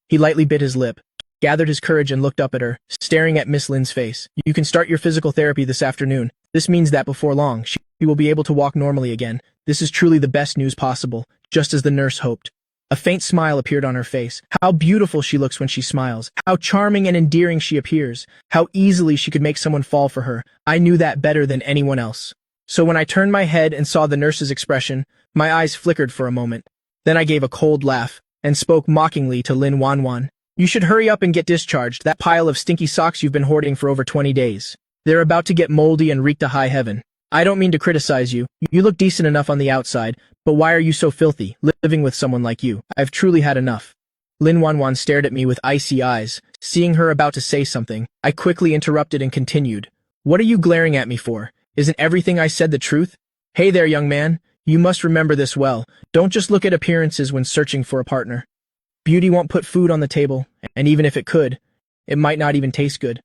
He lightly bit his lip, gathered his courage and looked up at her, staring at Miss Lin's face. "You can start your physical therapy this afternoon. This means that before long, she will be able to walk normally again. This is truly the best news possible," just as the nurse hoped. A faint smile appeared on her face. How beautiful she looks when she smiles. How charming and endearing she appears. How easily she could make someone fall for her. I knew that better than anyone else. So when I turned my head and saw the nurse's expression, my eyes flickered for a moment. Then I gave a cold laugh and spoke mockingly to Lin Wanwan. "You should hurry up and get discharged. That pile of stinky socks you've been hoarding for over 20 days. They're about to get moldy and reek to high heaven. I don't mean to criticize you. You look decent enough on the outside, but why are you so filthy, living with someone like you? I've truly had enough." Lin Wanwan stared at me with icy eyes. Seeing her about to say something, I quickly interrupted and continued. "What are you glaring at me for? Isn't everything I said the truth? Hey there, young man. You must remember this well. Don't just look at appearances when searching for a partner. Beauty won't put food on the table, and even if it could, it might not even taste good.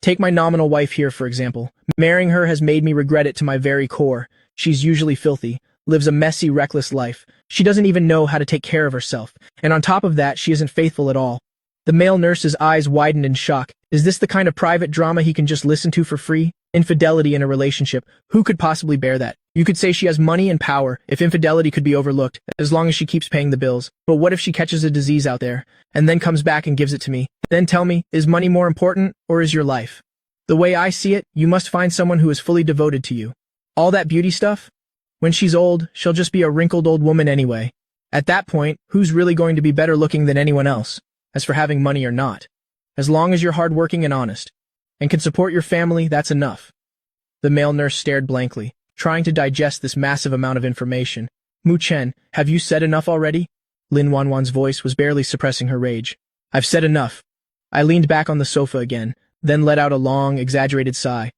Take my nominal wife here, for example. Marrying her has made me regret it to my very core. She's usually filthy, lives a messy, reckless life. She doesn't even know how to take care of herself. And on top of that, she isn't faithful at all." The male nurse's eyes widened in shock. Is this the kind of private drama he can just listen to for free? Infidelity in a relationship. Who could possibly bear that? You could say she has money and power, if infidelity could be overlooked, as long as she keeps paying the bills. But what if she catches a disease out there, and then comes back and gives it to me? Then tell me, is money more important, or is your life? The way I see it, you must find someone who is fully devoted to you. All that beauty stuff? When she's old, she'll just be a wrinkled old woman anyway. At that point, who's really going to be better looking than anyone else? As for having money or not, as long as you're hardworking and honest, and can support your family, that's enough." The male nurse stared blankly, trying to digest this massive amount of information. "Mu Chen, have you said enough already?" Lin Wanwan's voice was barely suppressing her rage. "I've said enough." I leaned back on the sofa again, then let out a long, exaggerated sigh.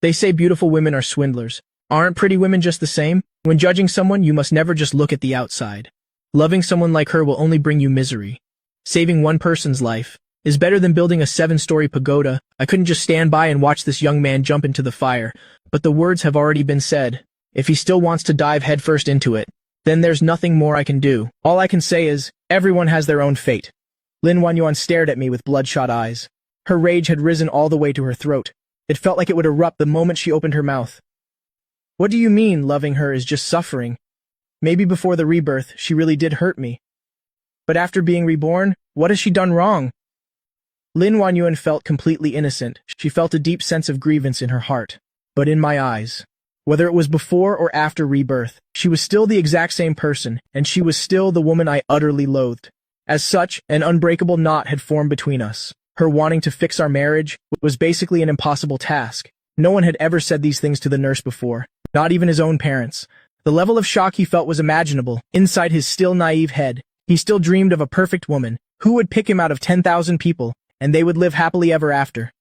They say beautiful women are swindlers. Aren't pretty women just the same? When judging someone, you must never just look at the outside. Loving someone like her will only bring you misery. Saving one person's life is better than building a 7-story pagoda. I couldn't just stand by and watch this young man jump into the fire, but the words have already been said. If he still wants to dive headfirst into it, then there's nothing more I can do. All I can say is, everyone has their own fate. Lin Wanyuan stared at me with bloodshot eyes. Her rage had risen all the way to her throat. It felt like it would erupt the moment she opened her mouth. What do you mean, loving her is just suffering? Maybe before the rebirth, she really did hurt me. But after being reborn, what has she done wrong? Lin Wanyuan felt completely innocent. She felt a deep sense of grievance in her heart. But in my eyes, whether it was before or after rebirth, she was still the exact same person, and she was still the woman I utterly loathed. As such, an unbreakable knot had formed between us. Her wanting to fix our marriage was basically an impossible task. No one had ever said these things to the nurse before, not even his own parents. The level of shock he felt was imaginable. Inside his still naive head, he still dreamed of a perfect woman, who would pick him out of 10,000 people, and they would live happily ever after.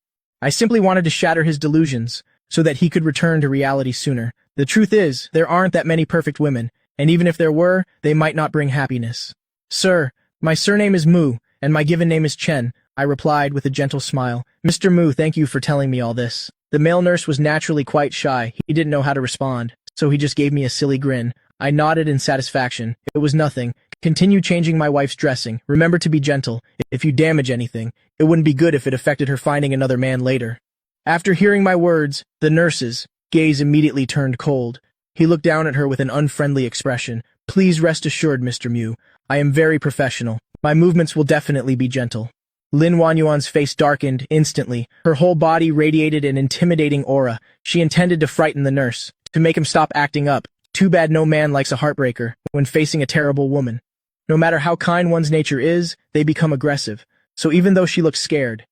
I simply wanted to shatter his delusions, so that he could return to reality sooner. The truth is, there aren't that many perfect women, and even if there were, they might not bring happiness. Sir, my surname is Mu, and my given name is Chen, I replied with a gentle smile. Mr. Mu, thank you for telling me all this. The male nurse was naturally quite shy. He didn't know how to respond, so he just gave me a silly grin. I nodded in satisfaction. It was nothing. Continue changing my wife's dressing. Remember to be gentle. If you damage anything, it wouldn't be good if it affected her finding another man later. After hearing my words, the nurse's gaze immediately turned cold. He looked down at her with an unfriendly expression. Please rest assured, Mr. Mu. I am very professional. My movements will definitely be gentle. Lin Wanyuan's face darkened instantly. Her whole body radiated an intimidating aura. She intended to frighten the nurse, to make him stop acting up. Too bad no man likes a heartbreaker when facing a terrible woman. No matter how kind one's nature is, they become aggressive. So even though she looked scared,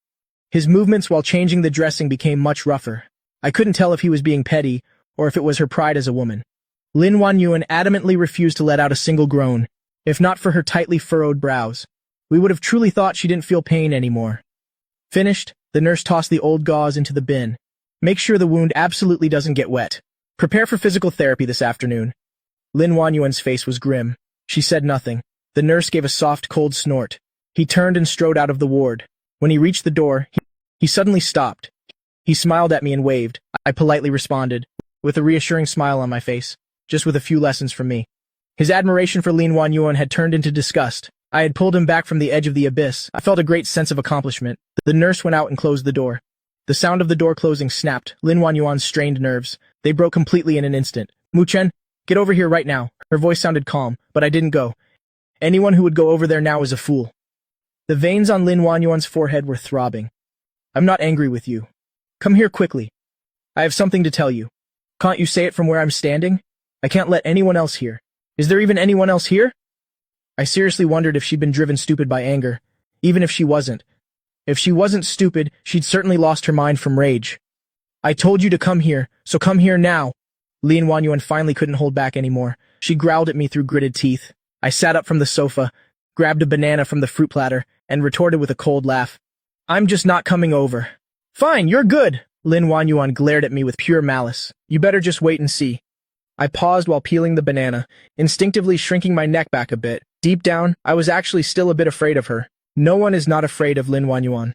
his movements while changing the dressing became much rougher. I couldn't tell if he was being petty or if it was her pride as a woman. Lin Wanyuan adamantly refused to let out a single groan. If not for her tightly furrowed brows, we would have truly thought she didn't feel pain anymore. Finished, the nurse tossed the old gauze into the bin. Make sure the wound absolutely doesn't get wet. Prepare for physical therapy this afternoon. Lin Wanyuan's face was grim. She said nothing. The nurse gave a soft, cold snort. He turned and strode out of the ward. When he reached the door, he suddenly stopped. He smiled at me and waved. I politely responded, with a reassuring smile on my face, just with a few lessons from me. His admiration for Lin Wanyuan had turned into disgust. I had pulled him back from the edge of the abyss. I felt a great sense of accomplishment. The nurse went out and closed the door. The sound of the door closing snapped Lin Wanyuan's strained nerves. They broke completely in an instant. Mu Chen, get over here right now. Her voice sounded calm, but I didn't go. Anyone who would go over there now is a fool. The veins on Lin Wanyuan's forehead were throbbing. I'm not angry with you. Come here quickly. I have something to tell you. Can't you say it from where I'm standing? I can't let anyone else hear. Is there even anyone else here? I seriously wondered if she'd been driven stupid by anger, even if she wasn't. If she wasn't stupid, she'd certainly lost her mind from rage. I told you to come here, so come here now. Lin Wanyuan finally couldn't hold back anymore. She growled at me through gritted teeth. I sat up from the sofa, grabbed a banana from the fruit platter, and retorted with a cold laugh. I'm just not coming over. Fine, you're good. Lin Wanyuan glared at me with pure malice. You better just wait and see. I paused while peeling the banana, instinctively shrinking my neck back a bit. Deep down, I was actually still a bit afraid of her. No one is not afraid of Lin Wanyuan.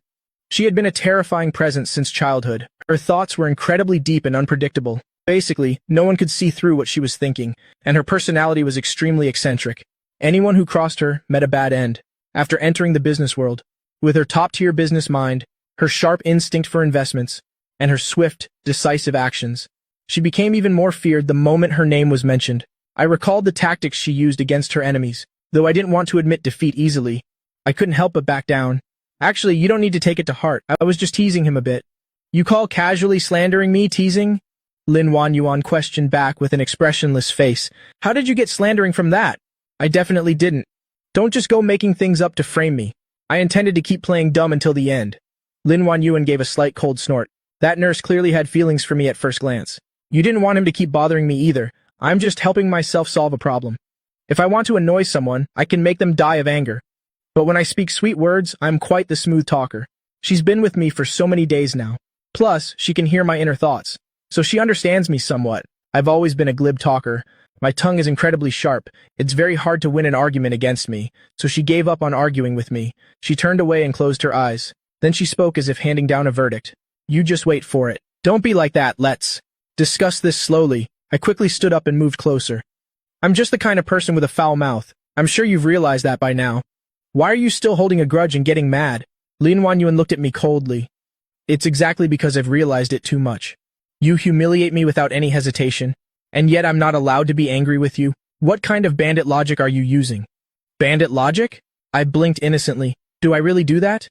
She had been a terrifying presence since childhood. Her thoughts were incredibly deep and unpredictable. Basically, no one could see through what she was thinking, and her personality was extremely eccentric. Anyone who crossed her met a bad end. After entering the business world, with her top-tier business mind, her sharp instinct for investments, and her swift, decisive actions, she became even more feared the moment her name was mentioned. I recalled the tactics she used against her enemies. Though I didn't want to admit defeat easily, I couldn't help but back down. Actually, you don't need to take it to heart. I was just teasing him a bit. You call casually slandering me teasing? Lin Wanyuan questioned back with an expressionless face. How did you get slandering from that? I definitely didn't. Don't just go making things up to frame me. I intended to keep playing dumb until the end. Lin Wanyuan gave a slight cold snort. That nurse clearly had feelings for me at first glance. You didn't want him to keep bothering me either. I'm just helping myself solve a problem. If I want to annoy someone, I can make them die of anger. But when I speak sweet words, I'm quite the smooth talker. She's been with me for so many days now. Plus, she can hear my inner thoughts. So she understands me somewhat. I've always been a glib talker. My tongue is incredibly sharp. It's very hard to win an argument against me, so she gave up on arguing with me. She turned away and closed her eyes. Then she spoke as if handing down a verdict. You just wait for it. Don't be like that, let's discuss this slowly. I quickly stood up and moved closer. I'm just the kind of person with a foul mouth. I'm sure you've realized that by now. Why are you still holding a grudge and getting mad? Lin Wanyuan looked at me coldly. It's exactly because I've realized it too much. You humiliate me without any hesitation, and yet I'm not allowed to be angry with you. What kind of bandit logic are you using? Bandit logic? I blinked innocently. Do I really do that?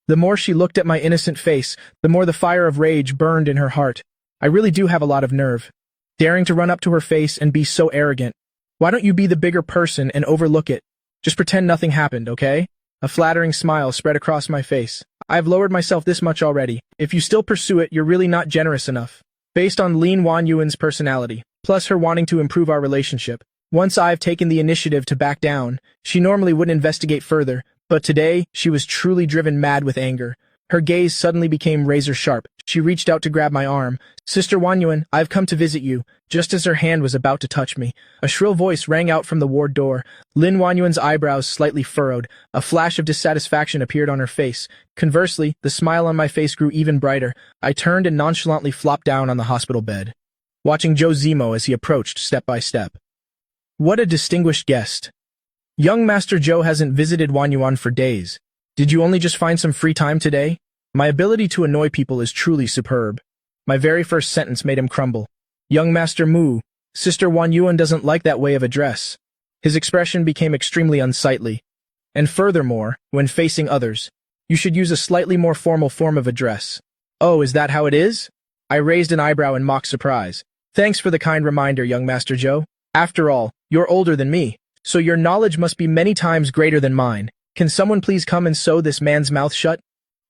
The more she looked at my innocent face, the more the fire of rage burned in her heart. I really do have a lot of nerve. Daring to run up to her face and be so arrogant. Why don't you be the bigger person and overlook it? Just pretend nothing happened, okay? A flattering smile spread across my face. I've lowered myself this much already. If you still pursue it, you're really not generous enough. Based on Lin Wanyuan's personality, plus her wanting to improve our relationship, once I've taken the initiative to back down, she normally wouldn't investigate further, but today, she was truly driven mad with anger. Her gaze suddenly became razor-sharp. She reached out to grab my arm. Sister Wanyuan, I've come to visit you. Just as her hand was about to touch me, a shrill voice rang out from the ward door. Lin Wanyuan's eyebrows slightly furrowed. A flash of dissatisfaction appeared on her face. Conversely, the smile on my face grew even brighter. I turned and nonchalantly flopped down on the hospital bed, watching Joe Zemo as he approached step by step. What a distinguished guest. Young Master Joe hasn't visited Wanyuan for days. Did you only just find some free time today? My ability to annoy people is truly superb. My very first sentence made him crumble. Young Master Mu, Sister Wanyuan doesn't like that way of address. His expression became extremely unsightly. And furthermore, when facing others, you should use a slightly more formal form of address. Oh, is that how it is? I raised an eyebrow in mock surprise. Thanks for the kind reminder, young Master Joe. After all, you're older than me, so your knowledge must be many times greater than mine. Can someone please come and sew this man's mouth shut?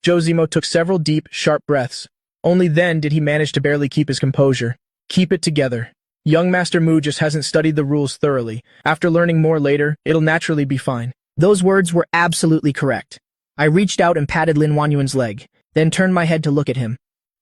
Joe Zemo took several deep, sharp breaths. Only then did he manage to barely keep his composure. Keep it together. Young Master Mu just hasn't studied the rules thoroughly. After learning more later, it'll naturally be fine. Those words were absolutely correct. I reached out and patted Lin Wanyuan's leg, then turned my head to look at him.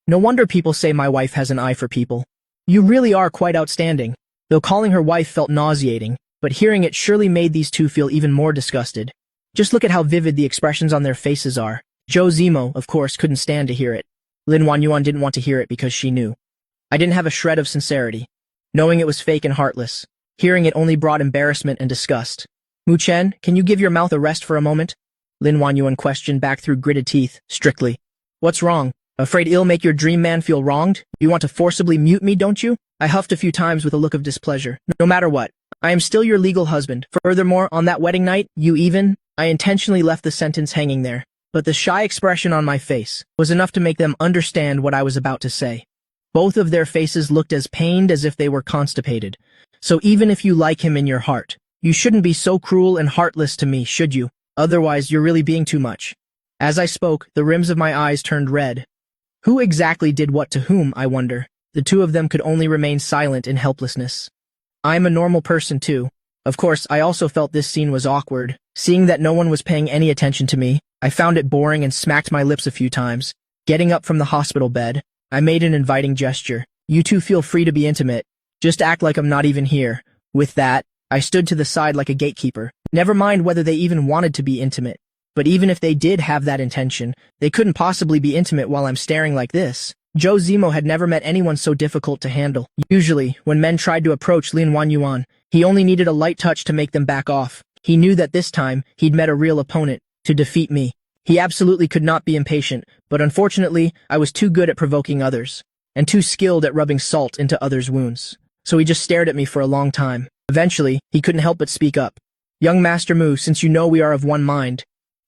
No wonder people say my wife has an eye for people. You really are quite outstanding. Though calling her wife felt nauseating, but hearing it surely made these two feel even more disgusted. Just look at how vivid the expressions on their faces are. Joe Zemo, of course, couldn't stand to hear it. Lin Wanyuan didn't want to hear it because she knew. I didn't have a shred of sincerity. Knowing it was fake and heartless. Hearing it only brought embarrassment and disgust. Mu Chen, can you give your mouth a rest for a moment? Lin Wanyuan questioned back through gritted teeth, strictly. What's wrong? Afraid it'll make your dream man feel wronged? You want to forcibly mute me, don't you? I huffed a few times with a look of displeasure. No matter what, I am still your legal husband. Furthermore, on that wedding night, I intentionally left the sentence hanging there. But the shy expression on my face was enough to make them understand what I was about to say. Both of their faces looked as pained as if they were constipated. So even if you like him in your heart, you shouldn't be so cruel and heartless to me, should you? Otherwise, you're really being too much. As I spoke, the rims of my eyes turned red. Who exactly did what to whom, I wonder? The two of them could only remain silent in helplessness. I'm a normal person too. Of course, I also felt this scene was awkward. Seeing that no one was paying any attention to me, I found it boring and smacked my lips a few times. Getting up from the hospital bed, I made an inviting gesture. You two feel free to be intimate. Just act like I'm not even here. With that, I stood to the side like a gatekeeper. Never mind whether they even wanted to be intimate. But even if they did have that intention, they couldn't possibly be intimate while I'm staring like this. Joe Zemo had never met anyone so difficult to handle. Usually, when men tried to approach Lin Wanyuan, he only needed a light touch to make them back off. He knew that this time, he'd met a real opponent, to defeat me. He absolutely could not be impatient, but unfortunately, I was too good at provoking others, and too skilled at rubbing salt into others' wounds. So he just stared at me for a long time. Eventually, he couldn't help but speak up. Young Master Mu, since you know we are of one mind,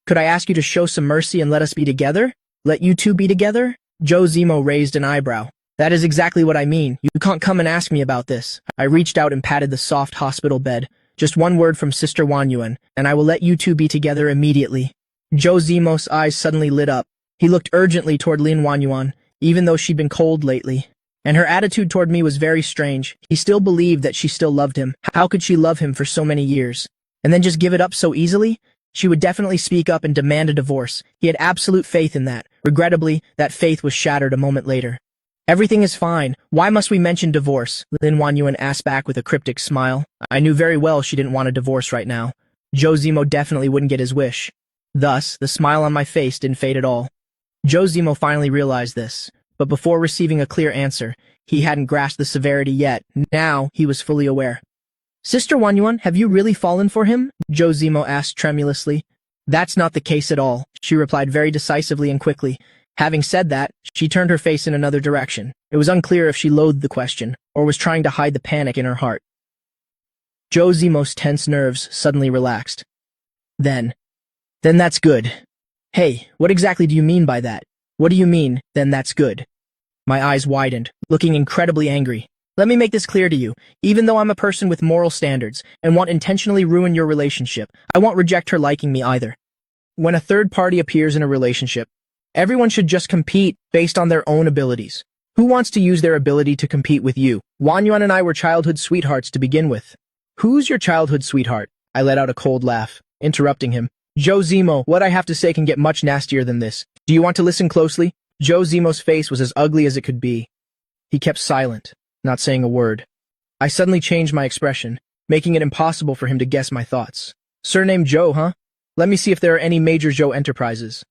could I ask you to show some mercy and let us be together? Let you two be together? Joe Zemo raised an eyebrow. That is exactly what I mean. You can't come and ask me about this. I reached out and patted the soft hospital bed. Just one word from Sister Wanyuan, and I will let you two be together immediately. Joe Zemo's eyes suddenly lit up. He looked urgently toward Lin Wanyuan, even though she'd been cold lately. And her attitude toward me was very strange. He still believed that she still loved him. How could she love him for so many years? And then just give it up so easily? She would definitely speak up and demand a divorce. He had absolute faith in that. Regrettably, that faith was shattered a moment later. Everything is fine. Why must we mention divorce? Lin Wanyuan asked back with a cryptic smile. I knew very well she didn't want a divorce right now. Joe Zemo definitely wouldn't get his wish. Thus, the smile on my face didn't fade at all. Joe Zemo finally realized this, but before receiving a clear answer, he hadn't grasped the severity yet. Now, he was fully aware. Sister Wanyuan, have you really fallen for him? Joe Zemo asked tremulously. That's not the case at all, she replied very decisively and quickly. Having said that, she turned her face in another direction. It was unclear if she loathed the question, or was trying to hide the panic in her heart. Joe Zemo's tense nerves suddenly relaxed. Then that's good. Hey, what exactly do you mean by that? What do you mean, then that's good? My eyes widened, looking incredibly angry. Let me make this clear to you. Even though I'm a person with moral standards and won't intentionally ruin your relationship, I won't reject her liking me either. When a third party appears in a relationship, everyone should just compete based on their own abilities. Who wants to use their ability to compete with you? Wanyuan and I were childhood sweethearts to begin with. Who's your childhood sweetheart? I let out a cold laugh, interrupting him. Joe Zemo, what I have to say can get much nastier than this. Do you want to listen closely? Joe Zemo's face was as ugly as it could be. He kept silent, not saying a word. I suddenly changed my expression, making it impossible for him to guess my thoughts. Surname Joe, huh? Let me see if there are any major Joe enterprises.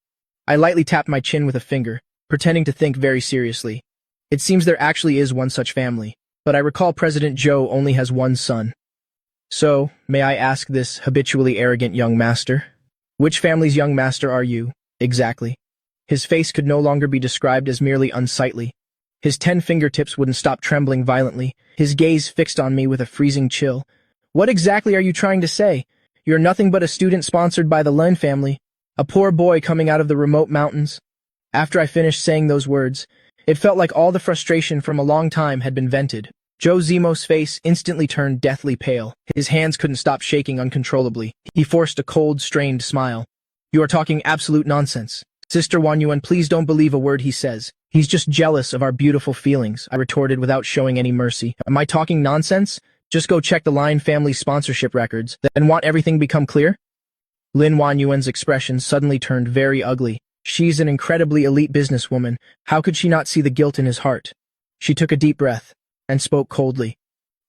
I lightly tapped my chin with a finger, pretending to think very seriously. It seems there actually is one such family, but I recall President Joe only has one son. So, may I ask this habitually arrogant young master? Which family's young master are you, exactly? His face could no longer be described as merely unsightly. His 10 fingertips wouldn't stop trembling violently, his gaze fixed on me with a freezing chill. What exactly are you trying to say? You're nothing but a student sponsored by the Lin family, a poor boy coming out of the remote mountains. After I finished saying those words, it felt like all the frustration from a long time had been vented. Joe Zemo's face instantly turned deathly pale. His hands couldn't stop shaking uncontrollably. He forced a cold, strained smile. You are talking absolute nonsense. Sister Wanyuan, please don't believe a word he says. He's just jealous of our beautiful feelings, I retorted without showing any mercy. Am I talking nonsense? Just go check the Lion family's sponsorship records, then want everything become clear? Lin Wanyuan's expression suddenly turned very ugly. She's an incredibly elite businesswoman. How could she not see the guilt in his heart? She took a deep breath and spoke coldly.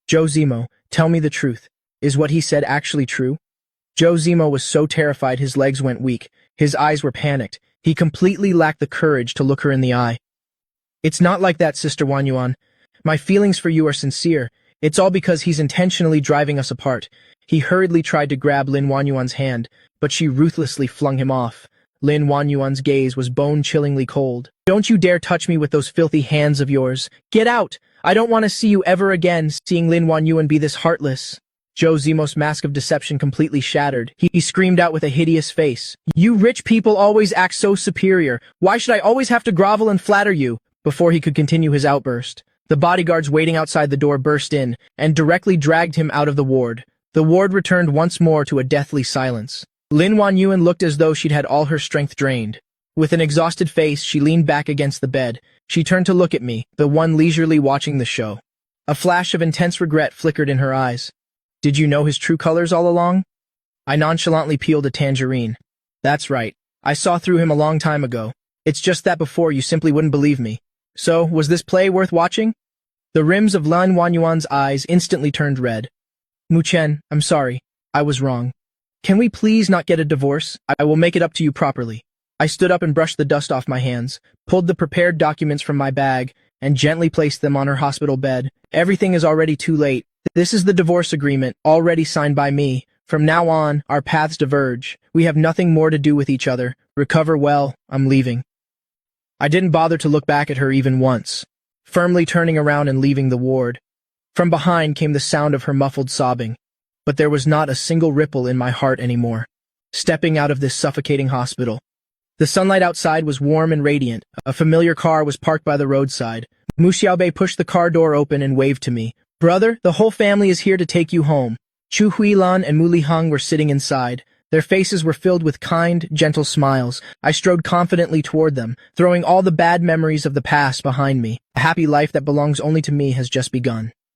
Joe Zemo, tell me the truth. Is what he said actually true? Joe Zemo was so terrified his legs went weak. His eyes were panicked. He completely lacked the courage to look her in the eye. It's not like that, Sister Wanyuan. My feelings for you are sincere. It's all because he's intentionally driving us apart. He hurriedly tried to grab Lin Wanyuan's hand, but she ruthlessly flung him off. Lin Wanyuan's gaze was bone-chillingly cold. Don't you dare touch me with those filthy hands of yours. Get out! I don't want to see you ever again. Seeing Lin Wanyuan be this heartless. Joe Zemo's mask of deception completely shattered. He screamed out with a hideous face. You rich people always act so superior. Why should I always have to grovel and flatter you? Before he could continue his outburst, the bodyguards waiting outside the door burst in and directly dragged him out of the ward. The ward returned once more to a deathly silence. Lin Wanyuan looked as though she'd had all her strength drained. With an exhausted face, she leaned back against the bed. She turned to look at me, the one leisurely watching the show. A flash of intense regret flickered in her eyes. Did you know his true colors all along? I nonchalantly peeled a tangerine. That's right. I saw through him a long time ago. It's just that before you simply wouldn't believe me. So, was this play worth watching? The rims of Lin Wanyuan's eyes instantly turned red. Muchen, I'm sorry. I was wrong. Can we please not get a divorce? I will make it up to you properly. I stood up and brushed the dust off my hands, pulled the prepared documents from my bag, and gently placed them on her hospital bed. Everything is already too late. This is the divorce agreement, already signed by me. From now on, our paths diverge. We have nothing more to do with each other. Recover well, I'm leaving. I didn't bother to look back at her even once, firmly turning around and leaving the ward. From behind came the sound of her muffled sobbing, but there was not a single ripple in my heart anymore. Stepping out of this suffocating hospital. The sunlight outside was warm and radiant. A familiar car was parked by the roadside. Mu Xiaobei pushed the car door open and waved to me. Brother, the whole family is here to take you home. Chu Huilan and Mu Liheng were sitting inside. Their faces were filled with kind, gentle smiles. I strode confidently toward them, throwing all the bad memories of the past behind me. A happy life that belongs only to me has just begun.